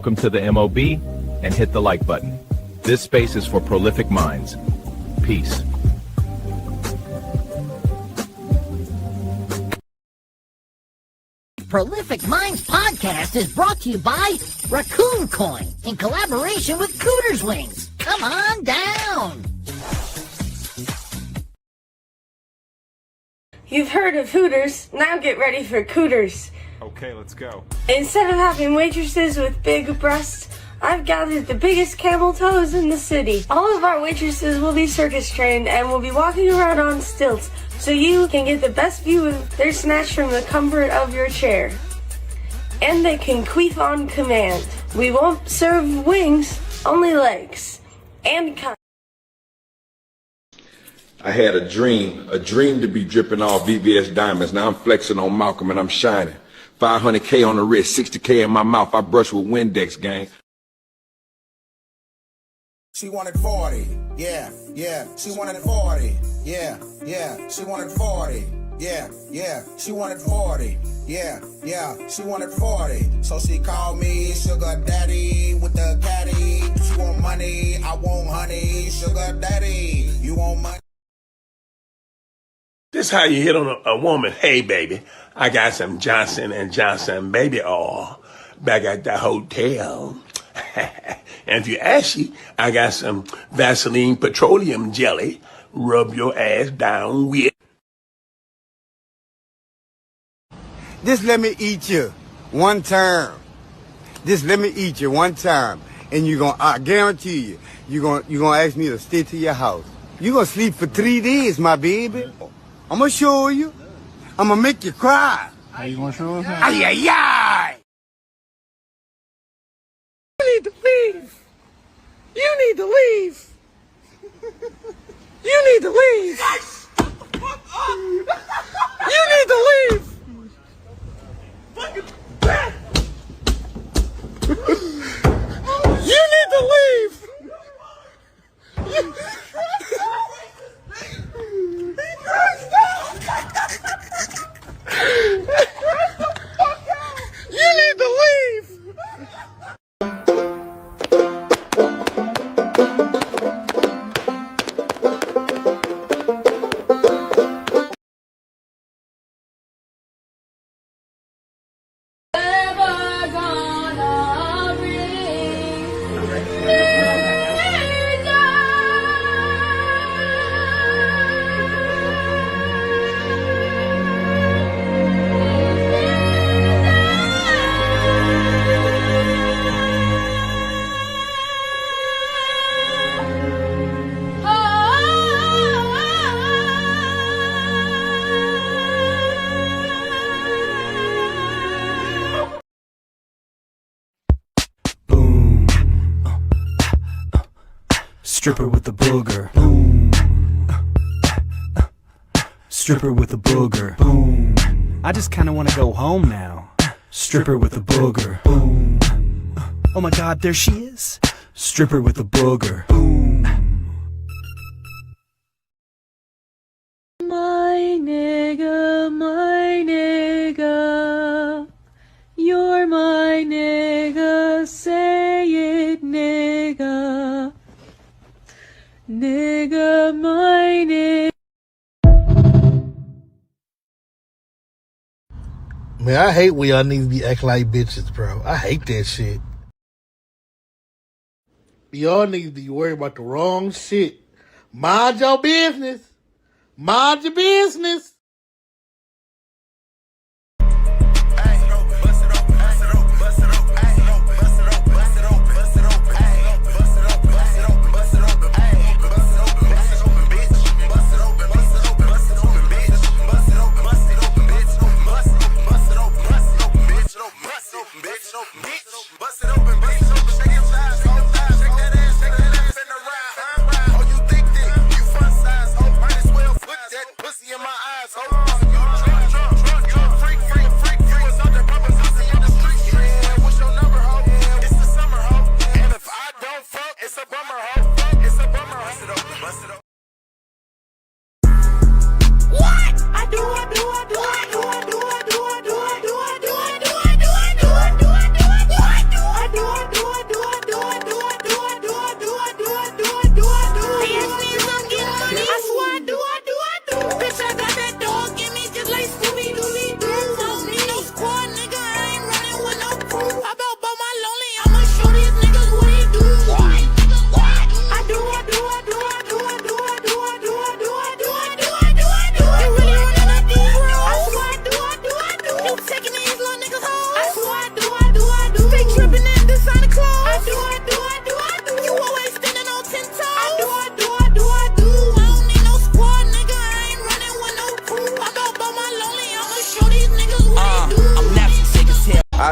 Welcome to the MOB and hit the like button. This space is for prolific minds. Peace. Prolific Minds podcast is brought to you by Raccoon Coin in collaboration with Cooter's Wings. Come on down. You've heard of Hooters, now get ready for Cooters. Okay, let's go. Instead of having waitresses with big breasts, I've gathered the biggest camel toes in the city. All of our waitresses will be circus trained and will be walking around on stilts so you can get the best view of their snatch from the comfort of your chair. And they can queef on command. We won't serve wings, only legs. And I had a dream to be dripping off VVS diamonds. Now I'm flexing on Malcolm and I'm shining. 500K on the wrist, 60K in my mouth. I brush with Windex, gang. She wanted 40, yeah. She wanted 40, yeah. She wanted 40, yeah. She wanted 40, yeah. She wanted 40. So she called me sugar daddy with the caddy. She want money, I want honey. Sugar daddy, you want money? This how you hit on a woman. Hey, baby, I got some Johnson & Johnson baby oil back at the hotel. And if you ashy, I got some Vaseline petroleum jelly. Rub your ass down with. Just let me eat you one time. Just let me eat you one time. And I guarantee you're gonna ask me to stay to your house. You're gonna sleep for 3 days, my baby. I'm gonna show you. I'm gonna make you cry. How you gonna show us? Ay, ay, ay. You need to leave. You need to leave. You need to leave. You need to leave. You need to leave. You need to leave. Stripper with a booger. Boom. Stripper with a booger. Boom. I just kinda wanna go home now. Stripper with a booger. Boom. Oh my God, there she is. Stripper with a booger. Boom. My nigga, you're my nigga, say it, nigga. Nigga, my nigga. Man, I hate when y'all niggas be acting like bitches, bro. I hate that shit. Y'all niggas be worried about the wrong shit. Mind your business. Mind your business. I do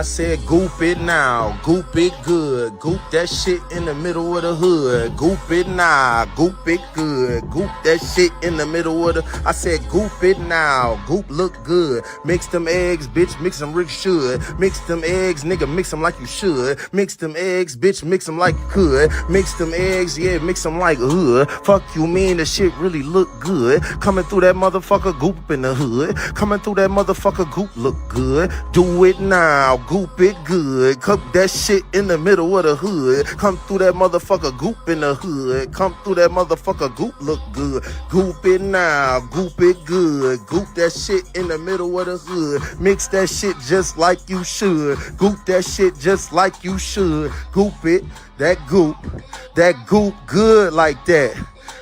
I said goop it now, goop it good. Goop that shit in the middle of the hood. Goop it now, goop it good. Goop that shit in the middle of the... I said goop it now, goop look good. Mix them eggs, bitch, mix them Rick should. Mix them eggs, nigga, mix them like you should. Mix them eggs, bitch, mix them like you could. Mix them eggs, yeah, mix them like Fuck you mean, the shit really look good. Coming through that motherfucker goop in the hood. Coming through that motherfucker goop look good. Do it now, goop it good. Cook that shit in the middle of the hood. Come through that motherfucker goop in the hood. Come through that motherfucker goop look good. Goop it now, goop it good. Goop that shit in the middle of the hood. Mix that shit just like you should. Goop that shit just like you should. Goop it, that goop good like that.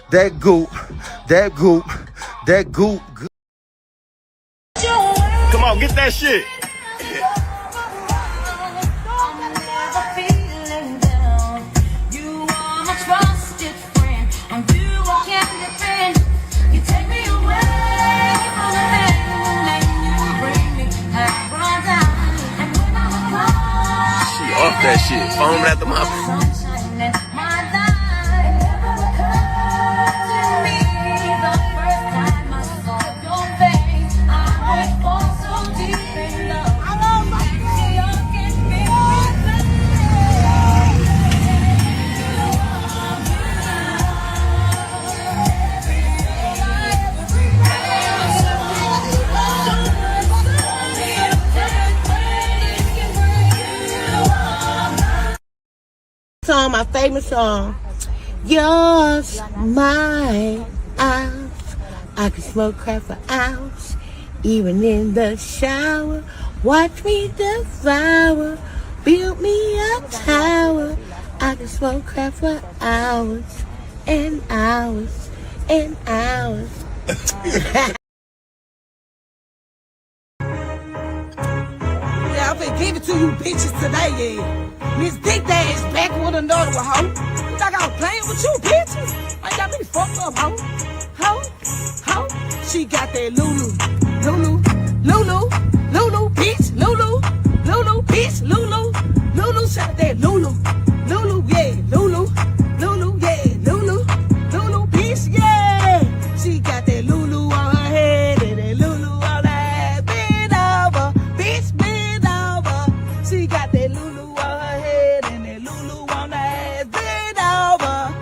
That goop good. Come on, get that shit. She off that shit, foaming at the mouth. Song, my favorite song. Yours, my eyes. I can smoke crack for hours, even in the shower. Watch me devour, build me a tower. I can smoke crack for hours and hours and hours. Yeah, I'm finna give it to you bitches today, yeah. Miss Dick Dash back with another one, ho. You think I was playing with you, bitches? I got me fucked up, ho. Ho. She got that Lulu, bitch, Lulu, bitch, Lulu, shot that Lulu, yeah, Lulu, yeah, Lulu, bitch, yeah. She got that Lulu on her head and that Lulu on her ass. Bend over, bitch, bend over. She got that Lulu on her head and that Lulu on her ass. Bend over,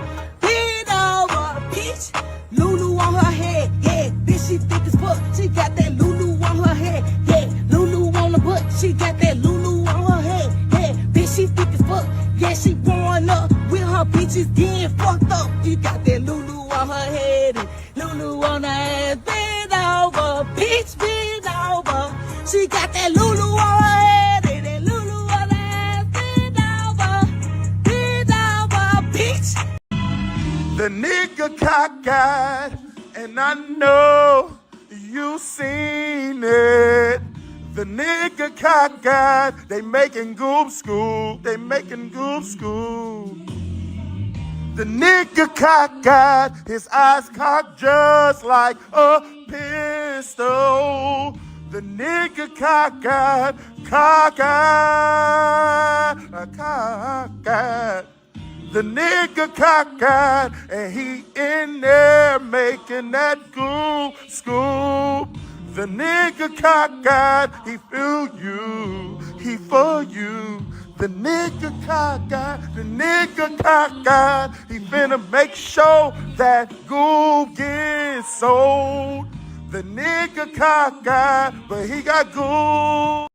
bitch. Lulu on her head, yeah, bitch, she thick as fuck. She got that Lulu on her head, yeah, Lulu on the butt. She got that Lulu on her head, yeah, bitch, she thick as fuck. Yeah, she growing up with her bitches getting fucked up. You got that Lulu on her head and Lulu on her ass. Bend over, bitch, bend over. She got that Lulu on her head and that Lulu on her ass. Bend over, bitch. The nigga cockeyed, and I know you seen it. The nigga cockeyed, they making goop scoop, they making goop scoop. The nigga cockeyed, his eyes cocked just like a pistol. The nigga cockeyed. The nigga cockeyed, and he in there making that goop scoop. The nigga cockeyed, he feel you, he for you. The nigga cockeyed, he finna make sure that goop gets sold. The nigga cockeyed, but he got goop.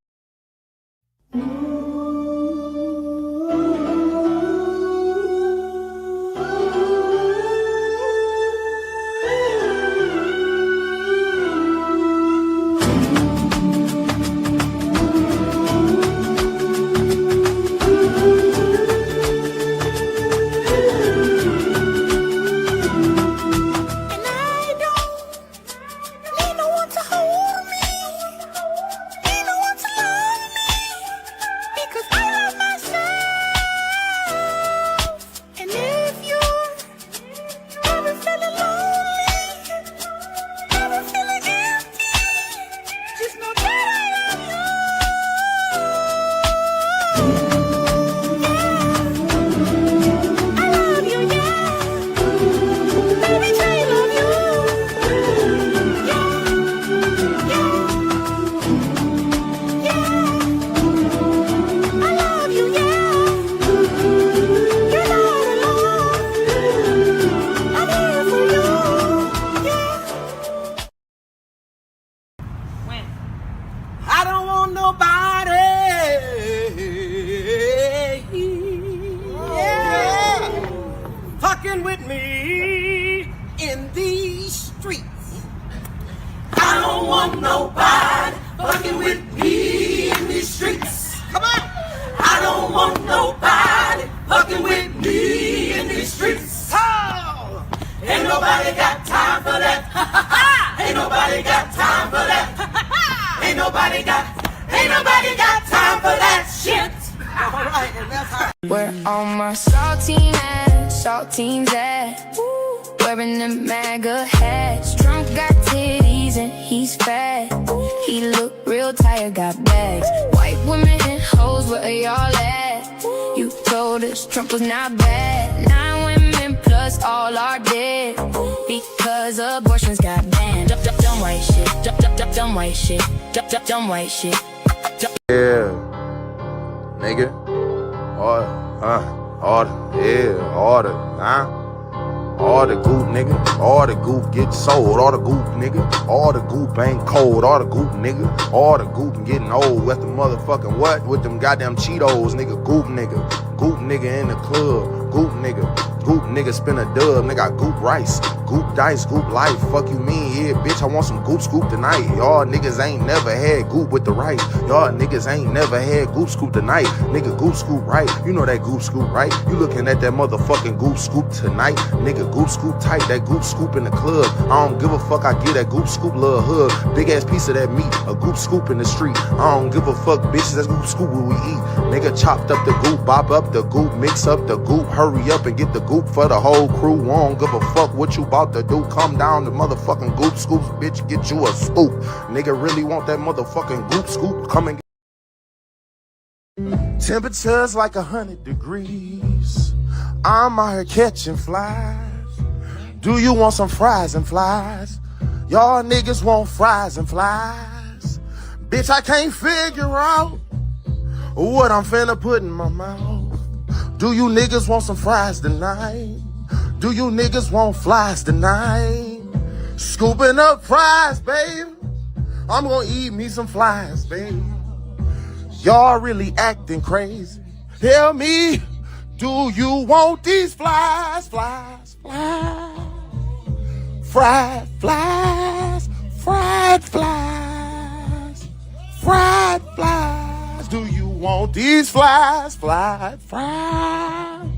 Ain't no one to nobody. Yeah. Fucking with me in these streets. I don't want nobody fucking with me in these streets. Come on. I don't want nobody fucking with me in these streets. Oh. Ain't nobody got time for that. Ain't nobody got time for that. Ain't nobody got time for that shit. All right, and that's how. Where all my saltines at? Wearing the MAGA hats. Drunk got titties and he's fat. He look real tired, got bags. White women and hoes, where y'all at? You told us Trump was not bad. 9 women plus all are dead because abortions got banned. Dumb white shit, dumb white shit, dumb white shit. Yeah, nigga. All the goop, nigga. All the goop get sold. All the goop, nigga. All the goop ain't cold. All the goop, nigga. All the goop getting old. With the motherfucking what? With them goddamn Cheetos, nigga. Goop, nigga. Goop, nigga in the club. Goop, nigga. Goop, nigga spin a dub. Nigga, I goop rice. Goop dice, goop life. Fuck you mean, yeah, bitch. I want some goop scoop tonight. Y'all niggas ain't never had goop with the rice. Y'all niggas ain't never had goop scoop tonight. Nigga, goop scoop right. You know that goop scoop right. You looking at that motherfucking goop scoop tonight. Nigga, goop scoop tight. That goop scoop in the club. I don't give a fuck. I get that goop scoop little hug. Big ass piece of that meat. A goop scoop in the street. I don't give a fuck, bitches. That's goop scoop what we eat. Nigga, chopped up the goop, bop up the goop, mix up the goop, hurry up and get the goop for the whole crew. I don't give a fuck what you about to do. Come down the motherfucking goop scoops, bitch, get you a scoop. Nigga really want that motherfucking goop scoop? Come and get. Temperatures like 100 degrees. I'm out here catching flies. Do you want some fries and flies? Y'all niggas want fries and flies. Bitch, I can't figure out what I'm finna put in my mouth. Do you niggas want some fries tonight? Do you niggas want flies tonight? Scooping up fries, baby. I'm gonna eat me some flies, baby. Y'all really acting crazy. Tell me, do you want these flies, flies, flies? Fried flies, fried flies, fried flies. Do you want these flies, fried flies?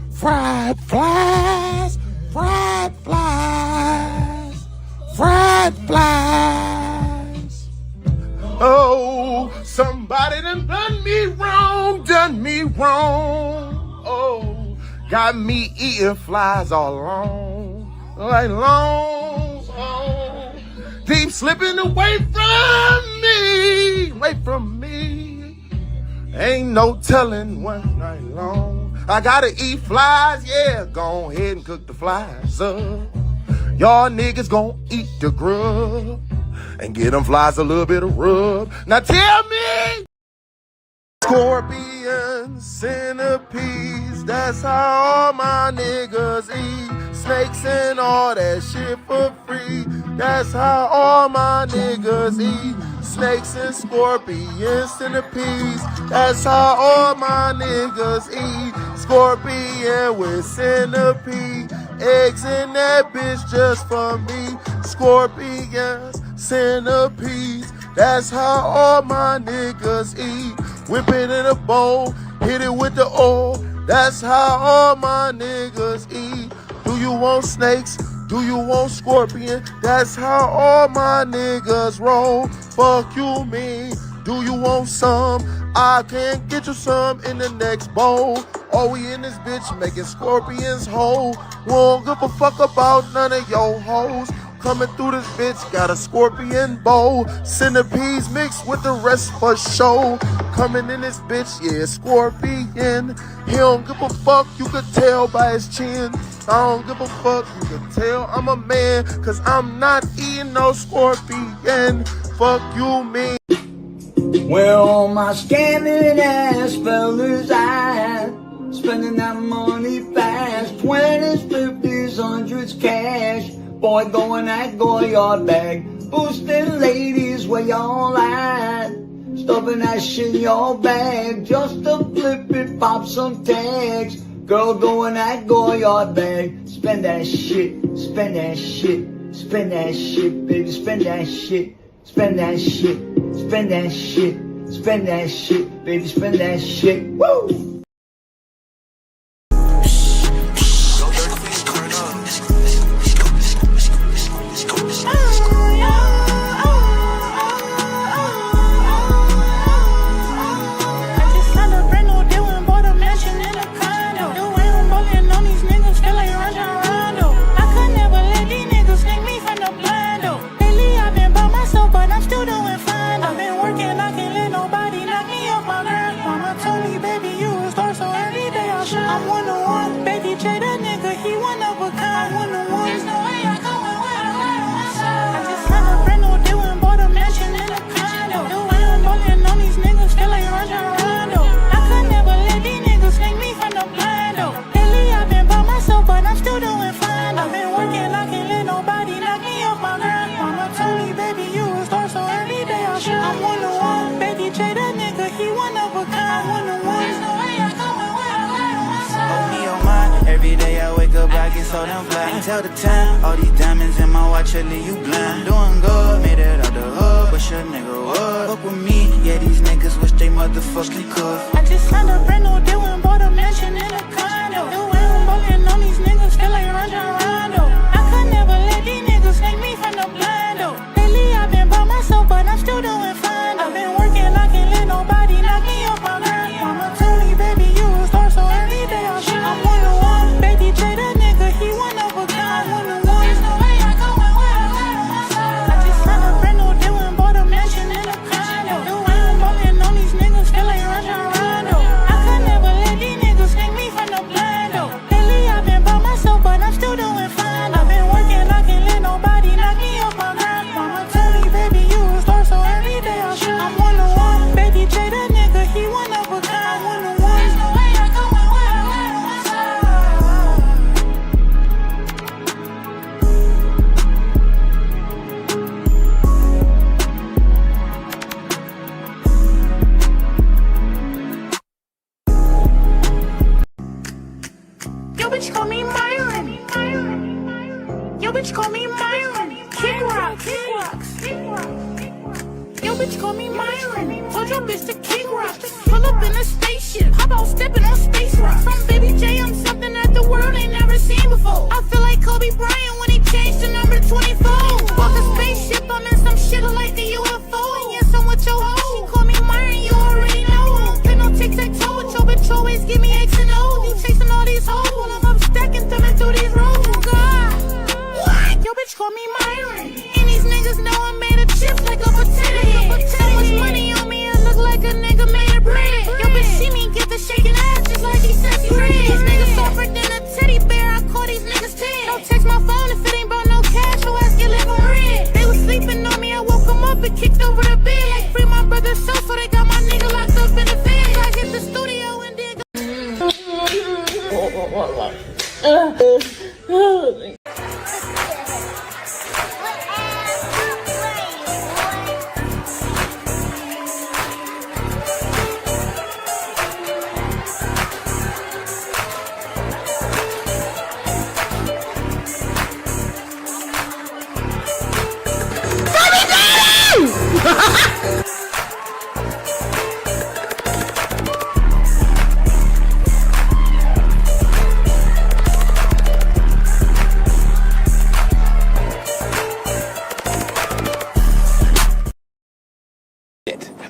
Fried flies, fried flies, fried flies. Oh, somebody done me wrong, Oh, got me eating flies all along, like long, oh. Deep slipping away from me. Ain't no telling one night long. I gotta eat flies, yeah, go ahead and cook the flies up. Y'all niggas gon' eat the grub and get them flies a little bit of rub. Now tell me, scorpions, centipedes, that's how all my niggas eat. Snakes and all that shit for free, that's how all my niggas eat. Snakes and scorpions, centipedes, that's how all my niggas eat. Scorpion with centipede, eggs in that bitch just for me. Scorpions, centipedes, that's how all my niggas eat. Whip it in a bowl, hit it with the oil, that's how all my niggas eat. Do you want snakes? Do you want scorpion? That's how all my niggas roll. Fuck you mean? Do you want some? I can get you some in the next bowl. All we in this bitch making scorpions whole. Won't give a fuck about none of your hoes. Coming through this bitch, got a scorpion bowl. Centipedes mixed with the rest for show. Coming in this bitch, yeah, scorpion. He don't give a fuck, you could tell by his chin. I don't give a fuck, you could tell I'm a man, cause I'm not eating no scorpion. Fuck you, me. Where all my scamming ass fellas at? Spending that money fast, 20s, 50s, 100s cash. Boy, going at Goyard bag, boosting ladies where y'all at. Stuffing that shit in your bag just to flip it, pop some tags. Girl, go in that Goyard bag. Spend that shit, spend that shit, spend that shit, baby, spend that shit, spend that shit, spend that shit, spend that shit, baby, spend that shit. Woo! So damn fly. I can tell the time. All these diamonds in my watch, will leave you blind. Doing good, made it out the hood. But your nigga would fuck with me. Yeah, these niggas wish they motherfucking could. I just signed a brand new deal and bought a mansion in a condo. The way I'm balling on these niggas feel like Rondo. I could never let these niggas take me from the blindo. Lately I've been by myself, but I'm still doing fine. I've been working, I can't let nobody knock me off my grind. Mama told me, baby, you a star, so every day I shine. I'm one on one, baby, J, that nigga, he one of a kind. One on one, there's no way I go and wear a light on my side. I just signed a brand new deal and bought a mansion in a condo. The way I'm balling on these niggas feel like Rondo. I could never let these niggas take me from the blindo. Lately I've been by myself, but I'm still doing fine. I've been working, I can't let nobody knock me off my grind. Mama told me, baby, you a star, so every day I shine. I'm one on one, baby, J, that nigga, he one of a kind. One on one, there's no way I go and wear a light on my side. Yo, bitch, call me Myron. Yo, bitch, call me Myron. King Rocks. Yo, bitch, call me Myron. Told your bitch to King Rocks. Pull up in a spaceship. How about stepping on space rocks? From Baby J, I'm something that the world ain't never seen before. I feel like Kobe Bryant when he changed to number 24. Walk a spaceship, I'm in some shit like a UFO. And yes, I'm with your hoe. She call me Myron, you already know. Don't play no tic-tac-toe with your bitch, always give me X and O. You chasing all these hoes while I'm up stacking, thumbing through these roads. Oh God, what? Yo, bitch, call me Myron. And these niggas know I'm made of chips like a potato head. So much money on me, I look like a nigga made of bread. Yo, bitch, see me get the shaking ass just like he says he read. These niggas softer than a teddy bear, I call these niggas 10. Don't text my phone if it ain't about no cash, so ask your live on red. They was sleeping on me, I woke them up and kicked over the bed. Like free my brother's soul, so they got my nigga locked up in the bed. I hit the studio and then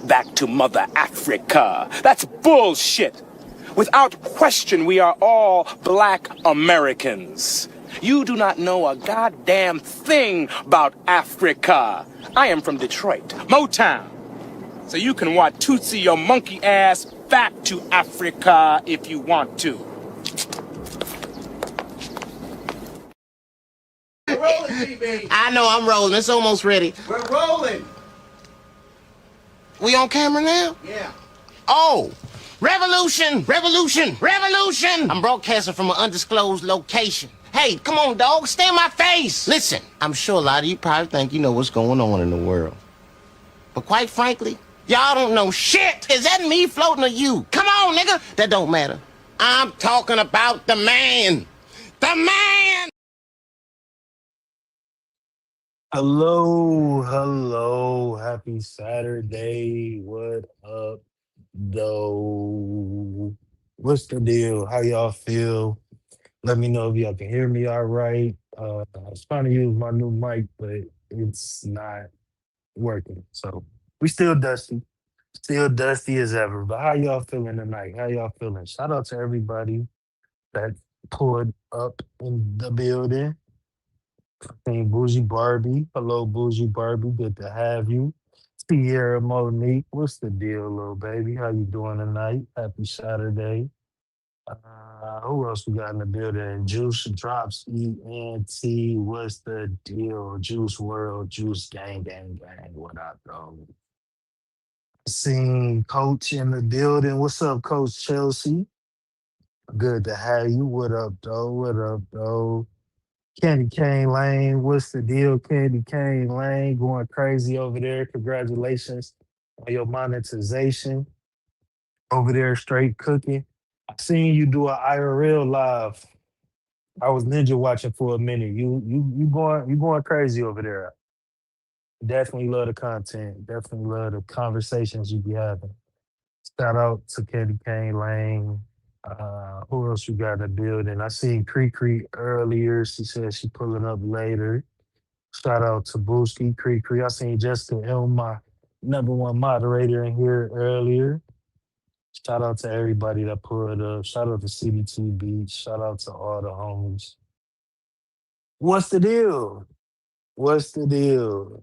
back to Mother Africa. That's bullshit. Without question, we are all black Americans. You do not know a goddamn thing about Africa. I am from Detroit, Motown. So you can want Tootsie your monkey ass back to Africa if you want to. We're rolling, G-Baby. I know I'm rolling. It's almost ready. We're rolling. We on camera now? Yeah. Oh, revolution, revolution, revolution. I'm broadcasting from an undisclosed location. Hey, come on, dog. Stay in my face. Listen, I'm sure a lot of you probably think you know what's going on in the world. But quite frankly, Y'all don't know shit. Is that me floating or you? Come on, nigga. That don't matter. I'm talking about the man. The man! Hello, happy Saturday. What up, though? What's the deal? How y'all feel? Let me know if y'all can hear me all right. I was trying to use my new mic, but it's not working. So we still dusty as ever. But how y'all feeling tonight? How y'all feeling? Shout out to everybody that pulled up in the building. Hey, Bougie Barbie. Hello, Bougie Barbie. Good to have you. Sierra Monique. What's the deal, little baby? How you doing tonight? Happy Saturday. Who else we got in the building? Juice Drops ENT. What's the deal? Juice World, Juice Gang, Gang, Gang. What up, though? Seen Coach in the building. What's up, Coach Chelsea? Good to have you. What up, though? What up, though? Candy Cane Lane, what's the deal? Candy Cane Lane going crazy over there. Congratulations on your monetization over there, straight cooking. I seen you do an IRL live. I was ninja watching for a minute. You going crazy over there. Definitely love the content. Definitely love the conversations you be having. Shout out to Candy Cane Lane. Who else you got in the building? I seen Cree earlier. She said she pulling up later. Shout out to Booski, Cree. I seen Jessica L, my number one moderator in here earlier. Shout out to everybody that pulled up. Shout out to CDT Beach. Shout out to all the homies. What's the deal? What's the deal?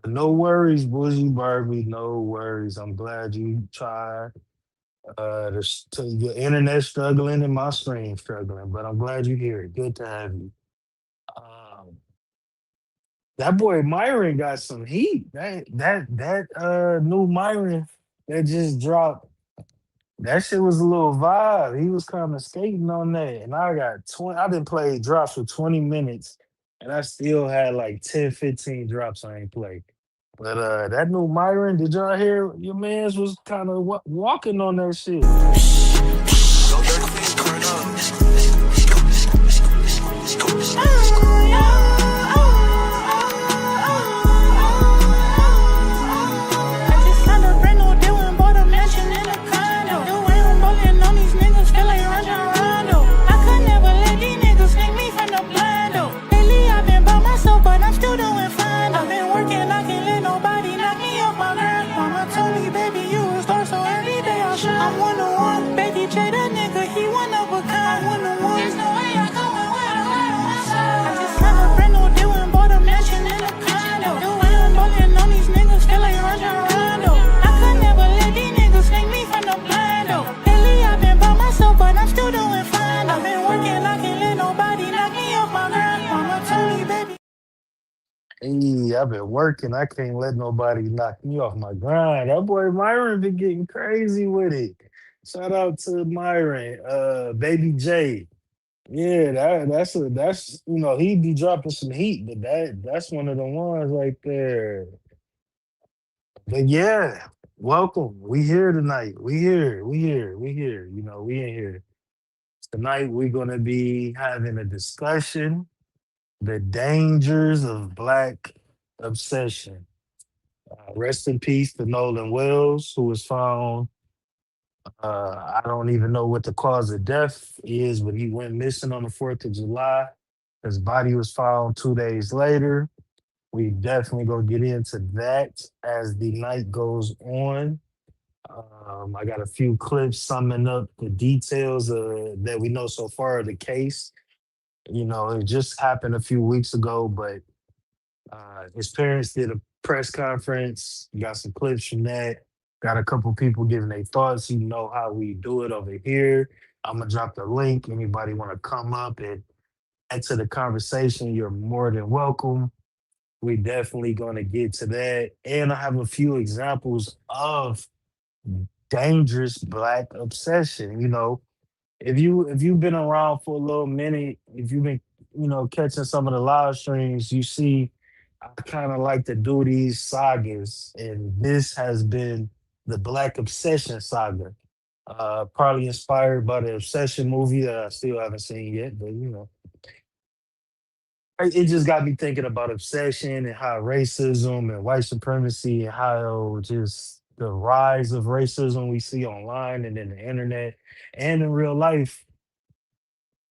No worries, Bougie Barbie. No worries. I'm glad you tried. Your internet struggling and my screen struggling, but I'm glad you're here. Good to have you. Um, That boy Myron got some heat. That new Myron that just dropped. That shit was a little vibe. He was kind of skating on that. And I got 20. I didn't play drops for 20 minutes. And I still had like 10, 15 drops I ain't played. But that new Myron, did y'all hear your mans was kind of walking on that shit? Hey, I've been working. I can't let nobody knock me off my grind. That boy Myron been getting crazy with it. Shout out to Myron, Baby J. Yeah, that's he be dropping some heat, but that's one of the ones right there. But yeah, welcome. We here tonight. We here. We in here. Tonight we're gonna be having a discussion, the dangers of black obsession. Rest in peace to Nolan Wells, who was found. I don't even know what the cause of death is, but he went missing on the 4th of July. His body was found 2 days later. We definitely gonna get into that as the night goes on. I got a few clips summing up the details that we know so far of the case. It just happened a few weeks ago, but his parents did a press conference. Got some clips from that. Got a couple people giving their thoughts. You know how we do it over here. I'm gonna drop the link. Anybody want to come up and enter the conversation? You're more than welcome. We definitely gonna get to that, and I have a few examples of dangerous black obsession. If you've been around for a little minute, if you've been catching some of the live streams, you see I kind of like to do these sagas, and this has been the Black Obsession saga. Probably inspired by the Obsession movie that I still haven't seen yet, but it just got me thinking about obsession and how racism and white supremacy and how just the rise of racism we see online and in the internet and in real life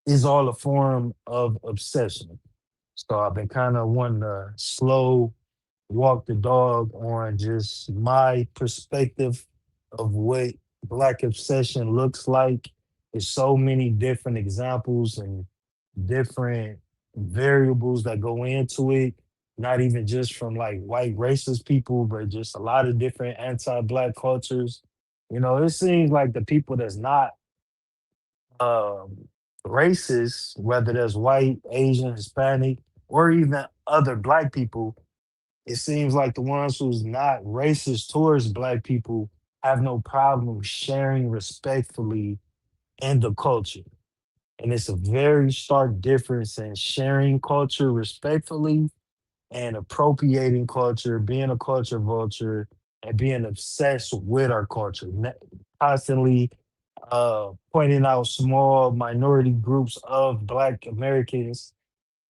is all a form of obsession. So I've been kind of wanting to slow walk the dog on just my perspective of what Black obsession looks like. There's so many different examples and different variables that go into it, not even just from like white racist people, but just a lot of different anti-Black cultures. It seems like the people that's not um, racist, whether that's white, Asian, Hispanic, or even other Black people, it seems like the ones who's not racist towards Black people have no problem sharing respectfully in the culture. And it's a very stark difference in sharing culture respectfully and appropriating culture, being a culture vulture, and being obsessed with our culture. Constantly pointing out small minority groups of Black Americans,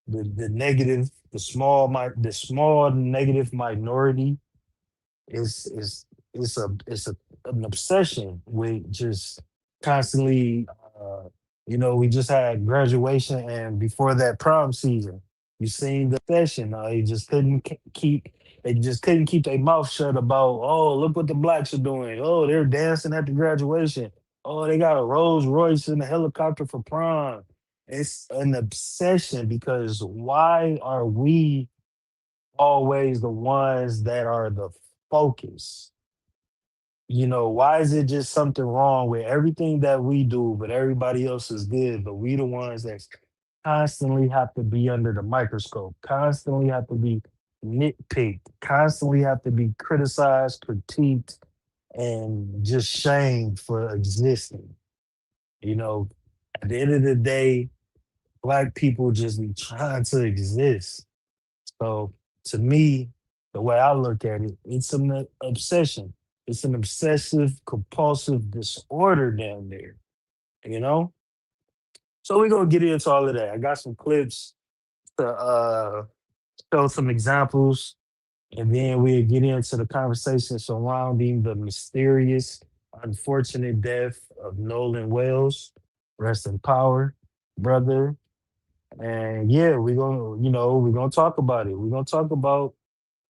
the negative, the small negative minority is an obsession with just constantly we just had graduation and before that prom season you seen the session they just couldn't keep their mouth shut about, oh, look what the blacks are doing, oh, they're dancing at the graduation, oh, they got a Rolls Royce and a helicopter for prom. It's an obsession because why are we always the ones that are the focus? Why is it just something wrong with everything that we do, but everybody else is good, but we the ones that constantly have to be under the microscope, constantly have to be nitpicked, constantly have to be criticized, critiqued, and just shamed for existing. You know, at the end of the day, Black people just be trying to exist. So to me, the way I look at it, it's an obsession. It's an obsessive compulsive disorder down there, you know? So we're gonna get into all of that. I got some clips to show some examples, and then we'll get into the conversation surrounding the mysterious, unfortunate death of Nolan Wells. Rest in power, brother. And yeah, we're gonna talk about it. We're gonna talk about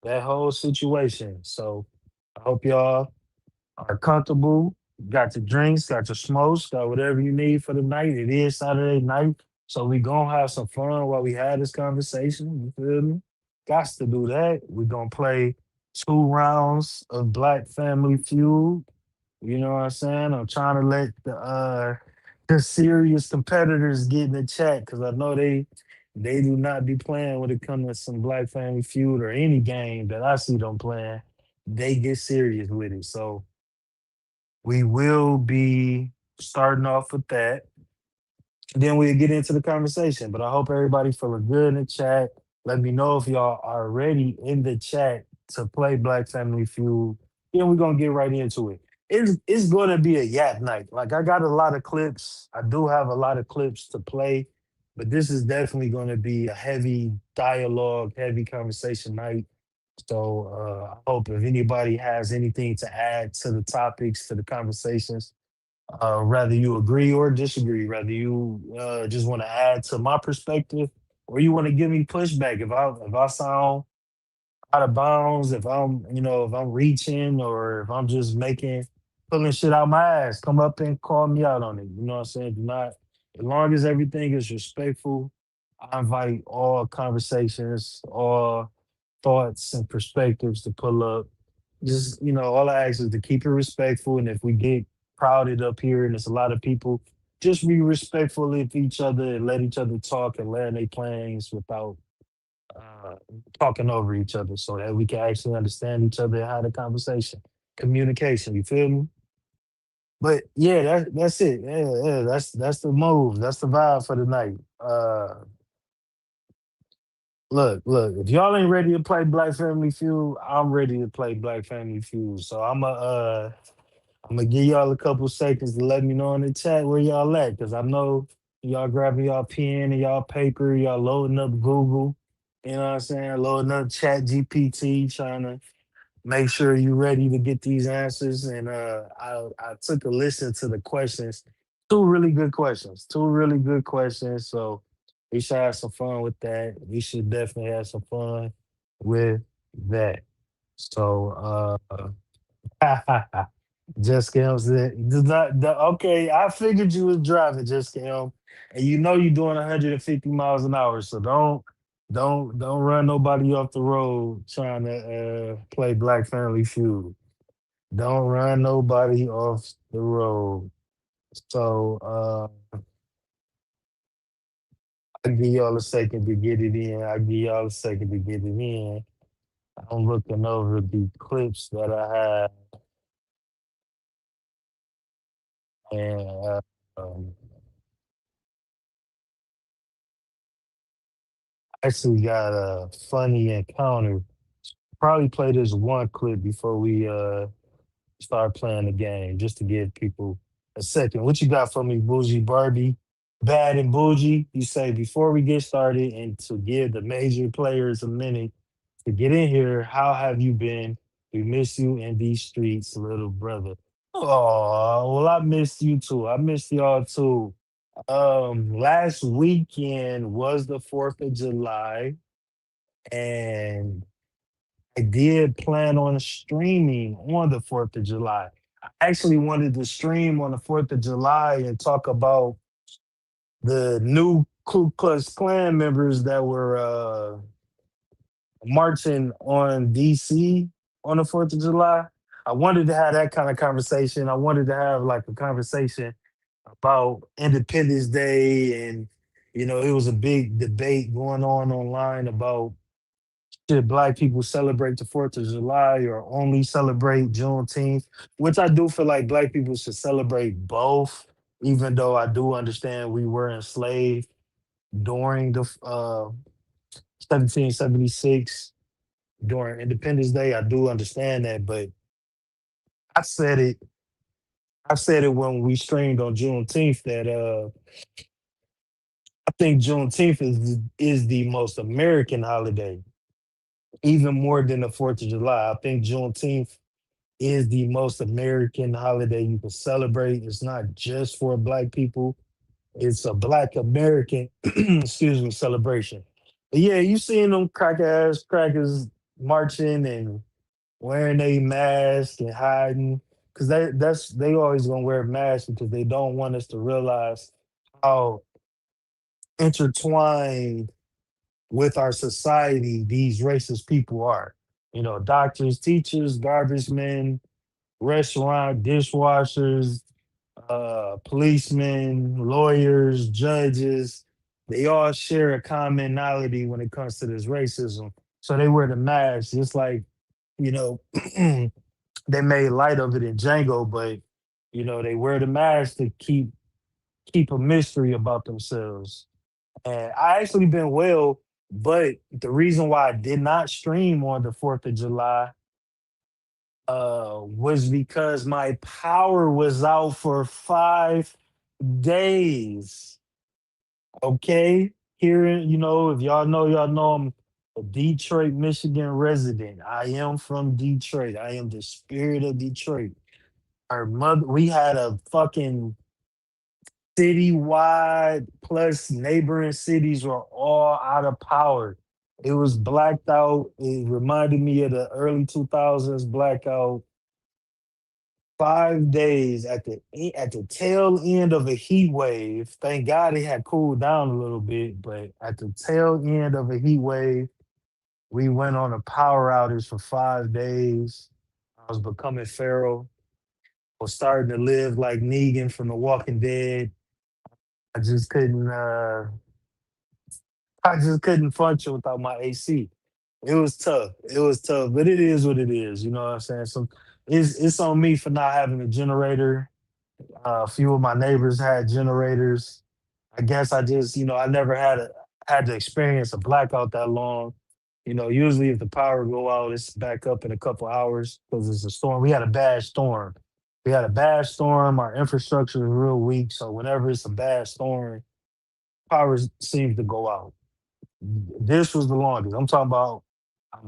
that whole situation. So I hope y'all are comfortable, got your drinks, got your smokes, got whatever you need for the night. It is Saturday night. So we gonna have some fun while we had this conversation. You feel me? Got to do that. We're gonna play 2 rounds of Black Family Feud. You know what I'm saying? I'm trying to let the serious competitors get in the chat because I know they do not be playing when it comes to some Black Family Feud or any game that I see them playing. They get serious with it. So we will be starting off with that. Then we'll get into the conversation. But I hope everybody feeling good in the chat. Let me know if y'all are ready in the chat to play Black Family Feud. Then we're gonna get right into it. It's gonna be a yak night. Like I got a lot of clips. I do have a lot of clips to play, but this is definitely gonna be a heavy dialogue, heavy conversation night. So I hope if anybody has anything to add to the topics, to the conversations, whether you agree or disagree, whether you just want to add to my perspective or you want to give me pushback. If I sound out of bounds, if I'm reaching or if I'm just pulling shit out my ass, come up and call me out on it. You know what I'm saying? Do not, as long as everything is respectful, I invite all conversations, all thoughts and perspectives to pull up. Just, all I ask is to keep it respectful. And if we get crowded up here and there's a lot of people, just be respectful of each other and let each other talk and land their planes without uh, talking over each other so that we can actually understand each other and have a conversation. Communication, you feel me? But yeah, that's it. Yeah, that's the move. That's the vibe for the night. Look. If y'all ain't ready to play Black Family Feud, I'm ready to play Black Family Feud. So I'm gonna give y'all a couple seconds to let me know in the chat where y'all at, cause I know y'all grabbing y'all pen and y'all paper, y'all loading up Google. You know what I'm saying? Loading up Chat GPT, trying to make sure you're ready to get these answers. And I took a listen to the questions. Two really good questions. Two really good questions. So we should have some fun with that. We should definitely have some fun with that. So Jessica Helm said, okay, I figured you was driving, Jessica Helm, and you know you're doing 150 miles an hour, so don't run nobody off the road trying to play Black Family Feud. Don't run nobody off the road. So I give y'all a second to get it in. I give y'all a second to get it in. I'm looking over the clips that I have, and um, actually got a funny encounter. Probably play this one clip before we start playing the game, just to give people a second. What you got for me, Bougie Barbie? Bad and Bougie. You say before we get started and to give the major players a minute to get in here, how have you been? We miss you in these streets, little brother. Oh, well, I missed you too. I missed y'all too. Last weekend was the 4th of July, and I did plan on streaming on the 4th of July. I actually wanted to stream on the 4th of July and talk about the new Ku Klux Klan members that were marching on DC on the 4th of July. I wanted to have that kind of conversation. I wanted to have like a conversation about Independence Day, and it was a big debate going on online about should black people celebrate the 4th of July or only celebrate Juneteenth, which I do feel like black people should celebrate both, even though I do understand we were enslaved during the 1776 during Independence Day. I do understand that, but I said it. I said it when we streamed on Juneteenth that I think Juneteenth is the most American holiday, even more than the 4th of July. I think Juneteenth is the most American holiday you can celebrate. It's not just for black people. It's a black American, excuse me, celebration. But yeah, you seeing them crack ass crackers marching and wearing a mask and hiding. Cause they always gonna wear masks because they don't want us to realize how intertwined with our society these racist people are. Doctors, teachers, garbage men, restaurant dishwashers, policemen, lawyers, judges, they all share a commonality when it comes to this racism. So they wear the mask, just like, you know, they made light of it in Django, but they wear the mask to keep a mystery about themselves. And I actually been well, but the reason why I did not stream on the 4th of July was because my power was out for 5 days. Okay. Here, if y'all know I'm a Detroit, Michigan resident. I am from Detroit. I am the spirit of Detroit. We had a fucking citywide plus neighboring cities were all out of power. It was blacked out. It reminded me of the early 2000s blackout. 5 days at the tail end of a heat wave. Thank God it had cooled down a little bit, but at the tail end of a heat wave, we went on a power outage for 5 days. I was becoming feral. I was starting to live like Negan from The Walking Dead. I just couldn't. I just couldn't function without my AC. It was tough. It was tough, but it is what it is. You know what I'm saying? So it's on me for not having a generator. A few of my neighbors had generators. I guess I just, I never had a. had to experience a blackout that long. You know, usually if the power go out, it's back up in a couple hours because it's a storm. We had a bad storm. We had a bad storm. Our infrastructure is real weak, so whenever it's a bad storm, power seems to go out. This was the longest. I'm talking about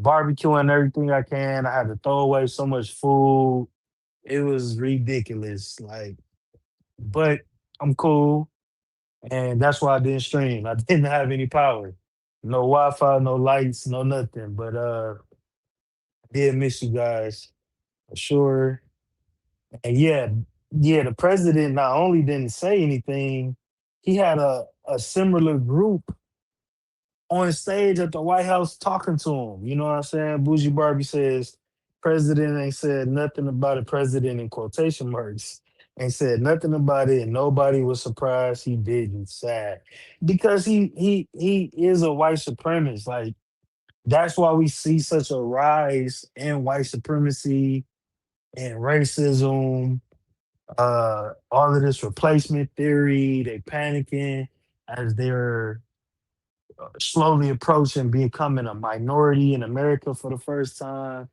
barbecuing everything I can. I had to throw away so much food. It was ridiculous. Like, but I'm cool. And that's why I didn't stream. I didn't have any power. No Wi-Fi, no lights, no nothing. But did miss you guys for sure. And yeah, the president not only didn't say anything, he had a similar group on stage at the White House talking to him. You know what I'm saying? Bougie Barbie says, President ain't said nothing about it. President in quotation marks ain't said nothing about it, and nobody was surprised he didn't. Sad because he is a white supremacist. Like that's why we see such a rise in white supremacy and racism. All of this replacement theory, they panicking as they're slowly approaching becoming a minority in America for the first time.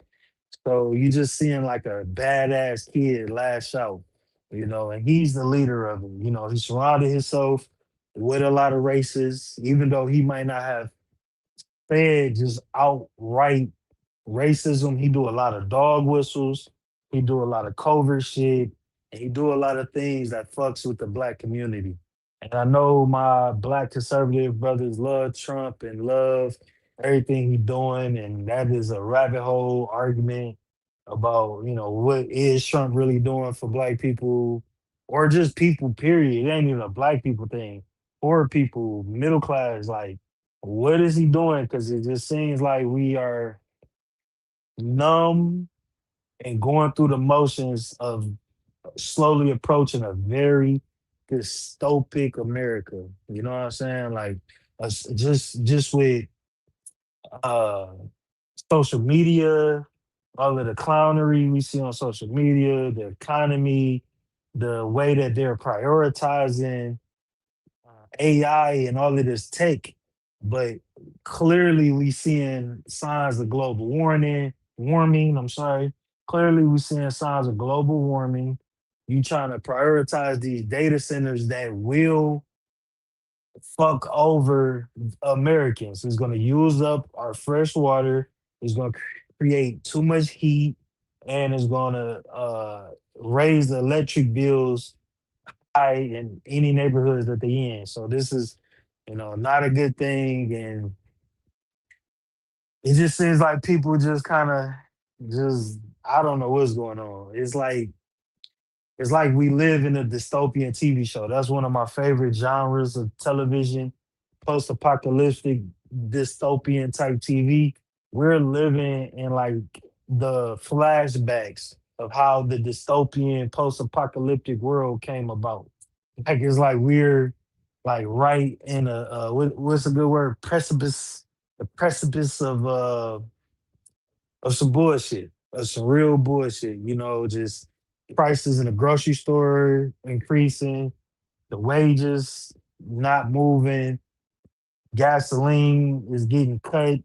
So you just seeing like a badass kid lash out, you know, and he's the leader of it. You know, he surrounded himself with a lot of racists, even though he might not have said just outright racism. He do a lot of dog whistles. He do a lot of covert shit. And he do a lot of things that fucks with the black community. And I know my black conservative brothers love Trump and love everything he's doing. And that is a rabbit hole argument about, you know, what is Trump really doing for black people or just people, period. It ain't even a black people thing. Poor people, middle class, like, what is he doing? Because it just seems like we are numb and going through the motions of slowly approaching a very dystopic America. You know what I'm saying? Like just with uh social media, all of the clownery we see on social media, the economy, the way that they're prioritizing AI and all of this tech, but clearly we seeing signs of global warming. I'm sorry. Clearly we seeing signs of global warming. You trying to prioritize these data centers that will fuck over Americans. It's going to use up our fresh water. It's going to create too much heat, and it's going to raise the electric bills high in any neighborhoods that they in. So this is, you know, not a good thing, and it just seems like people just kind of just I don't know what's going on. It's like we live in a dystopian TV show. That's one of my favorite genres of television, post-apocalyptic dystopian type TV. We're living in like the flashbacks of how the dystopian post-apocalyptic world came about. Like it's like we're like right in a what's a good word? Precipice, the precipice of some bullshit, of some real bullshit. You know, just prices in the grocery store increasing, the wages not moving, gasoline is getting cut.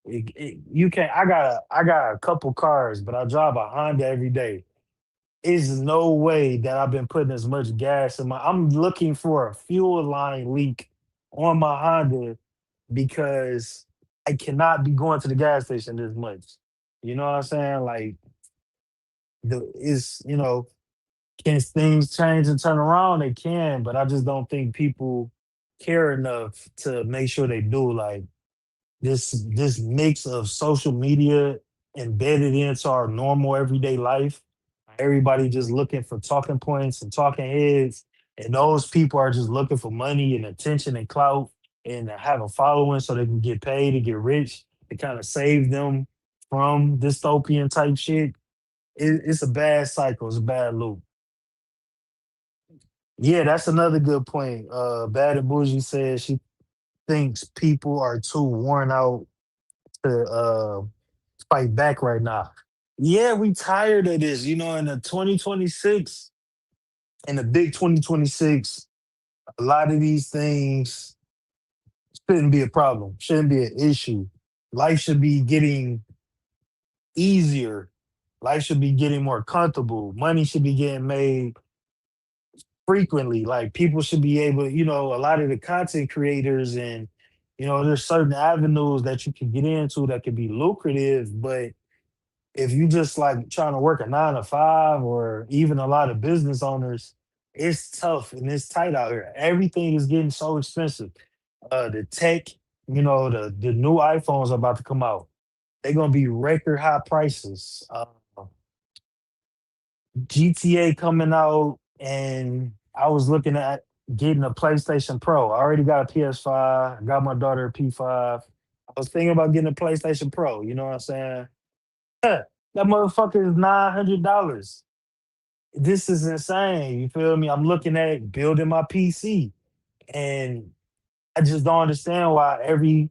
You can't. I got a couple cars, but I drive a Honda every day. Is no way that I've been putting as much gas in my. I'm looking for a fuel line leak on my Honda because I cannot be going to the gas station this much. You know what I'm saying? Like the is you know can things change and turn around? They can, but I just don't think people care enough to make sure they do. Like this mix of social media embedded into our normal everyday life. Everybody just looking for talking points and talking heads, and those people are just looking for money and attention and clout and to have a following so they can get paid and get rich to kind of save them from dystopian type shit. It's a bad cycle. It's a bad loop. Yeah, that's another good point. Bad and Bougie says she thinks people are too worn out to fight back right now. Yeah, we tired of this. You know, in the 2026, in the big 2026, a lot of these things shouldn't be a problem, shouldn't be an issue. Life should be getting easier. Life should be getting more comfortable. Money should be getting made frequently. Like people should be able, a lot of the content creators and there's certain avenues that you can get into that can be lucrative, but if you just like trying to work a 9 to 5 or even a lot of business owners, it's tough and it's tight out here. Everything is getting so expensive. The tech, the new iPhones are about to come out. They're gonna be record high prices. GTA coming out, and I was looking at getting a PlayStation Pro. I already got a PS5. I got my daughter a P5. I was thinking about getting a PlayStation Pro. You know what I'm saying? That motherfucker is $900. This is insane. You feel me? I'm looking at building my PC, and I just don't understand why every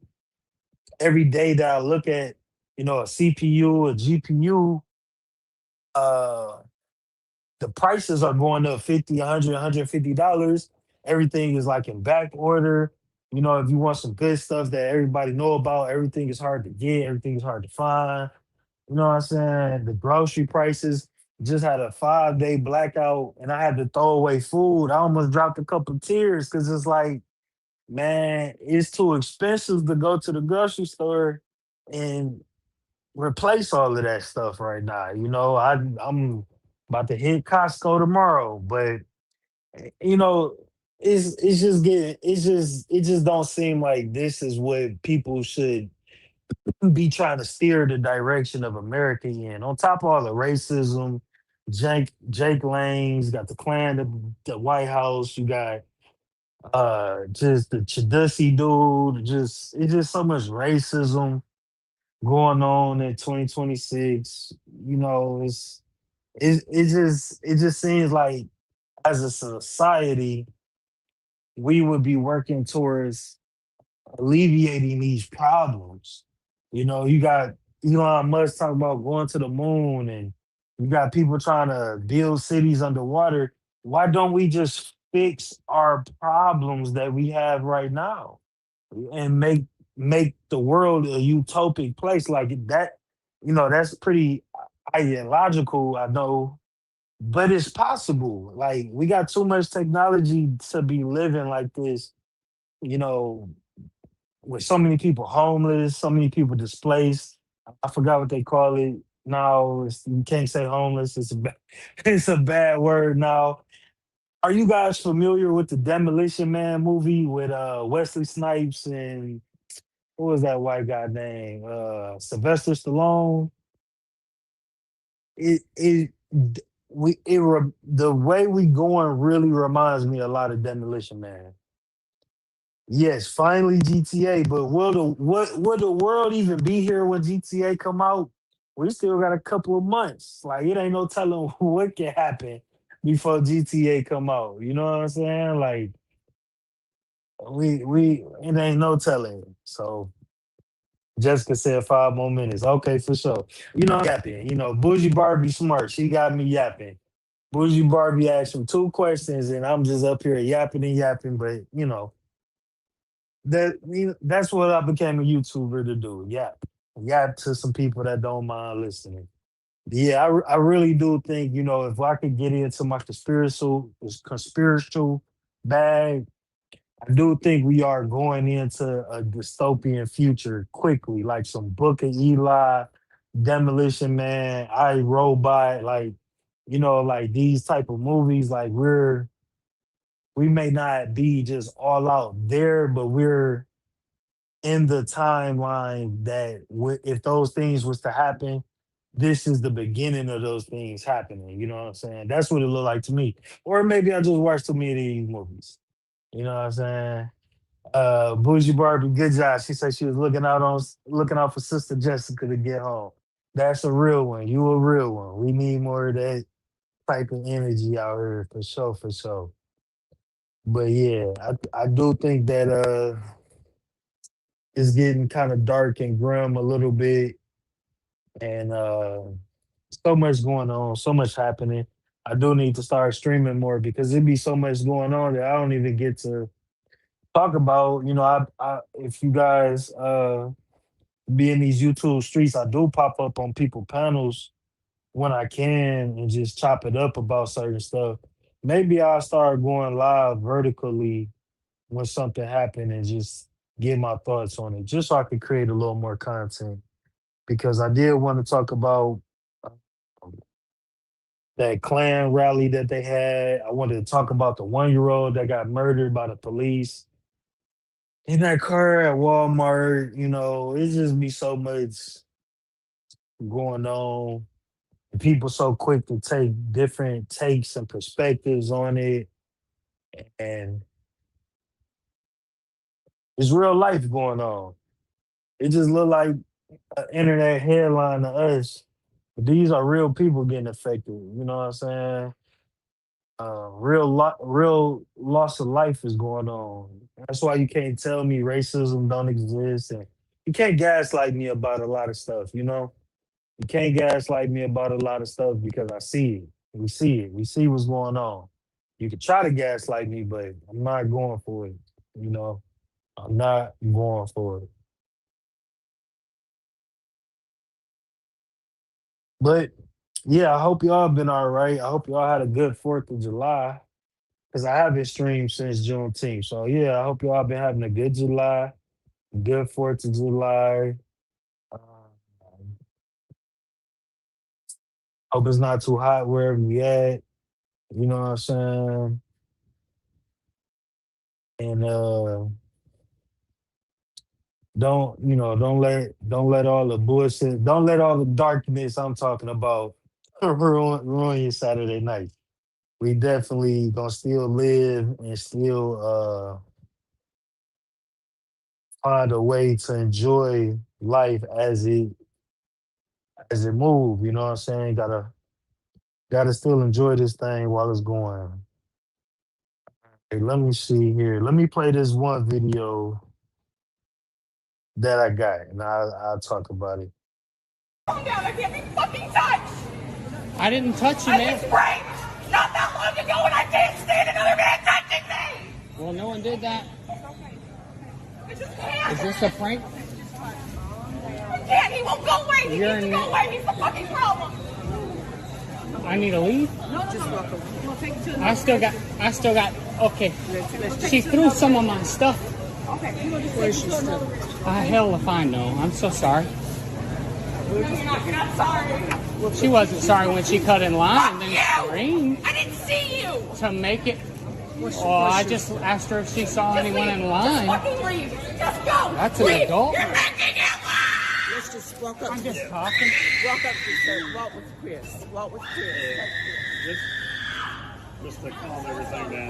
day that I look at, a CPU, a GPU, uh, the prices are going up 50, 100, $150. Everything is like in back order. If you want some good stuff that everybody know about, everything is hard to get, everything is hard to find. You know what I'm saying? The grocery prices just had a 5-day blackout and I had to throw away food. I almost dropped a couple tears because it's like, man, it's too expensive to go to the grocery store and replace all of that stuff right now. I'm about to hit Costco tomorrow, but you know, it just don't seem like this is what people should be trying to steer the direction of America in. On top of all the racism, Jake Lane's got the Klan, the White House. You got just the Chidusi dude. It's just so much racism going on in 2026. It just seems like as a society we would be working towards alleviating these problems. You got Elon Musk talking about going to the moon, and you got people trying to build cities underwater. Why don't we just fix our problems that we have right now and make the world a utopic place like that? That's pretty ideological, I know, but it's possible. Like we got too much technology to be living like this, you know, with so many people homeless, so many people displaced. I forgot what they call it now. You can't say homeless. It's a bad word now. Are you guys familiar with the Demolition Man movie with Wesley Snipes and what was that white guy name? Sylvester Stallone. It it d- we it re- The way we going really reminds me a lot of Demolition Man. Yes, finally GTA, but will the world even be here when GTA come out? We still got a couple of months. Like it ain't no telling what can happen before GTA come out. You know what I'm saying? Like we it ain't no telling. So Jessica said 5 more minutes. Okay, for sure. I'm yapping. Bougie Barbie smart. She got me yapping. Bougie Barbie asked him 2 questions, and I'm just up here yapping and yapping. But that's what I became a YouTuber to do. Yap to some people that don't mind listening. Yeah, I really do think if I could get into my conspiratorial bag, I do think we are going into a dystopian future quickly, like some Book of Eli, Demolition Man, I Robot, like like these type of movies. Like we may not be just all out there, but we're in the timeline that if those things was to happen, this is the beginning of those things happening. You know what I'm saying? That's what it looked like to me. Or maybe I just watched too many of these movies. You know what I'm saying? Bougie Barbie, good job. She said she was looking out for Sister Jessica to get home. That's a real one. You a real one. We need more of that type of energy out here for sure, for sure. But yeah, I do think that it's getting kind of dark and grim a little bit, and so much going on, so much happening. I do need to start streaming more because it'd be so much going on that I don't even get to. talk about. I if you guys be in these YouTube streets, I do pop up on people panels when I can and just chop it up about certain stuff. Maybe I'll start going live vertically when something happened and just get my thoughts on it, just so I can create a little more content. Because I did want to talk about uh, that Klan rally that they had. I wanted to talk about the 1 year old that got murdered by the police in that car at Walmart. It just be so much going on. And people so quick to take different takes and perspectives on it. And it's real life going on. It just look like an internet headline to us. But these are real people getting affected. You know what I'm saying? Real loss of life is going on. That's why you can't tell me racism don't exist, and you can't gaslight me about a lot of stuff. You can't gaslight me about a lot of stuff because I see it. We see it. We see what's going on. You can try to gaslight me, but I'm not going for it. You know, I'm not going for it. But yeah, I hope y'all been all right. I hope y'all had a good 4th of July because I haven't streamed since Juneteenth. So yeah, I hope y'all been having a good July, good 4th of July. Uh, hope it's not too hot wherever you at. You know what I'm saying? And don't let all the bullshit, don't let all the darkness I'm talking about ruin your Saturday night. We definitely gonna still live and still find a way to enjoy life as it move. You know what I'm saying? Gotta still enjoy this thing while it's going. Hey, let me see here. Let me play this one video that I got, and I'll talk about it. Calm down, I can't be fucking touched! I didn't touch you, I man. was raped not that long ago and I can't stand another man touching me! Well, no one did that. I just can't! Is this a prank? I can't, he won't go away! He You're needs to in- go away, he's the fucking problem! I need to leave. Just welcome. We'll take you to I still got, okay. She threw some of my stuff. Okay, we'll just take you to another room. Hell if I know. I'm so sorry. You're not sorry. She wasn't sorry when she cut in line and then Fuck you! screamed I didn't see you! to make it. Oh, I just asked her if she saw anyone in line. Just fucking leave! Just go! That's an Leave. adult. You're making it Let's just walk up I'm to just him. talking. Walk up to him. Walk with Chris. Walk with Chris. Just to calm everything down.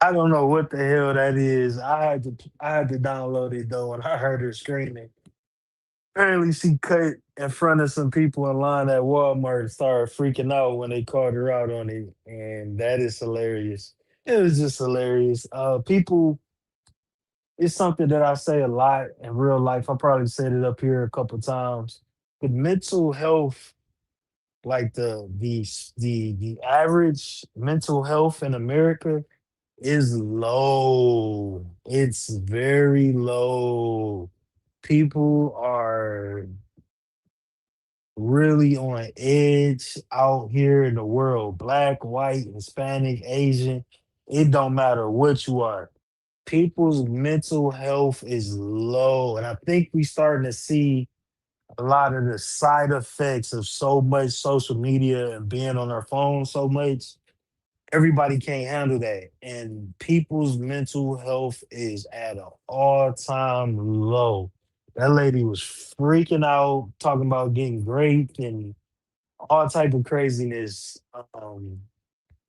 I don't know what the hell that is. I had to download it though when I heard her screaming. Apparently she cut in front of some people in line at Walmart and started freaking out when they called her out on it. And that is hilarious. It was just hilarious. People, it's something that I say a lot in real life. I probably said it up here a couple times. But mental health, like the average mental health in America is low. It's very low. People are really on edge out here in the world. Black, white, Hispanic, Asian. It don't matter what you are. People's mental health is low. And I think we starting to see a lot of the side effects of so much social media and being on our phones so much. Everybody can't handle that. And people's mental health is at an all-time low. That lady was freaking out, talking about getting raped and all type of craziness.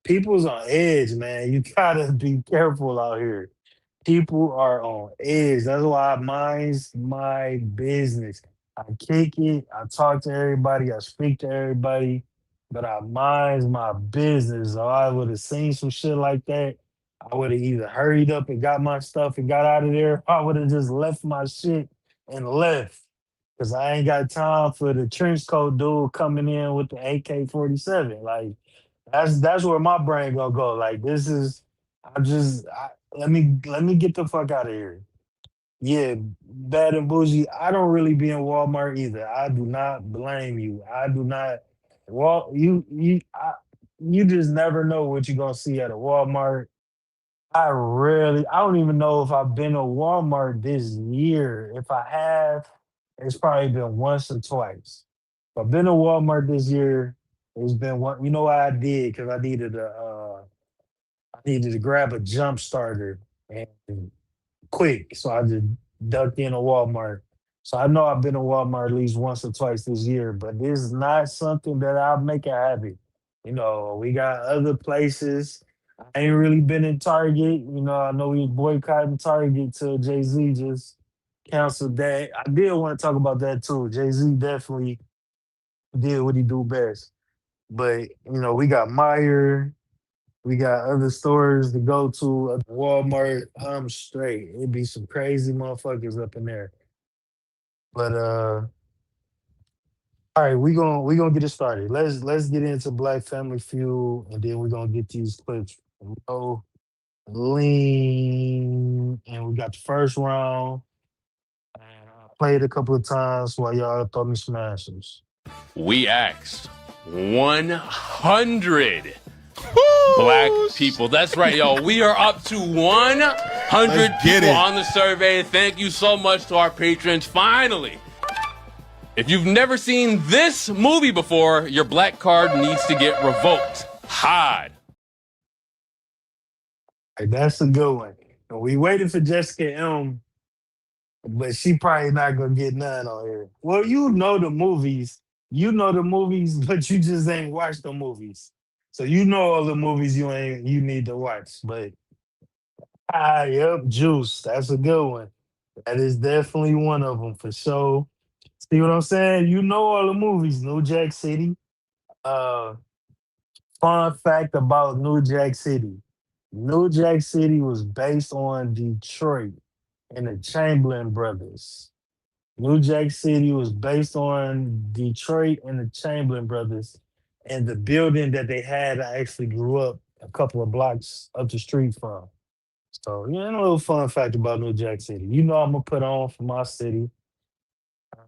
People's on edge, man. You gotta be careful out here. People are on edge. That's why I minds my business. I kick it. I talk to everybody. I speak to everybody, but I minds my business. So I would have seen some shit like that. I would have either hurried up and got my stuff and got out of there. I would have just left my shit and left. Cause I ain't got time for the trench coat dude coming in with the AK-47. Like that's where my brain gonna go. Like this is, let me get the fuck out of here. Yeah, bad and bougie. I don't really be in Walmart either. I do not blame you. I do not. Well, you just never know what you're gonna see at a Walmart. I don't even know if I've been to Walmart this year. If I have, it's probably been once or twice. If I've been to Walmart this year, it's been one. You know what I did? Because I needed to grab a jump starter and quick. So I just ducked in a Walmart. So I know I've been to Walmart at least once or twice this year, but this is not something that I'll make a habit. We got other places. I ain't really been in Target. I know we was boycotting Target till Jay-Z just canceled that. I did want to talk about that too. Jay-Z definitely did what he do best. But we got Meyer, we got other stores to go to. Walmart, I'm straight. It'd be some crazy motherfuckers up in there. But all right, we gonna get it started. Let's get into Black Family Feud, and then we're gonna get these clips from Low, Lean, and we got the first round. And I played a couple of times while y'all throw me some answers. We asked 100 black people. That's right, y'all. We are up to 100 people on the survey. Thank you so much to our patrons. Finally, if you've never seen this movie before, your black card needs to get revoked. Hide. Hey, that's a good one. And we waited for Jessica M, but she probably not gonna get none on here. Well, but you just ain't watched the movies. So you know all the movies you need to watch. But yep, Juice. That's a good one. That is definitely one of them for sure. See what I'm saying? You know all the movies. New Jack City. Uh, Fun fact about New Jack City. New Jack City was based on Detroit and the Chamberlain brothers. New Jack City was based on Detroit and the Chamberlain brothers. And the building that they had, I actually grew up a couple of blocks up the street from. So, yeah, a little fun fact about New Jack City. I'm going to put on for my city.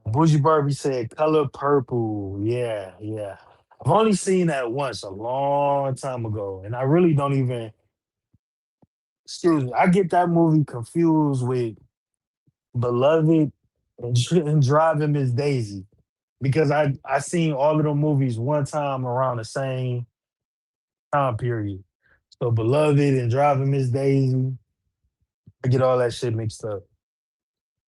Bougie Barbie said color purple. Yeah, yeah. I've only seen that once a long time ago. And I really don't even, excuse me, I get that movie confused with Beloved and Driving Miss Daisy because I seen all of the movies one time around the same time period. So Beloved and Driving Miss Daisy, I get all that shit mixed up.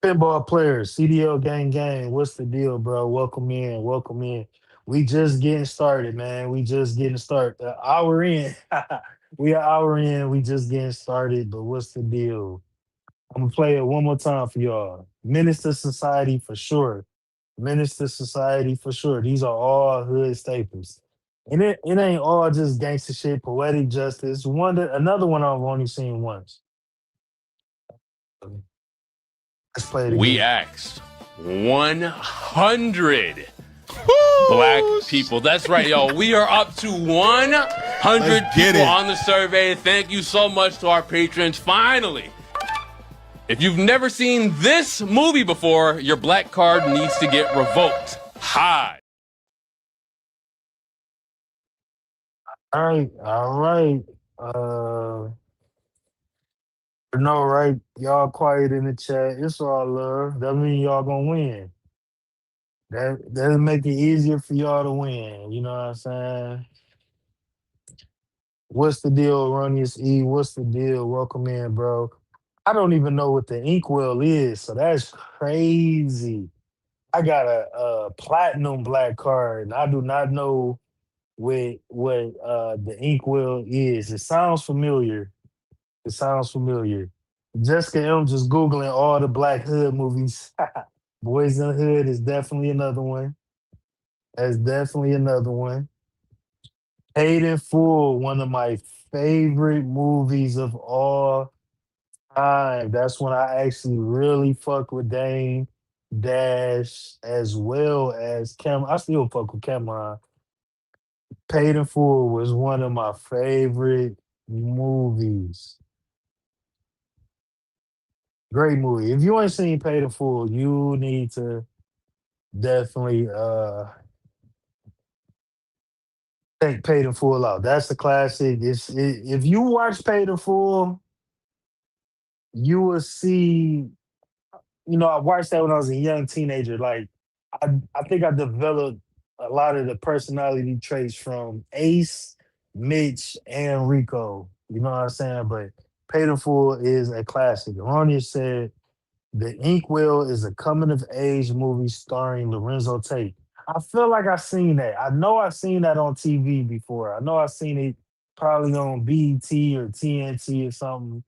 Pinball players, CDL gang gang, what's the deal, bro? Welcome in, welcome in. We just getting started, man. We just getting started. Hour in, we an hour in. We just getting started. But what's the deal? I'm gonna play it one more time for y'all. Minister Society for sure. Minister Society for sure. These are all hood staples. And it ain't all just gangster shit, poetic justice. Another one I've only seen once. Let's play it We again. asked 100 black people. That's right, y'all. We are up to 100 people on the survey. Thank you so much to our patrons. Finally, if you've never seen this movie before, your black card needs to get revoked. Hide. All right, all right. No, right? Y'all quiet in the chat. It's all love. That mean y'all gonna win. That'll make it easier for y'all to win. You know what I'm saying? What's the deal, Erroneous E? What's the deal? Welcome in, bro. I don't even know what the inkwell is, so that's crazy. I got a platinum black card, and I do not know what the inkwell is. It sounds familiar. It sounds familiar. Jessica M just Googling all the Black Hood movies. Boys in the Hood is definitely another one. That's definitely another one. Paid in Full, one of my favorite movies of all time. That's when I actually really fuck with Dane. Dash, as well as Cam. I still fuck with Cameron. Paid in Full was one of my favorite movies. Great movie. If you ain't seen Paid in Full, you need to definitely check Paid in Full out. That's a classic. If you watch Paid in Full, you will see. I watched that when I was a young teenager. Like, I think I developed a lot of the personality traits from Ace, Mitch, and Rico. You know what I'm saying? But Paid in Full is a classic. Ronnie said The Inkwell is a coming of age movie starring Lorenzo Tate. I feel like I've seen that. I know I've seen that on TV before. I know I've seen it probably on BET or TNT or something,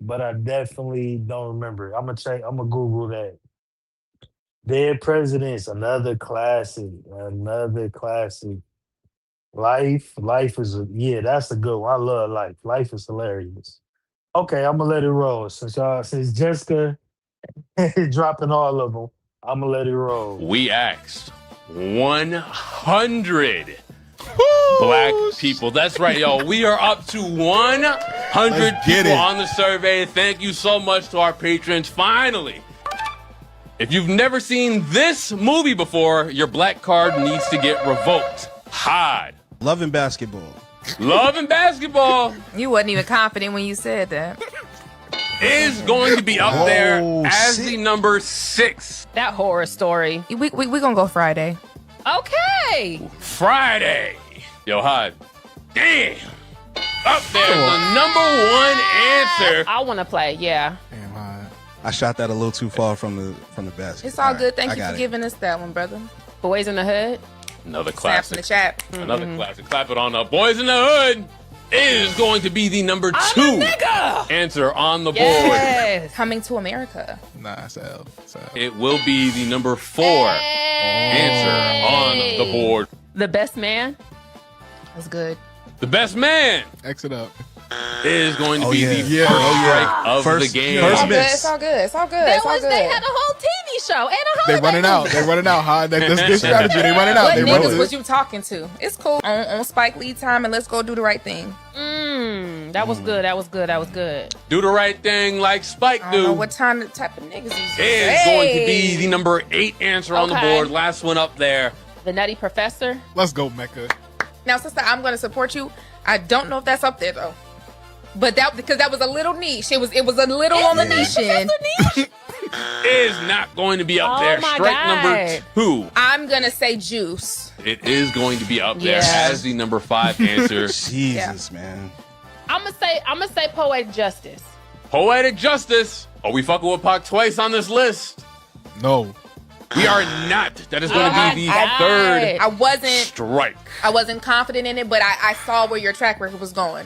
but I definitely don't remember. I'm gonna check. I'm gonna Google that. Dead Presidents, another classic. Another classic. Life is that's a good one. I love Life. Life is hilarious. Okay, I'm gonna let it roll since Jessica dropping all of them. I'm gonna let it roll. We asked 100 black people. That's right, y'all. We are up to 100 people on the survey. Thank you so much to our patrons. Finally, if you've never seen this movie before, your black card needs to get revoked. Hard. Love and Basketball. Love and Basketball You wasn't even confident when you said that. is going to be up there as the number 6. That horror story. We gonna go Friday. Okay. Friday. Yo, Hod. Damn. Up there, the number 1 answer. I want to play, yeah. I shot that a little too far from the basket. It's all good. Thank I you got for it. giving us that one, brother. Boys in the Hood. Another Snaps in classic. the chat. Another classic. Clap it on up. Boys in the Hood is going to be the number 2 answer on the board. Yes. Coming to America. Nah, Sal. It will be the number 4 answer on the board. The Best Man. That's good. The Best Man Exit up. is going to be the Yeah. first strike of the game. It's all good. It's all good. It's all good. It's all good. They had a whole TV show and a They holiday running out. movie. They running out. Hard. That's good strategy. They running out. What They niggas running. was you talking to? It's cool. On Spike Lee time, and let's go do the right thing. That was good. That was good. That was good. Do the right thing like Spike I don't know do. what type of niggas these Is going to be the number 8 answer on the Okay. board. Last one up there. The Nutty Professor. Let's go, Mecca. Now, sister, I'm going to support you. I don't know if that's up there though, but because that was a little niche. It was a little on the niche end. Is not going to be up there. my Strike God. number 2. I'm gonna say Juice. It is going to be up there Yeah. as the number 5 answer. Jesus, man. I'm gonna say Poetic Justice. Poetic Justice. Are we fucking with Pac twice on this list? No. We are not. That is going to be the third I wasn't. strike. I wasn't confident in it, but I saw where your track record was going.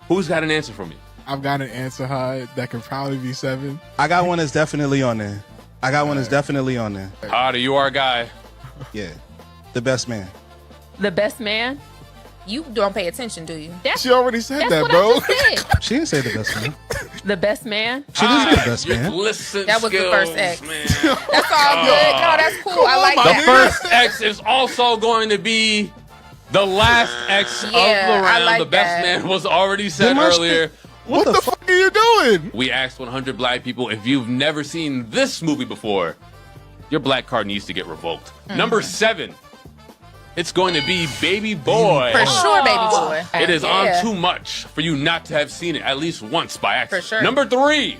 Who's got an answer for me? I've got an answer high that can probably be 7. I got one that's definitely on there. Harder, you are a guy. Yeah. The Best Man. The Best Man. You don't pay attention, do you? She already said That's that, what bro. I just said. She didn't say The Best Man. The Best Man. She didn't say The Best Your Man. listen That was the skills, first X. man. That's all good. No, that's cool. I like The that. first X is also going to be the last X of the I round. like The Best that. Man was already said Then my earlier. What the fuck are you doing? We asked 100 black people if you've never seen this movie before, your black card needs to get revoked. Number 7. It's going to be Baby Boy. For sure, baby boy. It is Yeah. on too much for you not to have seen it at least once by accident. For sure. Number 3.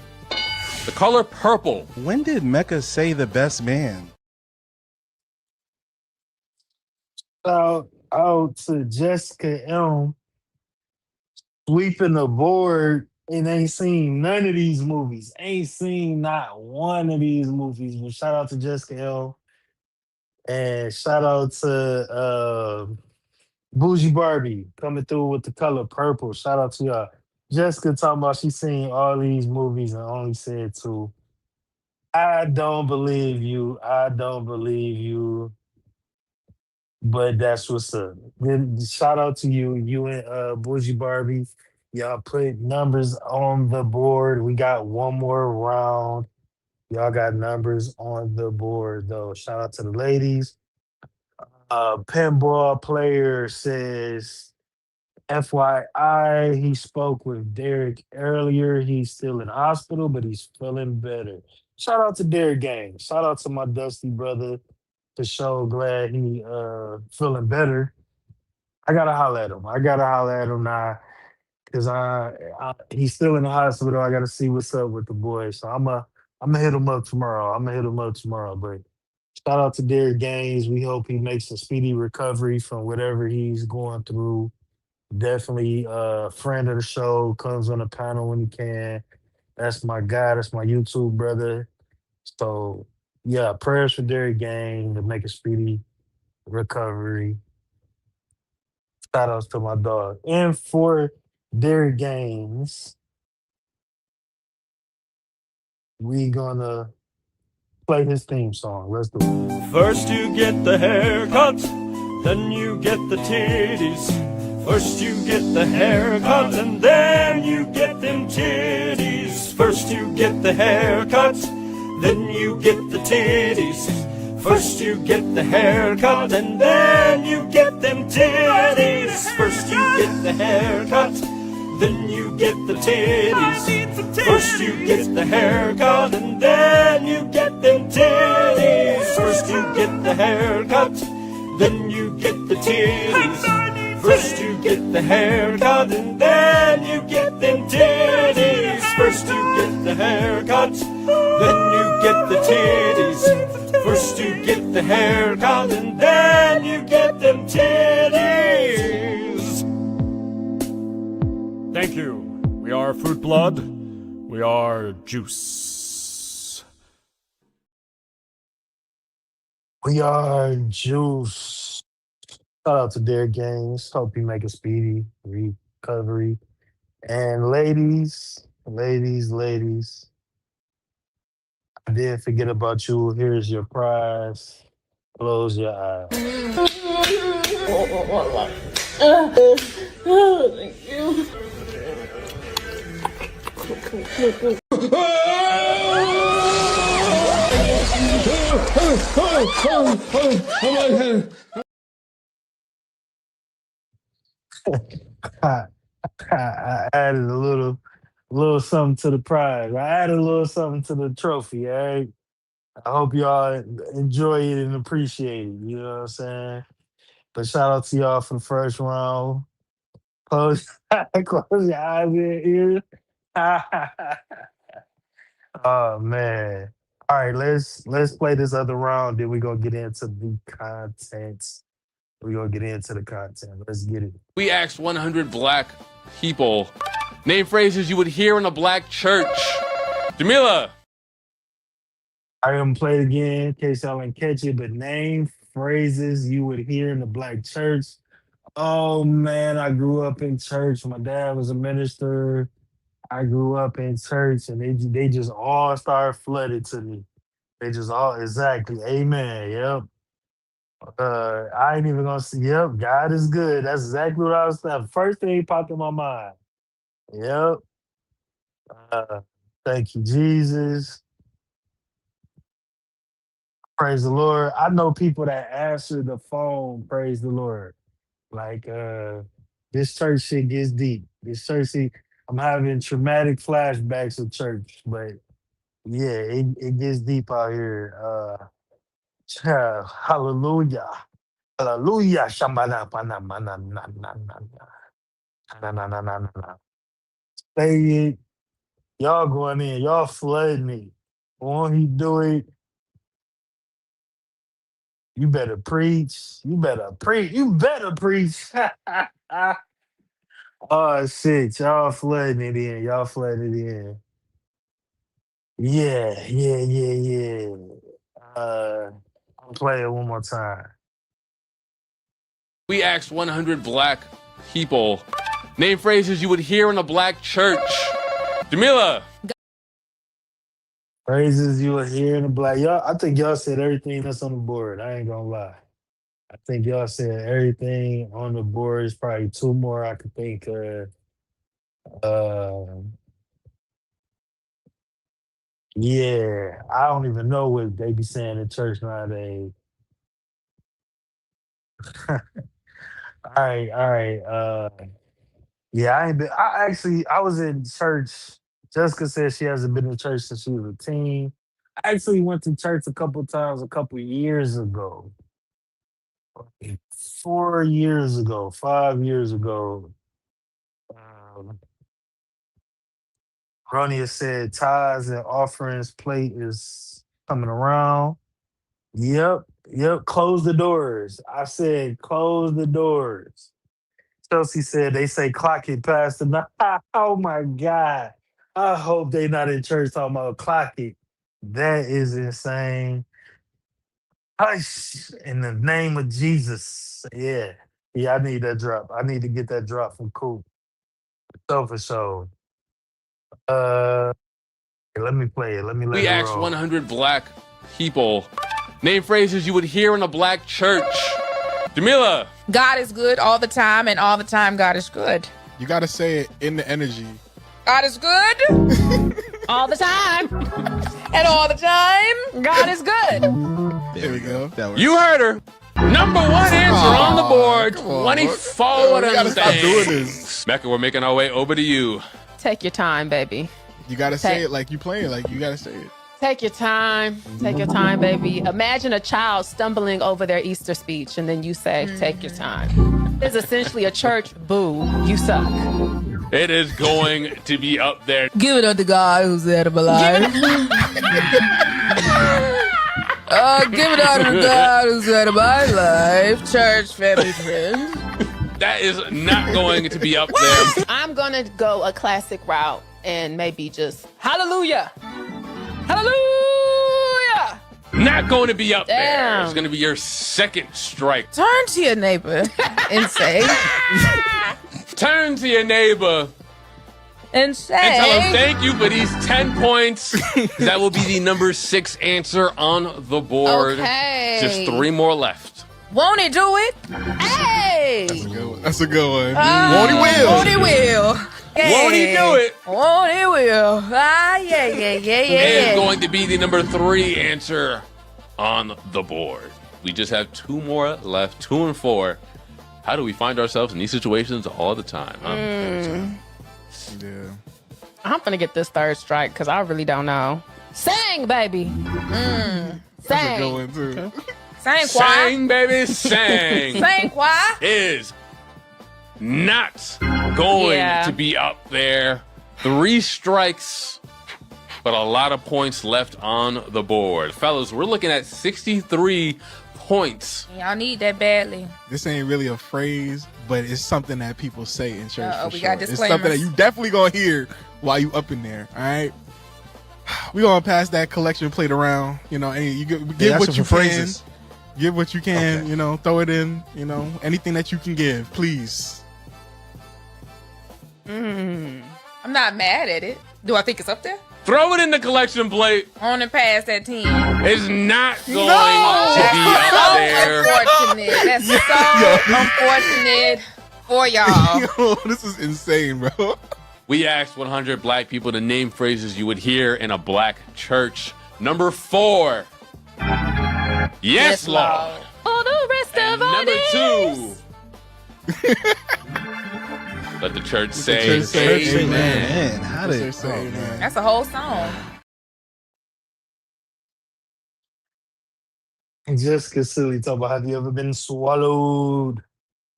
The Color Purple. When did Mecca say The Best Man? Shout out to Jessica M. Sweeping the board and ain't seen none of these movies. Ain't seen not one of these movies. But shout out to Jessica L. And shout out to Bougie Barbie coming through with The Color Purple. Shout out to y'all. Jessica talking about she seen all these movies and only said 2. I don't believe you. But that's what's up. Then shout out to you and Bougie Barbie. Y'all put numbers on the board. We got one more round. Y'all got numbers on the board though. Shout out to the ladies. Pinball player says, FYI, he spoke with Derek earlier. He's still in hospital, but he's feeling better. Shout out to Derek Gang. Shout out to my Dusty brother. For sure, glad he feeling better. I gotta holler at him. I gotta holler at him now because he's still in the hospital. I gotta see what's up with the boy. So I'm gonna hit him up tomorrow. I'm gonna hit him up tomorrow. But shout out to Derek Gaines. We hope he makes a speedy recovery from whatever he's going through. Definitely a friend of the show. Comes on the panel when he can. That's my guy. That's my YouTube brother. So yeah, prayers for Derek Gaines to make a speedy recovery. Shout outs to my dog. And for Derek Gaines, we gonna play his theme song. Let's do it. First you get the haircut, then you get the titties. First you get the haircut, and then you get them titties. First you get the haircut, then you get the titties. First you get the haircut, and then you get them titties. First you get the haircut, then you get the titties. First you get the haircut, and then you get them titties. First you get the haircut, then you get the titties. First you get the haircut, and then you get them titties. First you get the haircut, then you get the titties. First you get the haircut, and then you get them titties. Thank you. We are Fruit Blood. We are Juice. We are Juice. Shout out to Derek Gaines. Hope you make a speedy recovery. And ladies, I did forget about you. Here's your prize. Close your eyes. Thank you. I added a little something to the prize. I added a little something to the trophy. All right. I hope y'all enjoy it and appreciate it. You know what I'm saying? But shout out to y'all for the first round. Close, close your eyes and ears. Oh man. All right, let's play this other round. Then we're gonna get into the content. We're gonna get into the content. Let's get it. We asked 100 black people, name phrases you would hear in a black church. Jamila. I'm gonna play it again in case y'all didn't catch it, but name phrases you would hear in the black church. Oh man, I grew up in church. My dad was a minister. I grew up in church, and they just all started flooded to me. They just all exactly. Amen. Yep. I ain't even gonna see. Yep. God is good. That's exactly what I was saying. First thing popped in my mind. Yep. Uh, thank you, Jesus. Praise the Lord. I know people that answer the phone. Praise the Lord. Like this church shit gets deep. This church shit, I'm having traumatic flashbacks of church, but yeah, it gets deep out here. Hallelujah. Hallelujah. Shambhala pana mana na na na na. Say it. Y'all going in. Y'all flooding me. Won't he do it? You better preach. You better preach. You better preach. Oh shit, y'all flooding it in. Y'all flooding it in. Yeah. I'll play it one more time. We asked 100 black people, name phrases you would hear in a black church. Jamila. Phrases you will hear in the black. Y'all, I think y'all said everything that's on the board. I ain't gonna lie. I think y'all said everything on the board. Is probably two more I could think of. Yeah, I don't even know what they be saying in church nowadays. All right, all right. Yeah, I ain't been. I was in church. Jessica said she hasn't been in church since she was a teen. I actually went to church a couple times a couple years ago. 4 years ago, 5 years ago. Um, Ronia said tithes and offerings plate is coming around. Yep, yep. Close the doors. I said close the doors. Chelsea said they say clock it past the night. Oh my God. I hope they not in church talking about clock it. That is insane. Hush in the name of Jesus. Yeah. Yeah, I need that drop. I need to get that drop from Coop. So for sure. Uh Let me play it. Let me let We it asked roll. 100 black people name phrases you would hear in a black church. Jamila. God is good all the time, and all the time God is good. You gotta say it in the energy. God is good All the time. and all the time. God is good. There we go. That works. You heard her. Number one answer on the board. come on, 24 we gotta stop doing this. Mecca, we're making our way over to you. Take your time, baby. You gotta say it like you playing. Like you gotta say it. Take your time. Take your time, baby. Imagine a child stumbling over their Easter speech, and then you say, take your time. It's essentially a church boo. You suck. It is going to be up there. Give it up to God who's out of my life. Give it up to God who's out of my life. Church, family, friends. That is not going to be up there. I'm going to go a classic route and maybe just hallelujah. Hallelujah. Not going to be up there. Damn. It's going to be your second strike. Turn to your neighbor and say, Turn to your neighbor and say, and tell him thank you for these 10 points. That will be the number 6 answer on the board. Okay. Just 3 more left. Won't he do it? Hey! That's a good one. Won't he will? Won't he will? Won't he do it? Won't he will? Ah, yeah. It is going to be the number 3 answer on the board. We just have 2 more left, 2 and 4. How do we find ourselves in these situations all the time? Huh? Yeah. I'm going to get this third strike because I really don't know. Sing, baby. That's a Sing. good one too. Sang choir. Sang, baby, sang. Sang choir. Is not going Yeah. to be up there. 3 strikes, but a lot of points left on the board. Fellas, we're looking at 63 points. Y'all need that badly. This ain't really a phrase, but it's something that people say in church. Uh-oh, for we sure. got It's something that disclaimers. you definitely gonna hear while you up in there. All right. We gonna pass that collection plate around. You know, and you give that's what what you for can. phrases. Give what you can. Okay. You know, throw it in. You know, anything that you can give, please. I'm not mad at it. Do I think it's up there? Throw it in the collection plate. On and past that 10. It's not going No! to be That's up so there. unfortunate. That's so unfortunate for y'all. Yo, this is insane, bro. We asked 100 black people to name phrases you would hear in a black church. Number 4. Yes, Lord. For the rest And of our number days. 2. Let the church say, church say amen. Man, how What's did? they say, man? That's a whole song. Jessica silly talk about have you ever been swallowed?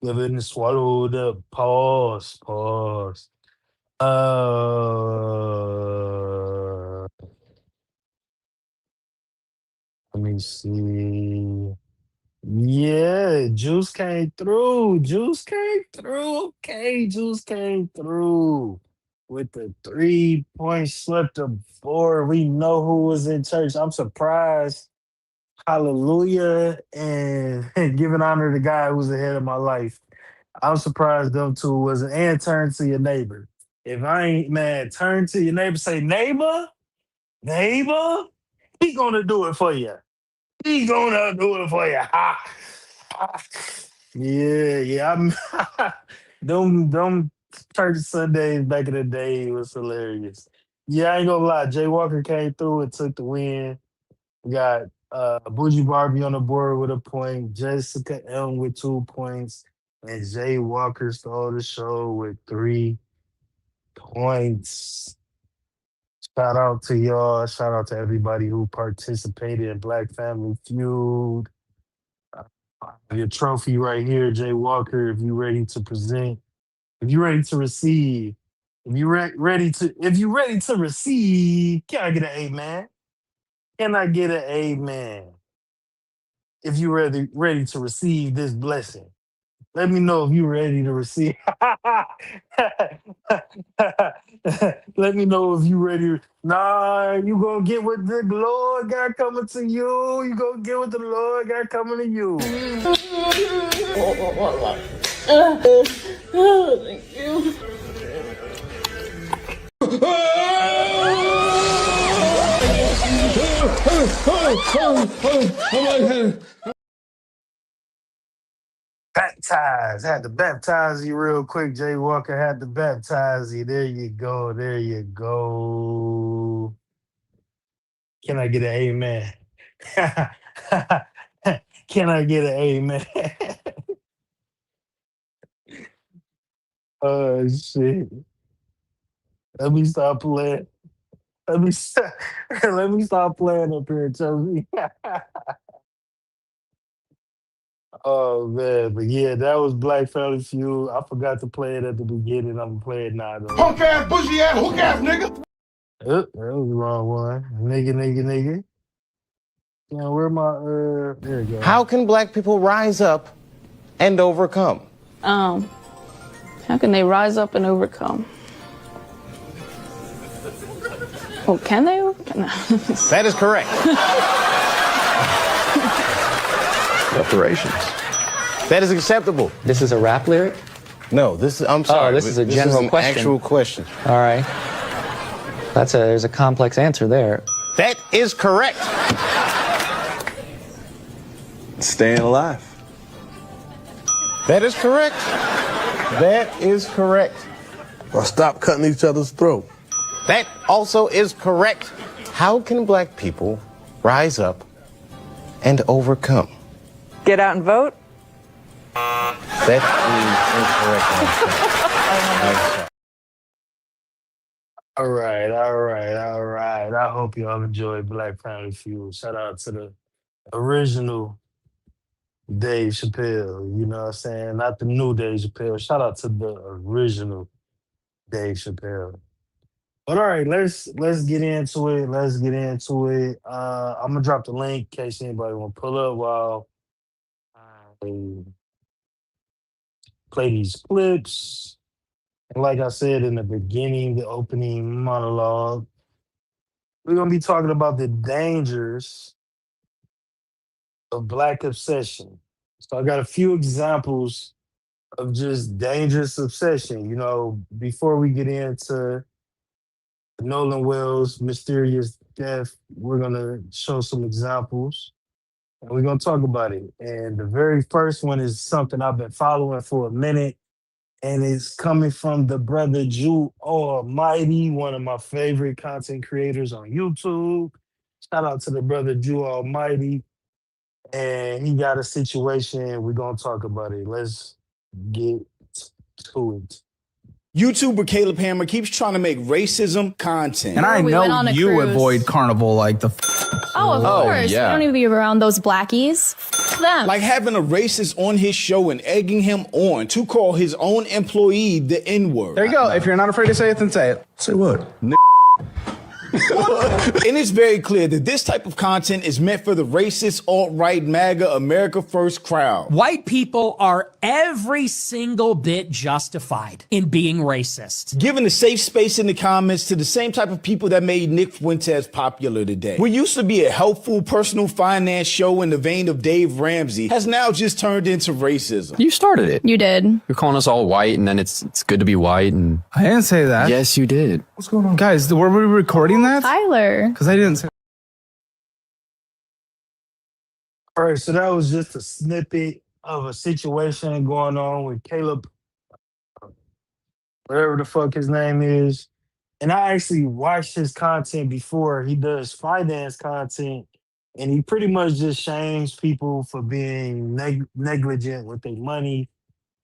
You ever been swallowed up? Pause. Pause. Let me see. Yeah, Juice came through. Juice came through. Okay, Juice came through with the 3 point slip to 4. We know who was in church. I'm surprised. Hallelujah and giving honor to God who's ahead of my life. I'm surprised them two wasn't. And turn to your neighbor. If I ain't man, turn to your neighbor. Say neighbor, neighbor. He gonna do it for you. He gonna do it for you. Ha. Ha. Yeah. I'm them church Sundays back in the day was hilarious. Yeah, I ain't gonna lie. Jay Walker came through and took the win. We got Bougie Barbie on the board with a point, Jessica M with 2 points, and Jay Walker stole the show with 3 points. Shout out to y'all. Shout out to everybody who participated in Black Family Feud. Your trophy right here, Jay Walker. If you ready to present, if you ready to receive, if you ready to receive, can I get an amen? Can I get an amen? If you ready to receive this blessing, let me know if you ready to receive. Let me know if you ready. Nah, you gonna get what the Lord got coming to you. You gonna get what the Lord got coming to you. Thank you. Baptize. Had to baptize you real quick. Jay Walker had to baptize you. There you go. There you go. Can I get an amen? Can I get an amen? Oh shit. Let me stop playing. Let me let me stop playing up here, Chelsea. Oh man, but yeah, that was Black Family Feud. I forgot to play it at the beginning. I'm gonna play it now though. Punk ass, bushy ass, hook ass nigga. That was the wrong one. Nigga. Yeah, where my there you go. How can black people rise up and overcome? How can they rise up and overcome? Oh, can they? That is correct. Reparations. That is acceptable. This is a rap lyric? No, I'm sorry. Oh, this is a general question. Actual question. All right. There's a complex answer there. That is correct. Staying alive. That is correct. That is correct. Or stop cutting each other's throat. That also is correct. How can black people rise up and overcome? Get out and vote? That is incorrect. All right. I hope y'all enjoyed Black Family Feud. Shout out to the original Dave Chappelle. You know what I'm saying? Not the new Dave Chappelle. Shout out to the original Dave Chappelle. But all right, let's get into it. I'm gonna drop the link in case anybody want to pull up while I play these clips. And like I said in the beginning, the opening monologue, we're gonna be talking about the dangers of Black obsession. So I got a few examples of just dangerous obsession. You know, before we get into Nolan Wells' mysterious death, we're gonna show some examples and we're gonna talk about it. And the very first one is something I've been following for a minute, and it's coming from the brother Jew Almighty, one of my favorite content creators on YouTube. Shout out to the brother Jew Almighty. And he got a situation. We're gonna talk about it. Let's get to it. YouTuber Caleb Hammer keeps trying to make racism content. And I know you avoid Carnival like the Oh, of course. yeah. We don't even be around those blackies. F them. Like having a racist on his show and egging him on to call his own employee the N-word. There you go. If you're not afraid to say it, then say it. Say what? And it's very clear that this type of content is meant for the racist, alt-right, MAGA, America First crowd. White people are every single bit justified in being racist. Giving a safe space in the comments to the same type of people that made Nick Fuentes popular today. What used to be a helpful personal finance show in the vein of Dave Ramsey has now just turned into racism. You started it. You did. You're calling us all white, and then it's good to be white. And I didn't say that. Yes, you did. What's going on? Guys, were we recording that? Tyler. Because I didn't say. All right, so that was just a snippet of a situation going on with Caleb, whatever the fuck his name is. And I actually watched his content before. He does finance content, and he pretty much just shames people for being negligent with their money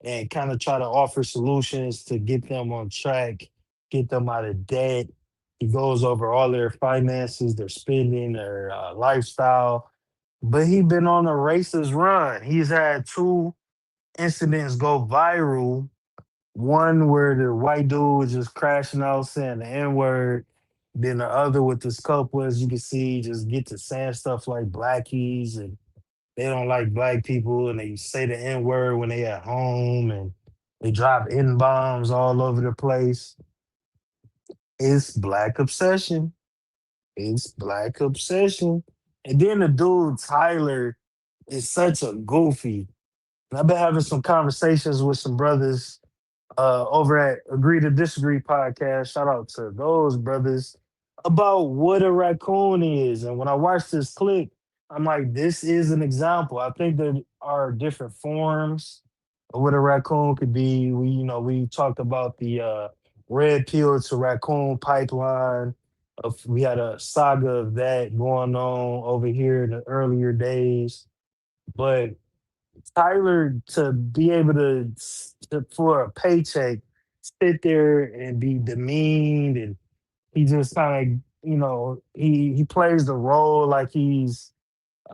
and kind of try to offer solutions to get them on track, get them out of debt. He goes over all their finances, their spending, their lifestyle. But he been on a racist run. He's had two incidents go viral. One where the white dude was just crashing out saying the N word. Then the other with this couple, as you can see, just get to saying stuff like blackies and they don't like black people and they say the N word when they at home and they drop N bombs all over the place. It's black obsession. It's black obsession. And then the dude, Tyler, is such a goofy. And I've been having some conversations with some brothers over at Agree to Disagree podcast. Shout out to those brothers about what a raccoon is. And when I watched this clip, I'm like, this is an example. I think there are different forms of what a raccoon could be. We talked about the red pill to raccoon pipeline. We had a saga of that going on over here in the earlier days. But Tyler to be able to for a paycheck sit there and be demeaned and he just kind of he plays the role like he's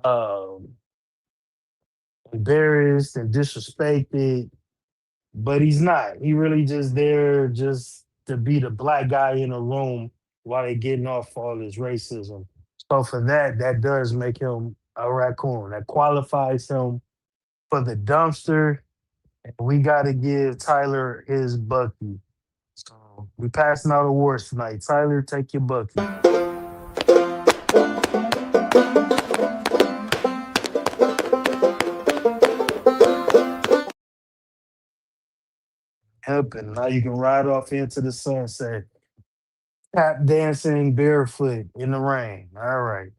um embarrassed and disrespected, but he's not. He really just there just to be the black guy in the room while they getting off all this racism. So for that, that does make him a raccoon. That qualifies him for the dumpster. And we got to give Tyler his Bucky. So we passing out awards tonight. Tyler, take your Bucky. Yep, and now you can ride off into the sunset. Tap dancing barefoot in the rain. All right.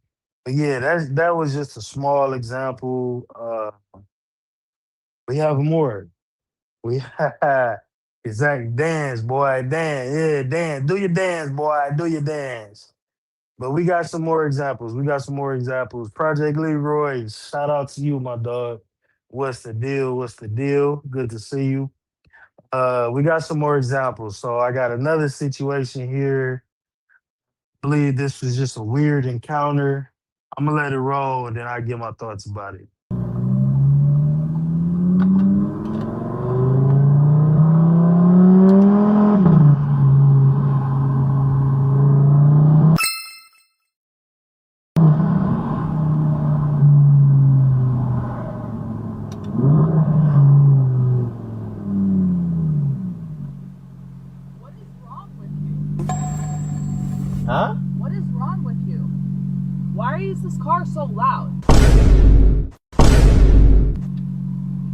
But yeah, that was just a small example. We have more. We exactly dance, boy. Dance. Yeah, dance. Do your dance, boy. Do your dance. But we got some more examples. We got some more examples. Project Leroy, shout out to you, my dog. What's the deal? What's the deal? Good to see you. We got some more examples. So I got another situation here. Believe this was just a weird encounter. I'm gonna let it roll and then I give my thoughts about it. Huh? What is wrong with you? Why is this car so loud?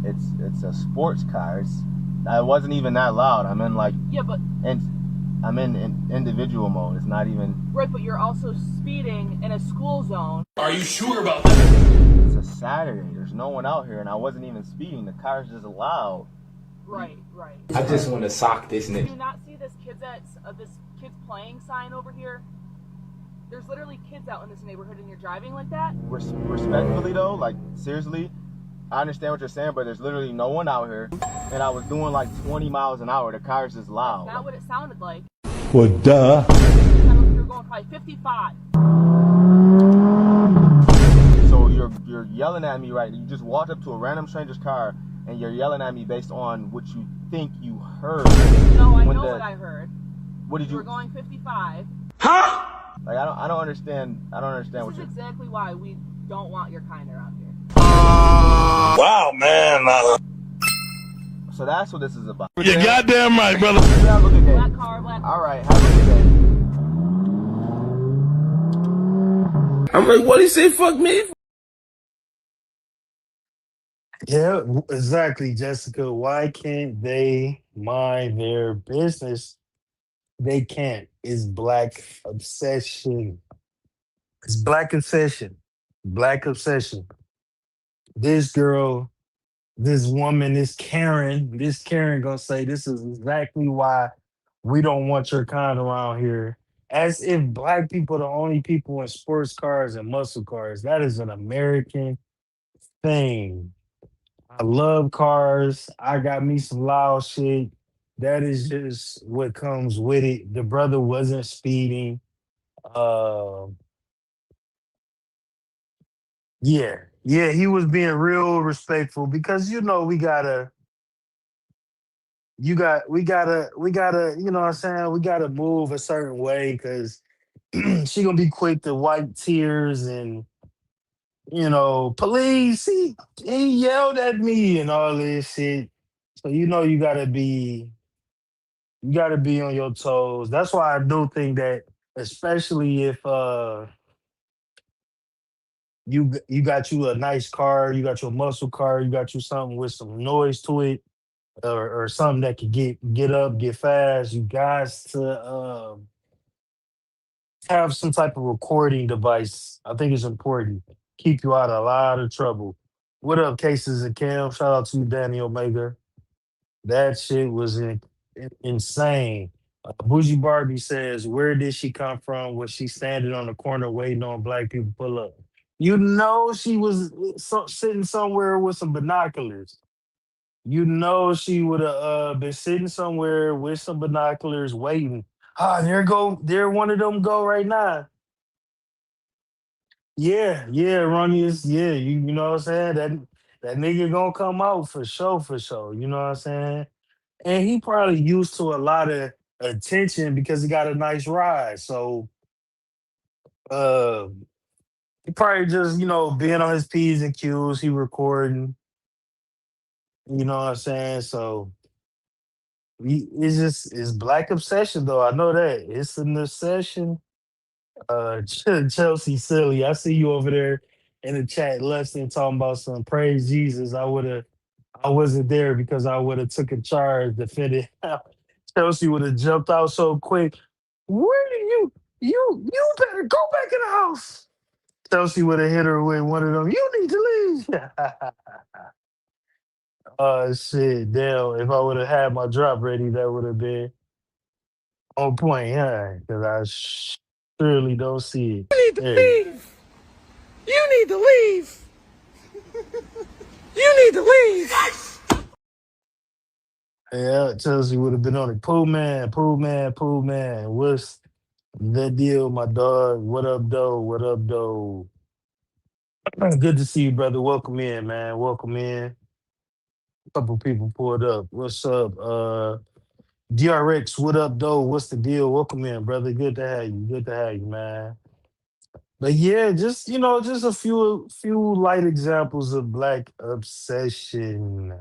It's a sports car. It wasn't even that loud. I'm in Yeah, but I'm in individual mode. It's not even. right, but you're also speeding in a school zone. Are you sure about that? It's a Saturday. There's no one out here, and I wasn't even speeding. The car's just loud. Right. I just want to sock this Do Do nigga. you not see this kids playing sign over here? There's literally kids out in this neighborhood and you're driving like that? Respectfully though, seriously, I understand what you're saying, but there's literally no one out here, and I was doing 20 miles an hour. The car's just loud. Not what it sounded like. Well, duh. You were going probably 55. So you're yelling at me, right? You just walked up to a random stranger's car, and you're yelling at me based on what you think you heard. No, I know what I heard. What did You you? were going 55. Huh? I don't understand. I don't understand This is exactly why we don't want your kind around here. Wow, man. So that's what this is about. You're goddamn right, brother. Have a good day. Black car, black car. All right, have a good day. I'm like, what he say? Fuck me. Yeah, exactly, Jessica. Why can't they mind their business? They can't. It's black obsession. It's black obsession. Black obsession. This girl, this woman, this Karen gonna say this is exactly why We don't want your kind around here. As if black people are the only people in sports cars and muscle cars. That is an American thing. I love cars. I got me some loud shit. That is just what comes with it. The brother wasn't speeding. Uh, yeah, he was being real respectful because we gotta, you know what I'm saying? We gotta move a certain way because she gonna be quick to wipe tears and police, he yelled at me and all this shit. So you gotta be on your toes. That's why I do think that, especially if you got you a nice car, you got your muscle car, you got you something with some noise to it, or something that could get up, get fast. You guys to have some type of recording device. I think it's important. Keep you out of a lot of trouble. What up, Cases and Cam? Shout out to you, Danny Omega. That shit was insane. Bougie Barbie says, "Where did she come from? Was she standing on the corner waiting on black people to pull up?" She was sitting somewhere with some binoculars. She would have been sitting somewhere with some binoculars waiting. There one of them go right now. Yeah, Erroneous. Yeah, you know what I'm saying? That nigga gonna come out for sure, for sure. You know what I'm saying? And he probably used to a lot of attention because he got a nice ride. So uh he probably just, being on his P's and Q's, he recording, you know what I'm saying? So it's black obsession though. I know that. It's an obsession. Chelsea Silly, I see you over there in the chat, Lesson, talking about some praise Jesus. I wasn't there because I would have took a charge, defended. Chelsea would have jumped out so quick. Where do you better go back in the house. Chelsea would have hit her with one of them. You need to leave. Oh shit, damn! If I would have had my drop ready, that would have been on point, huh? Because I surely don't see it. You need to Hey. leave. You need to leave. You need to leave. Yeah, Chelsea would have been on it. Pooh man. What's that deal, my dog? What up, though? What up, though? Good to see you, brother. Welcome in, man. Welcome in. Couple people pulled up. What's up? DRX, what up, though? What's the deal? Welcome in, brother. Good to have you. Good to have you, man. But yeah, just a few light examples of black obsession.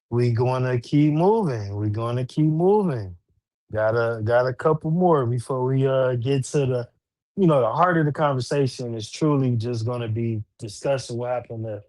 We gonna keep moving. We gonna keep moving. Got a couple more before we get to the heart of the conversation is truly just gonna be discussing what happened to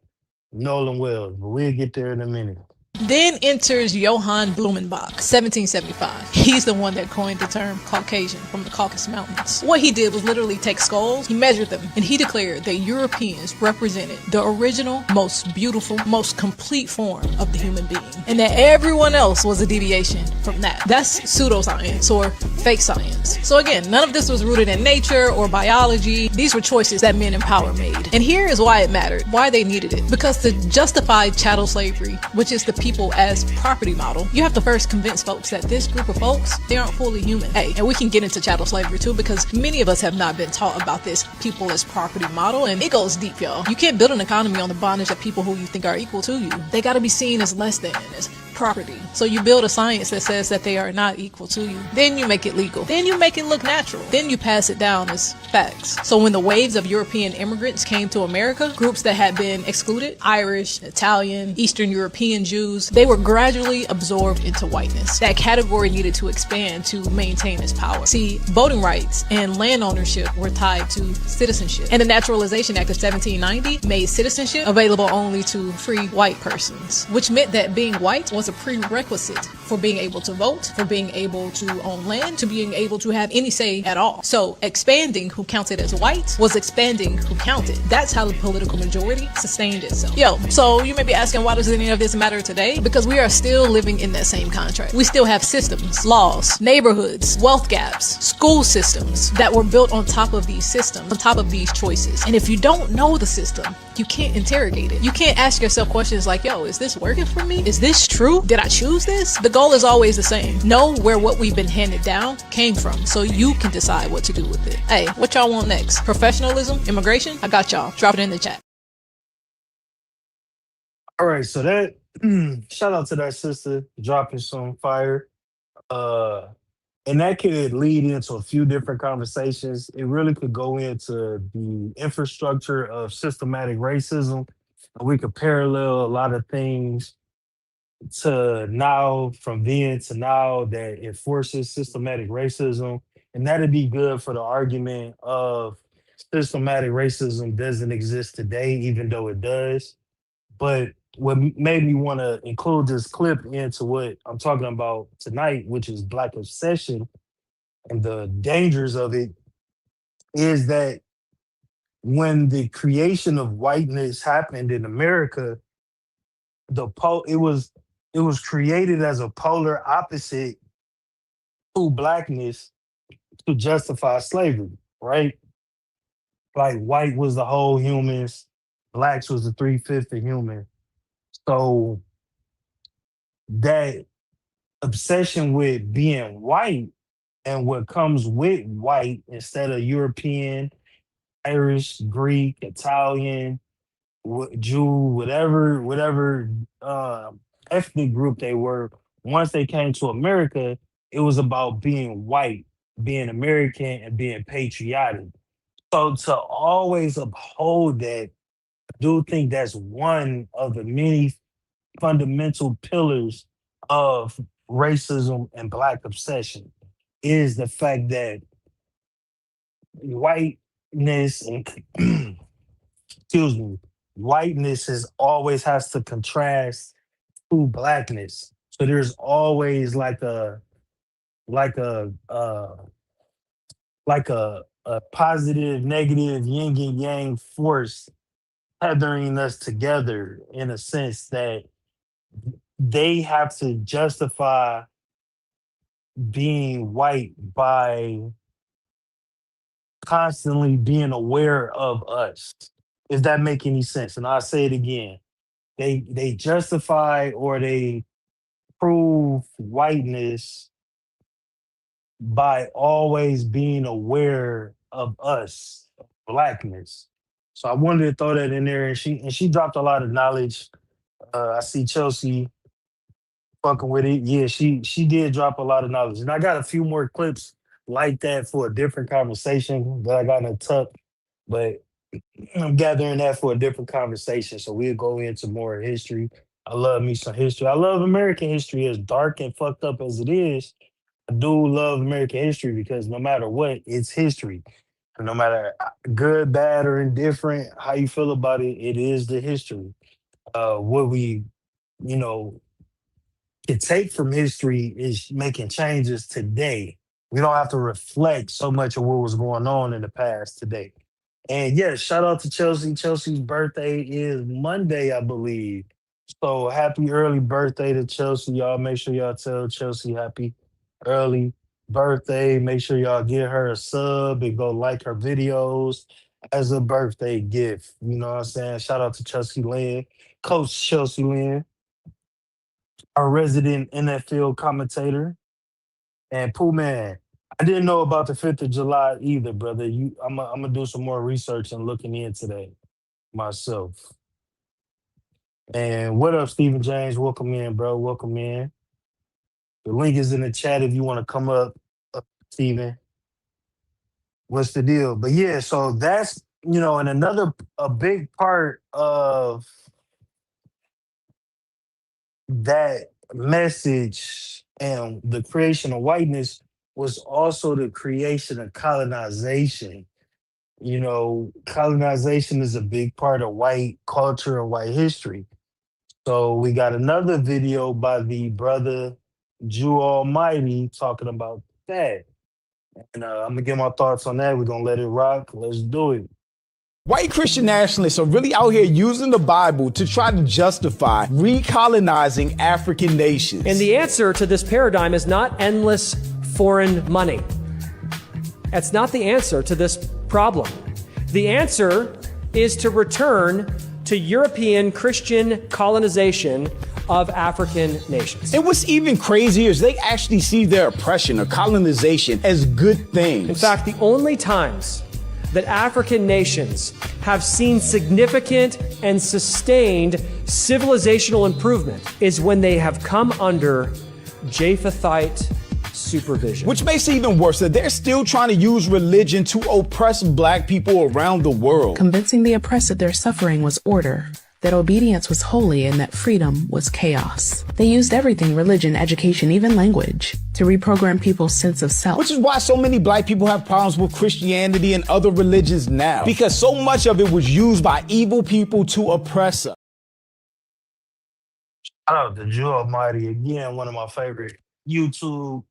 Nolan Wells, but we'll get there in a minute. Then enters Johann Blumenbach, 1775. He's the one that coined the term Caucasian from the Caucasus Mountains. What he did was literally take skulls, he measured them, and he declared that Europeans represented the original, most beautiful, most complete form of the human being, and that everyone else was a deviation from that. That's pseudoscience or fake science. So again, none of this was rooted in nature or biology. These were choices that men in power made. And here is why it mattered, why they needed it. Because to justify chattel slavery, which is the people as property model, you have to first convince folks that this group of folks, they aren't fully human. Hey, and we can get into chattel slavery too, because many of us have not been taught about this people as property model, and it goes deep, y'all. You can't build an economy on the bondage of people who you think are equal to you. They gotta be seen as less than, as property. So you build a science that says that they are not equal to you. Then you make it legal. Then you make it look natural. Then you pass it down as facts. So when the waves of European immigrants came to America, groups that had been excluded, Irish, Italian, Eastern European Jews, they were gradually absorbed into whiteness. That category needed to expand to maintain its power. See, voting rights and land ownership were tied to citizenship. And the Naturalization Act of 1790 made citizenship available only to free white persons, which meant that being white was a prerequisite for being able to vote, for being able to own land, to being able to have any say at all. So expanding who counted as white was expanding who counted. That's how the political majority sustained itself. Yo, so you may be asking, why does any of this matter today? Because we are still living in that same contract. We still have systems, laws, neighborhoods, wealth gaps, school systems that were built on top of these systems, on top of these choices. And if you don't know the system, you can't interrogate it. You can't ask yourself questions like, yo, is this working for me? Is this true? Did I choose this? The goal is always the same. Know where what we've been handed down came from so you can decide what to do with it. Hey, what y'all want next? Professionalism? Immigration? I got y'all. Drop it in the chat. All right, so that shout out to that sister dropping some fire. And that could lead into a few different conversations. It really could go into the infrastructure of systematic racism. We could parallel a lot of things to now, from then to now, that enforces systematic racism. And that'd be good for the argument of systematic racism doesn't exist today, even though it does. But what made me want to include this clip into what I'm talking about tonight, which is Black obsession and the dangers of it, is that when the creation of whiteness happened in America, it was created as a polar opposite to blackness to justify slavery, right? Like white was the whole humans, blacks was the 3/5 of human. So that obsession with being white and what comes with white instead of European, Irish, Greek, Italian, Jew, whatever ethnic group they were. Once they came to America, it was about being white, being American, and being patriotic. So to always uphold that, I do think that's one of the many fundamental pillars of racism and black obsession, is the fact that whiteness and excuse me, whiteness is always has to contrast to blackness. So there's always like a a positive, negative, yin and yang force tethering us together in a sense that they have to justify being white by constantly being aware of us. Does that make any sense? And I'll say it again. They justify or they prove whiteness by always being aware of us, blackness. So I wanted to throw that in there, and she dropped a lot of knowledge. I see Chelsea fucking with it. Yeah, she did drop a lot of knowledge, and I got a few more clips like that for a different conversation that I got in a tuck, but I'm gathering that for a different conversation. So we'll go into more history. I love me some history. I love American history, as dark and fucked up as it is. I do love American history because no matter what, it's history. And no matter good, bad, or indifferent, how you feel about it, it is the history. What we, you know, can take from history is making changes today. We don't have to reflect so much of what was going on in the past today. And yes, shout out to Chelsea. Chelsea's birthday is Monday, I believe. So happy early birthday to Chelsea. Y'all make sure y'all tell Chelsea happy early birthday. Make sure y'all give her a sub and go like her videos as a birthday gift. You know what I'm saying? Shout out to Chelsea Lynn, Coach Chelsea Lynn, our resident NFL commentator. And Pooh Man, I didn't know about the 5th of July either, brother. I'm gonna do some more research and looking into that myself. And what up, Stephen James? Welcome in, bro. Welcome in. The link is in the chat if you want to come up, Stephen. What's the deal? But yeah, so that's, and another a big part of that message and the creation of whiteness was also the creation of colonization. Colonization is a big part of white culture and white history. So we got another video by the brother Jew Almighty talking about that. And I'm gonna get my thoughts on that. We're gonna let it rock. Let's do it. White Christian nationalists are really out here using the Bible to try to justify recolonizing African nations. And the answer to this paradigm is not endless foreign money. That's not the answer to this problem. The answer is to return to European Christian colonization of African nations. And what's even crazier is they actually see their oppression or colonization as good things. In fact, the only times that African nations have seen significant and sustained civilizational improvement is when they have come under Japhethite supervision. Which makes it even worse that they're still trying to use religion to oppress black people around the world. Convincing the oppressed that their suffering was order, that obedience was holy, and that freedom was chaos. They used everything, religion, education, even language, to reprogram people's sense of self. Which is why so many black people have problems with Christianity and other religions now. Because so much of it was used by evil people to oppress us. Shout out to Jew Almighty, again, one of my favorite YouTube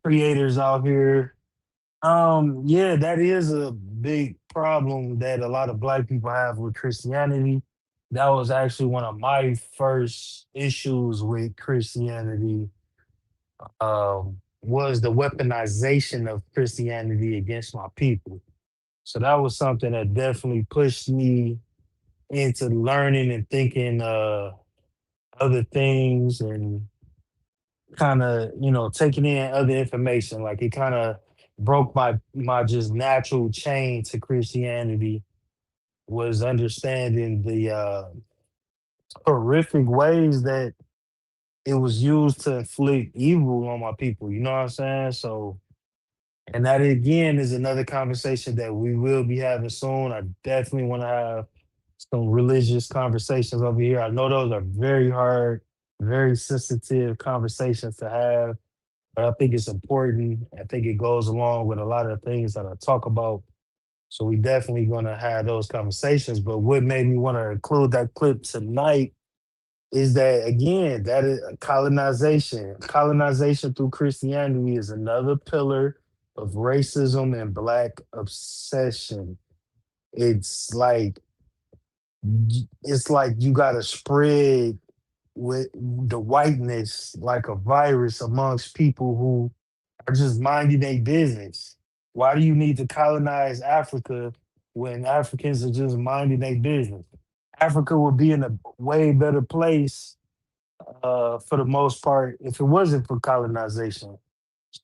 creators out here. Yeah, that is a big problem that a lot of black people have with Christianity. That was actually one of my first issues with Christianity, was the weaponization of Christianity against my people. So that was something that definitely pushed me into learning and thinking other things and kind of, taking in other information. Like it kind of broke my just natural chain to Christianity, was understanding the horrific ways that it was used to inflict evil on my people. You know what I'm saying? So, and that again is another conversation that we will be having soon. I definitely want to have some religious conversations over here. I know those are very hard, very sensitive conversations to have, but I think it's important. I think it goes along with a lot of things that I talk about. So we definitely going to have those conversations. But what made me want to include that clip tonight is that, again, that is colonization. Colonization through Christianity is another pillar of racism and black obsession. It's like you got to spread with the whiteness like a virus amongst people who are just minding their business. Why do you need to colonize Africa when Africans are just minding their business? Africa would be in a way better place for the most part if it wasn't for colonization.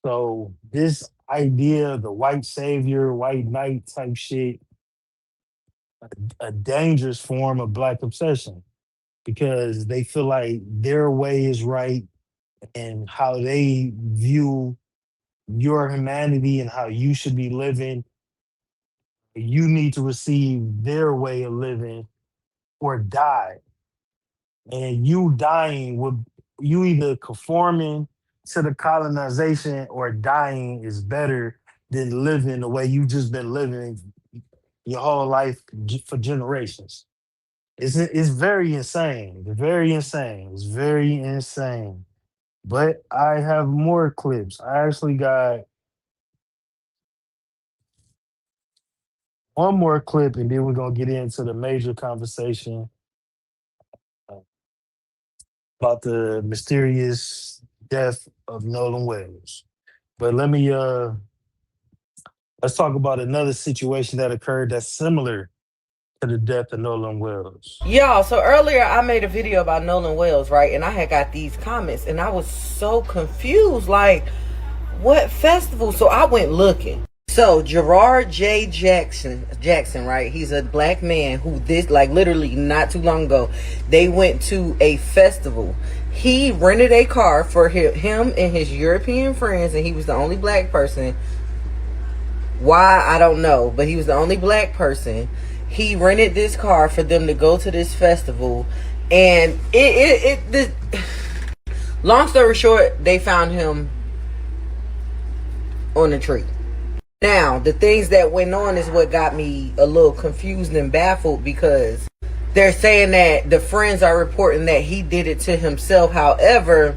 So this idea, the white savior, white knight type shit, a dangerous form of black obsession, because they feel like their way is right and how they view your humanity and how you should be living. You need to receive their way of living or die. And you dying would, you either conforming to the colonization or dying is better than living the way you've just been living your whole life for generations. It's very insane. It's very insane. It's very insane. But I have more clips. I actually got one more clip, and then we're going to get into the major conversation about the mysterious death of Nolan Wells. But let me let's talk about another situation that occurred that's similar to the death of Nolan Wells. Y'all, so earlier I made a video about Nolan Wells, right? And I had got these comments and I was so confused, like, what festival? So I went looking. So Gerard J. Jackson, right? He's a black man who literally not too long ago, they went to a festival. He rented a car for him and his European friends, and he was the only black person. Why, I don't know, but he was the only black person. He rented this car for them to go to this festival, and long story short, they found him on a tree. Now, the things that went on is what got me a little confused and baffled, because They're saying that the friends are reporting that he did it to himself. However,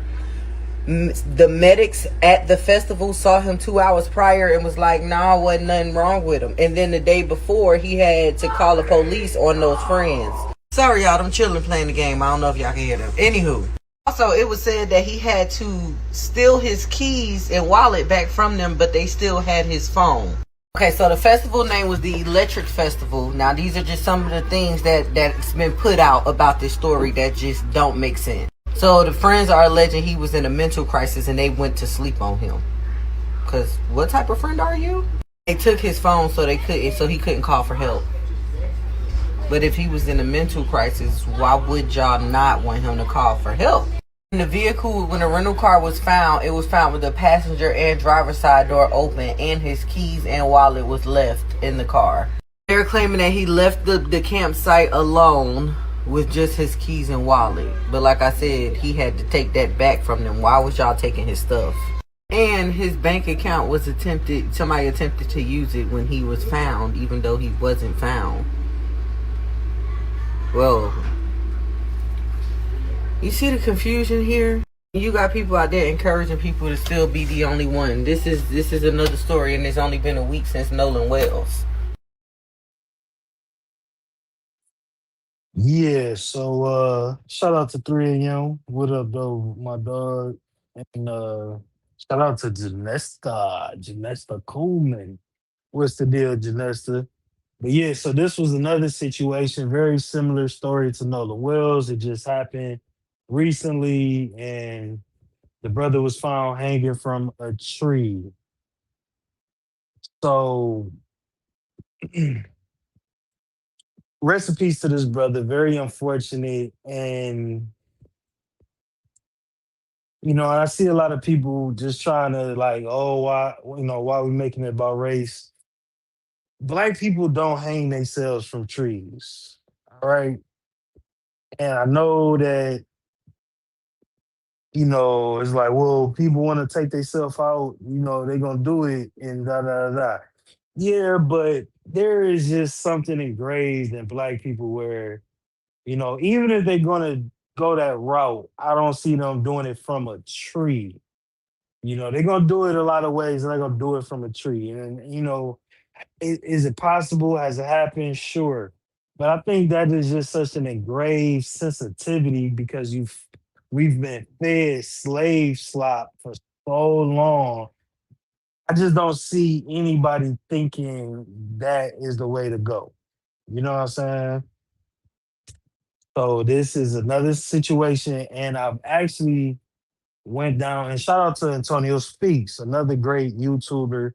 the medics at the festival saw him 2 hours prior and was like, nah, wasn't nothing wrong with him. And then the day before, he had to call the police on those friends. Sorry, y'all, them children playing the game. I don't know if y'all can hear them. Anywho. Also, it was said that he had to steal his keys and wallet back from them, but they still had his phone. Okay, so the festival name was the Electric Festival. Now, these are just some of the things that's been put out about this story that just don't make sense. So the friends are alleging he was in a mental crisis and they went to sleep on him. Because what type of friend are you? They took his phone so he couldn't call for help. But if he was in a mental crisis, why would y'all not want him to call for help? In the vehicle, when the rental car was found, it was found with the passenger and driver's side door open and his keys and wallet was left in the car. They're claiming that he left the campsite alone with just his keys and wallet. But like I said, he had to take that back from them. Why was y'all taking his stuff? And his bank account was somebody attempted to use it when he was found, even though he wasn't found. Well, you see the confusion here? You got people out there encouraging people to still be the only one. This is another story, and it's only been a week since Nolan Wells. Yeah, so shout out to 3AM. What up though, my dog? And shout out to Janesta Coleman. What's the deal, Janesta? But yeah, so this was another situation, very similar story to Nolan Wells. It just happened recently, and the brother was found hanging from a tree. So rest in peace to this brother. Very unfortunate. And I see a lot of people just trying to like, oh, why we making it about race? Black people don't hang themselves from trees. All right. And I know that, it's like, well, people want to take themselves out, they're gonna do it and da da da da. Yeah, but there is just something engraved in black people where, even if they're gonna go that route, I don't see them doing it from a tree. They're gonna do it a lot of ways, and they're gonna do it from a tree. And is it possible? Has it happened? Sure, but I think that is just such an engraved sensitivity because we've been fed slave slop for so long. I just don't see anybody thinking that is the way to go. You know what I'm saying? So this is another situation, and I've actually went down and shout out to Antonio Speaks, another great YouTuber.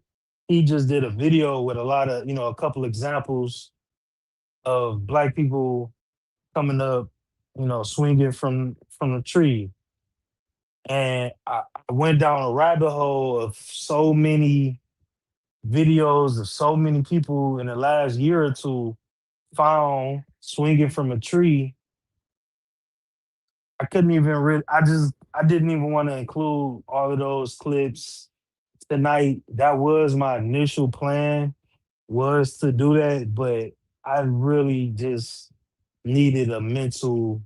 He just did a video with a lot of, a couple examples of black people coming up, swinging from a tree. And I went down a rabbit hole of so many videos of so many people in the last year or two found swinging from a tree. I couldn't even really, I didn't even want to include all of those clips tonight. That was my initial plan, was to do that, but I really just needed a mental,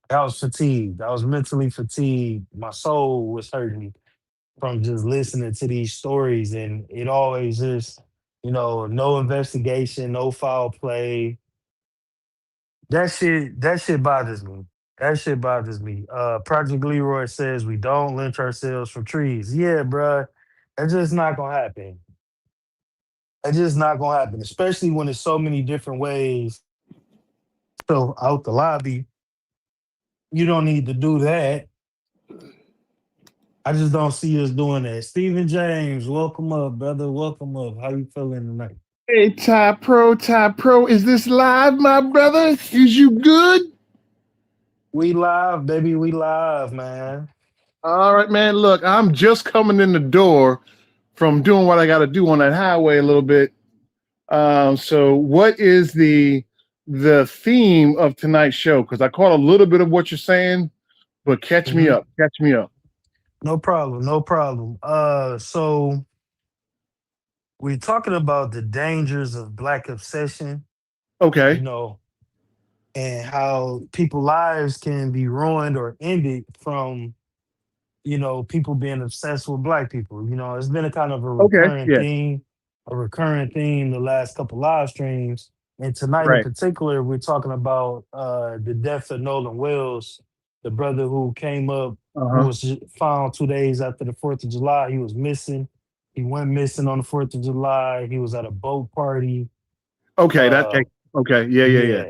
I was fatigued. I was mentally fatigued. My soul was hurting from just listening to these stories, and it always just, no investigation, no foul play. That shit bothers me. That shit bothers me. Project Leroy says we don't lynch ourselves from trees. Yeah, bruh. That's just not gonna happen. That's just not gonna happen, especially when there's so many different ways. So out the lobby, you don't need to do that. I just don't see us doing that. Stephen James, welcome up, brother. Welcome up. How you feeling tonight? Hey, Ty Pro, is this live, my brother? Is you good? We live, baby. We live, man. All right, man. Look, I'm just coming in the door from doing what I got to do on that highway a little bit. So what is the theme of tonight's show? Because I caught a little bit of what you're saying, but catch me up. Catch me up. No problem. No problem. So we're talking about the dangers of black obsession. Okay. and how people lives can be ruined or ended from, people being obsessed with black people. It's been a kind of Okay. Yeah. a recurring theme the last couple live streams. And tonight in Right. particular, we're talking about the death of Nolan Wells, the brother who came up, who Uh-huh. was found 2 days after the 4th of July. He was missing. He went missing on the 4th of July. He was at a boat party. Okay. Uh, Okay. Yeah. Yeah. Yeah.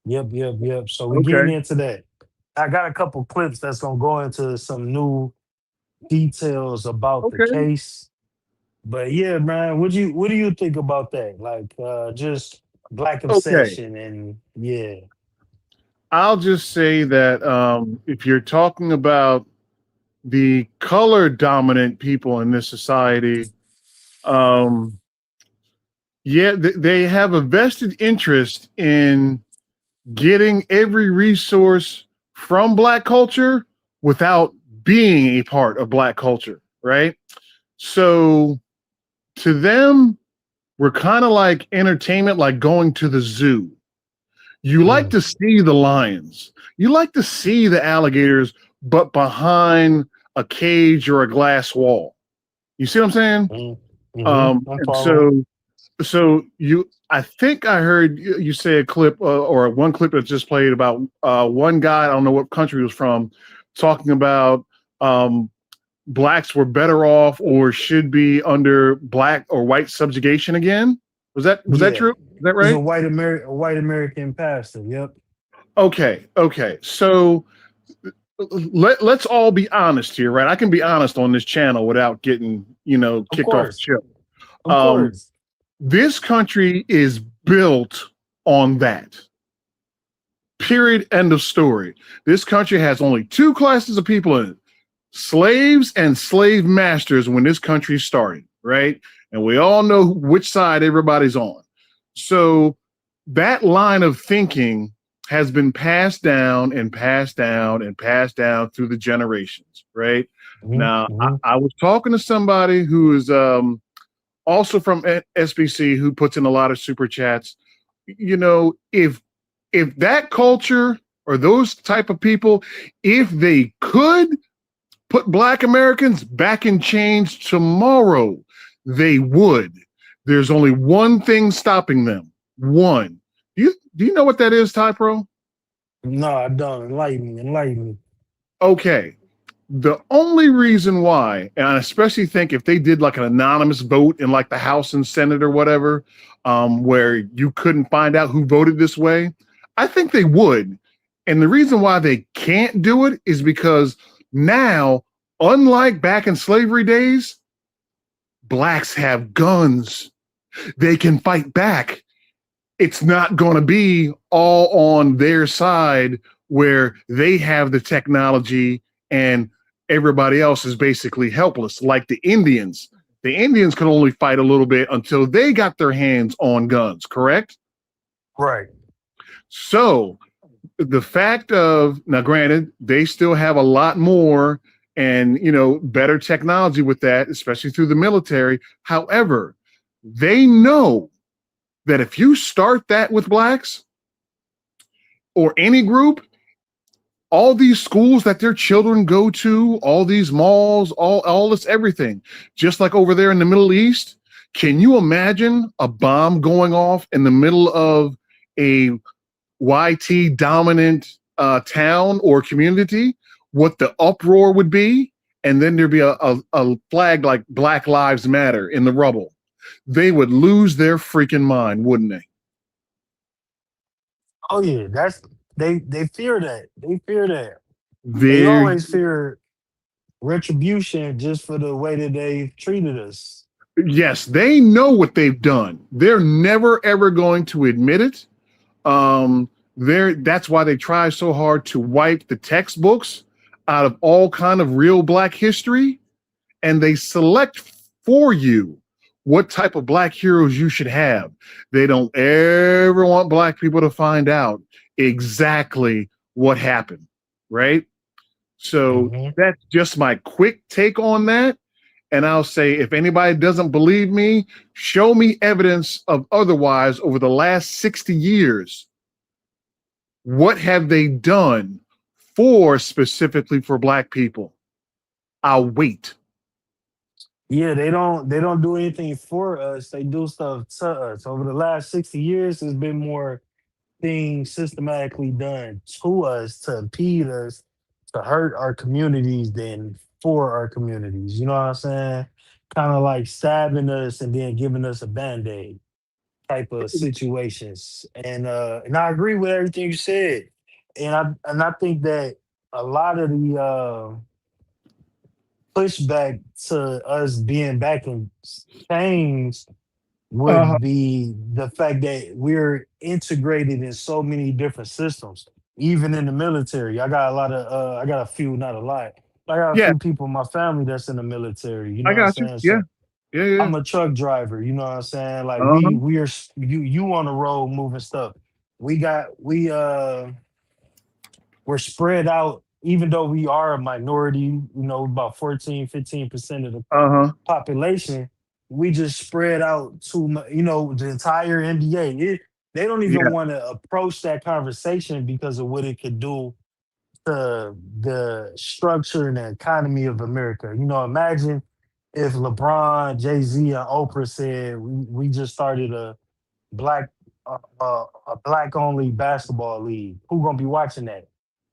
yeah. Yep. So we're Okay. getting into that. I got a couple clips that's gonna go into some new details about the Okay. case. But yeah, man, what do you think about that? Like just black Okay. obsession and yeah. I'll just say that if you're talking about the color dominant people in this society, um, yeah, they have a vested interest in getting every resource from black culture without being a part of black culture, right? So to them, we're kind of like entertainment, like going to the zoo. You like to see the lions, you like to see the alligators, but behind a cage or a glass wall. You see what I'm saying? I'm And following. so I think I heard you say a clip or one clip that just played about one guy, I don't know what country he was from, talking about blacks were better off or should be under black or white subjugation again. Was that Yeah. true? Is that He's a right? white American pastor. Yep. Okay. So let's all be honest here, right? I can be honest on this channel without getting, Of kicked off the course. show. Of course. This country is built on that. Period. End of story. This country has only two classes of people in it: slaves and slave masters when this country started, right? And we all know which side everybody's on. So that line of thinking has been passed down and passed down and passed down through the generations, right? Now, I was talking to somebody who is also from SBC who puts in a lot of super chats. If that culture or those type of people, if they could put black Americans back in chains tomorrow, they would. There's only one thing stopping them. One. Do you know what that is, Ty Pro? No, I don't. Enlighten me. Okay. The only reason why, and I especially think if they did like an anonymous vote in like the House and Senate or whatever, where you couldn't find out who voted this way, I think they would. And the reason why they can't do it is because now, unlike back in slavery days, blacks have guns. They can fight back. It's not going to be all on their side where they have the technology and everybody else is basically helpless, like the Indians. The Indians could only fight a little bit until they got their hands on guns, correct? Right. So the fact of, now granted, they still have a lot more and, better technology with that, especially through the military. However, they know that if you start that with blacks or any group, all these schools that their children go to, all these malls, all this everything, just like over there in the Middle East, can you imagine a bomb going off in the middle of a YT dominant town or community? What the uproar would be? And then there'd be a flag like Black Lives Matter in the rubble. They would lose their freaking mind, wouldn't they? Oh yeah, they fear that. They fear that. They There, always fear retribution just for the way that they treated us. yes, they know what they've done. They're never ever going to admit it. That's why they try so hard to wipe the textbooks out of all kind of real black history, and they select for you what type of black heroes you should have. They don't ever want black people to find out exactly what happened, right? So that's just my quick take on that. And I'll say, if anybody doesn't believe me, show me evidence of otherwise over the last 60 years What have they done specifically for black people? I'll wait. Yeah, they don't do anything for us. They do stuff to us. Over the last 60 years, there's been more things systematically done to us to impede us, to hurt our communities than for our communities. You know what I'm saying? Kind of like stabbing us and then giving us a band-aid type of situations. And I agree with everything you said. And I think that a lot of the pushback to us being back in change would be the fact that we're integrated in so many different systems, even in the military. I got a few, not a lot. I got a Yeah, few people in my family that's in the military. You know I what I'm got you. saying? Yeah, So yeah, yeah. I'm a truck driver. You know what I'm saying? Like Uh-huh. we are you on the road moving stuff. We're spread out, even though we are a minority, about 14-15% of the Uh-huh. population. We just spread out to, the entire NBA. They don't even Yeah. want to approach that conversation because of what it could do to the structure and the economy of America. Imagine if LeBron, Jay-Z, and Oprah said we just started black a black only basketball league. Who gonna be watching that?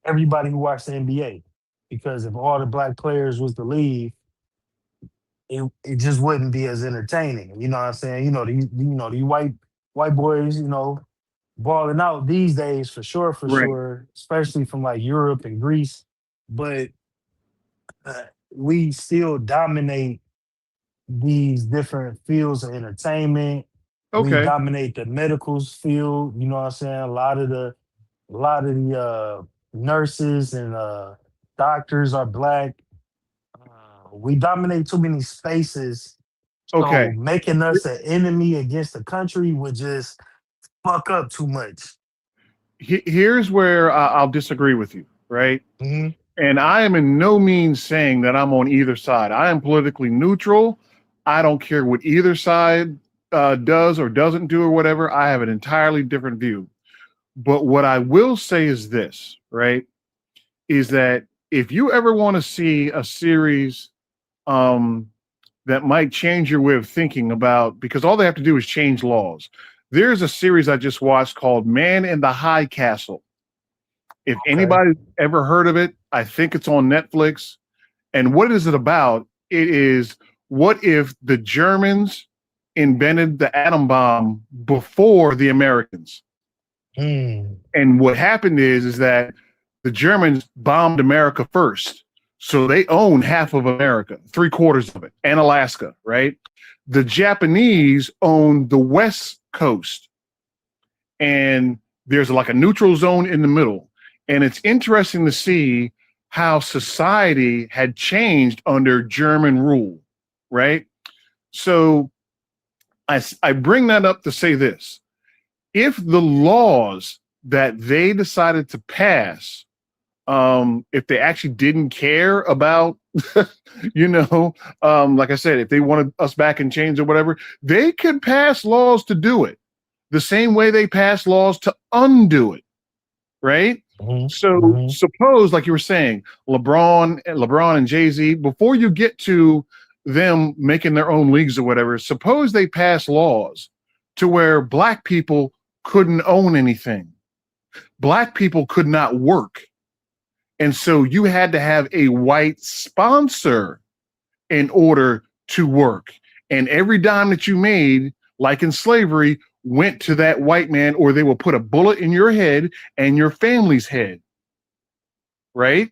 Everybody who watched the NBA. Because if all the black players was to leave, it just wouldn't be as entertaining. You know what I'm saying? The white boys, balling out these days for Right. sure, especially from like Europe and Greece. But we still dominate these different fields of entertainment. We Okay. dominate the medical field. You know what I'm saying? A lot of the nurses and doctors are black. We dominate too many spaces. So Okay. making us an enemy against the country would just fuck up too much. Here's where I'll disagree with you, right? Hmm. And I am in no means saying that I'm on either side. I am politically neutral. I don't care what either side does or doesn't do or whatever. I have an entirely different view. But what I will say is this, right? Is that if you ever want to see a series um, that might change your way of thinking about, because all they have to do is change laws. There's a series I just watched called Man in the High Castle. If Okay. anybody's ever heard of it, I think it's on Netflix. And what is it about? It is, what if the Germans invented the atom bomb before the Americans? Hmm. And what happened is that the Germans bombed America first. So they own half of America, 3/4 of it, and Alaska, right? The Japanese own the West Coast. And there's like a neutral zone in the middle. And it's interesting to see how society had changed under German rule, right? So I bring that up to say this. If the laws that they decided to pass, if they actually didn't care about, like I said, if they wanted us back in chains or whatever, they could pass laws to do it the same way they pass laws to undo it, right? So Mhm. suppose, like you were saying, LeBron and Jay-Z, before you get to them making their own leagues or whatever, suppose they pass laws to where black people couldn't own anything. Black people could not work. And so you had to have a white sponsor in order to work. And every dime that you made, like in slavery, went to that white man, or they will put a bullet in your head and your family's head. Right?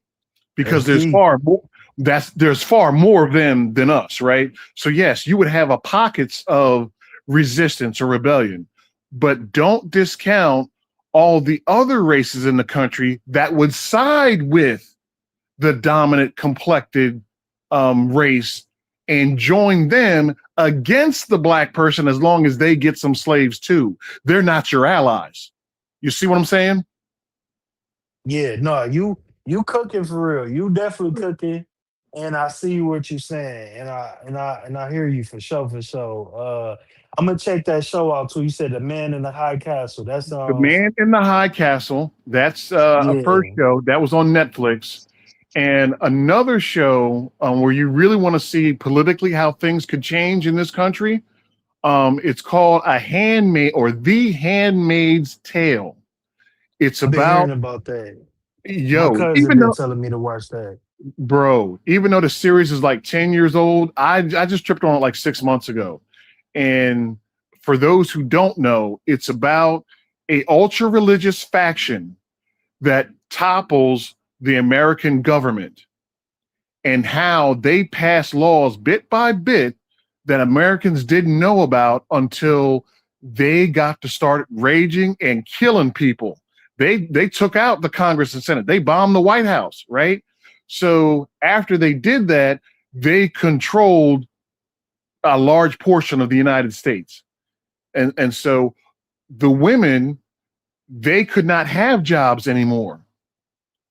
Because That's there's key. far more of them than us, right? So yes, you would have a pockets of resistance or rebellion, but don't discount all the other races in the country that would side with the dominant complected race and join them against the black person as long as they get some slaves too. They're not your allies. You see what I'm saying? Yeah, no, you cooking for real. You definitely cooking. and I see what you're saying, and I hear you for sure, for sure. I'm gonna check that show out too. You said The Man in the High Castle. That The sounds Man in the High Castle. That's a first yeah. show that was on Netflix, and another show where you really want to see politically how things could change in this country. It's called A Handmaid or The Handmaid's Tale. It's I've been about hearing about that. My yo, cousin even been though telling me to watch that. bro, even though the series is like 10 years old, I just tripped on it like 6 months ago. And for those who don't know, it's about a ultra religious faction that topples the American government and how they pass laws bit by bit that Americans didn't know about until they got to start raging and killing people. They took out the Congress and Senate. They bombed the White House, right? So after they did that, they controlled a large portion of the United States. And so the women, they could not have jobs anymore.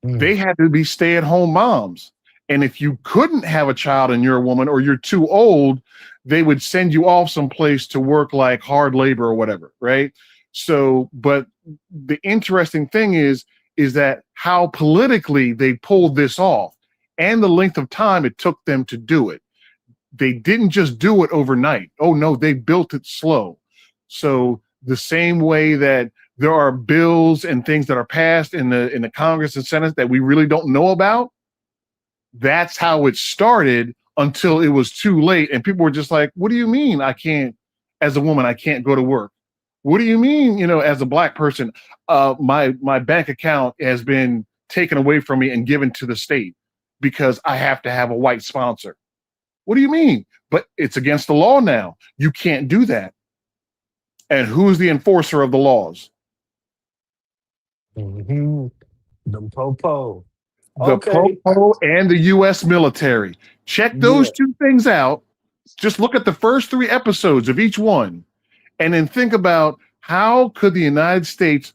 They had to be stay-at-home moms. And if you couldn't have a child and you're a woman or you're too old, they would send you off someplace to work like hard labor or whatever, right? So, but the interesting thing is that how politically they pulled this off and the length of time it took them to do it. They didn't just do it overnight. Oh no, they built it slow. So the same way that there are bills and things that are passed in the Congress and Senate that we really don't know about, that's how it started until it was too late. And people were just like, what do you mean I can't, as a woman, I can't go to work? What do you mean, as a black person, my bank account has been taken away from me and given to the state because I have to have a white sponsor? What do you mean? But it's against the law now. You can't do that. And who's the enforcer of the laws? Mm-hmm. The popo. The Okay. Popo and the U.S. military. Check Yeah. those two things out. Just look at the first 3 episodes of each one, and then think about how could the United States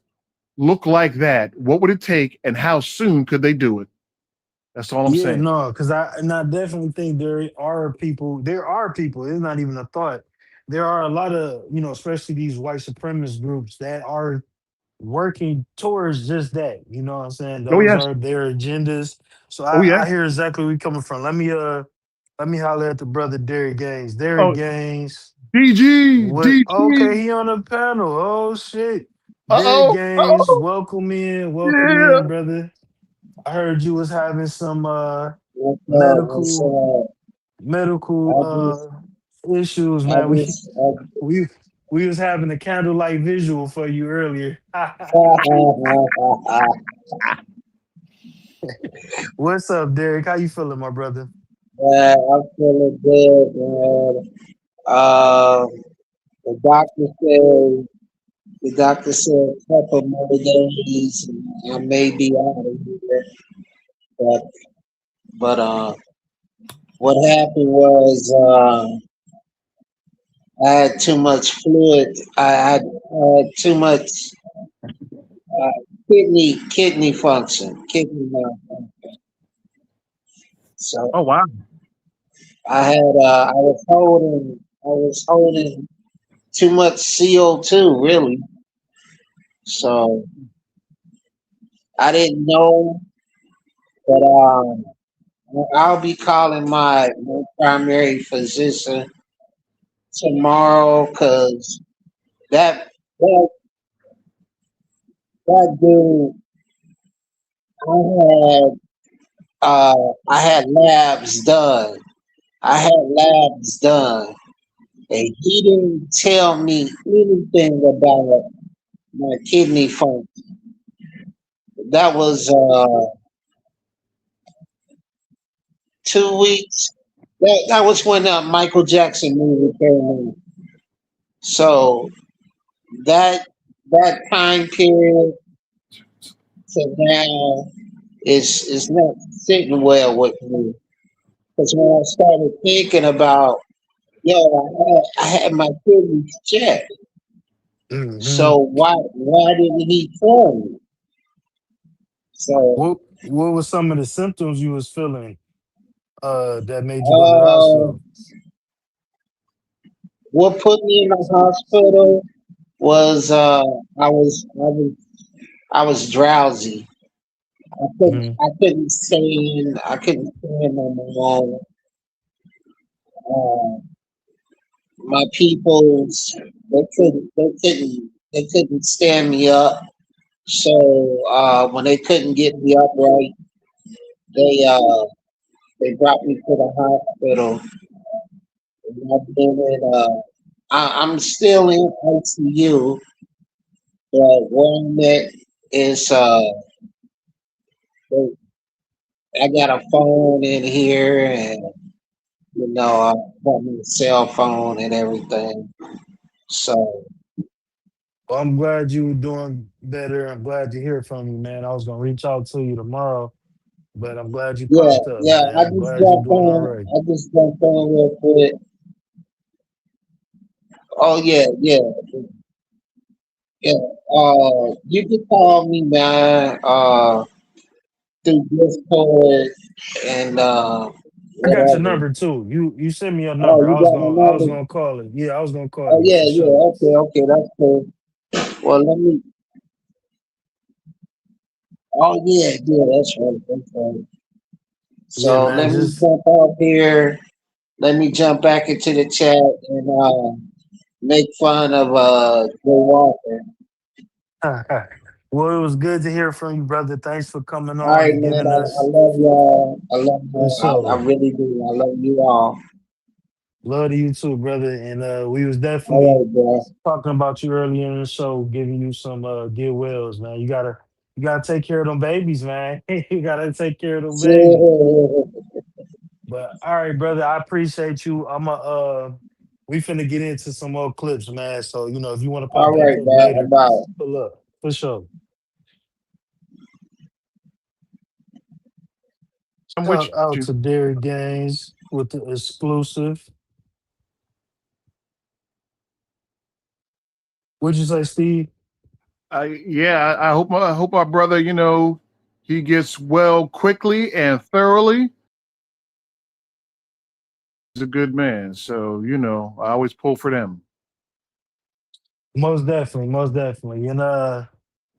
look like that? What would it take, and how soon could they do it? That's all I'm Yeah, saying. no, because I definitely think there are people. There are people. It's not even a thought. There are a lot of especially these white supremacist groups that are working towards just that. You know what I'm saying? Oh Those yes. are their agendas. So Oh yeah. I hear exactly where you're coming from. Let me holler at the brother Derek Gaines. Derek Oh, Gaines. DG, What? DG. Okay, he on the panel. Oh shit. Uh Derek oh. Uh Gaines, oh. welcome Yeah. in, brother. I heard you was having some What's up? What's medical up? I just, issues, I man. We just, we we was having a candlelight visual for you earlier. What's up, Derek? How you feeling, my brother? I'm feeling good, man. Uh, the doctor said, a couple more days, and I may be out of here. But, what happened was, I had too much fluid. I had too much kidney function, kidney malfunction. So Oh wow. I was holding too much CO2, really. So I didn't know, but I'll be calling my primary physician tomorrow because that that that dude, I had labs done. I had labs done, and he didn't tell me anything about my kidney function. That was 2 weeks. That was when Michael Jackson movie came out. So that that time period to now is not sitting well with me. Because when I started thinking about, I had my kidneys checked. Mm-hmm. So why didn't he tell me? So What was some of the symptoms you was feeling? that made you go to the hospital? What put me in the hospital was I was drowsy. Mhm. I couldn't stand on my own. Uh, my peoples they couldn't stand me up. So when they couldn't get me upright, they uh they brought me to the hospital. And I've been in, I'm still in ICU, but where I'm at is they, I got a phone in here, and I got my cell phone and everything. So Well, I'm glad you were doing better. I'm glad to hear from you, man. I was gonna reach out to you tomorrow, but I'm glad you yeah, popped up, yeah. man. I'm glad you're doing all right. I just jumped on real quick. Oh yeah, yeah, yeah. You can call me, man. Through Discord and I got your whatever. number too. You send me your Oh, number. you got my I was number? gonna call it. Yeah, I was gonna call Oh you yeah, for yeah. sure. Okay, okay, that's cool. Well, let me. Oh yeah, yeah, that's right, that's right. Yeah, So man. let me Just jump off here. Let me jump back into the chat and make fun of Joe Walker. well, it was good to hear from you, brother. Thanks for coming All on right, and man. giving I us love y'all. I love for y'all. I sure. really do. I love you all. Love to you too, brother. And we was All definitely right, bro. talking about you earlier in the show, giving you some get wells, man. You gotta take care of them babies, man. You gotta take care of them babies. But all right, brother, I appreciate you. We finna get into some more clips, man. So if you want to pop All back right, up man. later, I'm out. pull up for sure. I'm with Shout out you. to Derek Gaines with the exclusive. What'd you say, Steve? I hope our brother, he gets well quickly and thoroughly. He's a good man, so I always pull for them. Most definitely, most definitely. And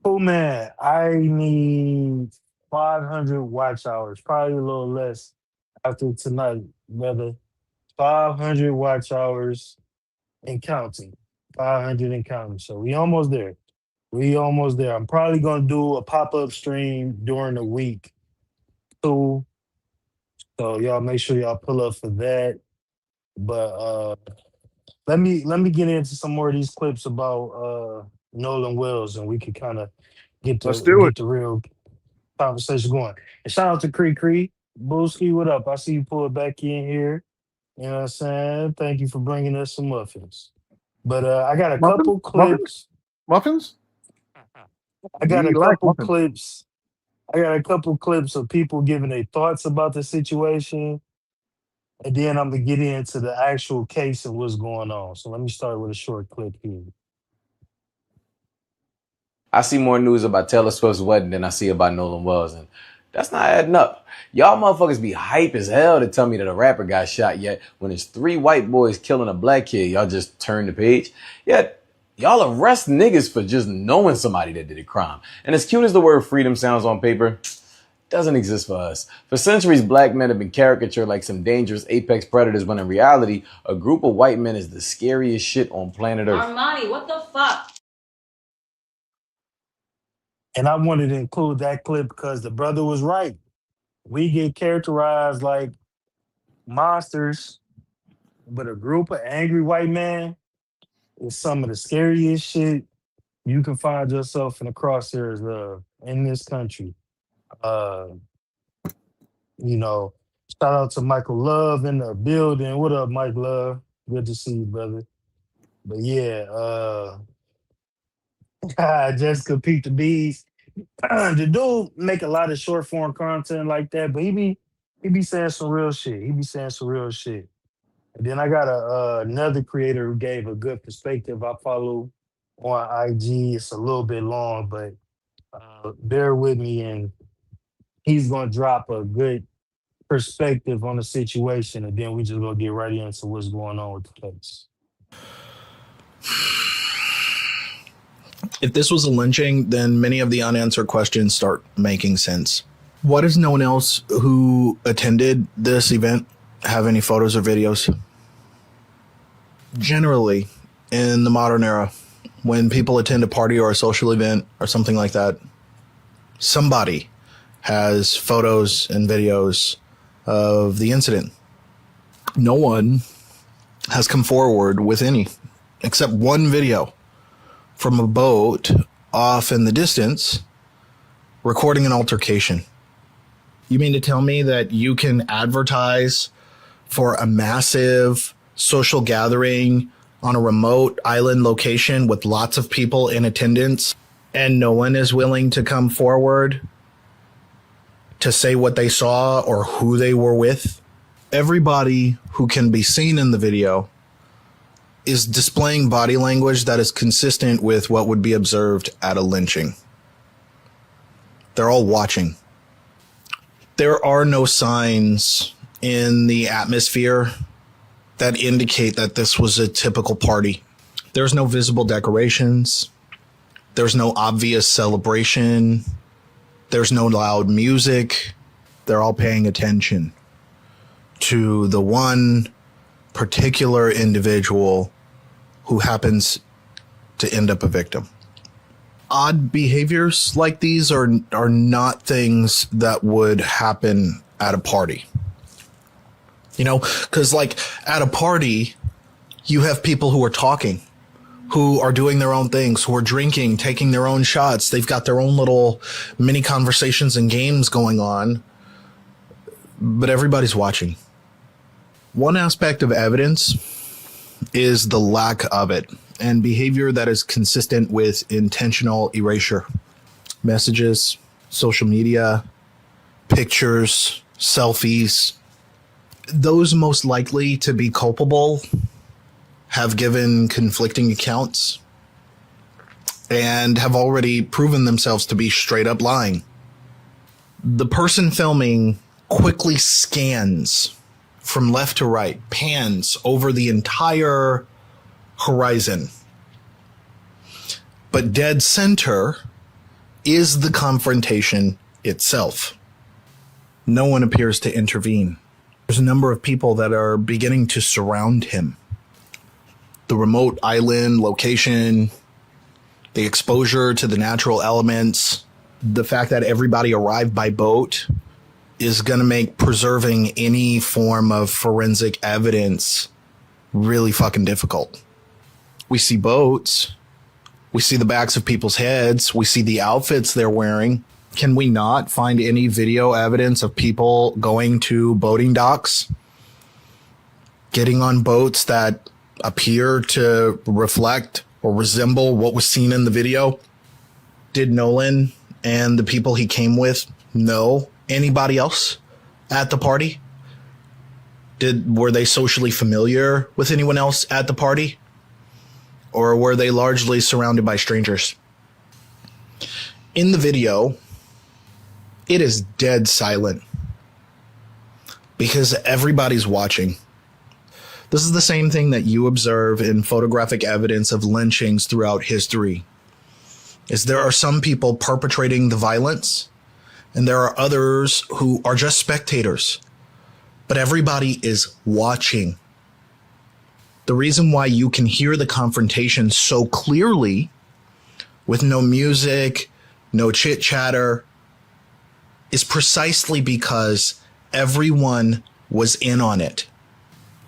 cool man, I need 500 watch hours, probably a little less after tonight, brother. 500 watch hours and counting. 500 and counting. So we almost there. We almost there. I'm probably gonna do a pop-up stream during the week too. So y'all make sure y'all pull up for that. But let me get into some more of these clips about Nolan Wells, and we can kind of get Let's the do it. get the real conversation going. And shout out to Cree Cree. Booski, what up? I see you pull it back in here. You know what I'm saying? Thank you for bringing us some muffins. But I got a Muffins? couple Muffins? clips. Muffins? I got a We like couple muffins. clips. I got a couple clips of people giving their thoughts about the situation. And then I'm gonna get into the actual case and what's going on. So let me start with a short clip here. I see more news about Taylor Swift's wedding than I see about Nolan Wells, and that's not adding up. Y'all motherfuckers be hype as hell to tell me that a rapper got shot, yet when it's 3 white boys killing a black kid, y'all just turn the page. Yet y'all arrest niggas for just knowing somebody that did a crime. And as cute as the word freedom sounds on paper, doesn't exist for us. For centuries, black men have been caricatured like some dangerous apex predators when in reality, a group of white men is the scariest shit on planet Earth. Armani, what the fuck? And I wanted to include that clip because the brother was right. We get characterized like monsters, but a group of angry white men is some of the scariest shit you can find yourself in the crosshairs of in this country. Uh, you know, shout out to Michael Love in the building. What up, Mike Love? Good to see you, brother. But yeah, Jessica Pete the Bees. The dude make a lot of short form content like that, but he be saying some real shit. He be saying some real shit. And then I got another creator who gave a good perspective. I follow on IG. It's a little bit long, but bear with me, and he's gonna drop a good perspective on the situation, and then we just gonna get right into what's going on with the case. If this was a lynching, then many of the unanswered questions start making sense. Why does no one else who attended this event have any photos or videos? Generally, in the modern era, when people attend a party or a social event or something like that, somebody has photos and videos of the incident. No one has come forward with any, except one video from a boat off in the distance recording an altercation. You mean to tell me that you can advertise for a massive social gathering on a remote island location with lots of people in attendance and no one is willing to come forward to say what they saw or who they were with? Everybody who can be seen in the video is displaying body language that is consistent with what would be observed at a lynching. They're all watching. There are no signs in the atmosphere that indicate that this was a typical party. There's no visible decorations. There's no obvious celebration. There's no loud music. They're all paying attention to the one particular individual who happens to end up a victim. Odd behaviors like these are not things that would happen at a party. You know, because like at a party, you have people who are talking, who are doing their own things, who are drinking, taking their own shots. They've got their own little mini conversations and games going on, but everybody's watching. One aspect of evidence is the lack of it and behavior that is consistent with intentional erasure. Messages, social media, pictures, selfies. Those most likely to be culpable have given conflicting accounts and have already proven themselves to be straight up lying. The person filming quickly scans from left to right, pans over the entire horizon. But dead center is the confrontation itself. No one appears to intervene. There's a number of people that are beginning to surround him. The remote island location, the exposure to the natural elements, the fact that everybody arrived by boat is going to make preserving any form of forensic evidence really fucking difficult. We see boats. We see the backs of people's heads. We see the outfits they're wearing. Can we not find any video evidence of people going to boating docks, getting on boats that appear to reflect or resemble what was seen in the video? Did Nolan and the people he came with know anybody else at the party? Were they socially familiar with anyone else at the party? Or were they largely surrounded by strangers? In the video, it is dead silent because everybody's watching. This is the same thing that you observe in photographic evidence of lynchings throughout history. Is there are some people perpetrating the violence, and there are others who are just spectators. But everybody is watching. The reason why you can hear the confrontation so clearly with no music, no chit chatter, is precisely because everyone was in on it.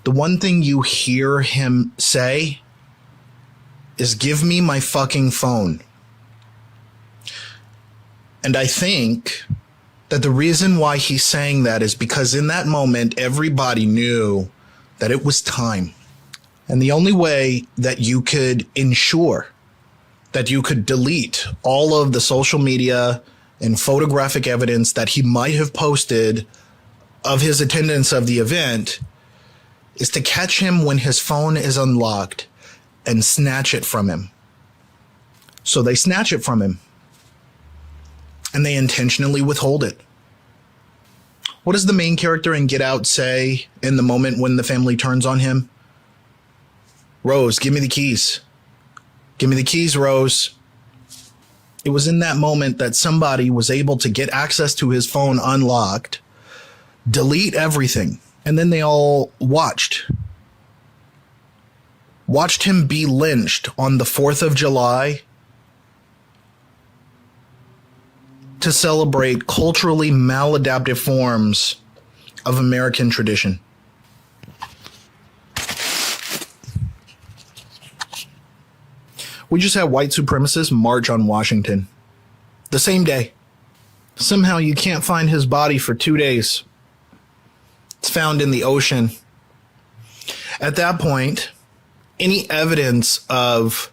The one thing you hear him say is, "Give me my fucking phone." And I think that the reason why he's saying that is because in that moment, everybody knew that it was time. And the only way that you could ensure that you could delete all of the social media and photographic evidence that he might have posted of his attendance of the event is to catch him when his phone is unlocked and snatch it from him. So they snatch it from him and they intentionally withhold it. What does the main character in Get Out say in the moment when the family turns on him? Rose, give me the keys. Give me the keys, Rose. It was in that moment that somebody was able to get access to his phone unlocked, delete everything, and then they all watched him be lynched on the 4th of July to celebrate culturally maladaptive forms of American tradition. We just had white supremacists march on Washington the same day. Somehow you can't find his body for 2 days. It's found in the ocean. At that point, any evidence of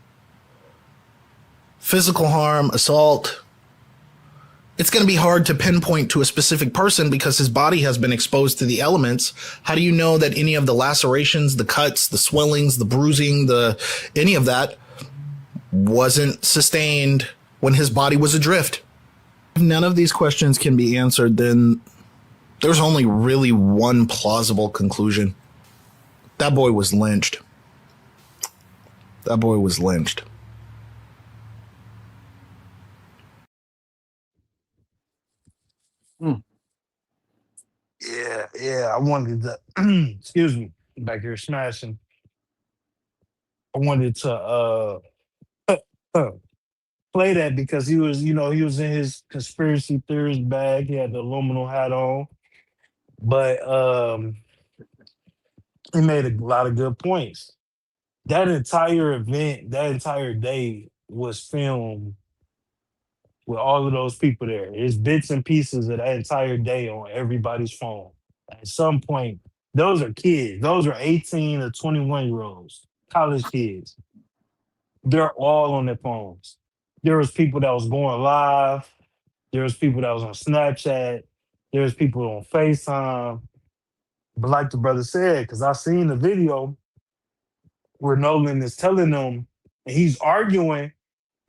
physical harm, assault, it's going to be hard to pinpoint to a specific person because his body has been exposed to the elements. How do you know that any of the lacerations, the cuts, the swellings, the bruising, any of that wasn't sustained when his body was adrift? If none of these questions can be answered, then there's only really one plausible conclusion. That boy was lynched. That boy was lynched. Yeah. I wanted to, excuse me, back here smashing. I wanted to play that because he was in his conspiracy theorist bag. He had the aluminum hat on, but he made a lot of good points. That entire event, that entire day was filmed with all of those people there. There's bits and pieces of that entire day on everybody's phone. At some point, those are kids. Those are 18 to 21-year-olds, college kids. They're all on their phones. There was people that was going live. There was people that was on Snapchat. There was people on FaceTime. But like the brother said, because I seen the video where Nolan is telling them, and he's arguing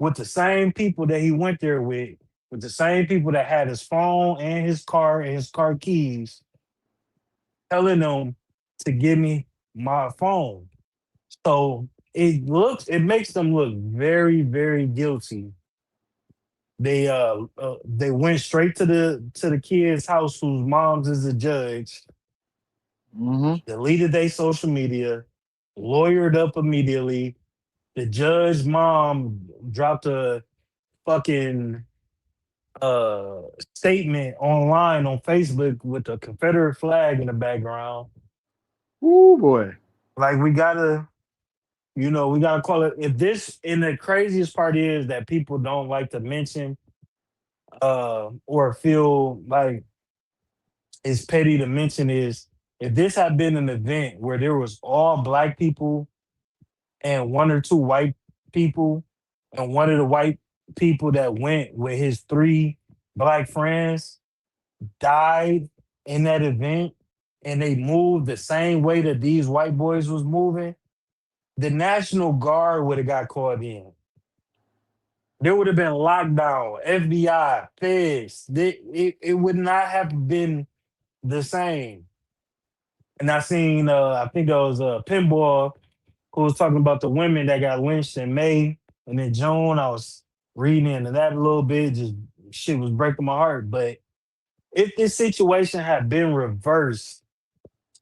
with the same people that he went there with the same people that had his phone and his car keys, telling them to give me my phone. So it makes them look very, very guilty. They went straight to the kid's house whose mom's is a judge, deleted their social media, lawyered up immediately. The judge's mom dropped a fucking statement online on Facebook with a Confederate flag in the background. Ooh, boy. Like we gotta call it. And the craziest part is that people don't like to mention or feel like it's petty to mention is if this had been an event where there was all black people and one or two white people, and one of the white people that went with his 3 black friends died in that event, and they moved the same way that these white boys was moving, the National Guard would have got called in. There would have been lockdown, FBI, feds. It would not have been the same. And I seen, I think it was Pinball who was talking about the women that got lynched in May and in June. I was reading into that a little bit. Just shit was breaking my heart. But if this situation had been reversed,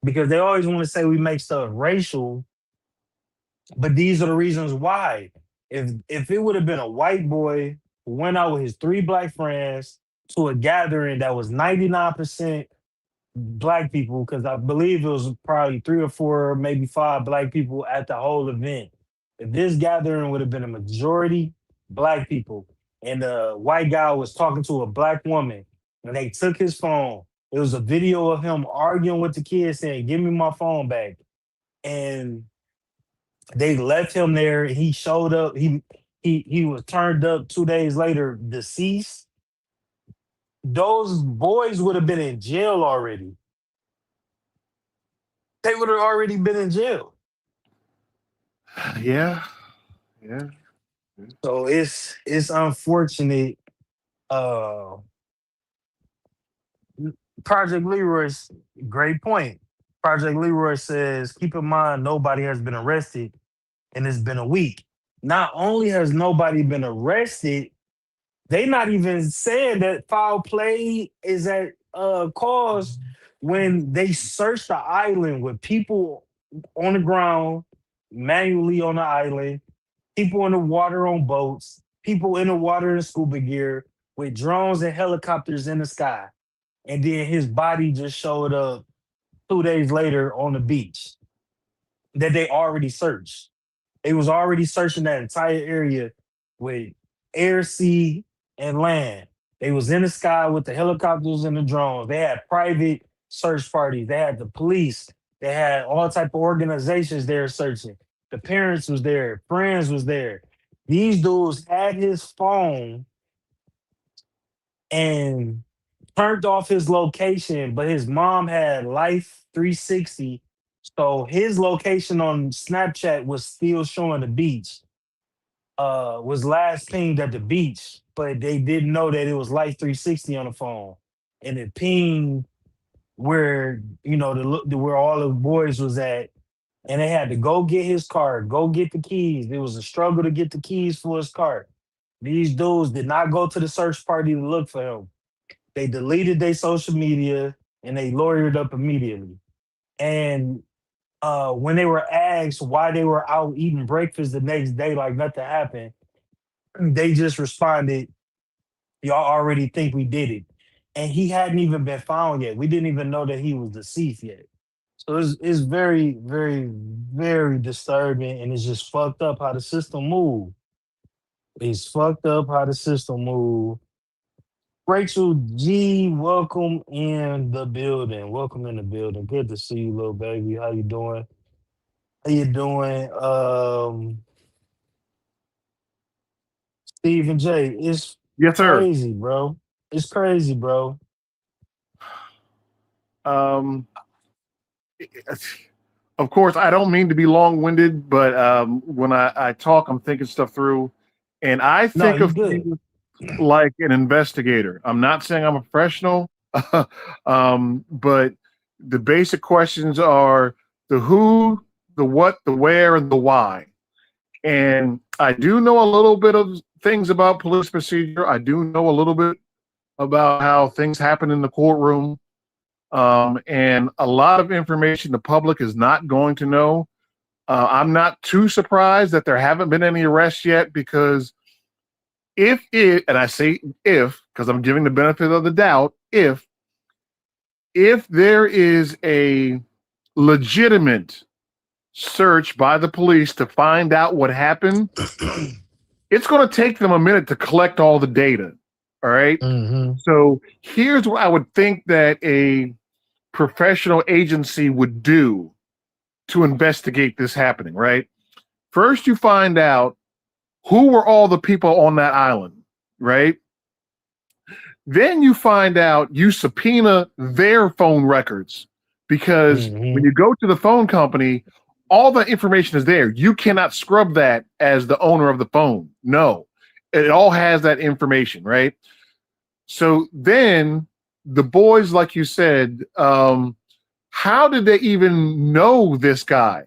because they always want to say we make stuff racial, but these are the reasons why. If it would have been a white boy who went out with his 3 black friends to a gathering that was 99% black people, because I believe it was probably 3 or 4, maybe 5 black people at the whole event. If this gathering would have been a majority black people and the white guy was talking to a black woman and they took his phone, it was a video of him arguing with the kid saying, "Give me my phone back." And they left him there. He showed up. He was turned up 2 days later, deceased. Those boys would have been in jail already. They would have already been in jail. Yeah. So it's unfortunate. Project Leroy's great point. Project Leroy says, keep in mind nobody has been arrested and it's been a week. Not only has nobody been arrested, they not even saying that foul play is at cause when they search the island with people on the ground, manually on the island, people in the water on boats, people in the water in scuba gear, with drones and helicopters in the sky. And then his body just showed up 2 days later on the beach that they already searched. They was already searching that entire area with air, sea, and land. They was in the sky with the helicopters and the drones. They had private search parties. They had the police. They had all type of organizations there searching. The parents was there. Friends was there. These dudes had his phone and turned off his location, but his mom had Life 360. So his location on Snapchat was still showing the beach. Was last pinged at the beach, but they didn't know that it was Life 360 on the phone. And it pinged where, where all the boys was at. And they had to go get his car, go get the keys. It was a struggle to get the keys for his car. These dudes did not go to the search party to look for him. They deleted their social media and they lawyered up immediately. And when they were asked why they were out eating breakfast the next day like nothing happened, they just responded, y'all already think we did it. And he hadn't even been found yet. We didn't even know that he was deceased yet. So it's very, very, very disturbing, and it's just fucked up how the system move. It's fucked up how the system move. Rachel G, welcome in the building. Welcome in the building. Good to see you, little baby. How you doing? How you doing? Stephen J, it's Yes, sir. crazy, bro. It's crazy, bro. Of course, I don't mean to be long-winded, but when I talk, I'm thinking stuff through, and I No, think you of good. things like an investigator. I'm not saying I'm a professional, but the basic questions are the who, the what, the where, and the why. And I do know a little bit of things about police procedure. I do know a little bit about how things happen in the courtroom. And a lot of information the public is not going to know. I'm not too surprised that there haven't been any arrests yet, because and I say if, because I'm giving the benefit of the doubt, if there is a legitimate search by the police to find out what happened, it's going to take them a minute to collect all the data. All right. So here's what I would think that a professional agency would do to investigate this happening, right? First, you find out who were all the people on that island, right? Then you find out, you subpoena their phone records, because when you go to the phone company, all the information is there. You cannot scrub that as the owner of the phone. No, it all has that information, right? So then the boys, like you said, how did they even know this guy?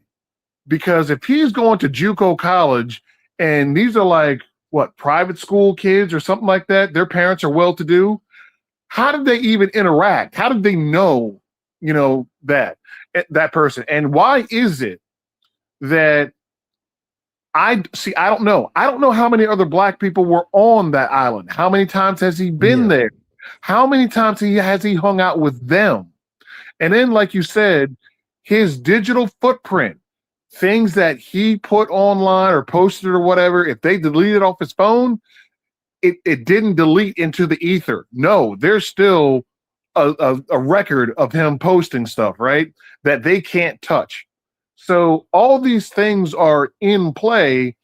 Because if he's going to JUCO college and these are like, what, private school kids or something like that, their parents are well-to-do, how did they even interact? How did they know, that person? And why is it that I don't know. I don't know how many other black people were on that island. How many times has he been there? How many times has he hung out with them? And then, like you said, his digital footprint, things that he put online or posted or whatever, if they deleted off his phone, it didn't delete into the ether. No, there's still a record of him posting stuff, right, that they can't touch. So all these things are in play.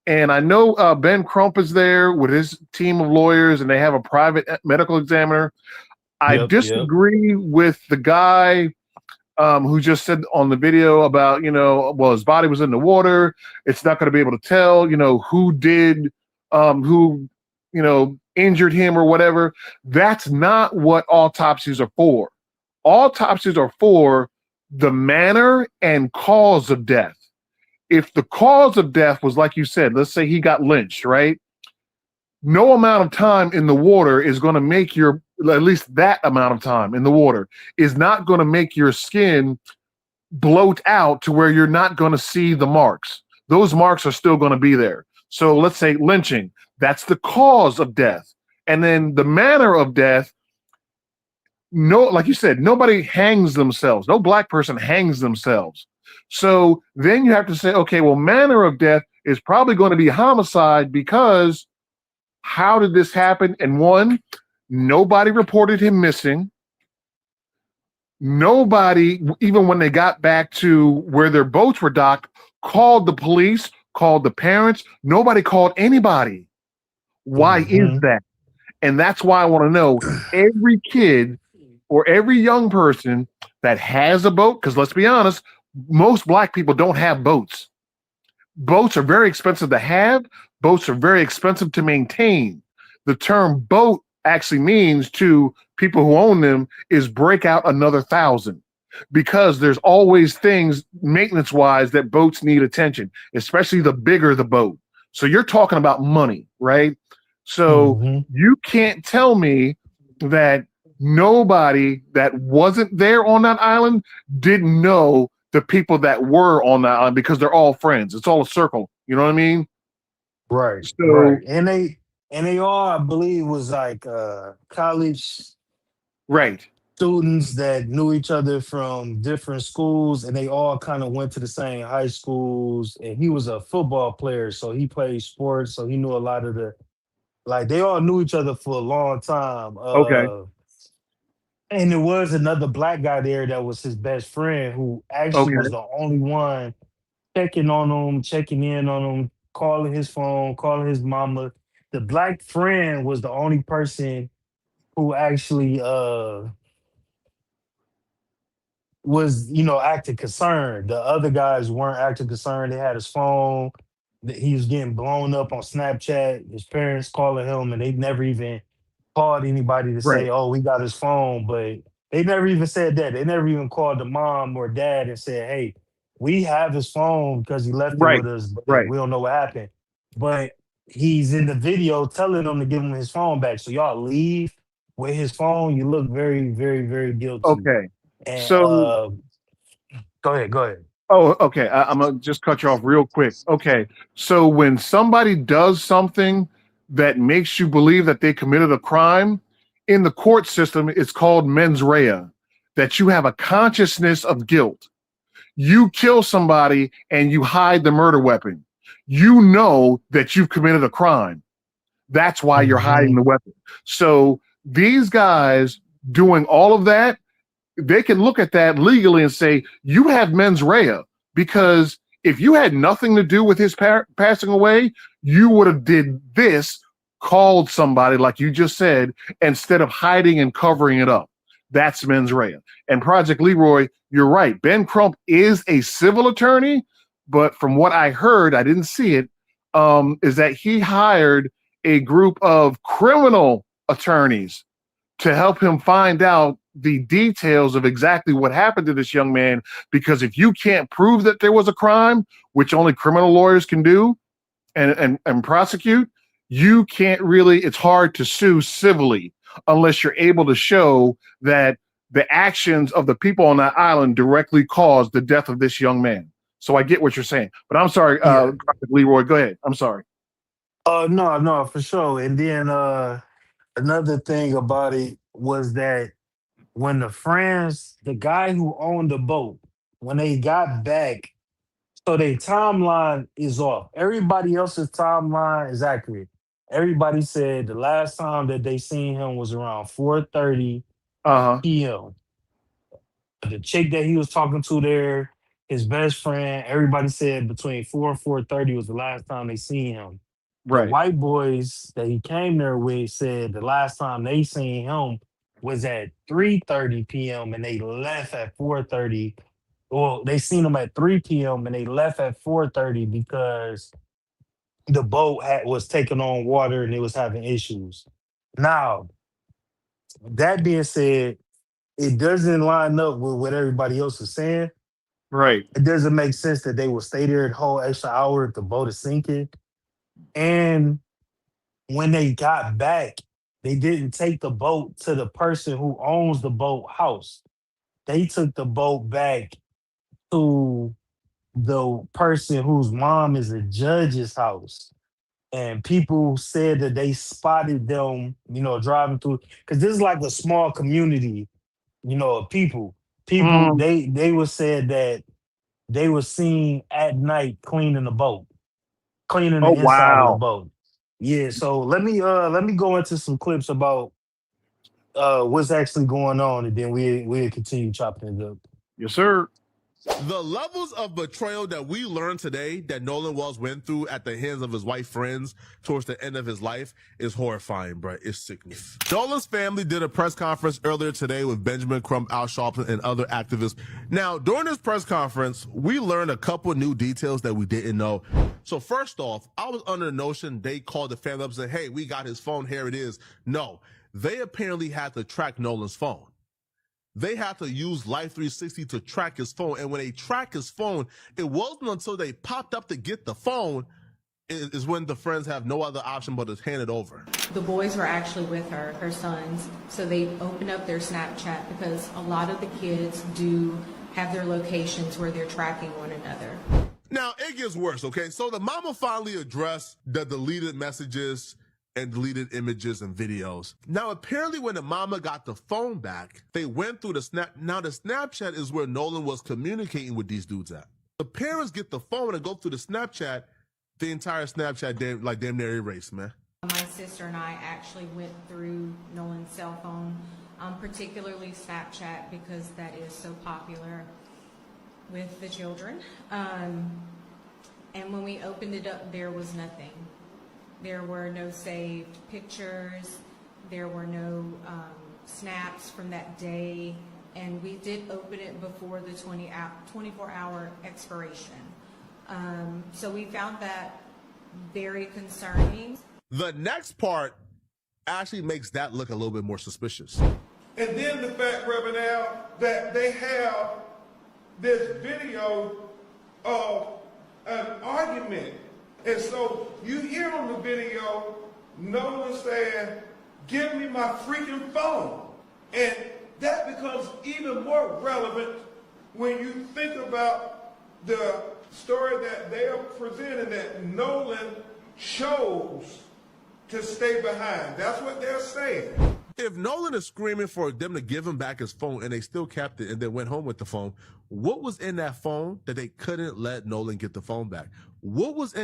And I know Ben Crump is there with his team of lawyers, and they have a private medical examiner. I disagree with the guy who just said on the video about, well, his body was in the water. It's not going to be able to tell, who did, who injured him or whatever. That's not what autopsies are for. Autopsies are for the manner and cause of death. If the cause of death was like you said, let's say he got lynched, right? No amount of time in the water is going to make your, at least that amount of time in the water is not going to make your skin bloat out to where you're not going to see the marks. Those marks are still going to be there. So let's say lynching, that's the cause of death. And then the manner of death, no, like you said, nobody hangs themselves. No black person hangs themselves. So then you have to say, okay, well, manner of death is probably going to be homicide because how did this happen? And one, nobody reported him missing. Nobody, even when they got back to where their boats were docked, called the police, called the parents. Nobody called anybody. Why is that? And that's why I want to know every kid or every young person that has a boat, because let's be honest, most black people don't have boats. Boats are very expensive to have. Boats are very expensive to maintain. The term boat actually means to people who own them is break out another 1,000 because there's always things maintenance wise that boats need attention, especially the bigger the boat. So you're talking about money, right? So you can't tell me that nobody that wasn't there on that island didn't know the people that were on that island because they're all friends. It's all a circle. You know what I mean? Right. So, Right. And they all, I believe, was like college right. students that knew each other from different schools, and they all kind of went to the same high schools. And he was a football player, so he played sports, so he knew a lot of the, like, they all knew each other for a long time. Okay. And there was another black guy there that was his best friend who actually Okay. was the only one checking on him, checking in on him, calling his phone, calling his mama. The black friend was the only person who actually was, acting concerned. The other guys weren't acting concerned. They had his phone. He was getting blown up on Snapchat. His parents calling him, and they never even called anybody to Right. say, "Oh, we got his phone." But they never even said that. They never even called the mom or dad and said, "Hey, we have his phone because he left it Right. with us, but Right. we don't know what happened." But he's in the video telling them to give him his phone back. So y'all leave with his phone. You look very, very, very guilty. Okay. And So, go ahead, go ahead. oh, okay. I'm gonna just cut you off real quick. Okay. So when somebody does something that makes you believe that they committed a crime in the court system, it's called mens rea, that you have a consciousness of guilt. You kill somebody and you hide the murder weapon. You know that you've committed a crime. That's why you're hiding the weapon. So these guys doing all of that, they can look at that legally and say, you have mens rea, because if you had nothing to do with his passing away, you would have did this, called somebody like you just said, instead of hiding and covering it up. That's mens rea. And Project Leroy, you're right. Ben Crump is a civil attorney, but from what I heard, I didn't see it, is that he hired a group of criminal attorneys to help him find out the details of exactly what happened to this young man. Because if you can't prove that there was a crime, which only criminal lawyers can do and prosecute, you can't really, it's hard to sue civilly unless you're able to show that the actions of the people on that island directly caused the death of this young man. So I get what you're saying, but I'm sorry, Leroy, go ahead. I'm sorry. No, for sure. And then another thing about it was that when the guy who owned the boat, when they got back, so their timeline is off. Everybody else's timeline is accurate. Everybody said the last time that they seen him was around 4:30 p.m. The chick that he was talking to there, his best friend, everybody said between 4 and 4:30 was the last time they seen him. The Right. white boys that he came there with said the last time they seen him was at 3:30 p.m. and they left at 4:30. Well, they seen him at 3 p.m. and they left at 4:30 because the boat was taking on water and it was having issues. Now, that being said, it doesn't line up with what everybody else is saying. Right. It doesn't make sense that they will stay there the whole extra hour if the boat is sinking. And when they got back, they didn't take the boat to the person who owns the boat house. They took the boat back to the person whose mom is a judge's house. And people said that they spotted them, driving through, because this is like a small community, of people. People, they were said that they were seen at night cleaning the boat, cleaning the Oh inside of the wow. boat. Yeah, so let me go into some clips about what's actually going on, and then we'll continue chopping it up. Yes, sir. The levels of betrayal that we learned today that Nolan Wells went through at the hands of his white friends towards the end of his life is horrifying, bro. It's sickening. Nolan's family did a press conference earlier today with Benjamin Crump, Al Sharpton, and other activists. Now, during this press conference, we learned a couple new details that we didn't know. So first off, I was under the notion they called the family up and said, hey, we got his phone, here it is. No, they apparently had to track Nolan's phone. They had to use Life 360 to track his phone. And when they track his phone, it wasn't until they popped up to get the phone is when the friends have no other option but to hand it over. The boys were actually with her sons, so they opened up their Snapchat because a lot of the kids do have their locations where they're tracking one another. Now, it gets worse, okay? So the mama finally addressed the deleted messages and deleted images and videos. Now, apparently when the mama got the phone back, they went through the Snap. Now, the Snapchat is where Nolan was communicating with these dudes at. The parents get the phone and go through the Snapchat. The entire Snapchat damn near erased, man. My sister and I actually went through Nolan's cell phone, particularly Snapchat, because that is so popular with the children. And when we opened it up, there was nothing. There were no saved pictures. There were no snaps from that day. And we did open it before the 24-hour expiration. So we found that very concerning. The next part actually makes that look a little bit more suspicious. And then the fact, Reverend Al, that they have this video of an argument. And so you hear on the video, Nolan saying, give me my freaking phone. And that becomes even more relevant when you think about the story that they are presenting that Nolan chose to stay behind. That's what they're saying. If Nolan is screaming for them to give him back his phone and they still kept it and then went home with the phone, what was in that phone that they couldn't let Nolan get the phone back? What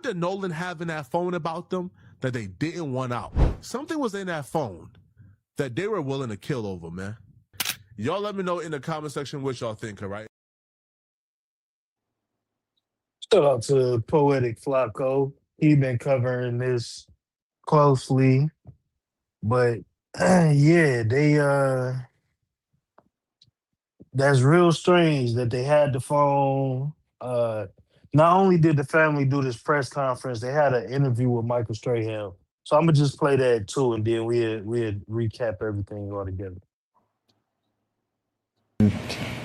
did Nolan have in that phone about them that they didn't want out? Something was in that phone that they were willing to kill over, man. Y'all let me know in the comment section what y'all think, all right? Shout out to Poetic Flacco. He been covering this closely. But yeah, that's real strange that they had the phone. Not only did the family do this press conference, they had an interview with Michael Strahan. So I'm gonna just play that too, and then we'll recap everything all together.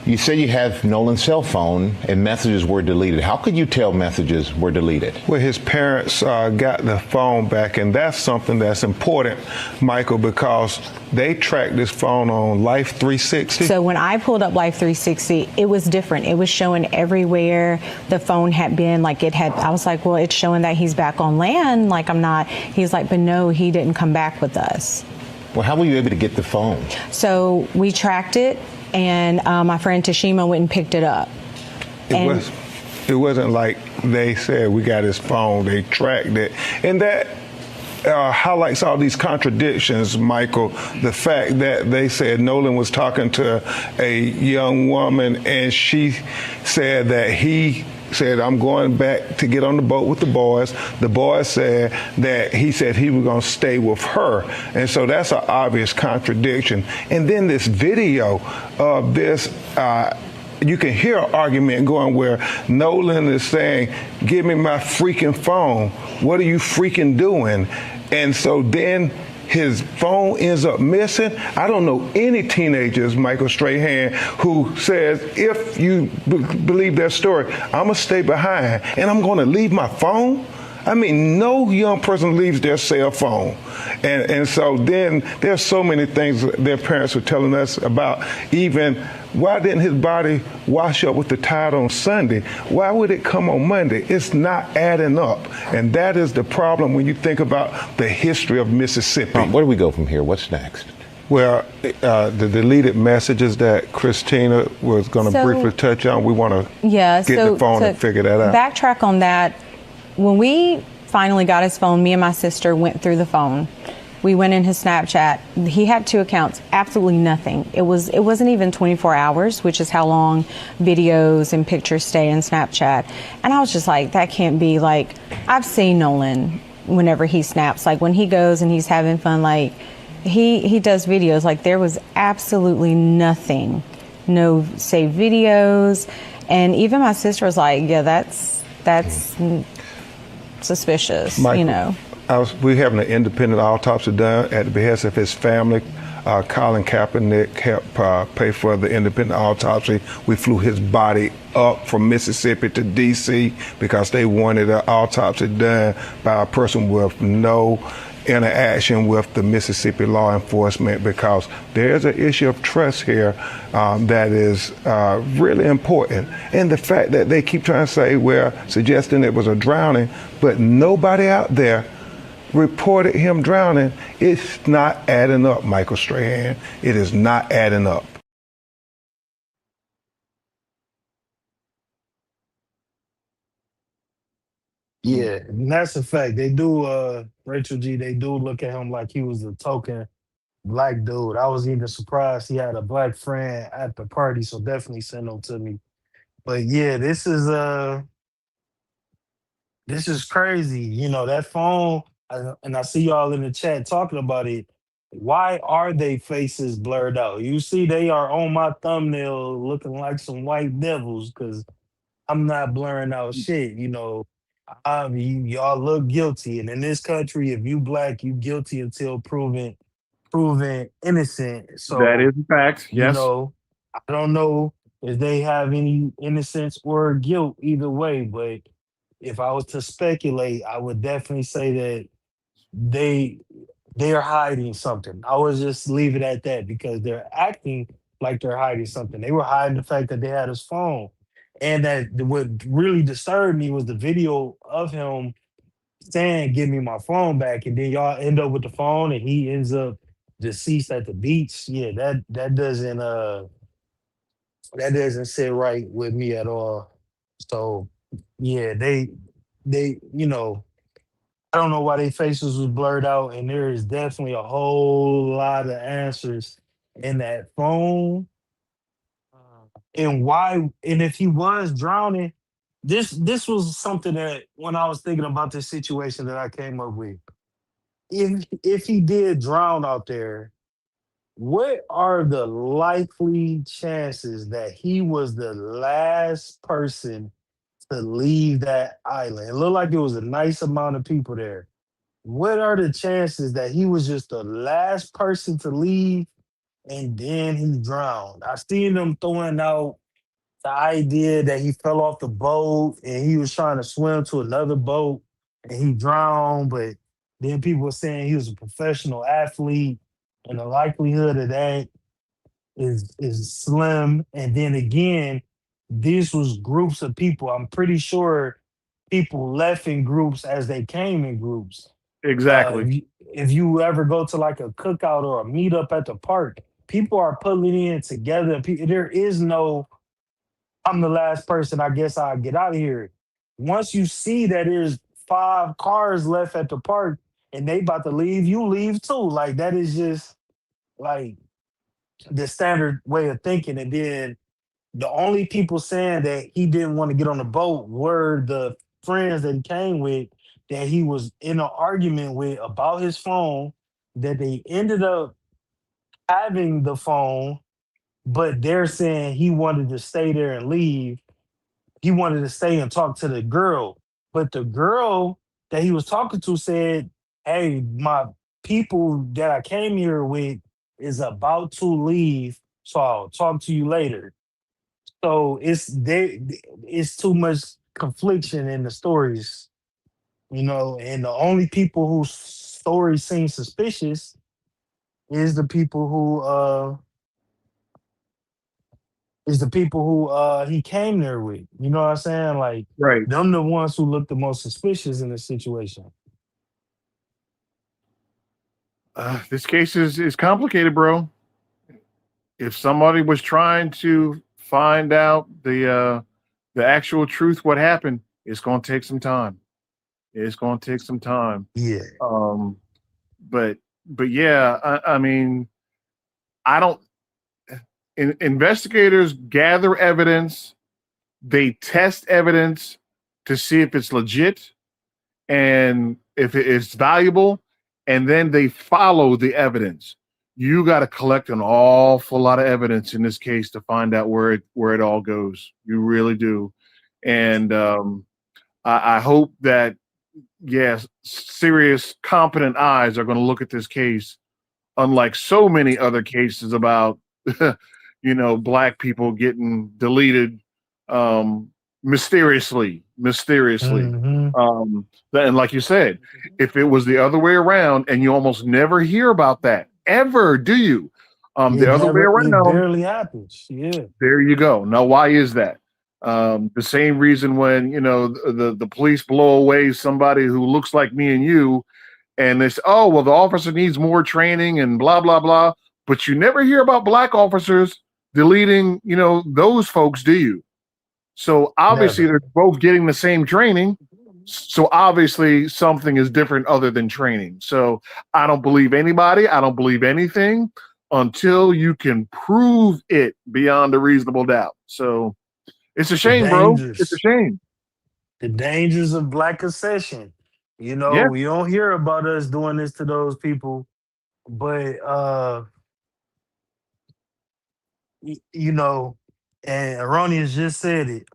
You say you have Nolan's cell phone and messages were deleted. How could you tell messages were deleted? Well, his parents got the phone back, and that's something that's important, Michael, because they tracked this phone on Life 360. So when I pulled up Life 360, it was different. It was showing everywhere the phone had been. I was like, well, it's showing that he's back on land. Like, I'm not. He's like, but no, he didn't come back with us. Well, how were you able to get the phone? So we tracked it. And my friend Tashima went and picked it up. It wasn't like they said we got his phone, they tracked it. And that highlights all these contradictions, Michael. The fact that they said Nolan was talking to a young woman and she said that he said, I'm going back to get on the boat with the boys. The boys said that he said he was going to stay with her. And so that's an obvious contradiction. And then this video of this, you can hear an argument going where Nolan is saying, give me my freaking phone. What are you freaking doing? And so then his phone ends up missing. I don't know any teenagers, Michael Strahan, who says, if you believe their story, I'm going to stay behind and I'm going to leave my phone. I mean, no young person leaves their cell phone. And so then there's so many things their parents were telling us about, even why didn't his body wash up with the tide on Sunday? Why would it come on Monday? It's not adding up. And that is the problem when you think about the history of Mississippi. Where do we go from here? What's next? Well, the deleted messages that Christina was going to briefly touch on, we want to get the phone and figure that out. Backtrack on that. When we finally got his phone, me and my sister went through the phone. We went in his Snapchat. He had 2 accounts, absolutely nothing. It wasn't even 24 hours, which is how long videos and pictures stay in Snapchat. And I was just like, that can't be. Like, I've seen Nolan whenever he snaps. Like, when he goes and he's having fun, like, he does videos. Like, there was absolutely nothing. No saved videos. And even my sister was like, yeah, that's suspicious, Michael, you know. We're having an independent autopsy done at the behest of his family. Colin Kaepernick helped pay for the independent autopsy. We flew his body up from Mississippi to D.C. because they wanted an autopsy done by a person with no interaction with the Mississippi law enforcement, because there's an issue of trust here that is really important. And the fact that they keep trying to say, well, suggesting it was a drowning, but nobody out there reported him drowning, it's not adding up, Michael Strahan. It is not adding up. Yeah, and that's a fact. They do, Rachel G, they do look at him like he was a token black dude. I was even surprised he had a black friend at the party, so definitely send them to me. But yeah, this is crazy. You know, that phone, and I see y'all in the chat talking about it. Why are they faces blurred out? You see, they are on my thumbnail looking like some white devils because I'm not blurring out shit. You know, y'all look guilty, and in this country, if you black, you guilty until proven innocent. That So, is a fact. you Yes. know, I don't know if they have any innocence or guilt either way, but if I was to speculate, I would definitely say that they they are hiding something. I would just leave it at that because they're acting like they're hiding something. They were hiding the fact that they had his phone. And that what really disturbed me was the video of him saying, "Give me my phone back," and then y'all end up with the phone and he ends up deceased at the beach. Yeah, that doesn't sit right with me at all. So yeah, they you know, I don't know why their faces was blurred out, and there is definitely a whole lot of answers in that phone. And why, and if he was drowning, this was something that when I was thinking about this situation that I came up with. If he did drown out there, what are the likely chances that he was the last person to leave that island? It looked like it was a nice amount of people there. What are the chances that he was just the last person to leave and then he drowned? I seen them throwing out the idea that he fell off the boat and he was trying to swim to another boat and he drowned, but then people were saying he was a professional athlete and the likelihood of that is slim. And then again, this was groups of people. I'm pretty sure people left in groups as they came in groups. Exactly. If you ever go to like a cookout or a meetup at the park, people are pulling in together. There is no, I'm the last person, I guess I'll get out of here. Once you see that there's 5 cars left at the park and they about to leave, you leave too. Like that is just like the standard way of thinking. And then the only people saying that he didn't want to get on the boat were the friends that he came with, that he was in an argument with about his phone, that they ended up having the phone, but they're saying he wanted to stay there and leave. He wanted to stay and talk to the girl, but the girl that he was talking to said, "Hey, my people that I came here with is about to leave, so I'll talk to you later. So it's too much confliction in the stories, and the only people whose stories seem suspicious is the people who he came there with. You know what I'm saying? Like Right. them the ones who look the most suspicious in the situation. This case is complicated, bro. If somebody was trying to find out the actual truth, what happened, it's going to take some time. It's going to take some time. Yeah. Um, but yeah, I mean, I don't. Investigators gather evidence, they test evidence to see if it's legit and if it is valuable, and then they follow the evidence. You got to collect an awful lot of evidence in this case to find out where it all goes. You really do, and I hope that yes, serious, competent eyes are going to look at this case, unlike so many other cases about black people getting deleted mysteriously. Hmm. And like you said, if it was the other way around, and you almost never hear about that ever, do you? The other way It around, barely happens. Yeah. there you go. Now, why is that? The same reason when the police blow away somebody who looks like me and you, and they say, "Oh, well, the officer needs more training," and blah blah blah. But you never hear about black officers deleting, those folks, do you? So obviously Never. they're both getting the same training. So obviously something is different other than training. So I don't believe anybody. I don't believe anything until you can prove it beyond a reasonable doubt. So it's a The shame, bro. It's a dangers. shame. The dangers of black accession. Yeah. We don't hear about us doing this to those people, but and Erroneous just said it.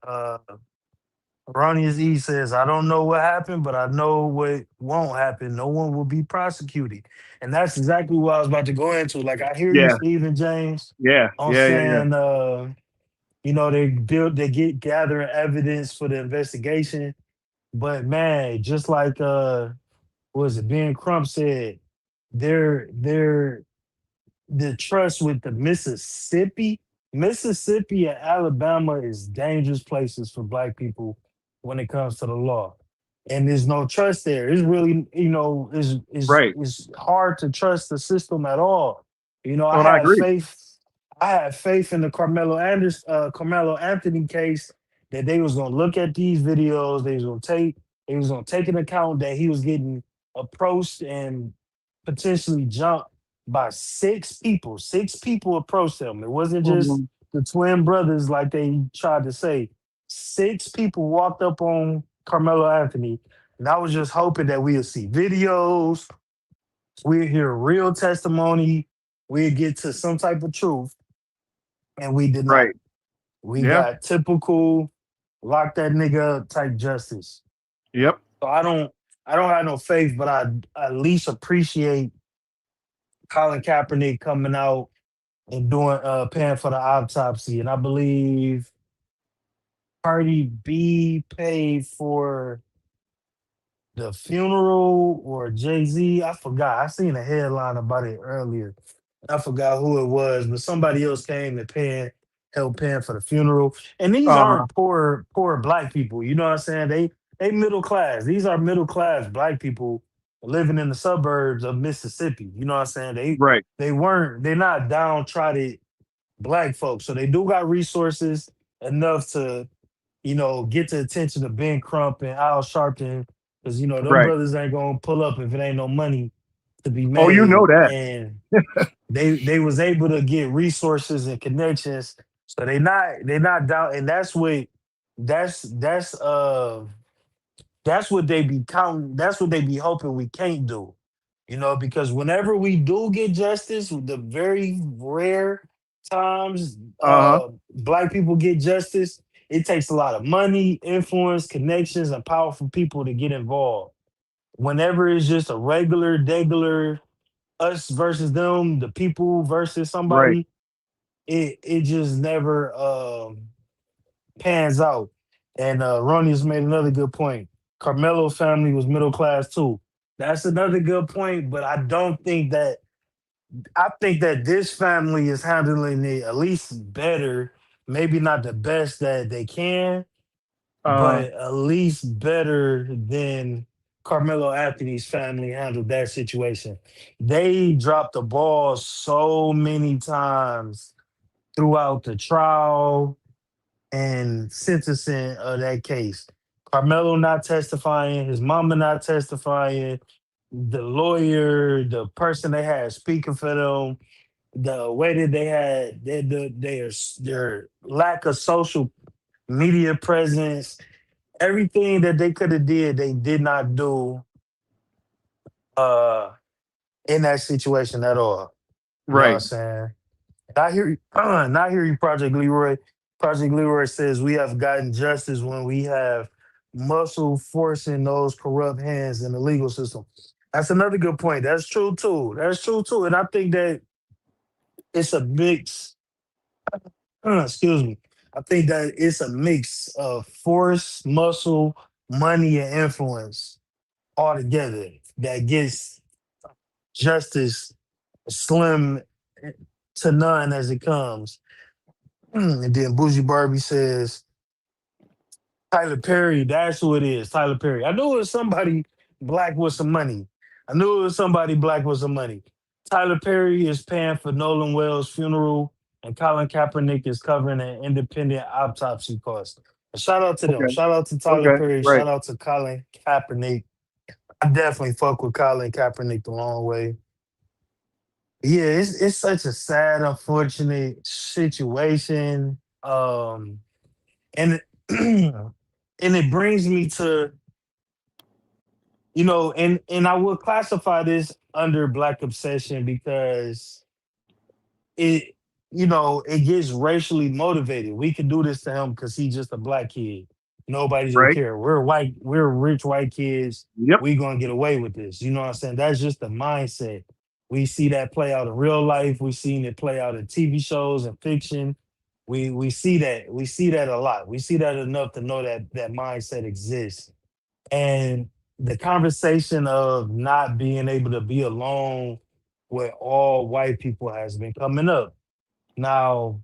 Erroneous E says, I don't know what happened, but I know what won't happen. No one will be prosecuted. And that's exactly what I was about to go into. Like, I hear you, Yeah. Stephen James, Yeah. on Yeah. Yeah. Yeah. saying, they get gathering evidence for the investigation. But man, just like what was it, Ben Crump said, they're the trust with the Mississippi and Alabama is dangerous places for black people when it comes to the law. And there's no trust there. It's really, Right. it's hard to trust the system at all. Oh, and I agree. I had faith in the Carmelo Anthony case that they was gonna look at these videos, they was gonna take into account that he was getting approached and potentially jumped by six people. Six people approached him. It wasn't just Mhm. the twin brothers like they tried to say. Six people walked up on Carmelo Anthony, and I was just hoping that we'll see videos, we'll hear real testimony, we'll get to some type of truth, and we did not. Right. We Yeah. got typical lock that nigga up type justice. Yep. So I don't have no faith, but I at least appreciate Colin Kaepernick coming out and doing paying for the autopsy. And I believe Cardi B paid for the funeral, or Jay-Z. I forgot. I seen a headline about it earlier. I forgot who it was, but somebody else came and helped paying for the funeral. And these Uh-huh. aren't poor black people. You know what I'm saying? They middle class. These are middle class black people living in the suburbs of Mississippi. You know what I'm saying? Right. They're not downtrodden black folks. So they do got resources enough to, get the attention of Ben Crump and Al Sharpton, because them Right. brothers ain't gonna pull up if it ain't no money to be Oh, you know made. that. And they was able to get resources and connections. So they not down, and that's what they be counting. That's what they be hoping we can't do. Because whenever we do get justice, the very rare times Uh-huh. black people get justice, it takes a lot of money, influence, connections, and powerful people to get involved. Whenever it's just a regular, degular, us versus them, the people versus Right. somebody, it just never pans out. And Ronnie has made another good point. Carmelo's family was middle class too. That's another good point, but I think that this family is handling it at least better, maybe not the best that they can, Uh, but at least better than Carmelo Anthony's family handled that situation. They dropped the ball so many times throughout the trial and sentencing of that case. Carmelo not testifying, his mama not testifying, the lawyer, the person they had speaking for them, the way that they had their lack of social media presence, everything that they could have did, they did not do uh in that situation at all. You know what I'm right. saying? I hear you, not hear you, Project Leroy. Project Leroy says we have gotten justice when we have muscle forcing those corrupt hands in the legal system. That's another good point. That's true too. That's true too. And I think that it's a mix. Excuse me. I think that it's a mix of force, muscle, money, and influence all together that gets justice slim to none as it comes. And then Bougie Barbie says, Tyler Perry, that's who it is, Tyler Perry. I knew it was somebody black with some money. I knew it was somebody black with some money. Tyler Perry is paying for Nolan Wells' funeral, and Colin Kaepernick is covering an independent autopsy cost. Shout out to them. Okay. Shout out to Tyler Okay. Perry. Right. Shout out to Colin Kaepernick. I definitely fuck with Colin Kaepernick the long way. Yeah, it's such a sad, unfortunate situation. And and it brings me to, and I would classify this under black obsession because it it gets racially motivated. We can do this to him because he's just a black kid. Nobody's gonna Right. care. We're white, we're rich white kids. Yep. We gonna get away with this. You know what I'm saying? That's just the mindset. We see that play out in real life. We've seen it play out in TV shows and fiction. We see that. We see that a lot. We see that enough to know that that mindset exists. And the conversation of not being able to be alone with all white people has been coming up. Now,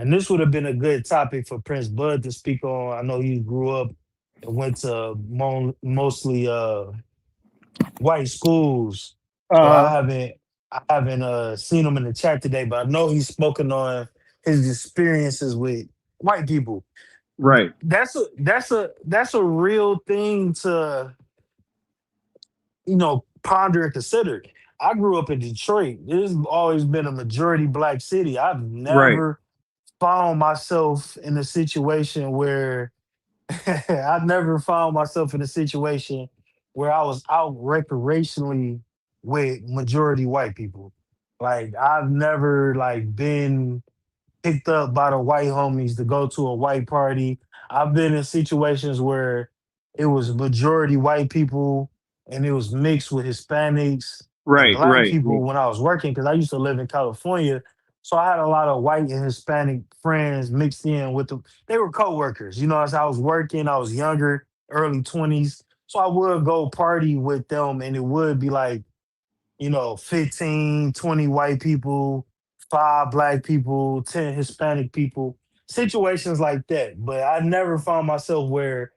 and this would have been a good topic for Prince Bud to speak on. I know he grew up and went to mostly white schools, so Uh, I haven't seen him in the chat today, but I know he's spoken on his experiences with white people. right. That's a real thing to ponder and consider. I grew up in Detroit. This has always been a majority black city. I've Right. never found myself in a situation where I never found myself in a situation where I was out recreationally with majority white people. Like I've never been picked up by the white homies to go to a white party. I've been in situations where it was majority white people and it was mixed with Hispanics and Right. black Right. people when I was working because I used to live in California. So I had a lot of white and Hispanic friends mixed in with them. They were coworkers, as I was working, I was younger, early 20s. So I would go party with them and it would be like 15, 20 white people, 5 black people, 10 Hispanic people, situations like that. But I never found myself where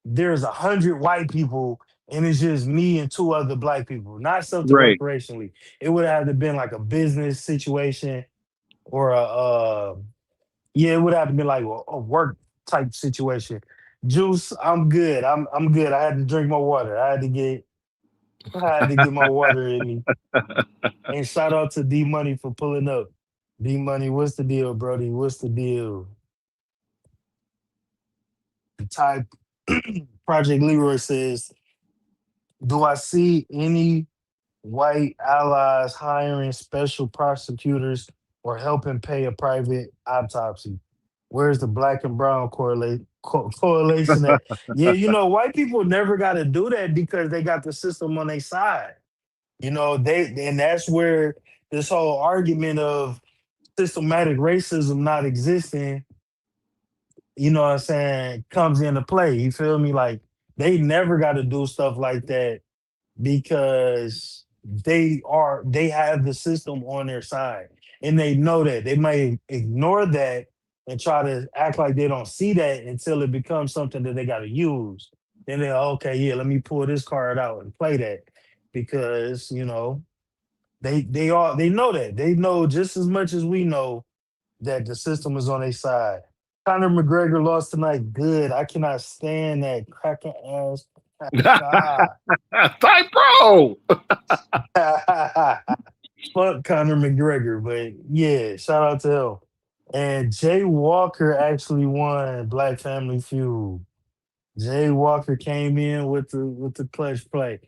there's 100 white people and it's just me and 2 other black people, not something Right. recreationally. It would have to been like a business situation or yeah, it would have to be like a work type situation. Juice, I'm good. I'm good. I had to drink my water. I had to get my water in me. And shout out to D Money for pulling up. D Money, what's the deal, Brody? What's the deal? The type Project Leroy says, do I see any white allies hiring special prosecutors or helping pay a private autopsy? Where's the black and brown correlation at? Yeah, white people never got to do that because they got the system on their side. You know, and that's where this whole argument of systematic racism not existing, you know what I'm saying, comes into play. You feel me? Like they never got to do stuff like that because they have the system on their side. And they know that. They may ignore that and try to act like they don't see that until it becomes something that they gotta use. Then they're okay, yeah, let me pull this card out and play that. Because, you know, they know that. They know just as much as we know that the system is on their side. Conor McGregor lost tonight. Good. I cannot stand that cracking ass. Ah. Type Pro. Fuck Conor McGregor, but yeah, shout out to him. And Jay Walker actually won Black Family Feud. Jay Walker came in with the clutch play.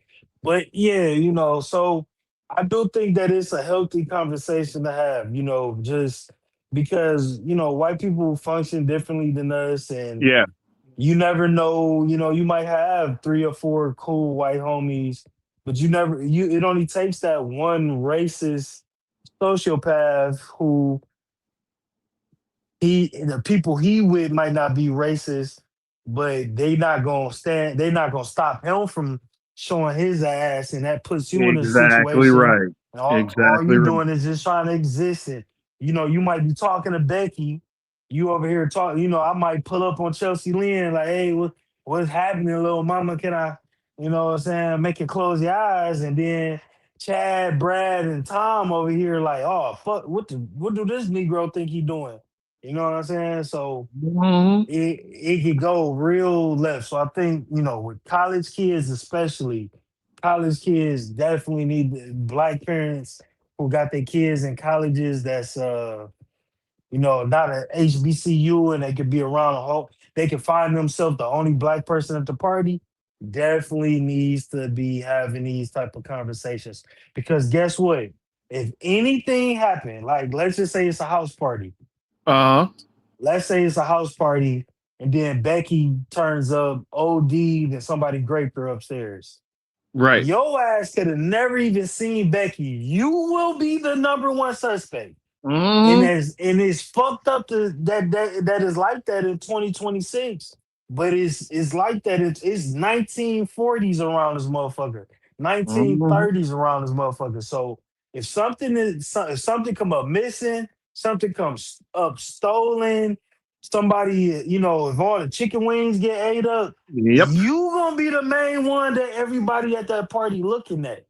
But yeah, you know, so I do think that it's a healthy conversation to have, you know, just because, you know, white people function differently than us and Yeah. you never know, you know, you might have 3 or 4 cool white homies, but it only takes that one racist sociopath who the people he with might not be racist, but they're not gonna stop him from showing his ass, and that puts you in a Exactly situation. right. And all Exactly you right. doing is just trying to exist. And you know, you might be talking to Becky, you over here talking, you know, I might pull up on Chelsea Lynn, like, hey, what's happening, little mama? Can I, you know what I'm saying, make you close your eyes? And then Chad, Brad, and Tom over here, like, oh fuck, what do this Negro think he doing? You know what I'm saying? So Mhm. it could go real left. So I think, you know, with college kids especially, college kids definitely need black parents who got their kids in colleges that's you know, not a HBCU and they could be around a whole they can find themselves the only black person at the party. Definitely needs to be having these type of conversations. Because guess what? If anything happened, like let's just say it's a house party, Uh-huh. let's say it's a house party and then Becky turns up OD'd and somebody graped her upstairs. Right. Your ass could have never even seen Becky. You will be the number one suspect. And Mhm. it's fucked up that is like that in 2026. But it's like that. It's 1940s around this motherfucker, Mhm. 1930s around this motherfucker. So if something come up missing, something comes up stolen, somebody, you know, if all the chicken wings get ate up, Yep. you gonna be the main one that everybody at that party looking at.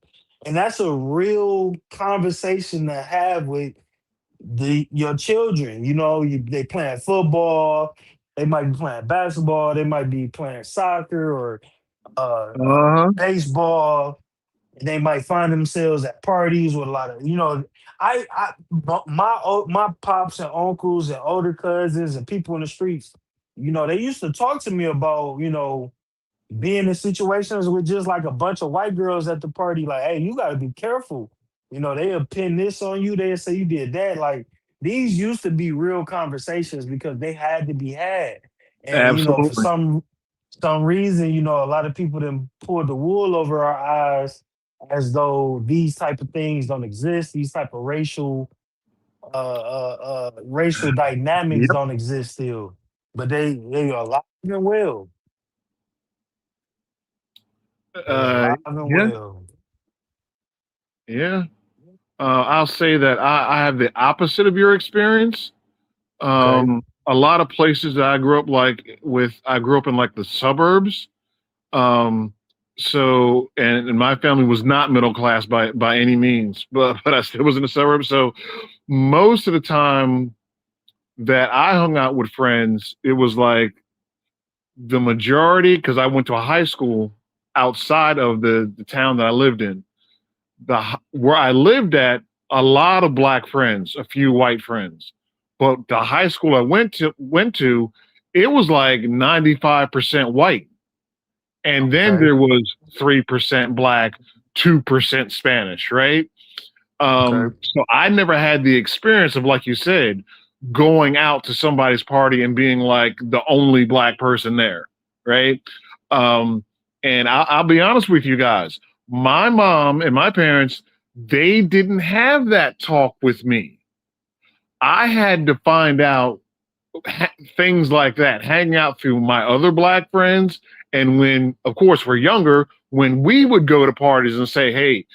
And that's a real conversation to have with your children. You know, they playing football, they might be playing basketball, they might be playing soccer or Uh-huh. baseball. They might find themselves at parties with a lot of, you know, my pops and uncles and older cousins and people in the streets, you know, they used to talk to me about, you know, being in situations with just like a bunch of white girls at the party, like, hey, you gotta be careful. You know, they'll pin this on you, they'll say you did that. Like these used to be real conversations because they had to be had. And you know, for Absolutely. some reason, you know, a lot of people then pulled the wool over our eyes as though these type of things don't exist, these type of racial dynamics Yep. don't exist still. But they are alive and well. They are alive and Yeah. well. Yeah. I'll say that I have the opposite of your experience. Okay. A lot of places that I grew up I grew up in like the suburbs. Um, and my family was not middle class by any means, but I still was in the suburbs. So most of the time that I hung out with friends, it was like the majority, because I went to a high school outside of the town that I lived in. Where I lived at, a lot of black friends, a few white friends. But the high school I went to, it was like 95% white. And then Okay. there was 3% black, 2% Spanish, right? Okay. So I never had the experience of, like you said, going out to somebody's party and being like the only black person there, right? Um, and I'll be honest with you guys, my mom and my parents, they didn't have that talk with me. I had to find out things like that, hang out through my other black friends. And when, of course, we're younger, when we would go to parties and say, hey,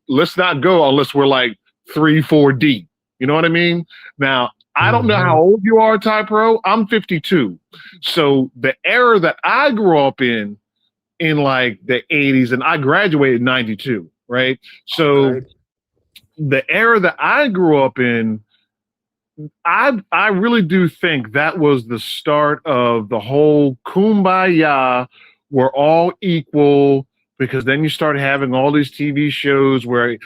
let's not go unless we're like 3-4 deep. You know what I mean? Now, I don't know how old you are, Ty Pro. I'm 52. So the era that I grew up in like the 80s, and I graduated in 92, right? So the era that I grew up in, I really do think that was the start of the whole kumbaya, we're all equal, because then you start having all these TV shows where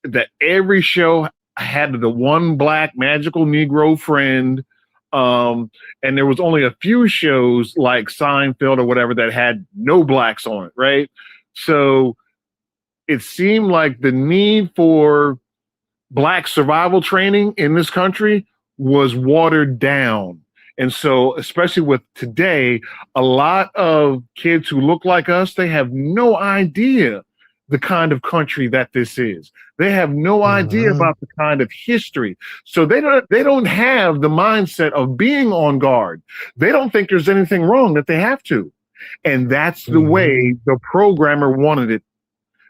that every show had the one black magical Negro friend. And there was only a few shows like Seinfeld or whatever that had no blacks on it, right? So it seemed like the need for black survival training in this country was watered down. And so, especially with today, a lot of kids who look like us, they have no idea the kind of country that this is. They have no idea about the kind of history. So they don't have the mindset of being on guard. They don't think there's anything wrong that they have to. And that's the way the programmer wanted it,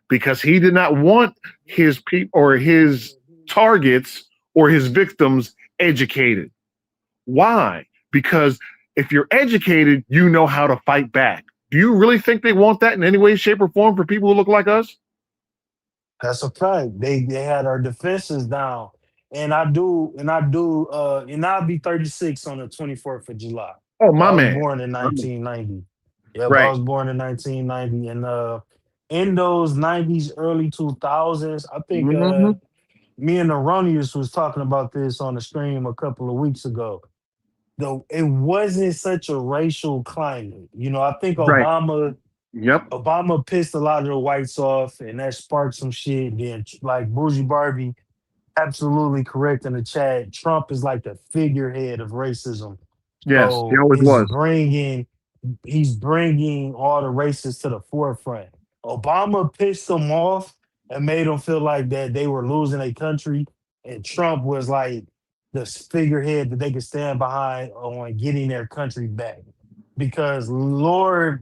because he did not want his people or his targets or his victims educated. Why? Because if you're educated, you know how to fight back. Do you really think they want that in any way, shape, or form for people who look like us? That's a fact. They had our defenses down. And I'll be 36 on the 24th of July. Oh, my I was man. born in 1990. Yep, Right. I was born in 1990. And in those 90s, early 2000s, I think me and Erroneous was talking about this on the stream a couple of weeks ago. Though it wasn't such a racial climate. I think Right. Obama pissed a lot of the whites off, and that sparked some shit. Then, like Bougie Barbie, absolutely correct in the chat. Trump is like the figurehead of racism. Yes, he So always was. he's bringing all the racists to the forefront. Obama pissed them off and made them feel like that they were losing a country, and Trump was like the figurehead that they could stand behind on getting their country back. Because lo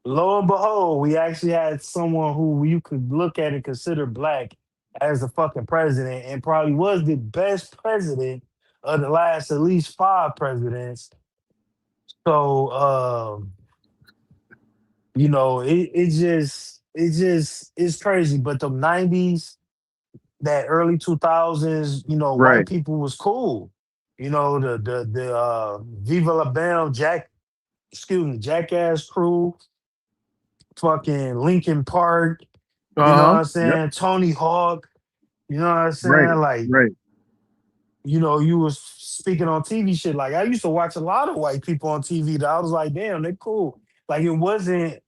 and behold, we actually had someone who you could look at and consider black as the fucking president, and probably was the best president of the last at least 5 presidents. So it's crazy. But the 90s, that early 2000s, Right. white people was cool. The Viva La Bam Jackass Crew, fucking Linkin Park, you know what I'm saying? Yep. Tony Hawk, you know what I'm saying? Right. Like, Right. you was speaking on TV shit. Like, I used to watch a lot of white people on TV that I was like, damn, they're cool. Like, it wasn't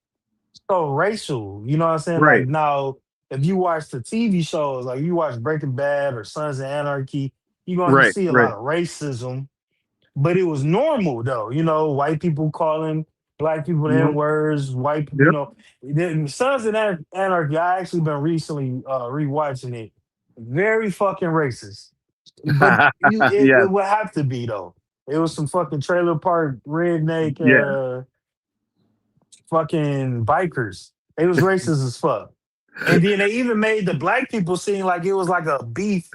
so racial, you know what I'm saying? Right. Like, now, if you watch the TV shows, like you watch Breaking Bad or Sons of Anarchy, you're going to see a lot of racism. But it was normal, though. White people calling black people the N-words, white people, Sons of Anarchy, I actually been recently rewatching it. Very fucking racist. But it would have to be, though. It was some fucking trailer park redneck fucking bikers. It was racist as fuck. And then they even made the black people seem like it was like a beef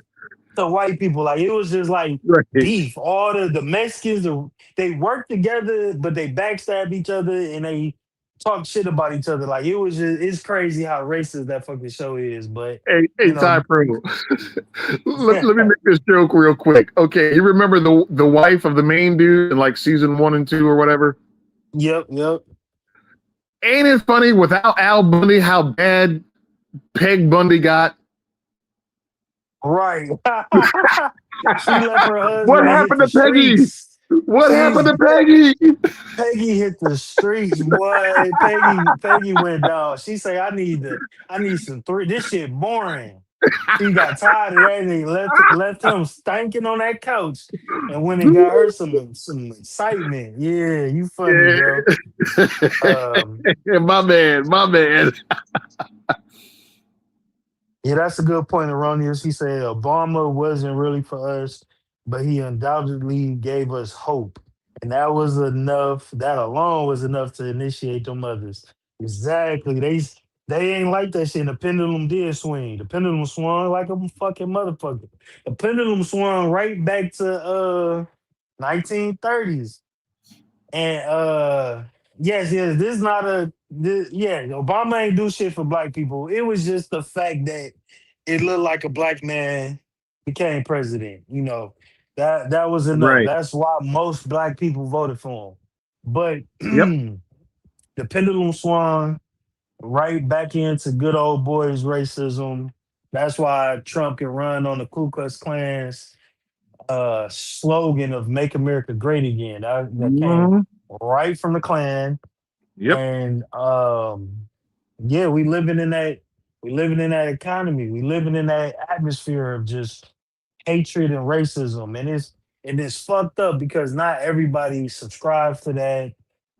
to white people. Like, it was just like beef. All the Mexicans, they work together, but they backstab each other and they talk shit about each other. Like, it's crazy how racist that fucking show is. But hey, Ty Pro. let me make this joke real quick. Okay, you remember the wife of the main dude in like season 1 and 2 or whatever? Yep. Ain't it funny without Al Bundy how bad Peg Bundy got? Right. She left her husband. What happened to Peggy? What happened to Peggy? Peggy hit the streets, boy. Peggy went down. She say, I need some three. This shit boring. She got tired of that and left him stinking on that couch and went and got her some excitement. Yeah, you funny, bro. My man. Yeah, that's a good point, Erroneous. He said Obama wasn't really for us, but he undoubtedly gave us hope. And that was enough, that alone was enough to initiate them others. Exactly. They ain't like that shit. The pendulum did swing. The pendulum swung like a fucking motherfucker. The pendulum swung right back to 1930s. And yes, this is not yeah, Obama ain't do shit for black people. It was just the fact that it looked like a black man became president. That was enough. Right. That's why most black people voted for him. But Yep. the pendulum swung right back into good old boys racism. That's why Trump can run on the Ku Klux Klan's slogan of "Make America Great Again." That came Mhm. right from the Klan, Yep. and yeah, we living in that economy. We living in that atmosphere of just hatred and racism, and it's fucked up because not everybody subscribes to that.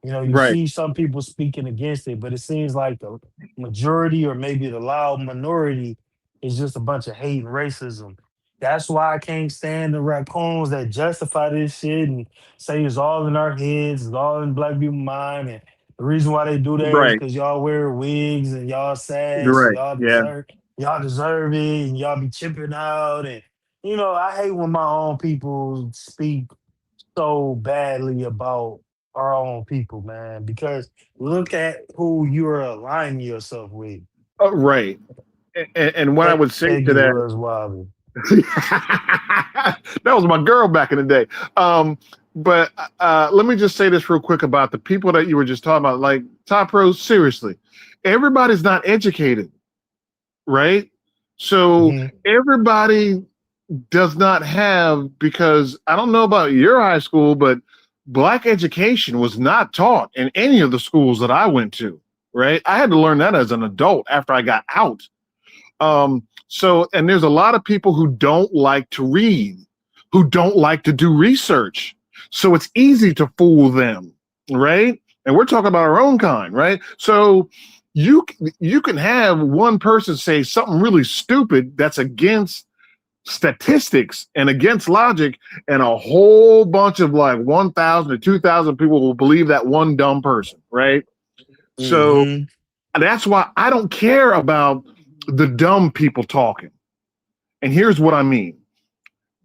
You Right. see some people speaking against it, but it seems like the majority or maybe the loud minority is just a bunch of hate and racism. That's why I can't stand the raccoons that justify this shit and say it's all in our heads, it's all in black people's mind. And the reason why they do that is Right. because y'all wear wigs and y'all sad, so Right. Yeah. y'all deserve it, and y'all be chipping out. And I hate when my own people speak so badly about our own people, man, because look at who you're aligning yourself with. Right. And what I would say to Peggy that, Woods Wilder. that was my girl back in the day. But let me just say this real quick about the people that you were just talking about. Like, Top Pro, seriously, everybody's not educated, right? So Mhm. everybody does not have, because I don't know about your high school, but black education was not taught in any of the schools that I went to, right? I had to learn that as an adult after I got out. And there's a lot of people who don't like to read, who don't like to do research. So it's easy to fool them, right? And we're talking about our own kind, right? So you can have one person say something really stupid that's against statistics and against logic, and a whole bunch of like 1,000 to 2,000 people will believe that one dumb person, right? So Mhm. that's why I don't care about the dumb people talking. And here's what I mean.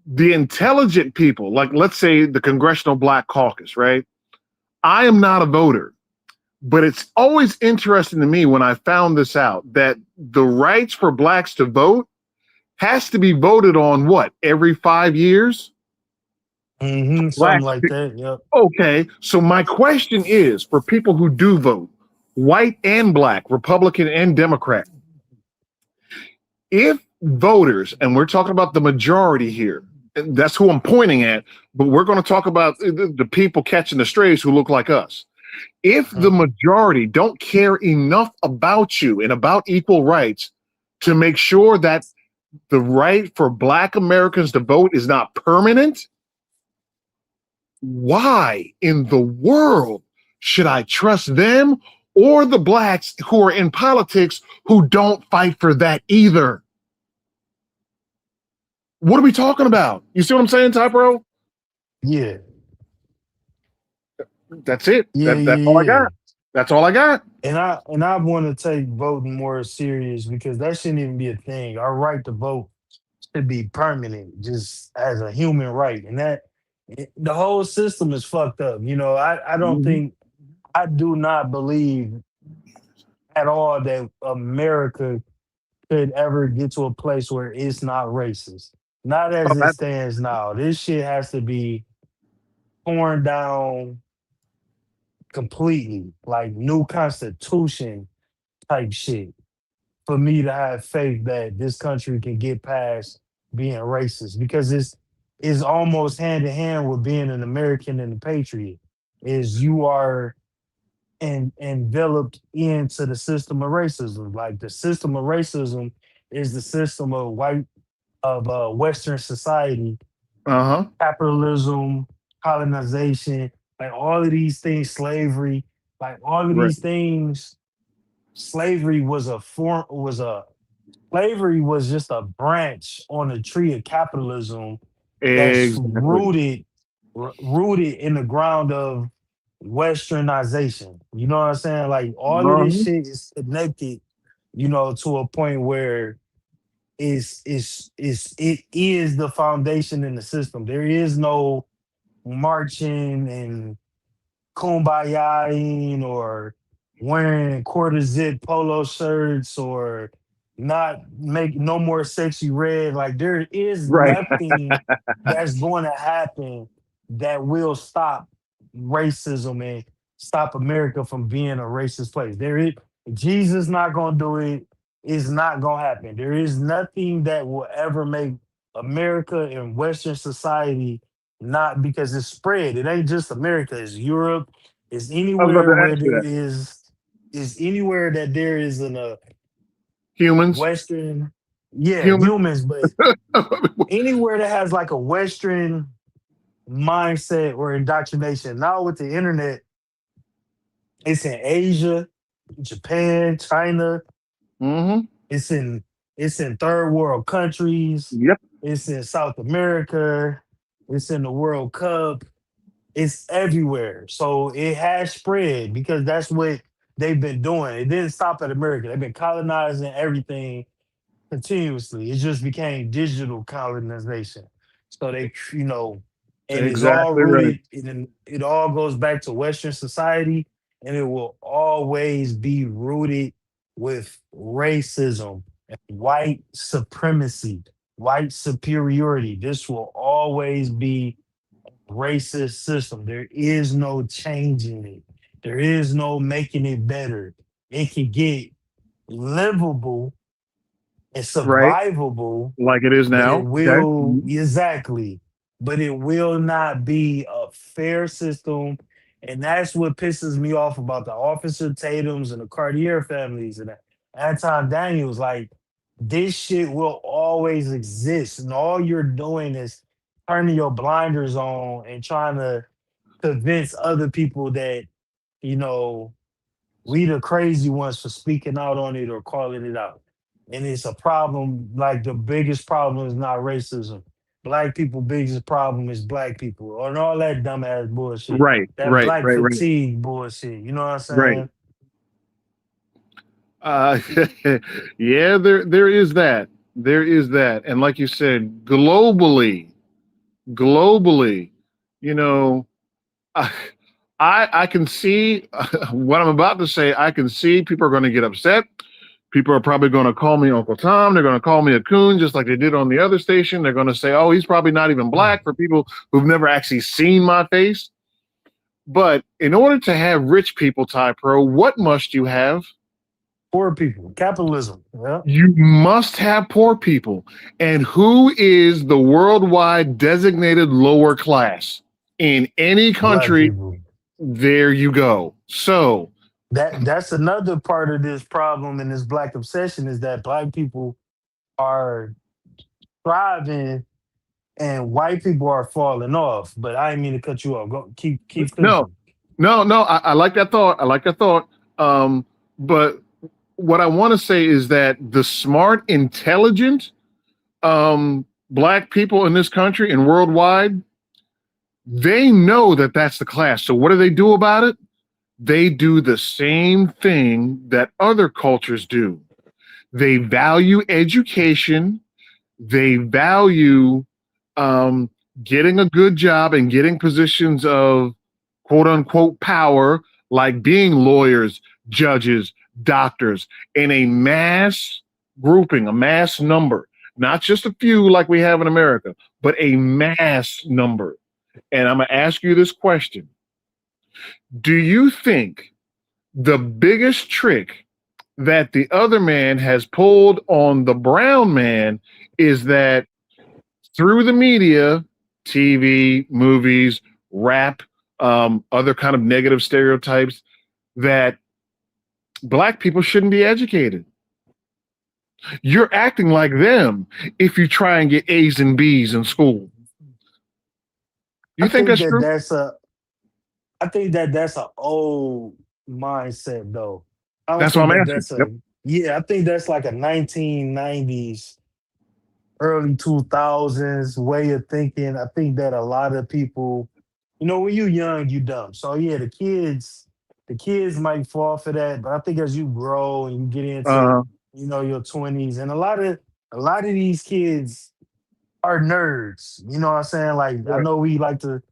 The intelligent people, like let's say the Congressional Black Caucus, right? I am not a voter, but it's always interesting to me when I found this out that the rights for blacks to vote has to be voted on what, every 5 years? Something Black. like that. Yep. Okay, so my question is for people who do vote, white and black, Republican and Democrat, if voters, and we're talking about the majority here, and that's who I'm pointing at, but we're going to talk about the people catching the strays who look like us. If the majority don't care enough about you and about equal rights to make sure that the right for black Americans to vote is not permanent, why in the world should I trust them or the blacks who are in politics who don't fight for that either? What are we talking about? You see what I'm saying, Ty Bro? Yeah. That's it. Yeah. That's Yeah. all I Yeah. got. That's all I got. And I want to take voting more serious because that shouldn't even be a thing. Our right to vote should be permanent, just as a human right. And the whole system is fucked up. I don't Mhm. think I do not believe at all that America could ever get to a place where it's not racist. Not Oh, as it stands now. This shit has to be torn down completely, like new constitution type shit, for me to have faith that this country can get past being racist because it's almost hand in hand with being an American and a patriot. Is you are enveloped into the system of racism. Like the system of racism is the system of Western society, uh-huh. capitalism, colonization, like all of these things, slavery, like all of Right. these things. Slavery was a Slavery was just a branch on the tree of capitalism that's Exactly. rooted in the ground of westernization. You know what I'm saying? Like all of this Uh-huh. shit is connected, to a point where it is the foundation in the system. There is no marching and kumbayaing or wearing quarter zip polo shirts or not make no more sexy red. Like there is Right. nothing that's going to happen that will stop racism and stop America from being a racist place. There is Jesus not gonna do it. It's not gonna happen. There is nothing that will ever make America and Western society not because it's spread. It ain't just America. It's Europe. It's I was about anywhere to where ask you there that. is anywhere that there is a Humans. Western, yeah, Humans. humans, but anywhere that has like a Western mindset or indoctrination. Now with the internet, it's in Asia, Japan, China. Mm-hmm. It's in third world countries. Yep. It's in South America. It's in the World Cup. It's everywhere. So it has spread because that's what they've been doing. It didn't stop at America. They've been colonizing everything continuously. It just became digital colonization. So and it's all Exactly right. rooted in it all goes back to Western society, and it will always be rooted with racism and white supremacy, white superiority. This will always be racist system. There is no changing it. There is no making it better. It can get livable and Right. survivable, Like it is but it now. Okay. will Mhm. exactly, but it will not be a fair system. And that's what pisses me off about the Officer Tatum's and the Cartier families and the Anton Daniels. Like this shit will always exist, and all you're doing is turning your blinders on and trying to convince other people that you know we the crazy ones for speaking out on it or calling it out. And it's a problem. Like the biggest problem is not racism. Black people' biggest problem is black people and all that dumbass bullshit. Right. That Right. black Right. Right. fatigue bullshit. You know what I'm Right. saying? Uh, yeah, there is that. There is that. And like you said, globally, you know, I I can see what I'm about to say. I can see people are going to get upset. People are probably going to call me Uncle Tom. They're going to call me a coon, just like they did on the other station. They're going to say, "Oh, he's probably not even black," for people who've never actually seen my face. But in order to have rich people, Ty Pro, what must you have? Poor people, capitalism. Yeah. You must have poor people. And who is the worldwide designated lower class? In any Black country, people. there you go. So, That's another part of this problem and this black obsession is that black people are thriving and white people are falling off. But I didn't mean to cut you off. Go keep no, cooking. no, I like that thought. I like that thought. But what I want to say is that the smart, intelligent black people in this country and worldwide, they know that that's the class. So what do they do about it? They do the same thing that other cultures do. They value education. They value um, getting a good job and getting positions of quote unquote power, like being lawyers, judges, doctors, in a mass grouping, a mass number, not just a few like we have in America, but a mass number. And I'm going to ask you this question. Do you think the biggest trick that the other man has pulled on the brown man is that through the media, TV, movies, rap, other kind of negative stereotypes, that black people shouldn't be educated? You're acting like them if you try and get A's and B's in school. You I think think that's that true? that's a I think that that's an old mindset though. I don't That's what think I'm that asking. that's a Yep. Yeah, I think that's like a 1990s, early 2000s way of thinking. I think that a lot of people, when you young, you dumb. So yeah, the kids might fall for that, but I think as you grow and you get into, Uh, your 20s, and a lot of these kids are nerds. You know what I'm saying? Like I right. know we like to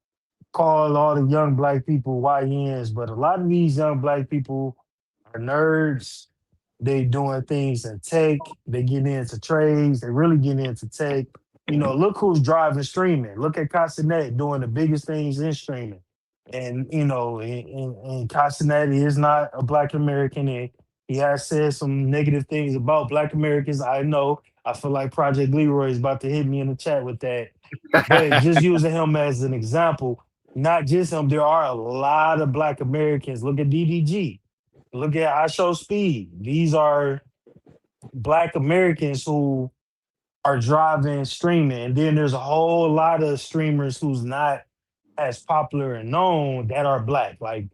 call all the young black people YNs, but a lot of these young black people are nerds. They doing things in tech. They getting into trades. They really getting into tech. Look who's driving streaming. Look at Castanet doing the biggest things in streaming. And and Castanet is not a black American, and he has said some negative things about black Americans. I know. I feel like Project Leroy is about to hit me in the chat with that. But just using him as an example, not just him, there are a lot of black Americans. Look at DDG. Look at I Show Speed. These are black Americans who are driving streaming. And then there's a whole lot of streamers who's not as popular and known that are black. Like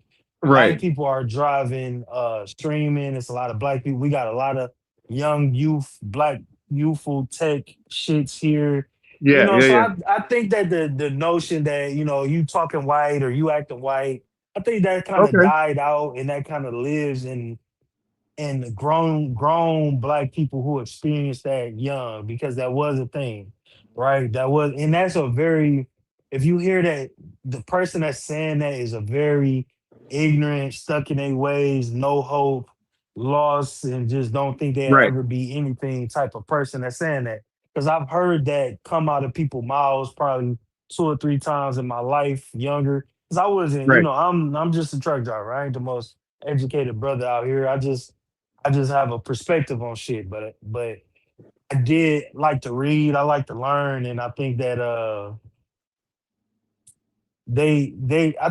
black Right. people are driving streaming. It's a lot of black people. We got a lot of young youth, black youthful tech shits here. Yeah, yeah, So yeah. I think that the notion that, you talking white or you acting white, I think that kind of Okay. died out and that kind of lives in the grown black people who experienced that young, because that was a thing, right? And that's a very, if you hear that, the person that's saying that is a very ignorant, stuck in their ways, no hope, lost, and just don't think they'll Right. ever be anything type of person that's saying that. Because I've heard that come out of people's mouths probably 2 or 3 times in my life, younger. Because I wasn't, Right. I'm just a truck driver. I ain't the most educated brother out here. I just have a perspective on shit, but I did like to read. I like to learn, and I think that I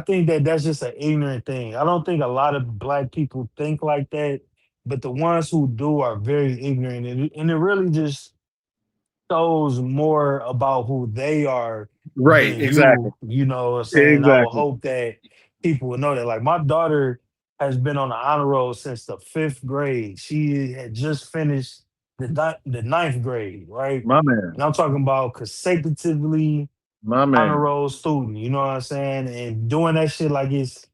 think that that's just an ignorant thing. I don't think a lot of black people think like that, but the ones who do are very ignorant, and it really just shows more about who they are Right. than Exactly. you know what I'm saying? I would Exactly. hope that people would know that. Like my daughter has been on the honor roll since the 5th grade. She had just finished the ninth grade, right? My man. And I'm talking about consecutively My honor man. roll student, you know what I'm saying? And doing that shit like it's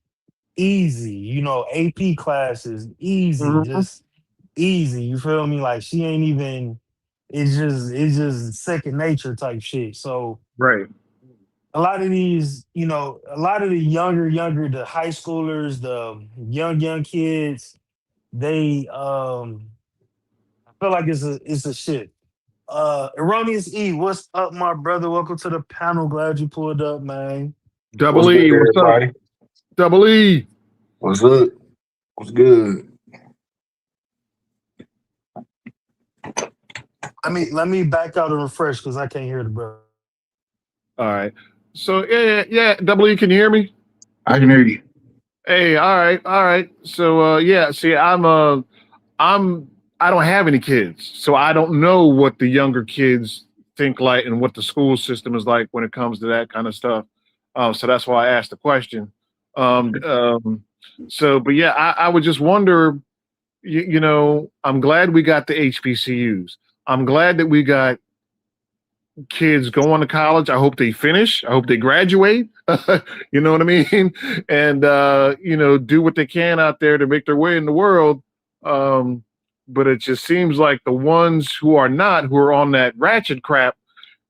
easy, AP classes, easy, Mhm. just easy. You feel me? Like she ain't even. It's just second nature type shit. So Right. a lot of these, a lot of the younger, the high schoolers, the young kids, they I feel like it's a shit. Erroneous E, what's up, my brother? Welcome to the panel. Glad you pulled up, man. Double What's good, E. What's up? everybody? Double E. What's up? What's good? Let me back out and refresh because I can't hear the brother. All right. So yeah. Double E, can you hear me? I can hear you. Hey, all right. So yeah, see, I don't have any kids, so I don't know what the younger kids think like and what the school system is like when it comes to that kind of stuff. So that's why I asked the question. Um, um, but yeah, I would just wonder, I'm glad we got the HBCUs. I'm glad that we got kids going to college. I hope they finish. I hope they graduate. You know what I mean? And do what they can out there to make their way in the world. But it just seems like the ones who are not, who are on that ratchet crap,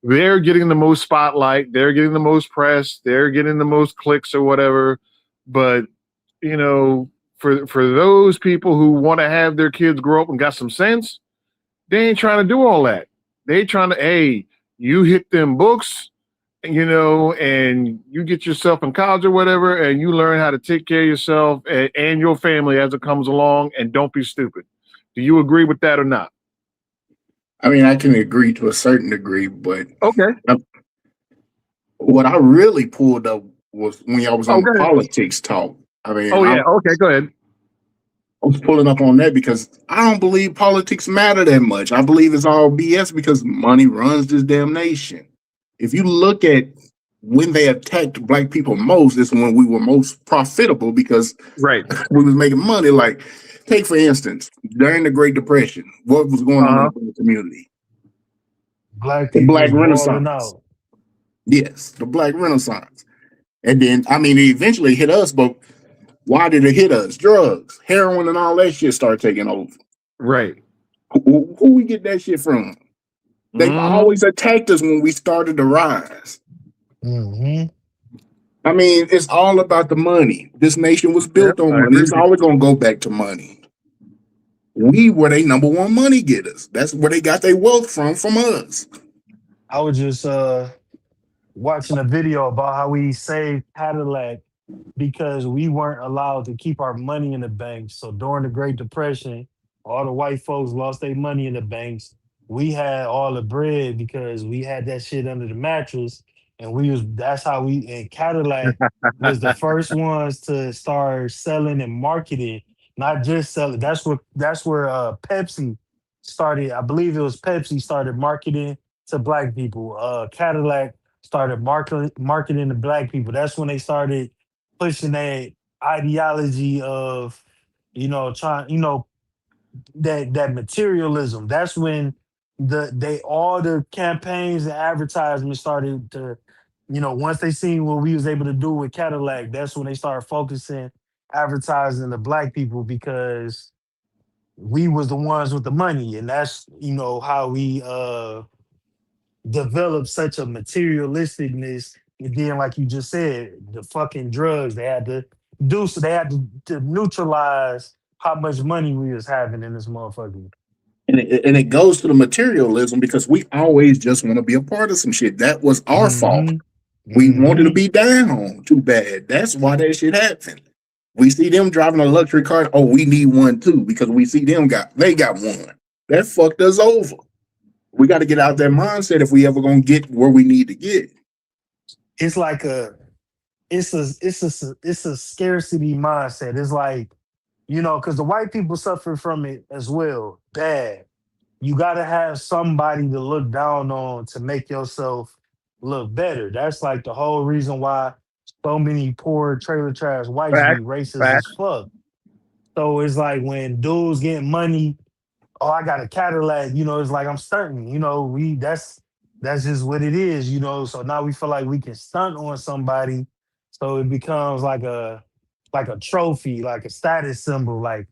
they're getting the most spotlight, they're getting the most press, they're getting the most clicks or whatever. But for those people who want to have their kids grow up and got some sense, they ain't trying to do all that. They trying to, hey, you hit them books, and you get yourself in college or whatever, and you learn how to take care of yourself and your family as it comes along, and don't be stupid. Do you agree with that or not? I mean, I can agree to a certain degree, but Okay. What I really pulled up was when y'all was on go the ahead. politics talk. I mean, Oh, yeah. Okay, go ahead. I was pulling up on that because I don't believe politics matter that much. I believe it's all BS because money runs this damn nation. If you look at when they attacked black people most, is when we were most profitable because Right. we was making money. Like take for instance, during the Great Depression, what was going on in Uh-huh. the Black community? Black The people Black was balling Renaissance. out. Yes, the Black Renaissance. And then, I mean, it eventually hit us, but why did it hit us? Drugs, heroin, and all that shit started taking over. Right. Who we get that shit from? They've always attacked us when we started to rise. Mm-hmm. I mean, it's all about the money. This nation was Yep, built on I money. agree It's with you. always going to go back to money. We were their number one money getters. That's where they got their wealth from us. I was just watching a video about how we saved Cadillac because we weren't allowed to keep our money in the banks. So during the Great Depression, all the white folks lost their money in the banks. We had all the bread because we had that shit under the mattress, and we was that's how we and Cadillac was the first ones to start selling and marketing, not just selling. That's where Pepsi started. I believe it was Pepsi started marketing to black people. Cadillac started marketing to black people. That's when they started pushing that ideology of, trying, that materialism. That's when all the campaigns and advertisements started to, once they seen what we was able to do with Cadillac, that's when they started focusing advertising to black people because we was the ones with the money, and that's how we developed such a materialisticness. And then, like you just said, the fucking drugs they had to do, so they had to neutralize how much money we was having in this motherfucker. And it goes to the materialism because we always just want to be a part of some shit. That was our fault. Mm-hmm. We wanted to Mm-hmm. be down too bad. That's why that shit happened. We see them driving a luxury car. Oh, we need one too because we see them they got one. That fucked us over. We got to get out that mindset if we ever gonna get where we need to get. It's like it's a scarcity mindset. It's like, because the white people suffer from it as well, bad. You got to have somebody to look down on to make yourself look better. That's like the whole reason why so many poor trailer trash whites be Fact. racist Fact. as fuck. So it's like when dudes getting money, oh, I got a Cadillac, it's like I'm stunting, we that's just what it is, So now we feel like we can stunt on somebody. So it becomes like a trophy, like a status symbol, like,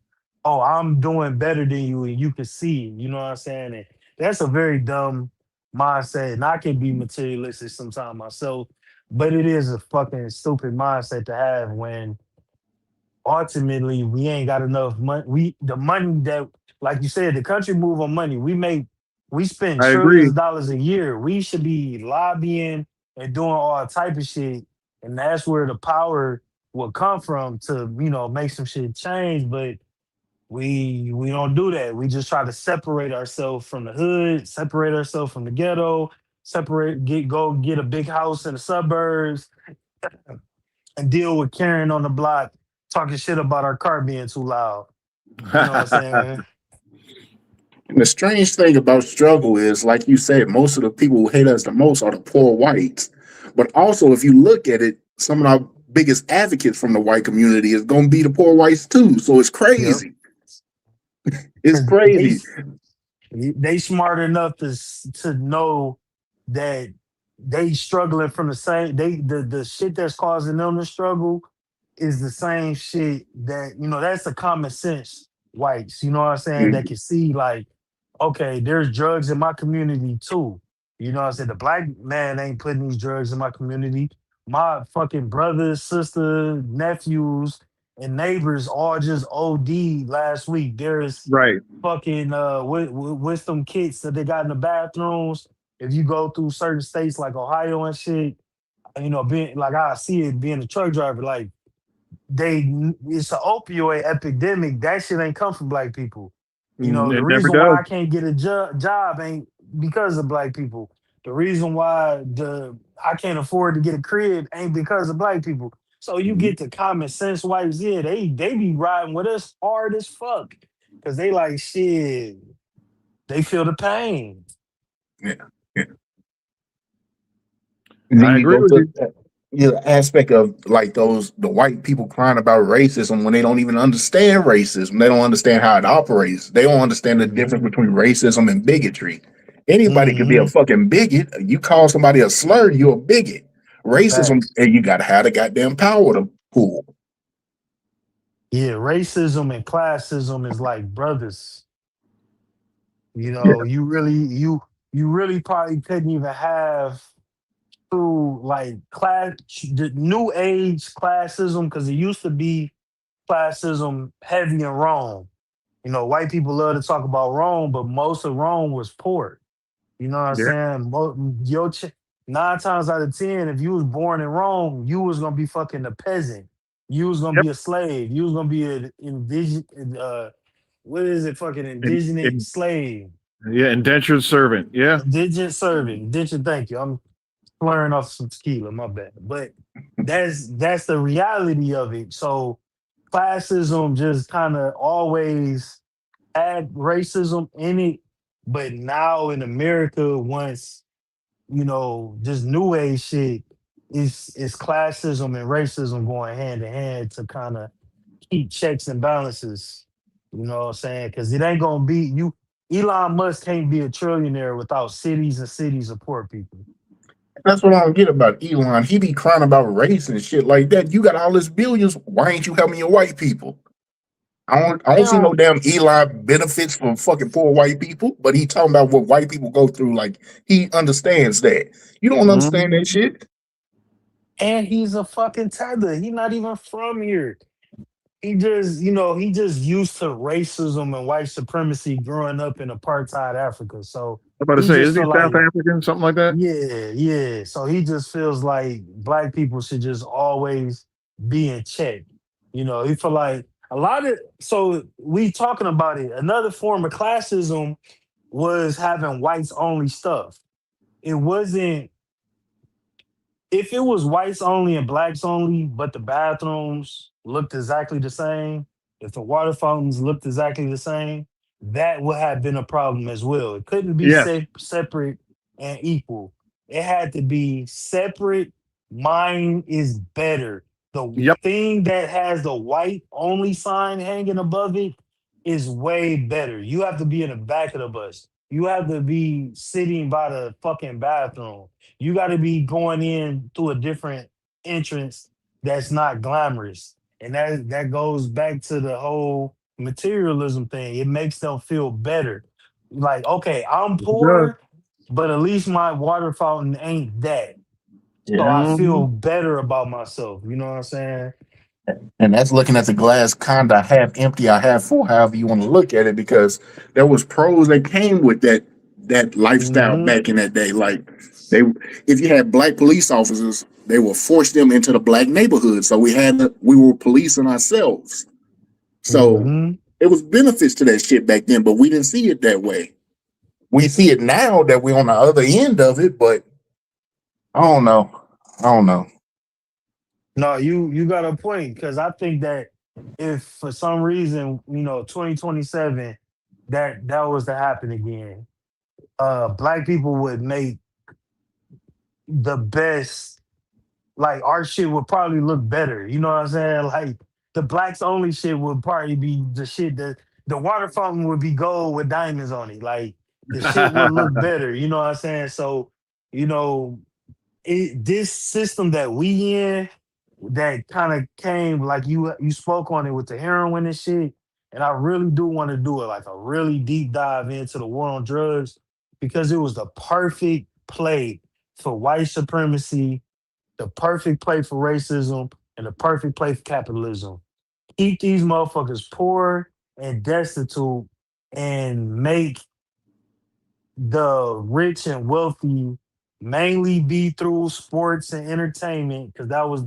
oh, I'm doing better than you and you can see, you know what I'm saying? And that's a very dumb mindset. And I can be materialistic sometimes myself, but it is a fucking stupid mindset to have when ultimately we ain't got enough money. The money that, like you said, the country move on money. We spend I trillions agree. of dollars a year. We should be lobbying and doing all type of shit, and that's where the power will come from to make some shit change. But we don't do that. We just try to separate ourselves from the hood, separate ourselves from the ghetto, go get a big house in the suburbs, and deal with Karen on the block talking shit about our car being too loud. You know what I'm saying? And the strange thing about struggle is, like you said, most of the people who hate us the most are the poor whites. But also, if you look at it, some of our biggest advocates from the white community is going to be the poor whites too. So it's Yep. crazy. It's They crazy. they smart enough to know that they struggling from the same the shit that's causing them to struggle is the same shit that that's the common sense whites, you know what I'm saying, that can see like, okay, there's drugs in my community too. You know what I'm saying? The black man ain't putting these drugs in my community. My fucking brothers, sisters, nephews, and neighbors all just OD last week. There's Right. fucking with them kits that they got in the bathrooms. If you go through certain states like Ohio and shit, being like I see it being a truck driver, like it's an opioid epidemic. That shit ain't come from black people. The It never reason why does. I can't get a job ain't because of black people. The reason why I can't afford to get a crib ain't because of black people. So you get the common sense whites, yeah, they be riding with us hard as fuck. Cause they like shit, they feel the pain. Yeah. Yeah. And then I you agree go with to you. aspect of like the white people crying about racism when they don't even understand racism. They don't understand how it operates. They don't understand the difference between racism and bigotry. Anybody could be a Mm-hmm. fucking bigot. You call somebody a slur, you're a bigot. Racism, Facts. and you gotta have the goddamn power to pull. Yeah, racism and classism is like brothers. You Yeah. know, you really probably couldn't even have through like class the new age classism because it used to be classism heavy in Rome. You know, white people love to talk about Rome, but most of Rome was poor. You know what I'm Yeah. saying? Nine times out of ten, if you was born in Rome, you was gonna be fucking a peasant. You was gonna Yep. be a slave. You was gonna be an indigenous. What is it? Fucking And, indigenous and slave, yeah, indentured servant. Yeah. indigent servant, indigent. Thank you. I'm slurring off some tequila. My bad. But that's the reality of it. So classism just kind of always had racism in it, but now in America, once this new age shit is classism and racism going hand in hand to kind of keep checks and balances. You know what I'm saying? Because it ain't gonna be you. Elon Musk can't be a trillionaire without cities and cities of poor people. That's what I don't get about Elon. He be crying about race and shit like that. You got all this billions. Why ain't you helping your white people? I don't You see no know, damn Elon benefits for fucking poor white people, but he talking about what white people go through. Like he understands that. You don't understand that Mhm. shit. and he's a fucking tether. He's not even from here. He just used to racism and white supremacy growing up in apartheid Africa. So I'm about to he say, just isn't he feel South like, African, something like that? yeah, yeah. So he just feels like black people should just always be in check. He feel like a lot of so we talking about it. Another form of classism was having whites only stuff. It wasn't if it was whites only and blacks only, but the bathrooms looked exactly the same, if the water fountains looked exactly the same, that would have been a problem as well. It couldn't be Yes. separate and equal. It had to be separate. Mine is better. The Yep. thing that has the white only sign hanging above it is way better. You have to be in the back of the bus. You have to be sitting by the fucking bathroom. You got to be going in through a different entrance that's not glamorous. And that goes back to the whole materialism thing. It makes them feel better. Like, okay, I'm Yes, it does. poor, but at least my water fountain ain't that. So Yeah. I Mhm. feel better about myself. You know what I'm saying? And that's looking at the glass kind of half empty or half full, however you want to look at it, because there was pros that came with that lifestyle Mm-hmm. back in that day. Like they, if you had black police officers, they would force them into the black neighborhood. So we were policing ourselves. So Mm-hmm. it was benefits to that shit back then, but we didn't see it that way. We see it now that we're on the other end of it, but I don't know. I don't know. No, you got a point because I think that if for some reason 2027 that was to happen again, black people would make the best. Like our shit would probably look better. You know what I'm saying? Like the blacks only shit would probably be the shit that the water fountain would be gold with diamonds on it. Like the shit would look better. You know what I'm saying? So you know this system that we in that kind of came like you spoke on it with the heroin and shit. And I really do want to do it like a really deep dive into the war on drugs because it was the perfect play for white supremacy, the perfect play for racism, and the perfect play for capitalism. Keep these motherfuckers poor and destitute and make the rich and wealthy mainly be through sports and entertainment because that was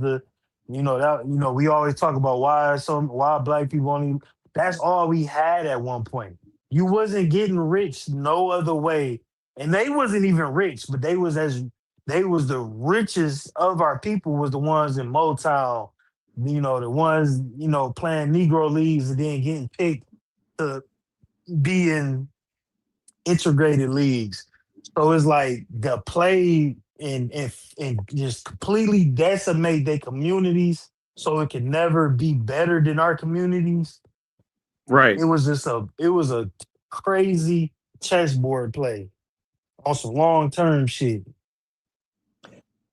we always talk about why black people only that's all we had at one point. You wasn't getting rich no other way, and they wasn't even rich, but they was the richest of our people was the ones in Motown, the ones playing Negro leagues and then getting picked to be in integrated leagues. So it's like the play and just completely decimate their communities so it can never be better than our communities. Right. It was a crazy chessboard play on some long term shit.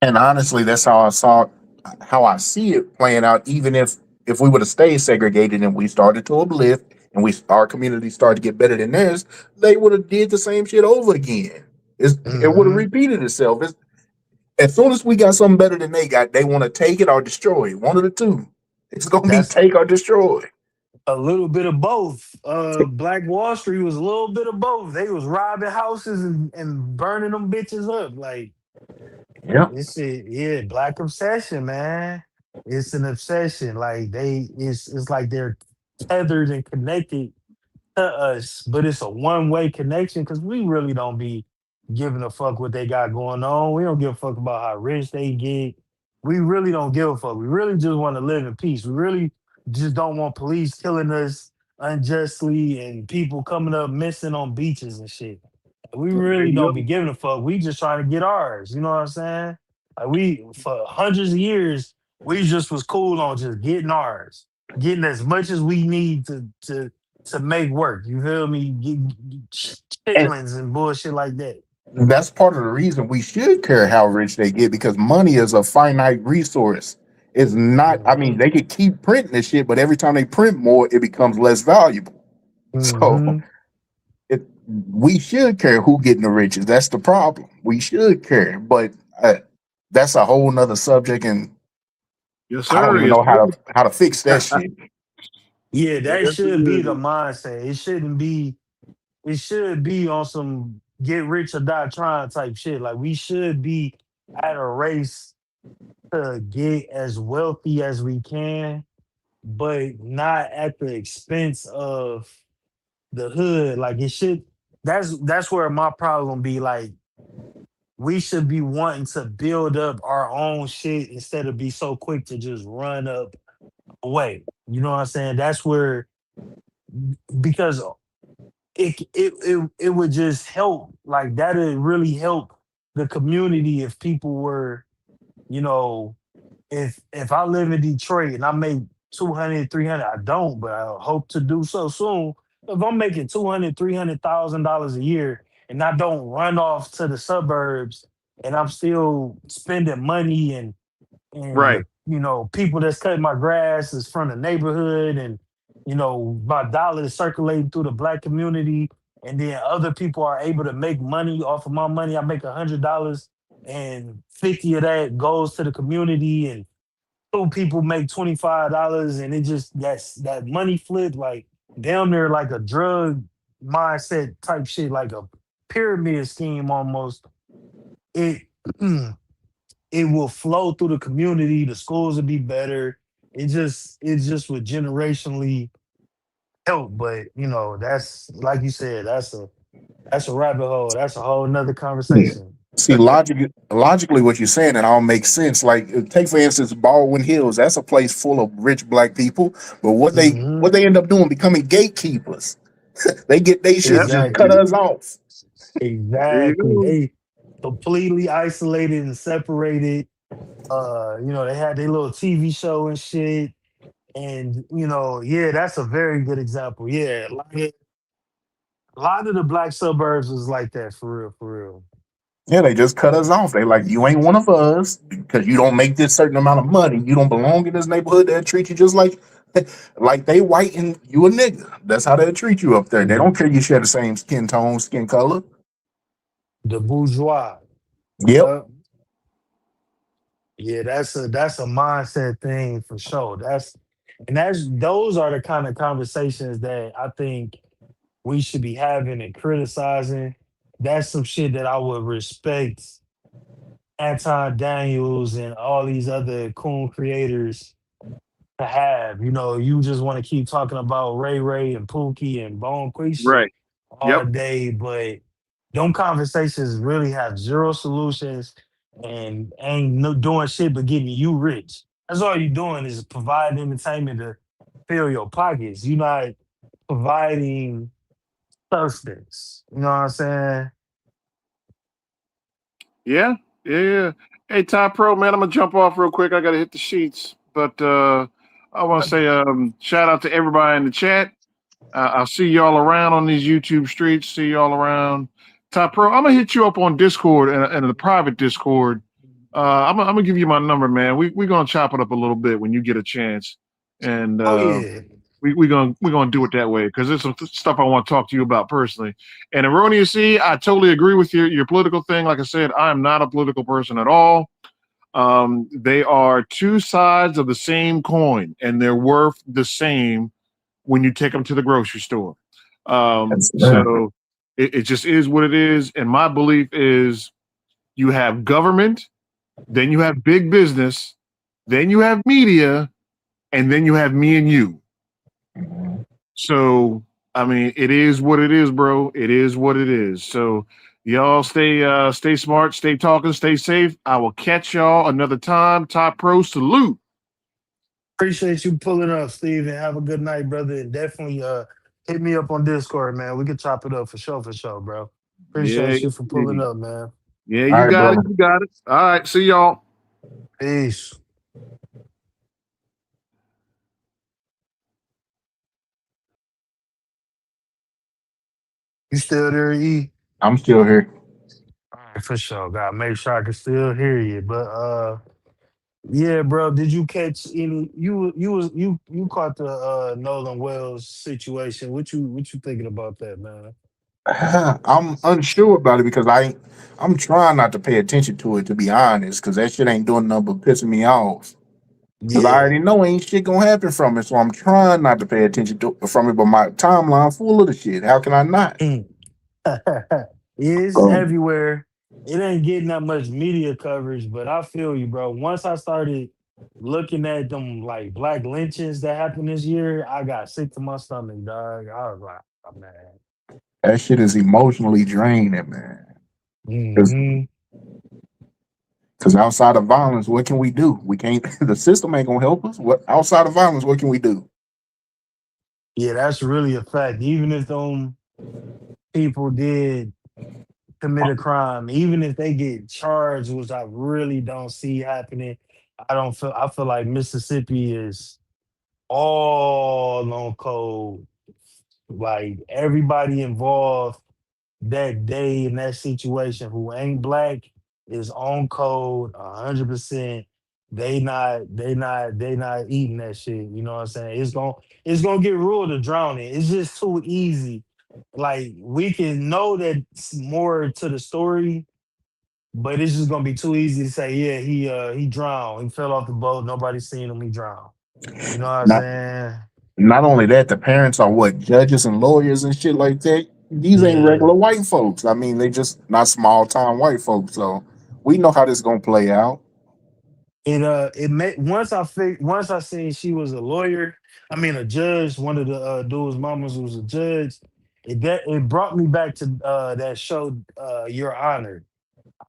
And honestly, that's how I see it playing out. Even if we would have stayed segregated and we started to uplift and our community started to get better than theirs, they would have did the same shit over again. It would have Hmm. repeated itself. As soon as we got something better than they got, they want to take it or destroy it. One of the two. It's gonna be That's take or destroy. a little bit of both. Black Wall Street was a little bit of both. They was robbing houses and burning them bitches up. Like Yep. this shit, yeah, black obsession, man. It's an obsession. Like it's like they're tethered and connected to us, but it's a one-way connection because we really don't be giving a fuck what they got going on. We don't give a fuck about how rich they get. We really don't give a fuck. We really just want to live in peace. We really just don't want police killing us unjustly and people coming up missing on beaches and shit. We There really you don't be go. giving a fuck. We just trying to get ours. You know what I'm saying? Like we for hundreds of years, we just was cool on just getting ours, getting as much as we need to make work. You feel me? And Chitlins and bullshit like that. that's part of the reason we should care how rich they get because money is a finite resource. It's not, I mean, Hmm. they could keep printing this shit, but every time they print more, it becomes less valuable. So Hmm. it, we should care who getting the riches. That's the problem. We should care, but uh, that's a whole nother subject, and Yes, I don't sir. even Yes, know sir. how to fix that shit. Yeah, that Yes, should be the it is. mindset. It shouldn't be. It should be on some get rich or die trying type shit. Like we should be at a race to get as wealthy as we can, but not at the expense of the hood. Like it should. That's where my problem be. Like we should be wanting to build up our own shit instead of be so quick to just run up away. You know what I'm saying? That's where because it would just help. Like that would really help the community if people were, you know, if I live in Detroit and I make 200, 300, I don't, but I hope to do so soon. If I'm making 200, $300,000 a year and I don't run off to the suburbs and I'm still spending money and Right. the people that's cutting my grass is from the neighborhood and my dollar is circulating through the black community and then other people are able to make money off of my money. I make $100 and 50 of that goes to the community and two people make $25 and it just that money flip like down there like a drug mindset type shit, like a pyramid scheme almost. It it will flow through the community. The schools will be better. It just would generationally help. But that's like you said, that's a rabbit hole. That's a whole nother Yeah. conversation. See, logically, what you're saying, it all makes sense. Like, take for instance, Baldwin Hills. That's a place full of rich black people. But Hmm. what they end up doing, becoming gatekeepers. They get they shit Yep. just cut Exactly. us off. There you Exactly. go. They completely isolated and separated. They had their little TV show and shit. And yeah, that's a very good example. Yeah, a lot of the black suburbs was like that for real, for real. Yeah, they just cut us off. They like, you ain't one of us because you don't make this certain amount of money. You don't belong in this neighborhood. They'll treat you just like they white and you a nigga. That's how they'll treat you up there. They The, don't care you share the same skin tone, skin color. the bourgeois. Yep. Yeah, yeah, that's a mindset thing for sure. Those are the kind of conversations that I think we should be having and criticizing. That's some shit that I would respect Anton Daniels and all these other cool creators to have. You just want to keep talking about Ray Ray and Pookie and Bone Right. all Yep. day, but them conversations really have zero solutions and ain't no doing shit but getting you rich. That's all you're doing is providing entertainment to fill your pockets. You're not providing substance. You know what I'm saying? Yeah. Yeah. Hey, Ty Pro, man, I'm gonna jump off real quick. I gotta hit the sheets, but I want to say shout out to everybody in the chat. I'll see y'all around on these YouTube streets. See y'all around. Ty Pro, I'm gonna hit you up on Discord and the private Discord. I'm gonna give you my number, man. We gonna chop it up a little bit when you get a chance, and Oh yeah. we gonna do it that way because there's some stuff I want to talk to you about personally. And Erroneous C, I totally agree with your political thing. Like I said, I am not a political person at all. They are two sides of the same coin, and they're worth the same when you take them to the grocery store. So it just is what it is. And my belief is you have government, then you have big business, then you have media, and then you have me and you. So I mean, it is what it is, bro. It is what it is. So y'all stay smart, stay talking, stay safe. I will catch y'all another time. Top Pro salute. Appreciate you pulling up, Steve, and have a good night, brother. And definitely hit me up on Discord, man. We can chop it up for sure, bro. Yeah, Appreciate you for pulling indeed. up, man. Yeah, All you right, got it. brother. You got it. All right. See y'all. Peace. You still there, E? I'm still here. All right, for sure. Gotta make sure I can still hear you. But yeah, bro. Did you catch any? You caught the Nolan Wells situation. What you thinking about that, man? I'm unsure about it because I'm trying not to pay attention to it, to be honest, because that shit ain't doing nothing but pissing me off. Because I Yeah. already know ain't shit gonna happen from it, so I'm trying not to pay attention to from it. But my timeline full of the shit. How can I not? It's So everywhere. It ain't getting that much media coverage, but I feel you, bro. Once I started looking at them like black lynchings that happened this year, I got sick to my stomach, dog. I was like, oh, man. that shit is emotionally draining, man. Hmm. Because outside of violence, what can we do? We can't. The system ain't gonna help us. What outside of violence, what can we do? Yeah, that's really a fact. Even if them people did commit a crime, even if they get charged, which I really don't see happening, I feel like Mississippi is all on code. Like everybody involved that day in that situation who ain't black is on code 100%. They not eating that shit. You know what I'm saying? It's gonna get ruled to drowning. It's just too easy. Like we can know that more to the story, but it's just gonna be too easy to say, yeah, he drowned. He fell off the boat. Nobody seen him. He drowned. You know what I'm Not saying? not only that, the parents are what judges and lawyers and shit like that. These ain't Yeah. regular white folks. I mean, they just not small time white folks. So we know how this gonna play out. It made once I seen she was a lawyer, I mean a judge, one of the dude's mamas was a judge. It brought me back to that show Your Honor.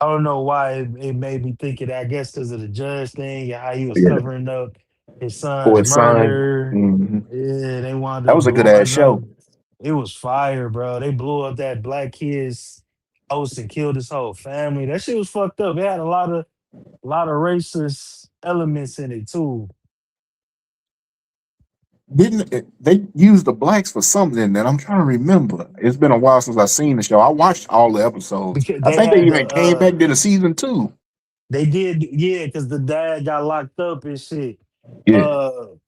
I don't know why it made me think it, I guess because of the judge thing and how he was Yeah, covering up his for son's his son. murder. Mhm. Yeah, they wound That up was a good ass blowing up. show. It was fire, bro. They blew up that black kid's house and killed his whole family. That shit was fucked up. It had a lot of racist elements in it too. They use the blacks for something that I'm trying to remember? It's been a while since I've seen the show. I watched all the episodes. Because I they think they had even came back did a season two. they did, yeah, because the dad got locked up and shit. Yeah,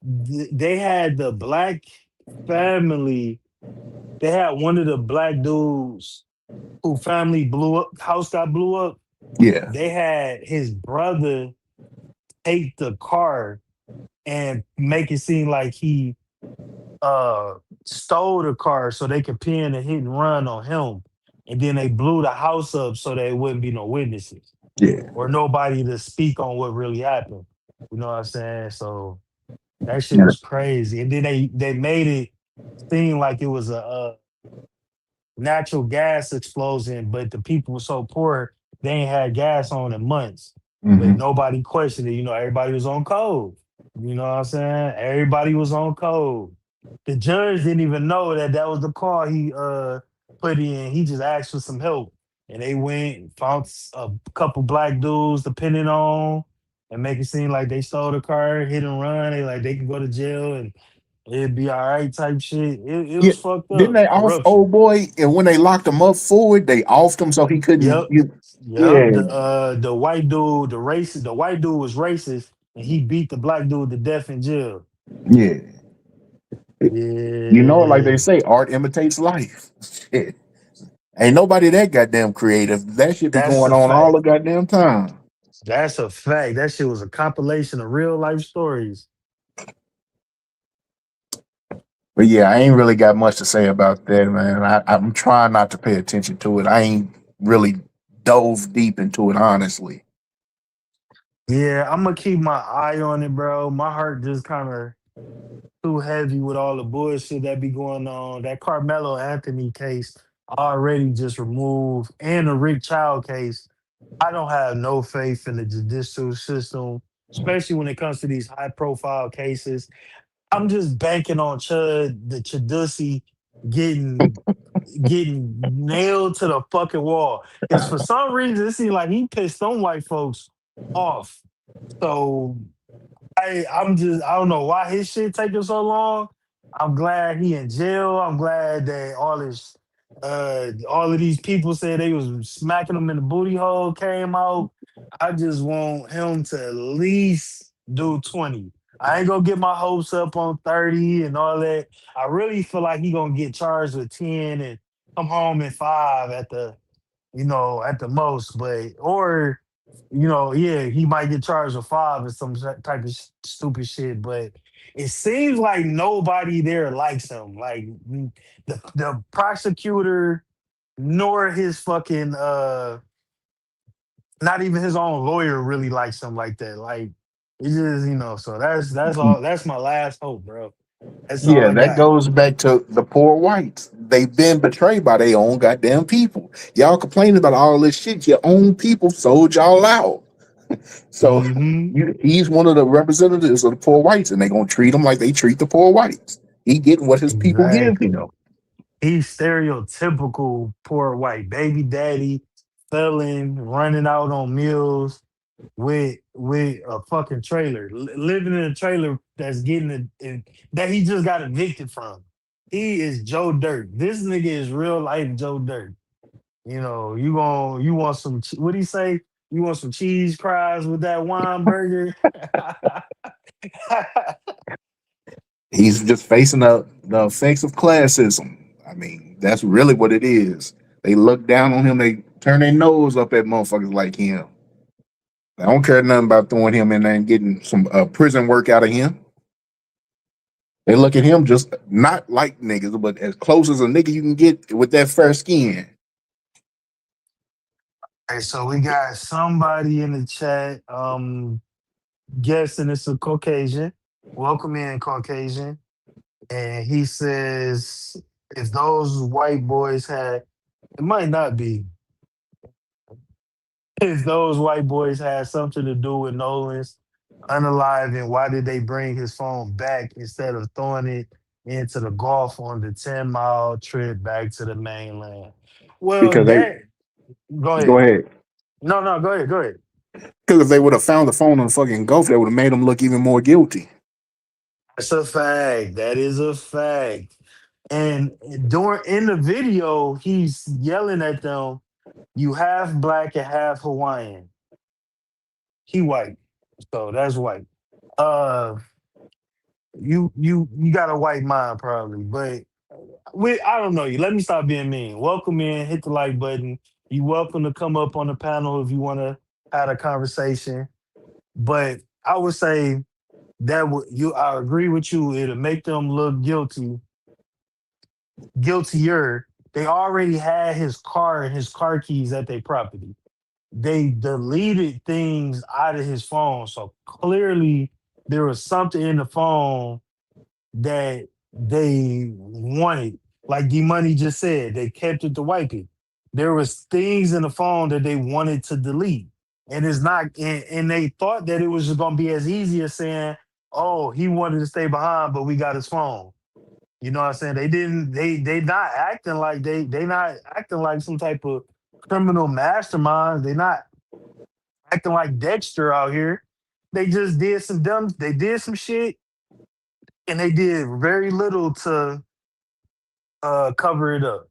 They had the black family. They had one of the black dudes who family blew up, house got blew up. yeah, They had his brother take the car and make it seem like he uh stole the car so they could pin a hit and run on him. And then they blew the house up so there wouldn't be no witnesses yeah. or nobody to speak on what really happened. You know what I'm saying? So that shit Yeah. was crazy. And then they made it seem like it was a natural gas explosion, but the people were so poor they ain't had gas on in months. But Hmm. nobody questioned it. You know, everybody was on code. You know what I'm saying? Everybody was on code. The judge didn't even know that that was the call he put in. He just asked for some help. and they went and found a couple black dudes, depending on, and make it seem like they stole the car, hit and run. They like they can go to jail and it'd be all right type shit. It Yeah, was fucked didn't up. they off Corruption. old boy? And when they locked him up for it, they offed him so he couldn't. Yep. Yep. Yeah, The white dude, the white dude was racist and he beat the black dude to death in jail. yeah. You know, like they Yeah. say, art imitates life. Shit. Ain't nobody that goddamn creative. That shit be That's going a on all fact. the goddamn time. That's a fact. That shit was a compilation of real life stories. But yeah, I ain't really got much to say about that, man. I'm trying not to pay attention to it. I ain't really dove deep into it, honestly. Yeah, I'm gonna keep my eye on it, bro. My heart just kind of too heavy with all the bullshit that be going on. That Carmelo Anthony case already just removed, and the Rick Child case. I don't have no faith in the judicial system, especially when it comes to these high profile cases. I'm just banking on the Chadusi getting getting nailed to the fucking wall. Because for some reason it seems like he pissed some white folks off. So I don't know why his shit taking so long. I'm glad he in jail. I'm glad that all of these people said they was smacking him in the booty hole came out. I just want him to at least do 20. I ain't gonna get my hopes up on 30 and all that. I really feel like he gonna get charged with 10 and come home in 5 at at the most, but or yeah, he might get charged with 5 or some type of stupid shit. But it seems like nobody there likes him. Like the prosecutor, nor his fucking not even his own lawyer really likes him like that. Like it's just So that's all. That's my last hope, bro. That's all Yeah, I that got. goes back to the poor whites. They've been betrayed by their own goddamn people. Y'all complaining about all this shit. Your own people sold y'all out. So Hmm. he's one of the representatives of the poor whites, and they're gonna treat him like they treat the poor whites. He getting what his people give Exactly. him. He's stereotypical poor white baby daddy, felon, running out on meals with a fucking trailer, living in a trailer that's that he just got evicted from. He is Joe Dirt. This nigga is real life Joe Dirt. You want some what do you say? You want some cheese fries with that wine burger? He's just facing the effects of classism. I mean, that's really what it is. They look down on him. They turn their nose up at motherfuckers like him. I don't care nothing about throwing him in there and getting some prison work out of him. They look at him just not like niggas, but as close as a nigga you can get with that fair skin. Hey, so we got somebody in the chat. Guessing it's a Caucasian. Welcome in, Caucasian. And he says, if those white boys had, it might not be, if those white boys had something to do with Nolan's unaliving, why did they bring his phone back instead of throwing it into the Gulf on the 10-mile trip back to the mainland? Well, Because they go go ahead. ahead. No, no, go ahead, go ahead. Because if they would have found the phone in the fucking Gulf, that would have made him look even more guilty. That's a fact. That is a fact. And in the video, he's yelling at them, "You half black and half Hawaiian." He white, so that's white. Uh, you got a white mind probably, but I don't know you. Let me stop being mean. Welcome in, hit the like button. You welcome to come up on the panel if you want to have a conversation. But I would say that I agree with you. It'll make them look guiltier. They already had his car and his car keys at their property. They deleted things out of his phone. So clearly there was something in the phone that they wanted. Like D Money just said, they kept it to wipe it. There was things in the phone that they wanted to delete. And it's not and they thought that it was just gonna be as easy as saying, oh, he wanted to stay behind, but we got his phone. You know what I'm saying? They didn't they not acting like they not acting like some type of criminal masterminds. They're not acting like Dexter out here. They just did some dumb. They did some shit, and they did very little to cover it up.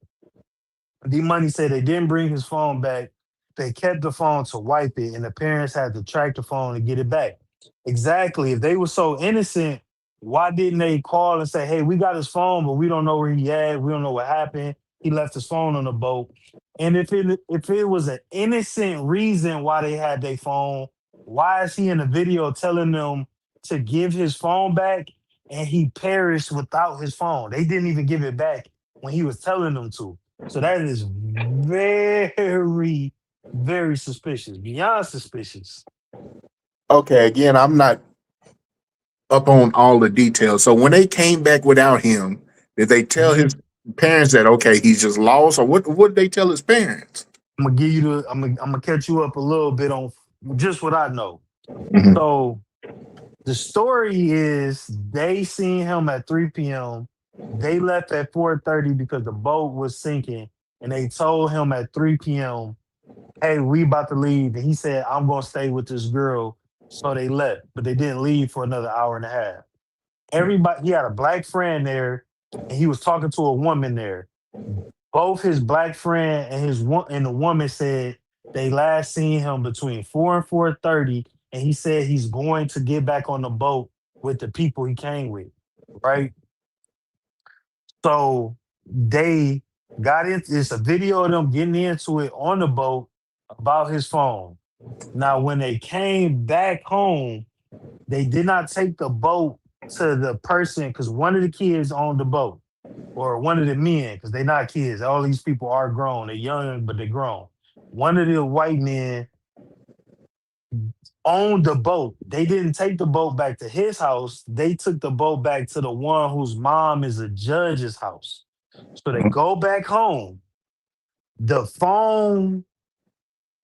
D Money said they didn't bring his phone back. They kept the phone to wipe it, and the parents had to track the phone to get it back. Exactly. If they were so innocent, why didn't they call and say, "Hey, we got his phone, but we don't know where he at. We don't know what happened. He left his phone on the boat." And if it was an innocent reason why they had their phone, why is he in the video telling them to give his phone back and he perished without his phone? They didn't even give it back when he was telling them to. So that is very, very suspicious, beyond suspicious. Okay, again, I'm not up on all the details. So when they came back without him, did they tell his parents that okay, he's just lost, or what did they tell his parents? I'm gonna give you the. I'm gonna catch you up a little bit on just what I know. Mhm. So the story is they seen him at 3 p.m. They left at 4:30 because the boat was sinking, and they told him at 3 p.m., "Hey, we about to leave." And he said, "I'm gonna stay with this girl." So they left, but they didn't leave for another hour and a half. Everybody, he had a black friend there, and he was talking to a woman there. Both his black friend and and the woman said they last seen him between 4 and 4:30, and he said he's going to get back on the boat with the people he came with, right? So they got into it's a video of them getting into it on the boat about his phone. Now, when they came back home, they did not take the boat to the person because one of the kids owned the boat, or one of the men, because they're not kids. All these people are grown. They're young, but they're grown. One of the white men owned the boat. They didn't take the boat back to his house. They took the boat back to the one whose mom is a judge's house. So they go back home. The phone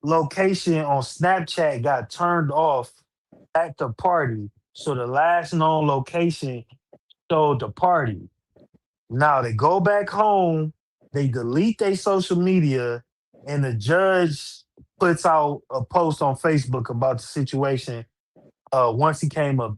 location on Snapchat got turned off at the party. So the last known location showed the party. Now they go back home, they delete their social media, and the judge puts out a post on Facebook about the situation once he came up,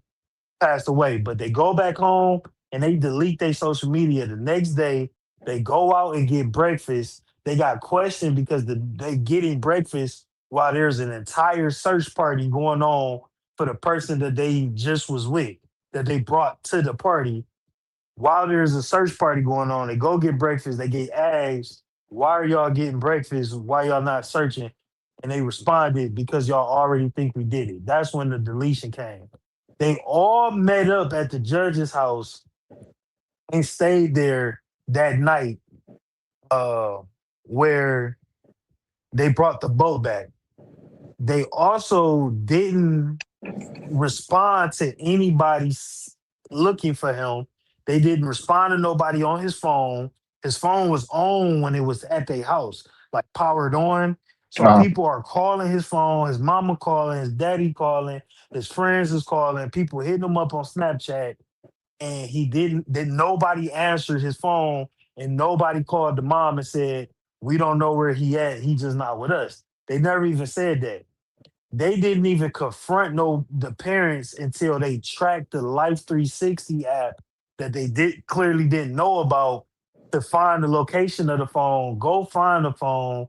passed away. But they go back home and they delete their social media. The next day, they go out and get breakfast. They got questioned because they getting breakfast while there's an entire search party going on for the person that they just was with, that they brought to the party. While there's a search party going on, they go get breakfast. They get asked, "Why are y'all getting breakfast? Why y'all not searching?" And they responded, "Because y'all already think we did it." That's when the deletion came. They all met up at the judge's house and stayed there that night, uh, where they brought the boat back. They also didn't respond to anybody looking for him. They didn't respond to nobody on his phone. His phone was on when it was at their house, like powered on. So people are calling his phone, his mama calling, his daddy calling, his friends is calling, people hitting him up on Snapchat, and he didn't nobody answered his phone, and nobody called the mom and said, "We don't know where he at. He just not with us." They never even said that. They didn't even confront the parents until they tracked the Life 360 app that they clearly didn't know about to find the location of the phone, go find the phone,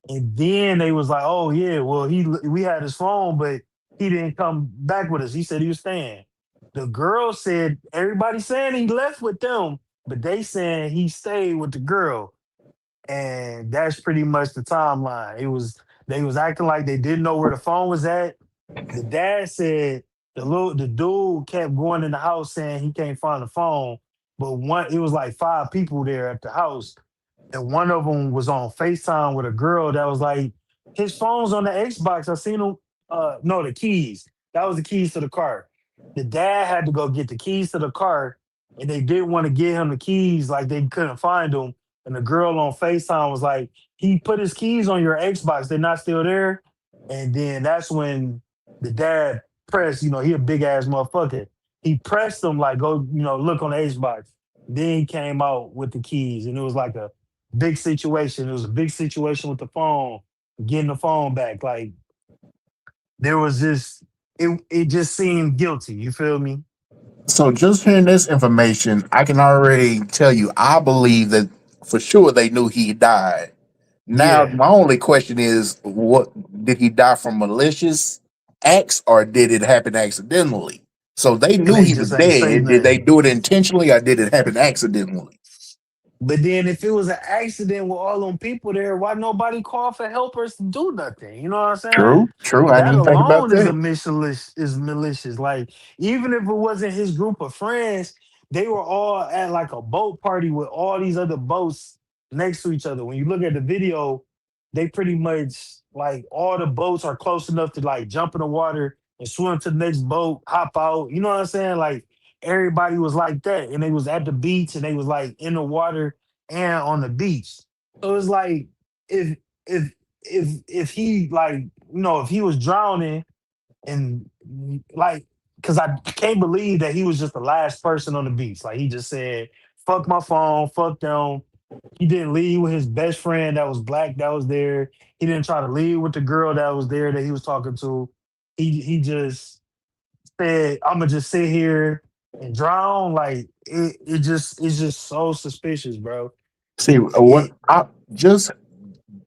and then they was like, "Oh yeah, well we had his phone, but he didn't come back with us. He said he was staying." The girl said everybody saying he left with them, but they saying he stayed with the girl, and that's pretty much the timeline. They was acting like they didn't know where the phone was at. The dad said the dude kept going in the house saying he can't find the phone, but it was like five people there at the house, and one of them was on FaceTime with a girl that was like, "His phone's on the Xbox. I seen him." No, the keys. That was the keys to the car. The dad had to go get the keys to the car, and they didn't want to give him the keys, like they couldn't find them. And the girl on FaceTime was like, "He put his keys on your Xbox. They're not still there." And then that's when the dad pressed, he a big ass motherfucker. He pressed him like, "Go, look on the Xbox." Then he came out with the keys, and it was like a Big situation. It was a big situation with the phone, getting the phone back. Like there was just it just seemed guilty. You feel me? So just hearing this information, I can already tell you, I believe that for sure they knew he died. Now, Yeah. my only question is, what did he die from malicious acts or did it happen accidentally? So they And knew they he was just ain't say dead. Did they nothing. do it intentionally or did it happen accidentally? But then if it was an accident with all them people there, why nobody call for helpers to do nothing? You know what I'm saying? True, true. I didn't That even think about alone is a that. malicious. Like even if it wasn't his group of friends, they were all at like a boat party with all these other boats next to each other. When you look at the video, they pretty much like all the boats are close enough to like jump in the water and swim to the next boat, hop out. You know what I'm saying? Like everybody was like that, and they was at the beach and they was like in the water and on the beach. So it's like if if if he like if he was drowning and like because I can't believe that he was just the last person on the beach. Like he just said, "Fuck my phone, fuck them." He didn't leave with his best friend that was black that was there. He didn't try to leave with the girl that was there that he was talking to. He just said, "I'm gonna just sit here and drown." Like it's just so suspicious, bro. See, what It, I just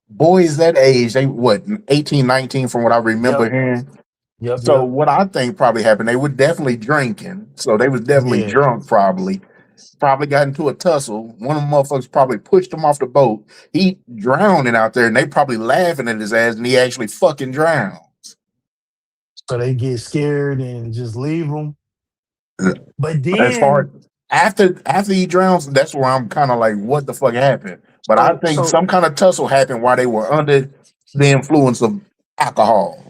boys that age, they what 18, 19 from what I remember yep, hearing. So yep. what I think probably happened, they were definitely drinking. So they was definitely Yeah. drunk probably. Probably got into a tussle. One of the motherfuckers probably pushed him off the boat. He drowning out there and they probably laughing at his ass and he actually fucking drowned. So they get scared and just leave him. But As far then, after he drowns, that's where I'm kind of like, what the fuck happened? But I so think so some kind of tussle happened while they were under the influence of alcohol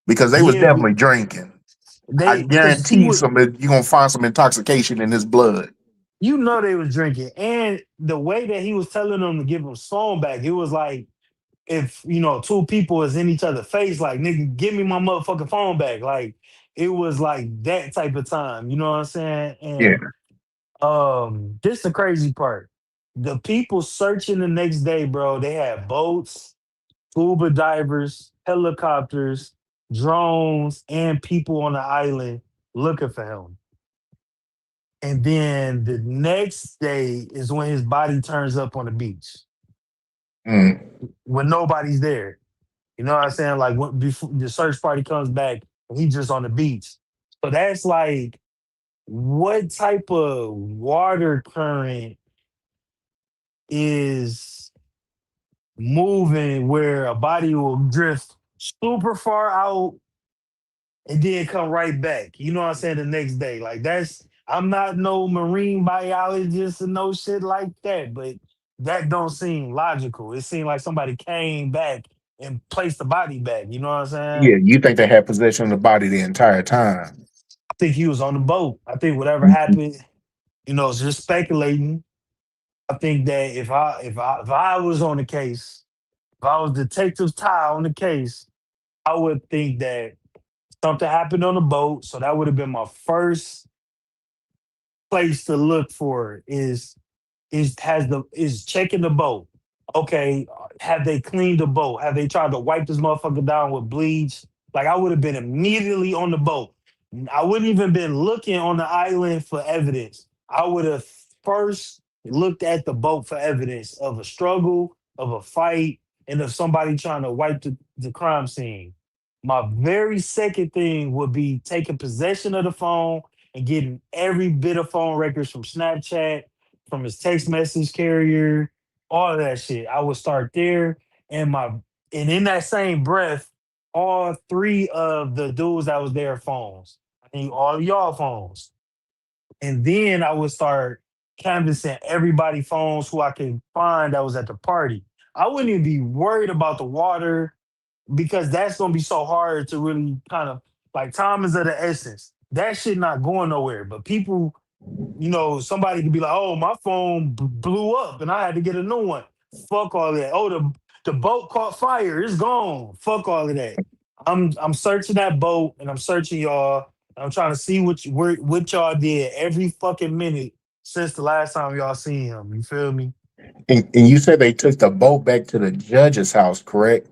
because they was yeah, definitely drinking. I they because he guarantee would, some you're gonna find some intoxication in his blood. they was drinking, and the way that he was telling them to give him phone back, it was like if two people is in each other's face, like nigga, give me my motherfucking phone back. Like it was like that type of time. You know what I'm saying? Yeah. And this the crazy part. The people searching the next day, bro, they had boats, scuba divers, helicopters, drones, and people on the island looking for him. And then the next day is when his body turns up on the beach Mm. when nobody's there. You know what I'm saying? Like when before the search party comes back, and he's just on the beach. So that's like what type of water current is moving where a body will drift super far out and then come right back. You know what I'm saying? The next day. Like that's I'm not no marine biologist and no shit like that, but that don't seem logical. It seemed like somebody came back and placed the body back. You know what I'm saying? Yeah, you think they had possession of the body the entire time. I think he was on the boat. I think whatever Mhm. happened, it's just speculating. I think that if I was on the case, if I was Detective Ty on the case, I would think that something happened on the boat. So that would have been my first place to look for is checking the boat. Okay, have they cleaned the boat? Have they tried to wipe this motherfucker down with bleach? Like I would have been immediately on the boat. I wouldn't even been looking on the island for evidence. I would have first looked at the boat for evidence of a struggle, of a fight, and of somebody trying to wipe the crime scene. My very second thing would be taking possession of the phone and getting every bit of phone records from Snapchat, from his text message carrier, all of that shit. I would start there, and in that same breath, all three of the dudes that was there phones. I need all of y'all phones, and then I would start canvassing everybody phones who I could find that was at the party. I wouldn't even be worried about the water because that's gonna be so hard to really kind of like time is of the essence. That shit not going nowhere. But people, somebody could be like, "Oh, my phone blew up and I had to get a new one." Fuck all that. Oh, the boat caught fire. It's gone. Fuck all of that. I'm searching that boat and I'm searching y'all. I'm trying to see what y'all did every fucking minute since the last time y'all seen him. You feel me? And you said they took the boat back to the judge's house, correct?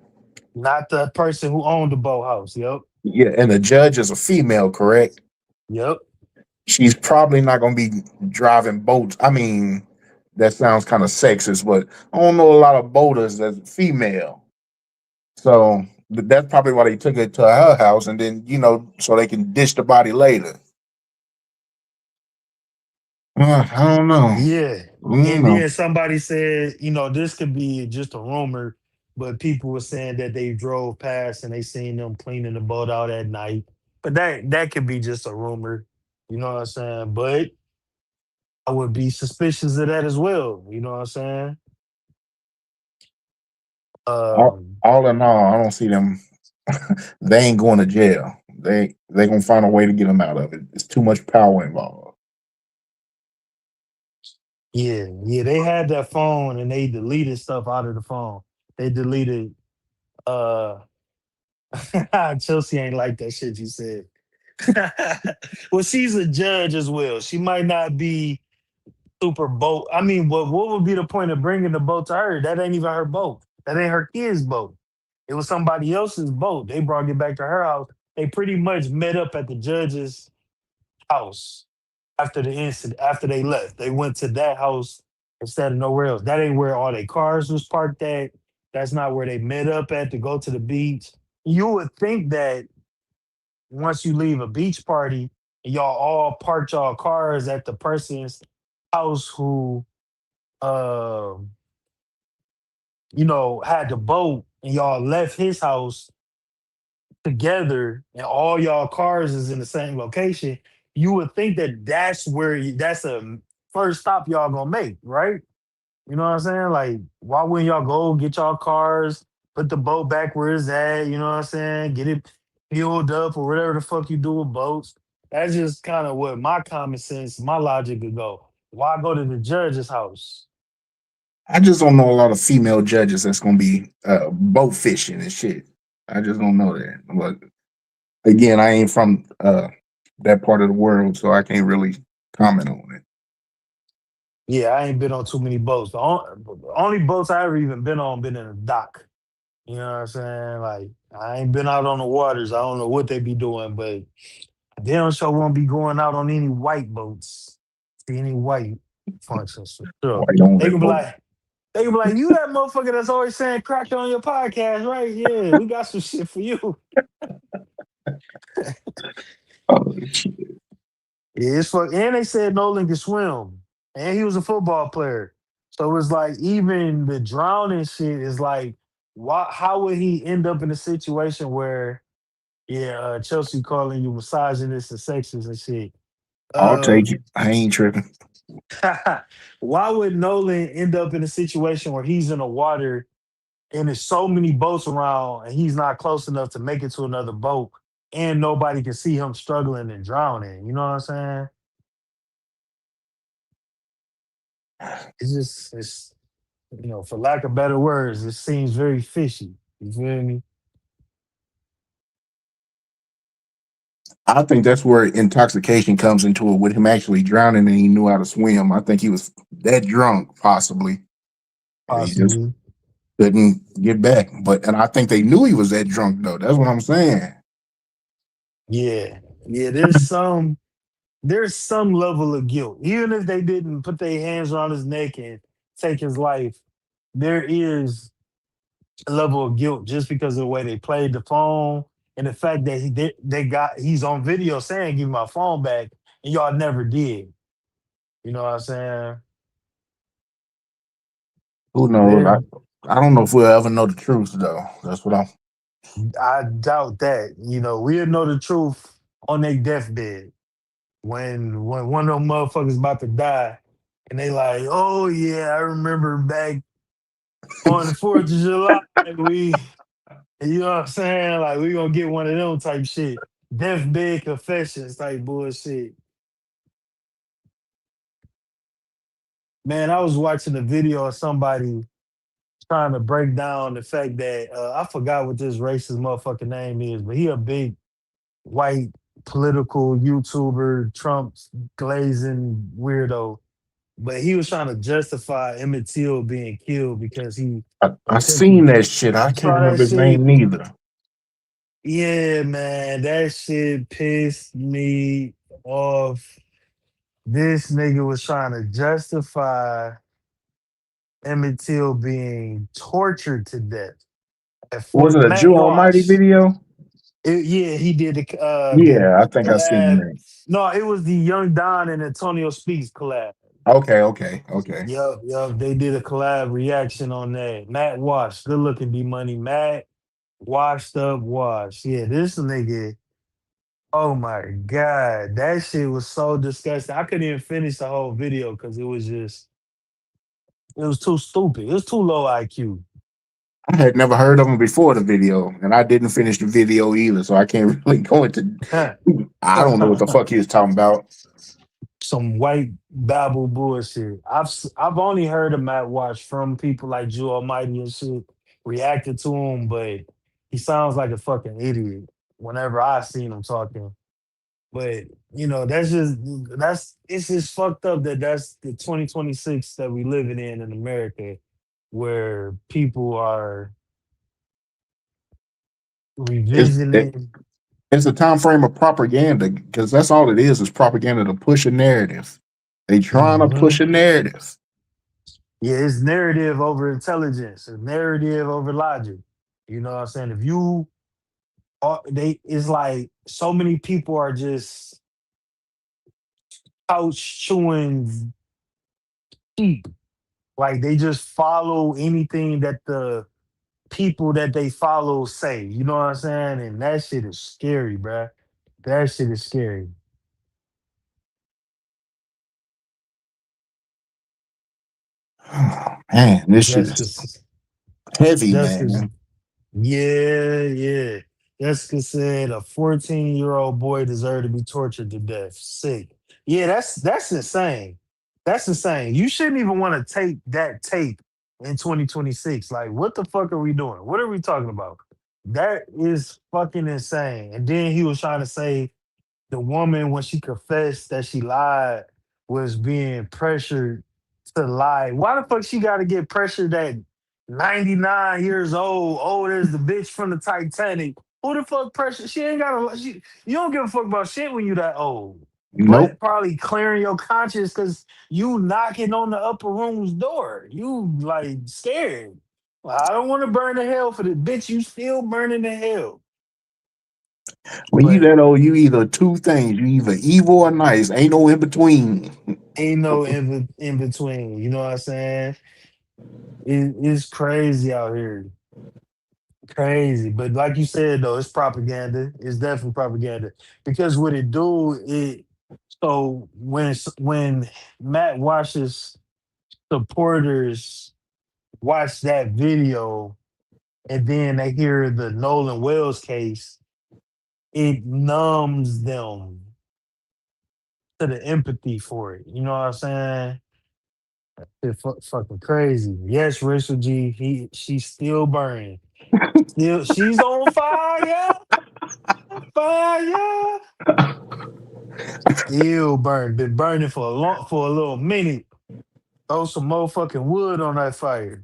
Not the person who owned the boathouse. Yep. Yeah, and the judge is a female, correct? Yep. She's probably not going to be driving boats. I mean, that sounds kind of sexist, but I don't know a lot of boaters that's female. So that's probably why they took it to her house, and then so they can dish the body later. I don't know. Yeah. I don't And know. then somebody said, this could be just a rumor, but people were saying that they drove past and they seen them cleaning the boat out at night. But that could be just a rumor. You know what I'm saying? But I would be suspicious of that as well. You know what I'm saying? All, Um, all in all, I don't see them. They ain't going to jail. They gonna find a way to get them out of it. It's too much power involved. yeah, they had that phone and they deleted stuff out of the phone. They deleted uh Chelsea ain't like that shit you said. Well, she's a judge as well. She might not be super boat. I mean, what would be the point of bringing the boat to her? That ain't even her boat. That ain't her kid's boat. It was somebody else's boat. They brought it back to her house. They pretty much met up at the judge's house after the incident. After they left, they went to that house instead of nowhere else. That ain't where all their cars was parked at. That's not where they met up at to go to the beach. You would think that once you leave a beach party, y'all all parked y'all cars at the person's house who um had the boat and y'all left his house together and all y'all cars is in the same location, you would think that that's a first stop y'all gonna make, right? You know what I'm saying? Like, why wouldn't y'all go get y'all cars, put the boat back where it's at? You know what I'm saying? Get it fueled up or whatever the fuck you do with boats. That's just kind of what my common sense, my logic would go. Why go to the judge's house? I just don't know a lot of female judges that's gonna be boat fishing and shit. I just don't know that. But again, I ain't from that part of the world, so I can't really comment on it. Yeah, I ain't been on too many boats. The only boats I ever even been in a dock. You know what I'm saying? Like, I ain't been out on the waters. I don't know what they be doing, but they don't sure won't be going out on any white boats. See any white functions for sure. White on They that can be boat. like, you that motherfucker that's always saying crack on your podcast, right? Yeah, we got some shit for you. Oh, shit. Yeah, it's fuck. And they said Nolan can swim, and he was a football player. So it's like even the drowning shit is like, why? How would he end up in a situation where, yeah, Chelsea calling you misogynist and sexist and shit? I'll Uh, take it. I ain't tripping. why would Nolan end up in a situation where he's in the water and there's so many boats around and he's not close enough to make it to another boat and nobody can see him struggling and drowning? You know what I'm saying? It's for lack of better words, it seems very fishy. You feel me? I think that's where intoxication comes into it with him actually drowning and he knew how to swim. I think he was that drunk, possibly, and he just Possibly. couldn't get back. And I think they knew he was that drunk though. That's what I'm saying. Yeah. Yeah, there's some level of guilt. Even if they didn't put their hands around his neck and take his life, there is a level of guilt just because of the way they played the phone and the fact that he's on video saying give me my phone back and y'all never did. You know what I'm saying? Who knows? There I don't know if we'll ever know the truth though. That's what I'm. I doubt that. We'll know the truth on their deathbed when one of them motherfuckers about to die, and they like, oh yeah, I remember back on the 4th of July, you know what I'm saying? Like we gonna get one of them type shit, deathbed confessions type bullshit. Man, I was watching a video of somebody trying to break down the fact that I forgot what this racist motherfucking name is, but he a big white political YouTuber, Trump glazing weirdo. but he was trying to justify Emmett Till being killed because I took seen that shit. I you can't saw that remember his shit. name neither. Yeah, man, that shit pissed me off. This nigga was trying to justify Emmett Till being tortured to death. Was it a Matt Jew Almighty Wash. video? Yeah, he did the Yeah, I think I seen collab. that. No, it was the Young Don and Antonio Speaks collab. Okay. Yup. They did a collab reaction on that. Matt Wash, good looking D Money. Matt, washed up Wash. Yeah, this nigga. Oh my god, that shit was so disgusting. I couldn't even finish the whole video because it was too stupid. It was too low IQ. I had never heard of him before the video, and I didn't finish the video either, so I can't really go into. I don't know what the fuck he was talking about. Some white babble bullshit. I've only heard of Matt Watch from people like Jew Almighty and shit reacted to him, but he sounds like a fucking idiot whenever I seen him talking. But it's just fucked up that that's the 2026 that we living in America, where people are It's it, revisiting. it's a time frame of propaganda because that's all it is propaganda to push a narrative. They trying to push Mhm. a narrative. Yeah, it's narrative over intelligence, it's narrative over logic. You know what I'm saying? If you it's like so many people are just couch chewing sheep. Like they just follow anything that the people that they follow say. You know what I'm saying? And that shit is scary, bruh. That shit is scary. Man, this shit Jessica, is heavy, Jessica's, man. yeah. Jessica said a 14-year-old boy deserved to be tortured to death. Sick. Yeah, that's insane. That's insane. You shouldn't even want to take that tape in 2026. Like, what the fuck are we doing? What are we talking about? That is fucking insane. And then he was trying to say the woman, when she confessed that she lied, was being pressured to lie. Why the fuck she got to get pressured at 99 years old as the bitch from the Titanic? Who the fuck pressure? She ain't got to. You don't give a fuck about shit when you that old. Nope. But probably clearing your conscience because you knocking on the upper room's door. You like scared. Well, I don't want to burn to hell for the bitch. You still burning to hell. When you But that old, you either two things. You either evil or nice. Ain't no in between. ain't no in between. You know what I'm saying? It's crazy out here. Crazy. But like you said though, it's propaganda. It's definitely propaganda. Because what it do, it so when Matt Wash's supporters watch that video and then they hear the Nolan Wells case, it numbs them to the empathy for it. You know what I'm saying? It's fucking crazy. Yes, Rachel G. She's still burning. Still, she's on fire. Fire. Still burning. Been burning for a little minute. Throw some motherfucking wood on that fire.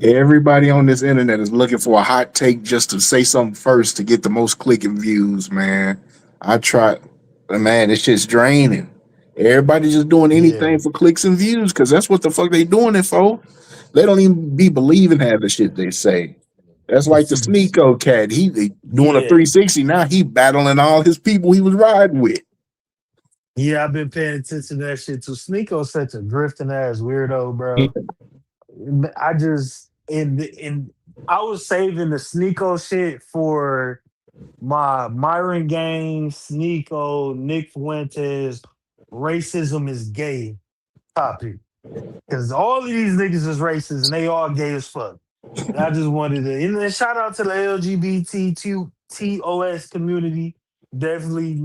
Everybody on this internet is looking for a hot take just to say something first to get the most clicking views, man. I try, man, it's just draining. Everybody just doing Yeah. anything for clicks and views because that's what the fuck they doing it for. They don't even be believing half the shit they say. That's like the Sneeko cat. He doing a Yeah. 360 now. He battling all his people he was riding with. Yeah, I've been paying attention to that shit too. Sneako's such a drifting ass weirdo, bro. I just in I was saving the Sneeko shit for my Myron Gaines, Sneeko, Nick Fuentes, racism is gay topic. Because all of these niggas is racist and they all gay as fuck. And I just wanted to, and then shout out to the LGBTQTOS community. Definitely,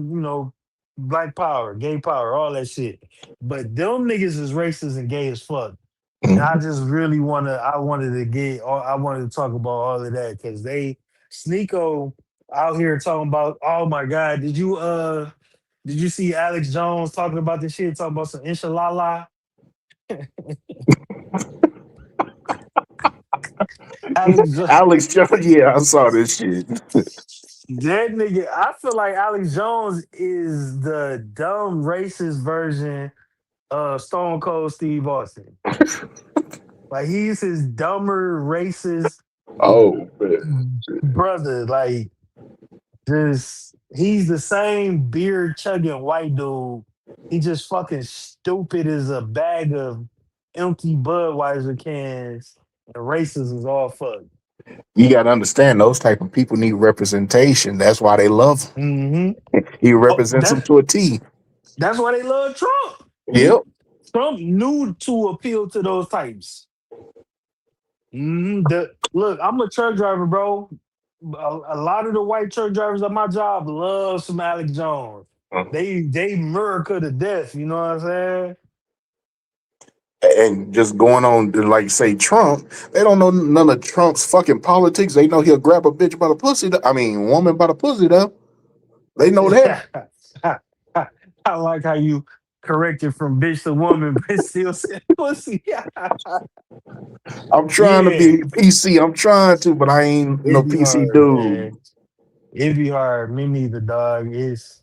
black power, gay power, all that shit. But them niggas is racist and gay as fuck. And I just really I wanted to talk about all of that because Sneeko out here talking about, oh my God, did you see Alex Jones talking about this shit, talking about some inshallah? Alex Jones. Alex Jones, yeah, I saw this shit. That nigga, I feel like Alex Jones is the dumb racist version of Stone Cold Steve Austin. Like he's his dumber racist Oh, man. brother. Like just he's the same beer chugging white dude. He just fucking stupid as a bag of empty Budweiser cans. And racist is all fuck. You got to understand, those type of people need representation. That's why they love him. Mm-hmm. He represents them to a T. That's why they love Trump. Yep. Trump knew to appeal to those types. Look, I'm a truck driver, bro. A lot of the white truck drivers at my job love some Alex Jones. They America to death. You know what I'm saying? And just going on to like say Trump, they don't know none of Trump's fucking politics. They know he'll grab a bitch by the pussy. I mean, woman by the pussy though. They know that. I like how you corrected from bitch to woman, but still said pussy. I'm trying to be PC. I'm trying to, but I ain't no It'd be PC hard, dude. man. It'd be hard. Me neither, dog. It's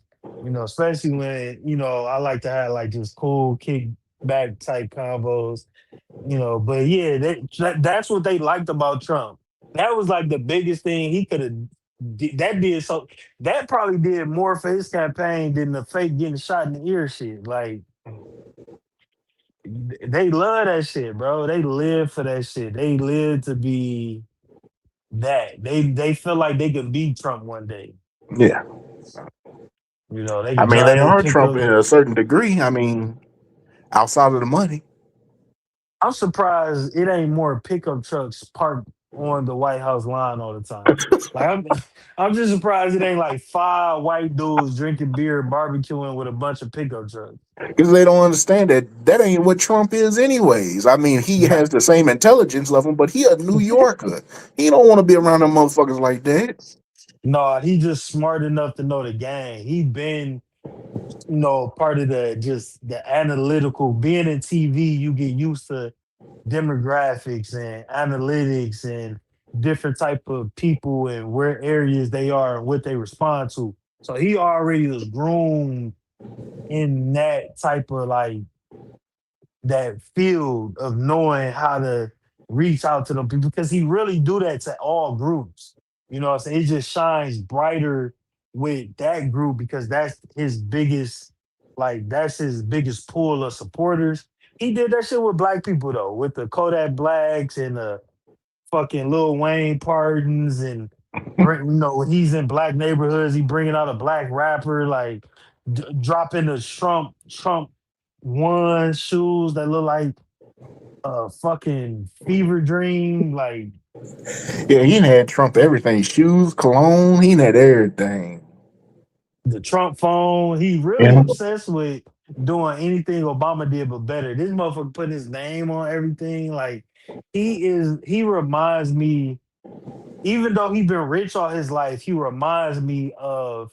especially when I like to have like just cool kickback type combos. But yeah, that's what they liked about Trump. That was like the biggest thing he could have. That probably did more for his campaign than the fake getting shot in the ear shit. Like they love that shit, bro. They live for that shit. They live to be that. They feel like they can beat Trump one day. Yeah. They I can mean, they drive their are Trump pickup. in a certain degree. I mean, outside of the money. I'm surprised it ain't more pickup trucks parked on the White House lawn all the time. Like I'm just surprised it ain't like 5 white dudes drinking beer, barbecuing with a bunch of pickup trucks. Because they don't understand that ain't what Trump is anyways. I mean, he has the same intelligence level, but he a New Yorker. He don't want to be around them motherfuckers like that. No, he just smart enough to know the game. He been, part of the analytical. Being in TV, you get used to demographics and analytics and different type of people and where areas they are and what they respond to. So he already was groomed in that type of like that field of knowing how to reach out to them people because he really do that to all groups. You know what I'm saying? It just shines brighter with that group because that's his biggest pool of supporters. He did that shit with black people though, with the Kodak Blacks and the fucking Lil Wayne pardons and when he's in black neighborhoods, he bringing out a black rapper like dropping the Trump one shoes that look like a fucking fever dream. Like Yeah, he had Trump everything. Shoes, cologne, he had everything. the Trump phone. He really obsessed with doing anything Obama did but better. This motherfucker putting his name on everything. Like he reminds me, even though he's been rich all his life, he reminds me of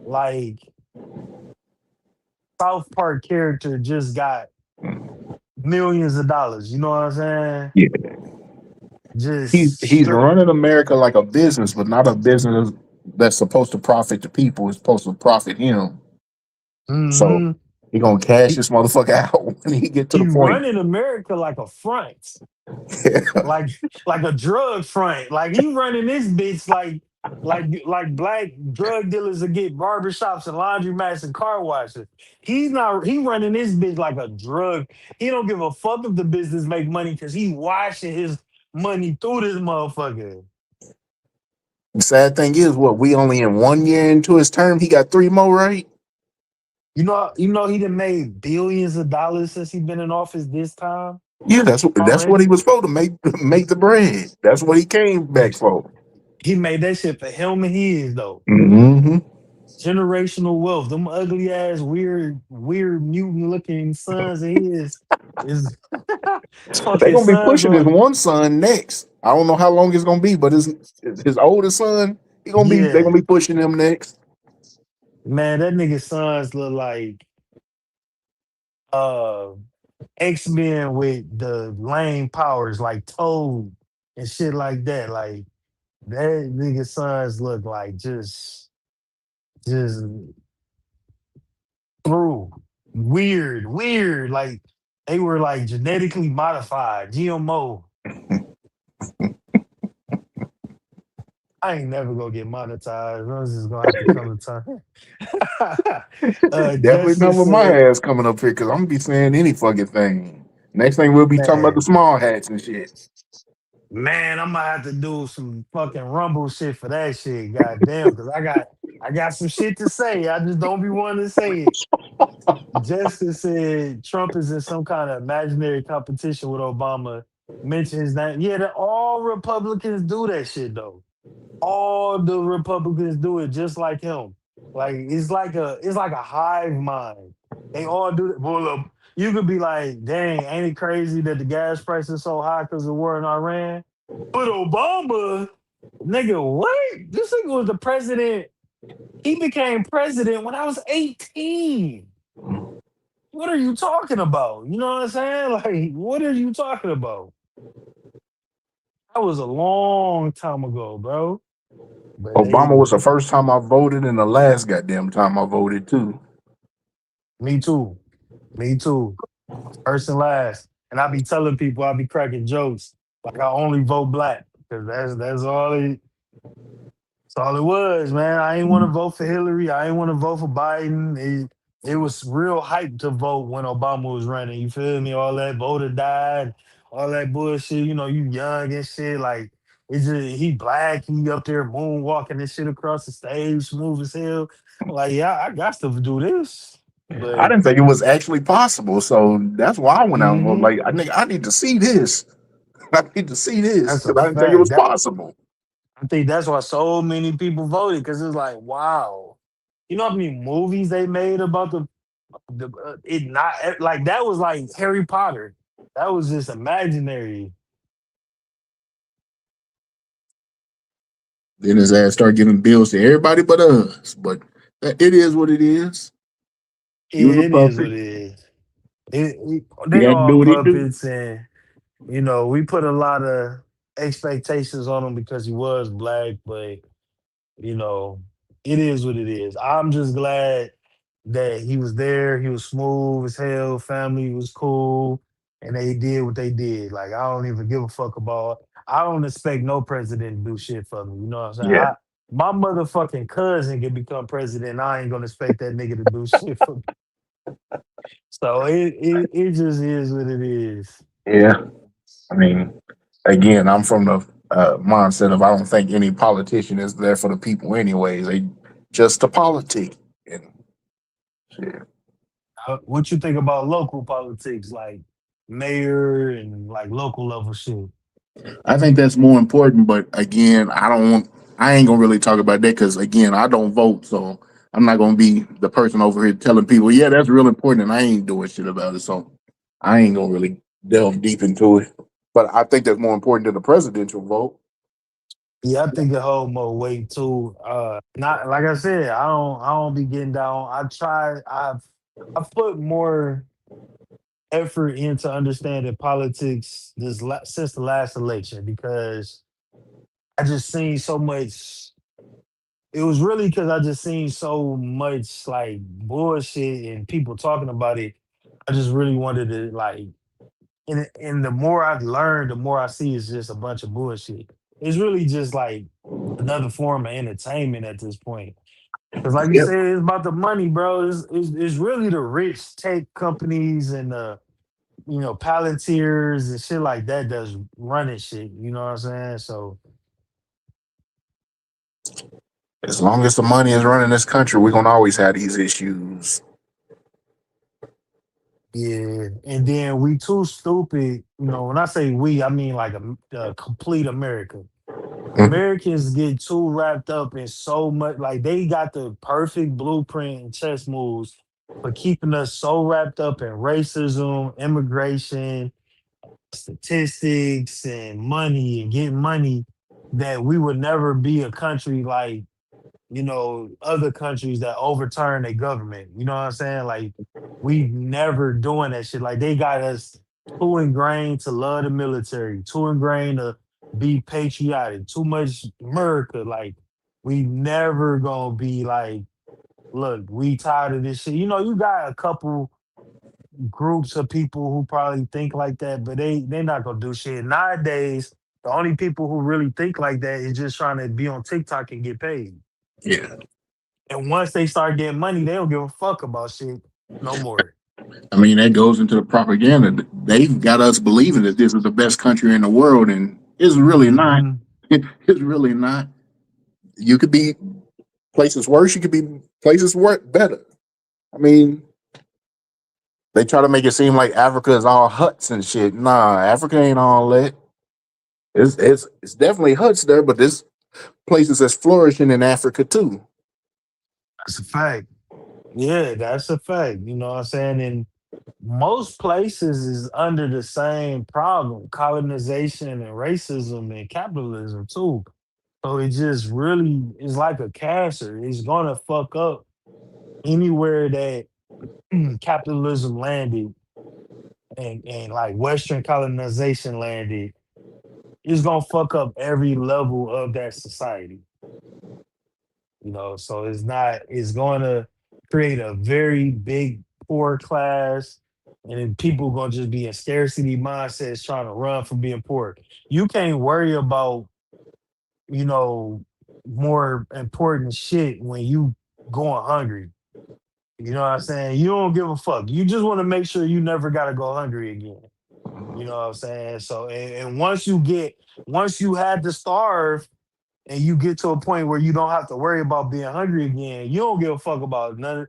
like South Park character just got millions of dollars. You know what I'm saying? Yeah. Just He's running America like a business, but not a business that's supposed to profit the people. It's supposed to profit him. So he gonna cash this motherfucker out when he get to the He point. running America like a front, like a drug front. Like he running this bitch like black drug dealers that get barbershops and laundromats and car washes. He running this bitch like a drug. He don't give a fuck if the business make money because he washing his money through this motherfucker. The sad thing is, we only in 1 year into his term. He got 3 more, right? You know, he done made billions of dollars since he been in office this time. Yeah, that's what he was supposed to make the bread. That's what he came back for. He made that shit for him and his though. Mm-hmm. Generational wealth. Them ugly ass, weird mutant looking sons of his is They're gonna be pushing his one son next. I don't know how long it's gonna be, but his oldest son, they're gonna be pushing him next. Man, that nigga's sons look like X-Men with the lame powers like Toad and shit like that. Like that nigga sons look like just through weird. Like they were like genetically modified, GMO. I ain't never gonna get monetized. Rose is gonna have to come to time. Definitely not Justice with my said, ass coming up here because I'm gonna be saying any fucking thing. Next thing we'll be talking about the man, small hats and shit. man, I'm gonna have to do some fucking rumble shit for that shit. Goddamn, because I got some shit to say. I just don't be wanting to say it. Justice said Trump is in some kind of imaginary competition with Obama. Mention his name. Yeah, all Republicans do that shit though. All the Republicans do it just like him. Like it's like a hive mind. They all do it. Well, look, you could be like, dang, ain't it crazy that the gas price is so high because of the war in Iran? But Obama, nigga, what? This nigga was the president. He became president when I was 18. What are you talking about? You know what I'm saying? Like, what are you talking about? That was a long time ago, bro. But Obama was the first time I voted and the last goddamn time I voted too. me too. Me too. First and last. And I be telling people, I be cracking jokes. Like I only vote black. Because that's all it was, man. I ain't want to vote for Hillary. I ain't want to vote for Biden. It was real hype to vote when Obama was running. You feel me? All that voter died, all that bullshit. You know, you young and shit. Like it's just he black. He up there moonwalking this shit across the stage, smooth as hell. Like yeah, I got to do this. I But didn't think it was actually possible, so that's why I went out and voted. mhm, Like, I need to see this. I need to see this that's a because I didn't think it fact. was possible. I think that's why so many people voted because it's like wow. You know how many movies they made about it not like that was like Harry Potter. That was just imaginary. Then his ass started giving bills to everybody but us. But it is what it is. He was a It is what puppet. it is. He They had to all do what he do. puppets, and we put a lot of expectations on him because he was black, but you know, it is what it is. I'm just glad that he was there. He was smooth as hell. Family was cool, and they did what they did. Like I don't even give a fuck about. I don't expect no president to do shit for me. You know what I'm saying? Yeah. My motherfucking cousin can become president. I ain't gonna expect that nigga to do shit for me. So it just is what it is. Yeah. I mean, again, I'm from the mindset of I don't think any politician is there for the people anyways. They just a politic. And shit. What you think about local politics, like mayor and like local level shit? I think that's more important, but again, I ain't gonna really talk about that because again, I don't vote, so I'm not gonna be the person over here telling people, yeah, that's real important, and I ain't doing shit about it. So I ain't gonna really delve deep into it. But I think that's more important than the presidential vote. Yeah, I think it hold more weight too. Not like I said, I don't be getting down. I've put more effort into understanding politics since the last election because I just seen so much. It was really because I just seen so much like bullshit and people talking about it. I just really wanted to like, and the more I've learned, the more I see it's just a bunch of bullshit. It's really just like another form of entertainment at this point. Because, like you Yep. said, it's about the money, bro. It's really the rich tech companies and the Palantirs and shit like that that's running shit. You know what I'm saying? So As long as the money is running this country, we're gonna always have these issues. yeah, and then we too stupid. When I say we, I mean like a complete America. Mhm. Americans get too wrapped up in so much, like they got the perfect blueprint and chess moves for keeping us so wrapped up in racism, immigration, statistics, and money and getting money that we would never be a country like other countries that overturn their government. You know what I'm saying? Like we never doing that shit. Like they got us too ingrained to love the military, too ingrained to be patriotic, too much America. Like we never gonna be like, look, we tired of this shit. You got a couple groups of people who probably think like that, but they not gonna do shit. Nowadays, the only people who really think like that is just trying to be on TikTok and get paid. Yeah. And once they start getting money, they don't give a fuck about shit no more. I mean, that goes into the propaganda. They've got us believing that this is the best country in the world, and it's really not. Hmm. It's really not. You could be places worse. You could be places better. I mean, they try to make it seem like Africa is all huts and shit. Nah, Africa ain't all that. It's definitely huts there, but there's places that's flourishing in Africa too. That's a fact. Yeah, that's a fact. You know what I'm saying? And most places is under the same problem, colonization and racism and capitalism too. So it just really is like a cancer. It's gonna fuck up anywhere that capitalism landed and like Western colonization landed. It's gonna fuck up every level of that society. So it's going to create a very big poor class, and then people going to just be in scarcity mindsets trying to run from being poor. You can't worry about, you know, more important shit when you going hungry. You know what I'm saying? You don't give a fuck. You just want to make sure you never got to go hungry again. You know what I'm saying? So, and once you had to starve and you get to a point where you don't have to worry about being hungry again, you don't give a fuck about none.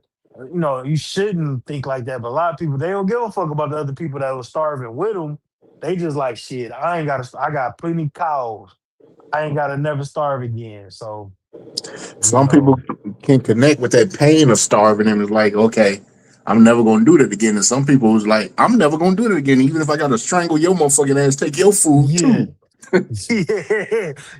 You shouldn't think like that. But a lot of people, they don't give a fuck about the other people that was starving with them. They just like shit. I ain't got to. I got plenty cows. I ain't got to never starve again. So Some people can connect with that pain of starving and it's like, okay, I'm never gonna do that again. And some people was like, I'm never gonna do that again, even if I gotta strangle your motherfucking ass, take your food yeah, too.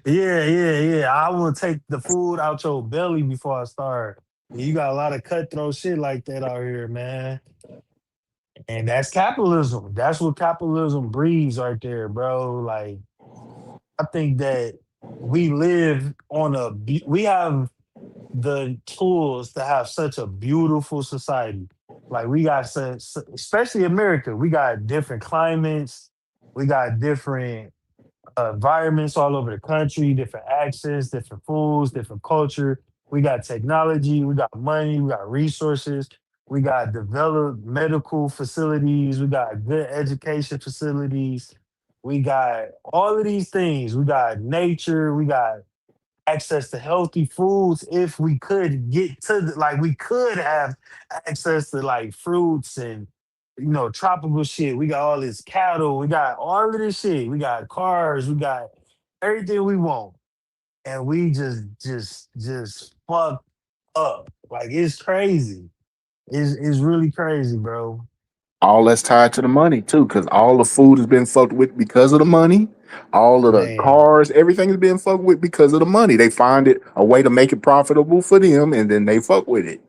yeah. I will take the food out your belly before I starve. You got a lot of cutthroat shit like that out here, man. And that's capitalism. That's what capitalism breeds right there, bro. Like, I think that we have the tools to have such a beautiful society. Like, we got such, especially America, we got different climates, we got different environments all over the country, different accents, different foods, different culture. We got technology, we got money, we got resources, we got developed medical facilities, we got good education facilities, we got all of these things. We got nature, we got access to healthy foods. If we could get to like we could have access to like fruits and tropical shit. We got all this cattle, we got all of this shit, we got cars, we got everything we want, and we just fuck up. Like, it's crazy. It's really crazy, bro. All that's tied to the money too, because all the food has been fucked with because of the money. All of the Man, cars, everything has been fucked with because of the money. They find it a way to make it profitable for them, and then they fuck with it.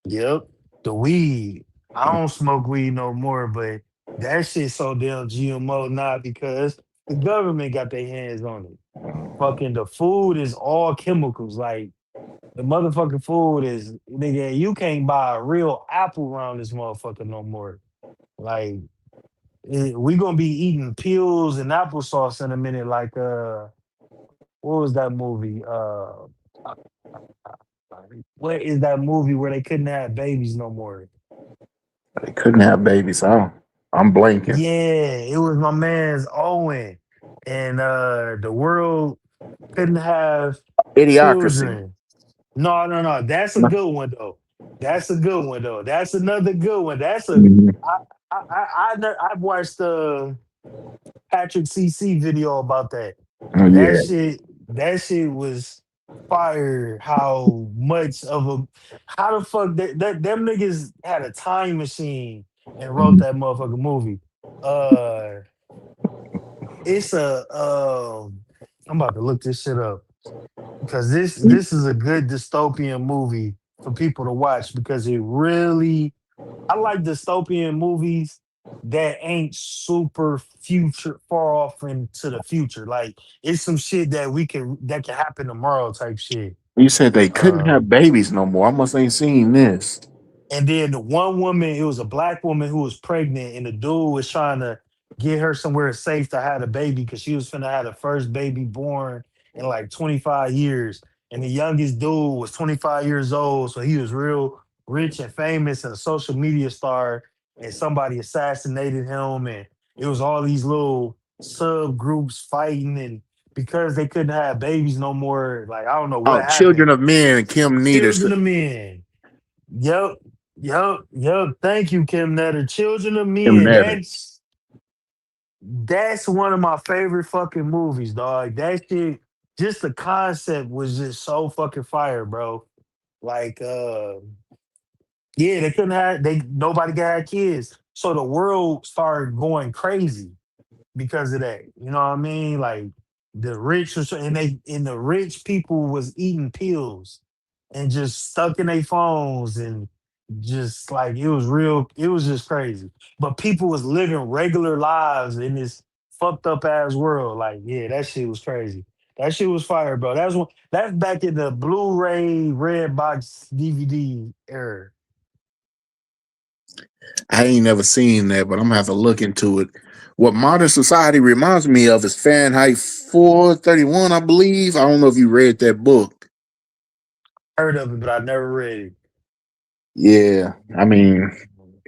yep. The weed. I don't smoke weed no more, but that shit so damn GMO now because the government got their hands on it. Fucking the food is all chemicals. Like, the motherfucking food is, nigga, you can't buy a real apple around this motherfucker no more. Like, we gonna be eating pills and applesauce in a minute. Like, what was that movie? What is that movie where they couldn't have babies no more? They couldn't have babies. I'm blanking. Yeah, it was my man's Owen, and the world couldn't have Idiocracy. children. No. That's a good one though. That's a good one though. That's another good one. That's a Mhm. I've watched the Patrick CC video about that. Oh That yeah. shit was fire. How the fuck them niggas had a time machine and wrote Mhm. that motherfucking movie. Uh it's a I'm about to look this shit up. because this is a good dystopian movie for people to watch because it really I like dystopian movies that ain't super future far off into the future. Like it's some shit that can happen tomorrow type shit. You said they couldn't Um, have babies no more. I must ain't seen this. And then the one woman, it was a black woman who was pregnant, and the dude was trying to get her somewhere safe to have a baby because she was finna have the first baby born in like 25 years. And the youngest dude was 25 years old, so he was real rich and famous and a social media star. And somebody assassinated him, and it was all these little subgroups fighting, and because they couldn't have babies no more, like I don't know Oh, what Children happened. of Men, Kim Needers. Children of Men. Yep, yep. Thank you, Kim Nutter. Children of Kim Men. Netter. That's one of my favorite fucking movies, dog. That shit, just the concept was just so fucking fire, bro. Like, yeah, they couldn't have they nobody got kids, so the world started going crazy because of that. You know what I mean? Like the rich was, and the rich people was eating pills and just stuck in their phones and just like it was just crazy. But people was living regular lives in this fucked up ass world. Like, yeah, that shit was crazy. That shit was fire, bro. That's back in the Blu-ray red box DVD era. I ain't never seen that, but I'm gonna have to look into it. What Modern Society reminds me of is Fahrenheit 431, I believe. I don't know if you read that book. Heard of it, but I never read it. Yeah, I mean,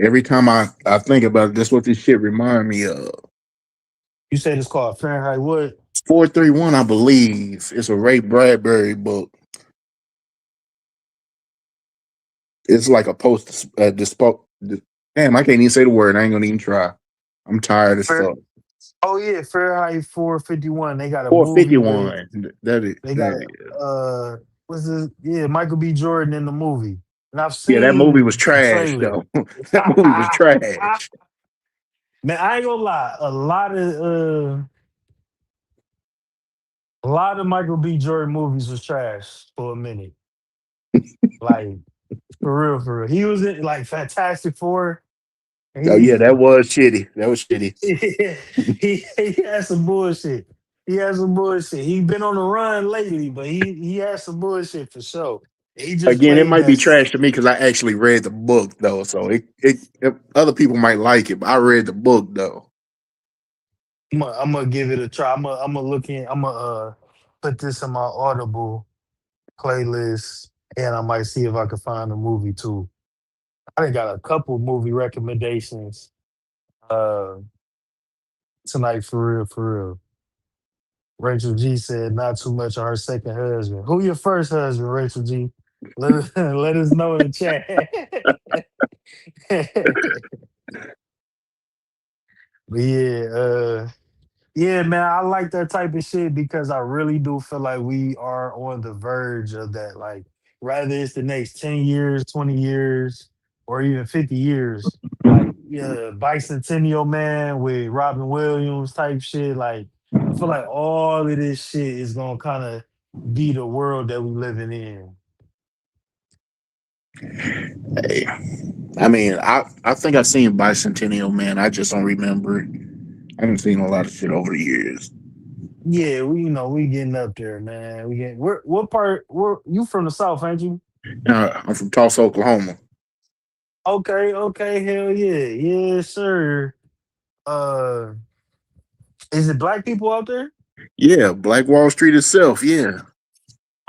every time I think about it, that's what this shit remind me of. You said it's called Fahrenheit what? 431, I believe. It's a Ray Bradbury book. It's like a damn, I can't even say the word. I ain't gonna even try. I'm tired as Fair, fuck. oh yeah, Fahrenheit 451. They got a movie with 451. That is, they got that is. what's this? Yeah, Michael B. Jordan in the movie. And I've Yeah, that movie seen was the trash trailer. though. That movie was trash. Man, I ain't gonna lie. A lot of Michael B. Jordan movies was trash for a minute. Like for real. He was in like Fantastic Four. Oh yeah, He that was shitty. That was shitty. he had some bullshit. He had some bullshit. He been on the run lately, but he had some bullshit for sure. He just Again, it played might be that. trash to me because I actually read the book though. So other people might like it, but I read the book though. I'm gonna give it a try. I'm gonna look in. I'm gonna put this in my Audible playlist, and I might see if I can find a movie too. I done got a couple movie recommendations uh tonight for real, for real. Rachel G said not too much on her second husband. Who your first husband, Rachel G? Let us know in the chat. But yeah, yeah, man, I like that type of shit because I really do feel like we are on the verge of that. Like, rather it's the next 10 years, 20 years, or even 50 years. Like, yeah, Bicentennial Man with Robin Williams type shit. Like, I feel like all of this shit is gonna kind of be the world that we living in. Hey, I mean, I think I've seen Bicentennial Man. I just don't remember it. I haven't seen a lot of shit over the years. Yeah, we getting up there, man. We get what part? Where you from the South, ain't you? I'm from Tulsa, Oklahoma. Okay, hell yeah, yes, sir. Uh, is it black people out there? Yeah, Black Wall Street itself. Yeah.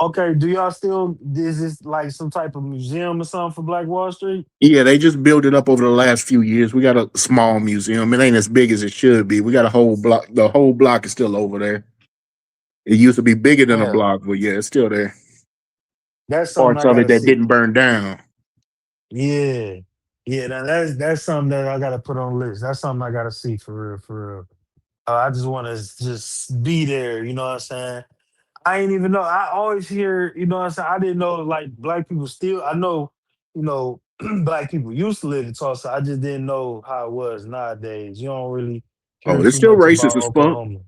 Okay, do y'all still is this like some type of museum or something for Black Wall Street? Yeah, they just built it up over the last few years. We got a small museum. It ain't as big as it should be. We got a whole block. The whole block is still over there. It used to be bigger than a Yeah, block, but yeah, it's still there. that's something Parts I of it gotta that see. didn't burn down. Yeah, yeah, now that's something that I gotta put on the list. That's something I gotta see for real, for real. I just want to just be there. You know what I'm saying? I ain't even know. I always hear, you know what I'm saying? I didn't know like black people still, I know, black people used to live in Tulsa. I just didn't know how it was nowadays. You don't really hear Oh, it's too still much about racist as fuck. Oklahoma.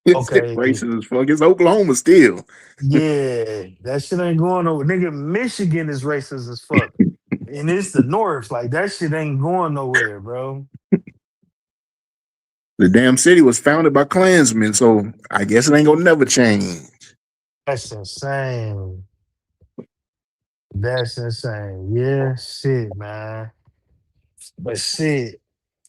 It's still Okay. racist as fuck. It's Oklahoma still. Yeah, that shit ain't going over. Nigga, Michigan is racist as fuck. And it's the North. Like, that shit ain't going nowhere, bro. The damn city was founded by Klansmen, so I guess it ain't gonna never change. That's insane. That's insane. Yeah, shit, man. But shit,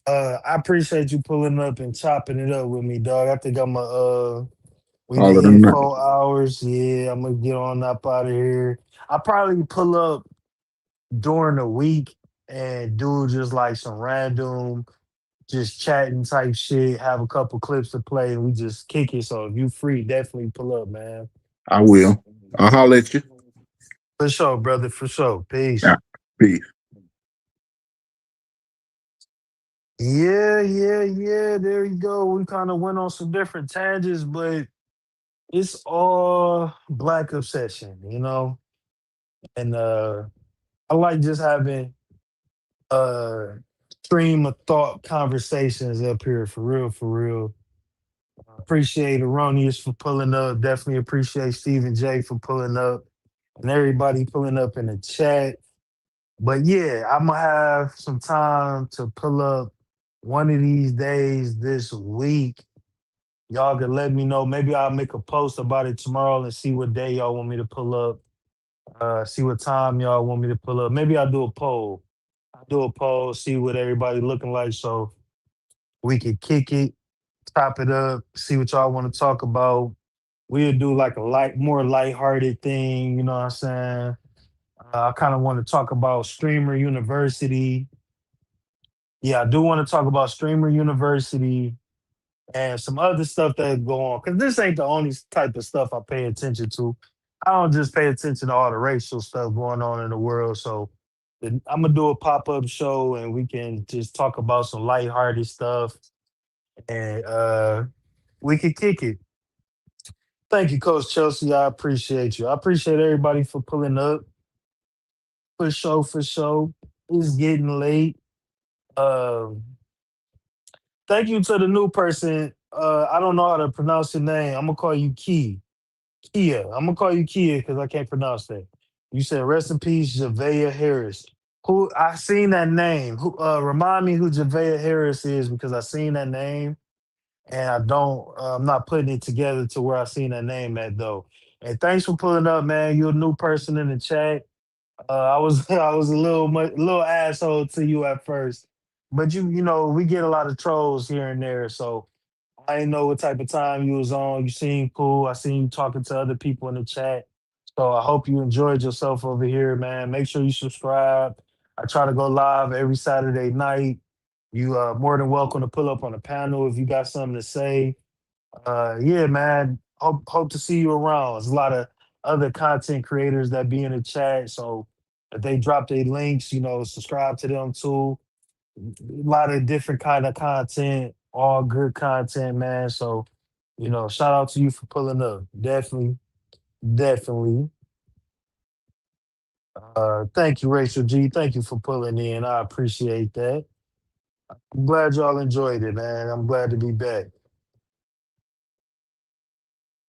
I appreciate you pulling up and chopping it up with me, dog. I think I'm we All done of them. hit 4 hours. Yeah, I'm gonna get on up out of here. I probably pull up during the week and do just like some random, just chatting type shit. Have a couple clips to play, and we just kick it. So if you free, definitely pull up, man. I will. I'll holler at you. For sure, brother. For sure. Peace. Yeah. Peace. Yeah. There you go. We kind of went on some different tangents, but it's all black obsession, you know? And I like just having uh stream of thought conversations up here for real, for real. Appreciate Erroneous for pulling up. Definitely appreciate Stephen J for pulling up and everybody pulling up in the chat. But yeah, I'm gonna have some time to pull up one of these days this week. Y'all can let me know. Maybe I'll make a post about it tomorrow and see what day y'all want me to pull up. See what time y'all want me to pull up. Maybe I'll do a poll. I'll do a poll, see what everybody looking like so we can kick it, top it up, see what y'all want to talk about. We'll do like a more lighthearted thing, you know what I'm saying? I kind of want to talk about Streamer University. Yeah, I do want to talk about Streamer University and some other stuff that go on. Cause this ain't the only type of stuff I pay attention to. I don't just pay attention to all the racial stuff going on in the world. So I'm gonna do a pop-up show and we can just talk about some lighthearted stuff and we can kick it. Thank you, Coach Chelsea. I appreciate you. I appreciate everybody for pulling up. For sure, for sure. It's getting late. Um, thank you to the new person. I don't know how to pronounce your name. I'm gonna call you Kia. I'm gonna call you Kia because I can't pronounce that. You said rest in peace, Javea Harris. Who I seen that name. Who remind me who Javea Harris is because I seen that name and I don't I'm not putting it together to where I seen that name at though. And thanks for pulling up, man. You're a new person in the chat. I was I was little asshole to you at first, but you know we get a lot of trolls here and there, so I didn't know what type of time you was on. You seemed cool. I seen you talking to other people in the chat, so I hope you enjoyed yourself over here, man. Make sure you subscribe. I try to go live every Saturday night. You are more than welcome to pull up on a panel if you got something to say. Yeah, man. Hope to see you around. There's a lot of other content creators that be in the chat. So if they drop their links, you know, subscribe to them too. A lot of different kind of content, all good content, man. So, you know, shout out to you for pulling up. Definitely, definitely. Thank you, Rachel G. Thank you for pulling in. I appreciate that. I'm glad y'all enjoyed it, man. I'm glad to be back.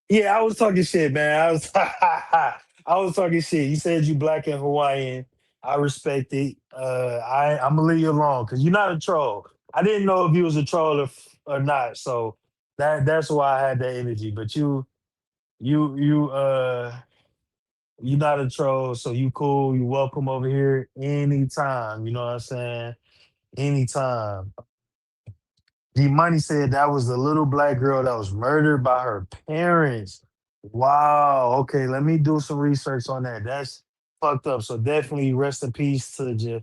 Yeah, I was talking shit, man. I was I was talking shit. You said you black and Hawaiian. I respect it. I'm gonna leave you alone because you're not a troll. I didn't know if you was a troll or not, so that's why I had that energy. But you you not a troll, so you cool. You welcome over here anytime. You know what I'm saying? Anytime. D Money said that was the little black girl that was murdered by her parents. Wow. Okay, let me do some research on that. That's fucked up. So definitely rest in peace to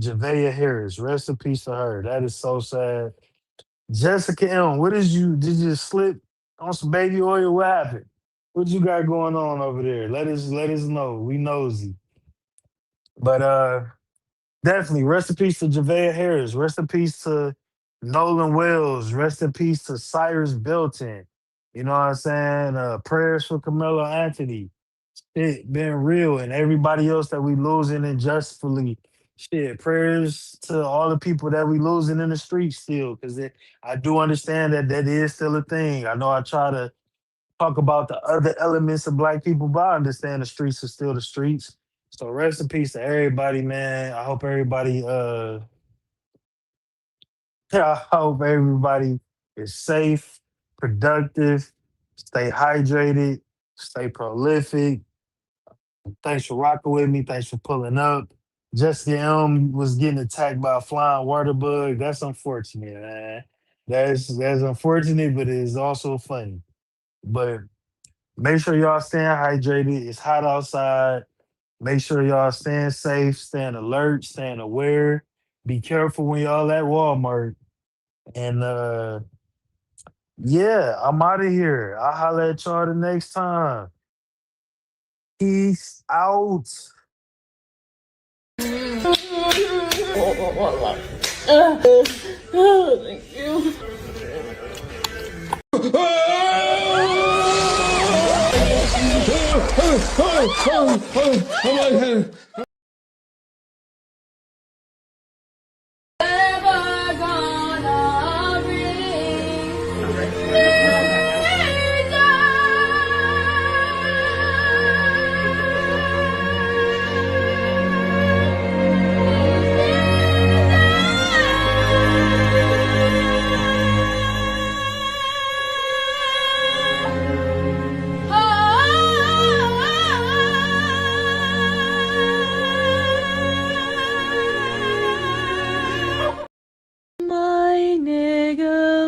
Javea Harris. Rest in peace to her. That is so sad. Jessica M, what is you? Did you slip on some baby oil? What happened? What you got going on over there? Let us know. We nosy. But definitely. Rest in peace to Javea Harris. Rest in peace to Nolan Wells. Rest in peace to Cyrus Belton. You know what I'm saying? Prayers for Carmelo Anthony. It been real, and everybody else that we losing injustly. shit, prayers to all the people that we losing in the streets still, because I do understand that that is still a thing. I know I try to talk about the other elements of black people, but I understand the streets are still the streets. So rest in peace to everybody, man. I hope everybody I hope everybody is safe, productive, stay hydrated, stay prolific. Thanks for rocking with me. Thanks for pulling up. Jessica M was getting attacked by a flying water bug. That's unfortunate, man. That's unfortunate, but it is also funny. But make sure y'all staying hydrated. It's hot outside. Make sure y'all staying safe, staying alert, staying aware. Be careful when y'all at Walmart. And yeah, I'm out of here. I'll holler at y'all the next time. Peace out. Thank you.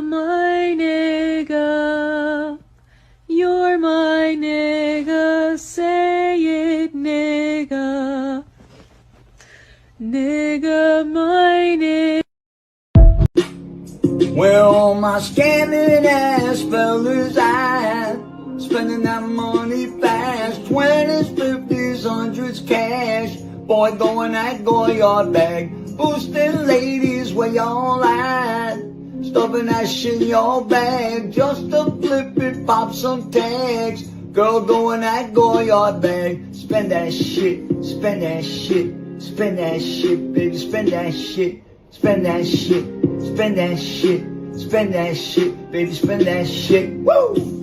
My nigga, you're my nigga, say it, nigga, nigga, my nigga. Where all my scamming ass fellas at? Spending that money fast, 20s, 50s, 100s cash. Boy, going at Goyard bag, boosting ladies, where y'all at? Stuffing that shit in your bag, just to flip it, pop some tags. Girl, going at Goyard bag, spend that shit, spend that shit, spend that shit, baby, spend that shit, spend that shit, spend that shit, spend that shit, baby, spend that shit, woo!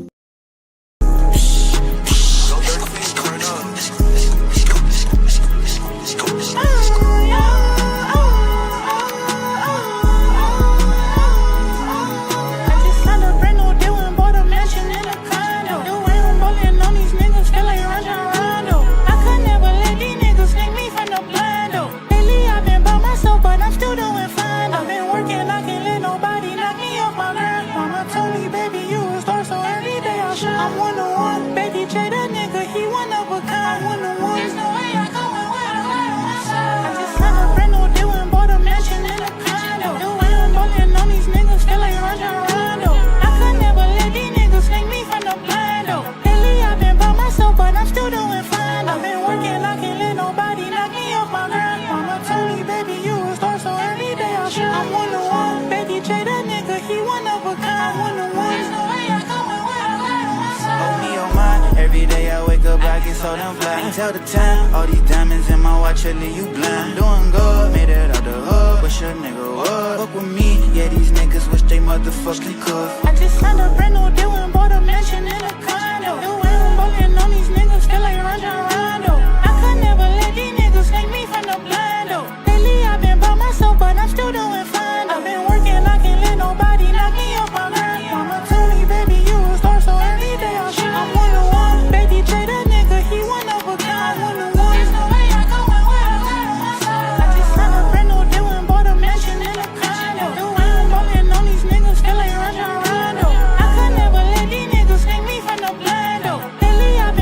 Every day I wake up, I get so damn fly. Tell the time, all these diamonds in my watch, I leave you blind. Doing good, made it out the hood. Wish a nigga would fuck with me. Yeah, these niggas wish they motherfucking could. I just signed a brand new deal and bought a mansion in a condo. The way I'm balling on these niggas feel like Rondo. I could never let these niggas take me from the blindo. Lately I've been by myself, but I'm still doing fine. I've been working, I can't let nobody knock me off my grind. Mama told me, baby, you a star, so every day I shine. I'm one on one, baby, Jay, that nigga, he one of a kind. I'm one on one. There's no way I go and wear a hat on my side. I just signed a brand new deal and bought a mansion in a condo. The way I'm balling on these niggas feel like Rondo. I could never let these niggas take me from the blindo. Lately I've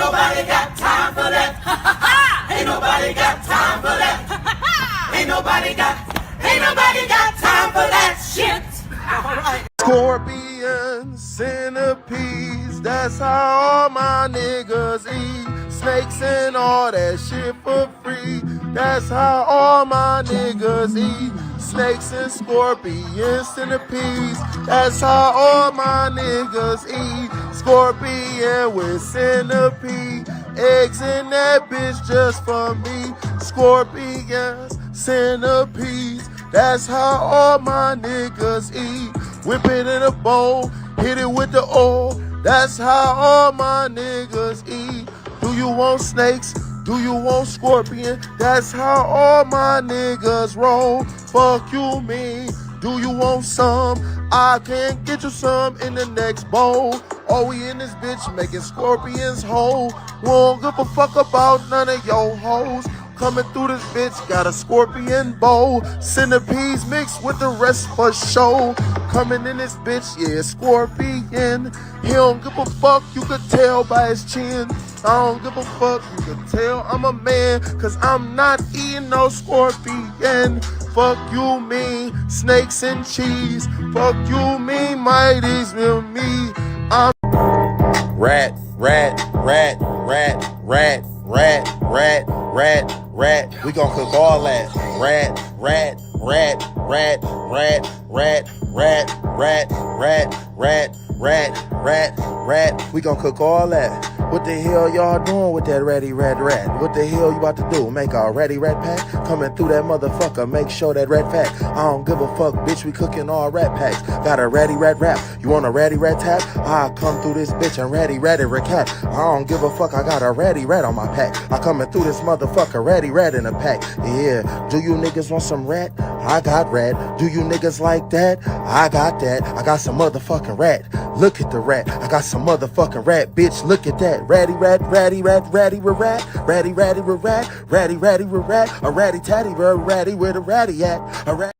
nobody got time for that. Ain't nobody got time for that. Ain't nobody got time for that shit. All right. Scorpions, centipedes, that's how all my niggas eat. Snakes and all that shit for free. That's how all my niggas eat. Snakes and scorpions, centipedes. That's how all my niggas eat. Scorpion with centipede. Eggs in that bitch just for me. Scorpions, centipedes. That's how all my niggas eat. Whip it in a bowl, hit it with the oil. That's how all my niggas eat. Do you want snakes? Do you want scorpion? That's how all my niggas roll. Fuck you mean? Do you want some? I can get you some in the next bowl. All we in this bitch making scorpions whole. Won't give a fuck about none of your hoes. Coming through this bitch, got a scorpion bowl. Centipedes mixed with the rest for show. Coming in this bitch, yeah, scorpion. He don't give a fuck, you could tell by his chin. I don't give a fuck, you could tell I'm a man. Cause I'm not eating no scorpion. Fuck you mean, snakes and cheese. Fuck you mean, mighties with me. I'm rat, rat, rat, rat, rat, rat, rat, rat, rat. We gon' cook all that. Rat, rat, rat, rat, rat, rat, rat, rat, rat, rat, rat, rat, rat. We gon' cook all that. What the hell y'all doing with that ratty rat rat? What the hell you about to do? Make a ratty rat pack? Coming through that motherfucker, make sure that rat pack. I don't give a fuck, bitch, we cooking all rat packs. Got a ratty rat rap, you want a ratty rat tap? I come through this bitch and ratty rat cat. I don't give a fuck, I got a ratty rat on my pack. I coming through this motherfucker, ratty rat in a pack. Yeah, do you niggas want some rat? I got rat. Do you niggas like that? I got that. I got some motherfucking rat. Look at the rat. I got some motherfucking rat, bitch. Look at that. Ratty rat, ratty rat, ratty with rat. Ratty, ratty with rat. Ratty, ratty with rat. A ratty tatty, ratty with a ratty at. A rat.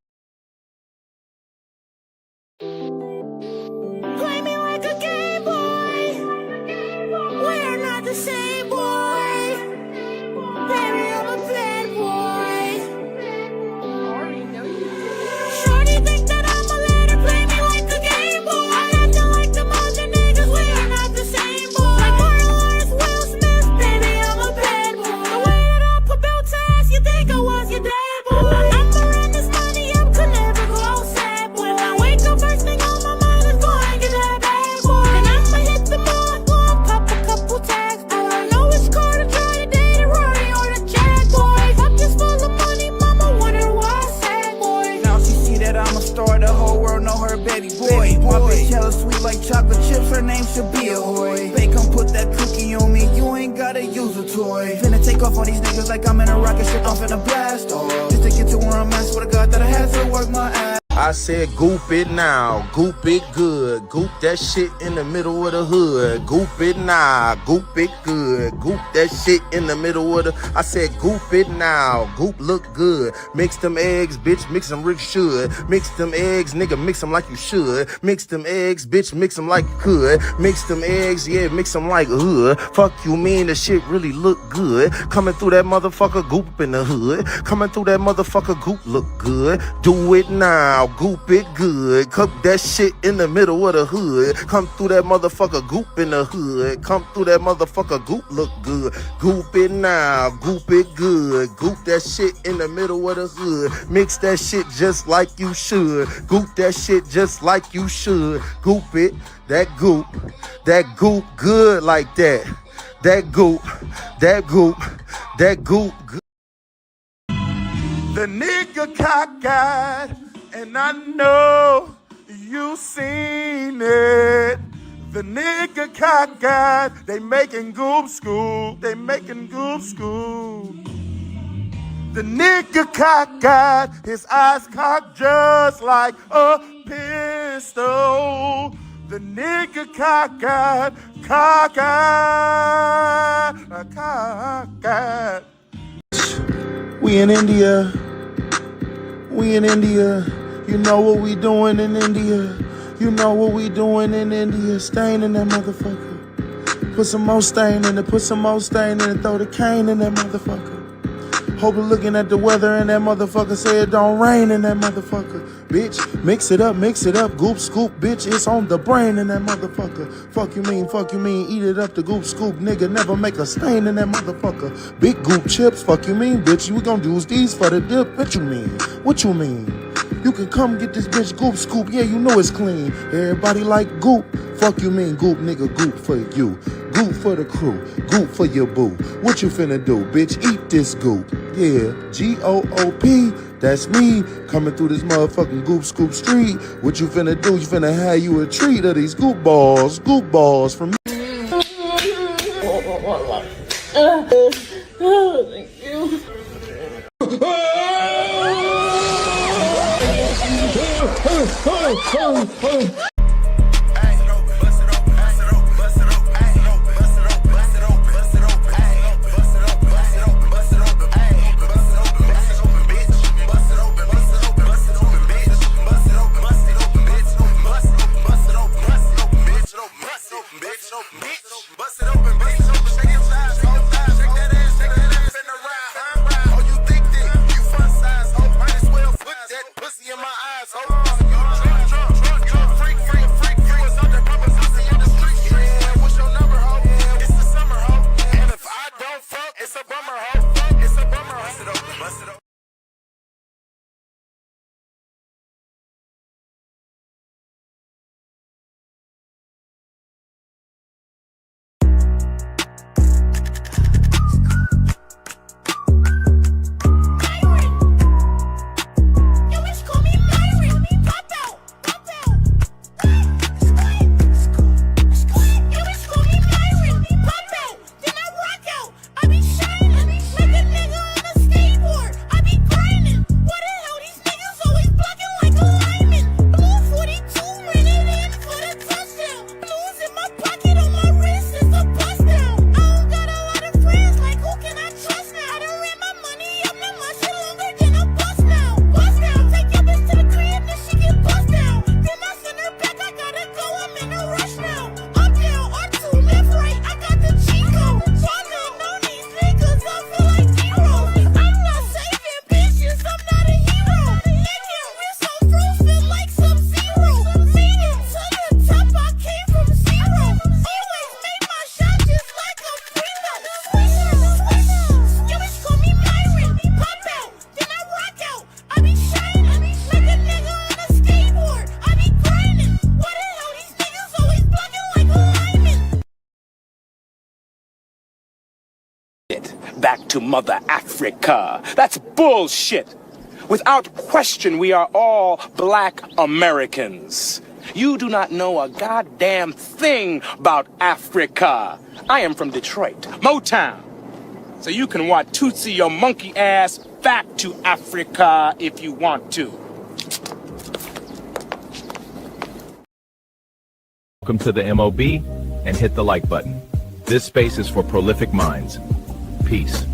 Play me like a Game Boy. We're not the same, boy. Baby, I'm a bad boy. Shorty think that I'ma let her play me like a Game Boy. I'm acting like the other niggas. We are not the same, boy. Like Marlon Will Smith, baby, I'm a bad boy. The way that I put belt to ass, you think I was your dad, boy. I'ma run this money up, could never go sad, boy. When I wake up, first thing on my mind is going get that bag, boy. Then I'ma hit the mall, go and pop a couple tags. I don't know which car to try today, the Rory or the Jag, boy. Pockets full of money, mama wonder why I sad, boy. Now she see that I'm a star, the whole world know her baby boy. My bitch hella sweet like chocolate chips, her name should be a hoy. They come put that cookie on me, you ain't gotta use a toy. Finna take off on these niggas like I'm in a rocket ship, I'm finna blast off. Just to get to where I'm at, swear to God that I had to work my ass. I said goop it now, goop it good. Goop that shit in the middle of the hood. Goop it now, goop it good. Goop that shit in the middle of the... I said goop it now, goop look good. Mix them eggs, bitch, mix them Rick should. Mix them eggs, nigga, mix them like you should. Mix them eggs, bitch, mix them like you could. Mix them eggs, yeah, mix them like Fuck you mean, the shit really look good. Coming through that motherfucker goop in the hood. Coming through that motherfucker goop look good. Do it now. Goop it good. Cook that shit in the middle of the hood. Come through that motherfucker goop in the hood. Come through that motherfucker goop look good. Goop it now. Goop it good. Goop that shit in the middle of the hood. Mix that shit just like you should. Goop that shit just like you should. Goop it. That goop. That goop good like that. That goop. That goop. That goop good. The nigga cockeyed, and I know you seen it. The nigga cockeyed, they making goop school. They making goop school. The nigga cockeyed, his eyes cocked just like a pistol. The nigga cockeyed, cockeyed. We in India. We in India. You know what we doing in India. You know what we doing in India. Staying in that motherfucker. Put some more stain in it, put some more stain in it, throw the cane in that motherfucker. Hope you're looking at the weather and that motherfucker say it don't rain in that motherfucker. Bitch, mix it up, goop scoop, bitch, it's on the brain in that motherfucker. Fuck you mean, eat it up the goop scoop, nigga, never make a stain in that motherfucker. Big goop chips, fuck you mean, bitch, we gon' use these for the dip, what you mean? What you mean? You can come get this bitch goop scoop, yeah, you know it's clean. Everybody like goop, fuck you mean, goop, nigga, goop for you. Goop for the crew, goop for your boo. What you finna do, bitch? Eat this goop. Yeah, G-O-O-P, that's me, coming through this motherfucking goop scoop street. What you finna do? You finna have you a treat of these goop balls from me. Thank you. Back to Mother Africa. That's bullshit. Without question, we are all black Americans. You do not know a goddamn thing about Africa. I am from Detroit, Motown. So you can want Tootsie your monkey ass back to Africa if you want to. Welcome to the MOB and hit the like button. This space is for prolific minds. Peace.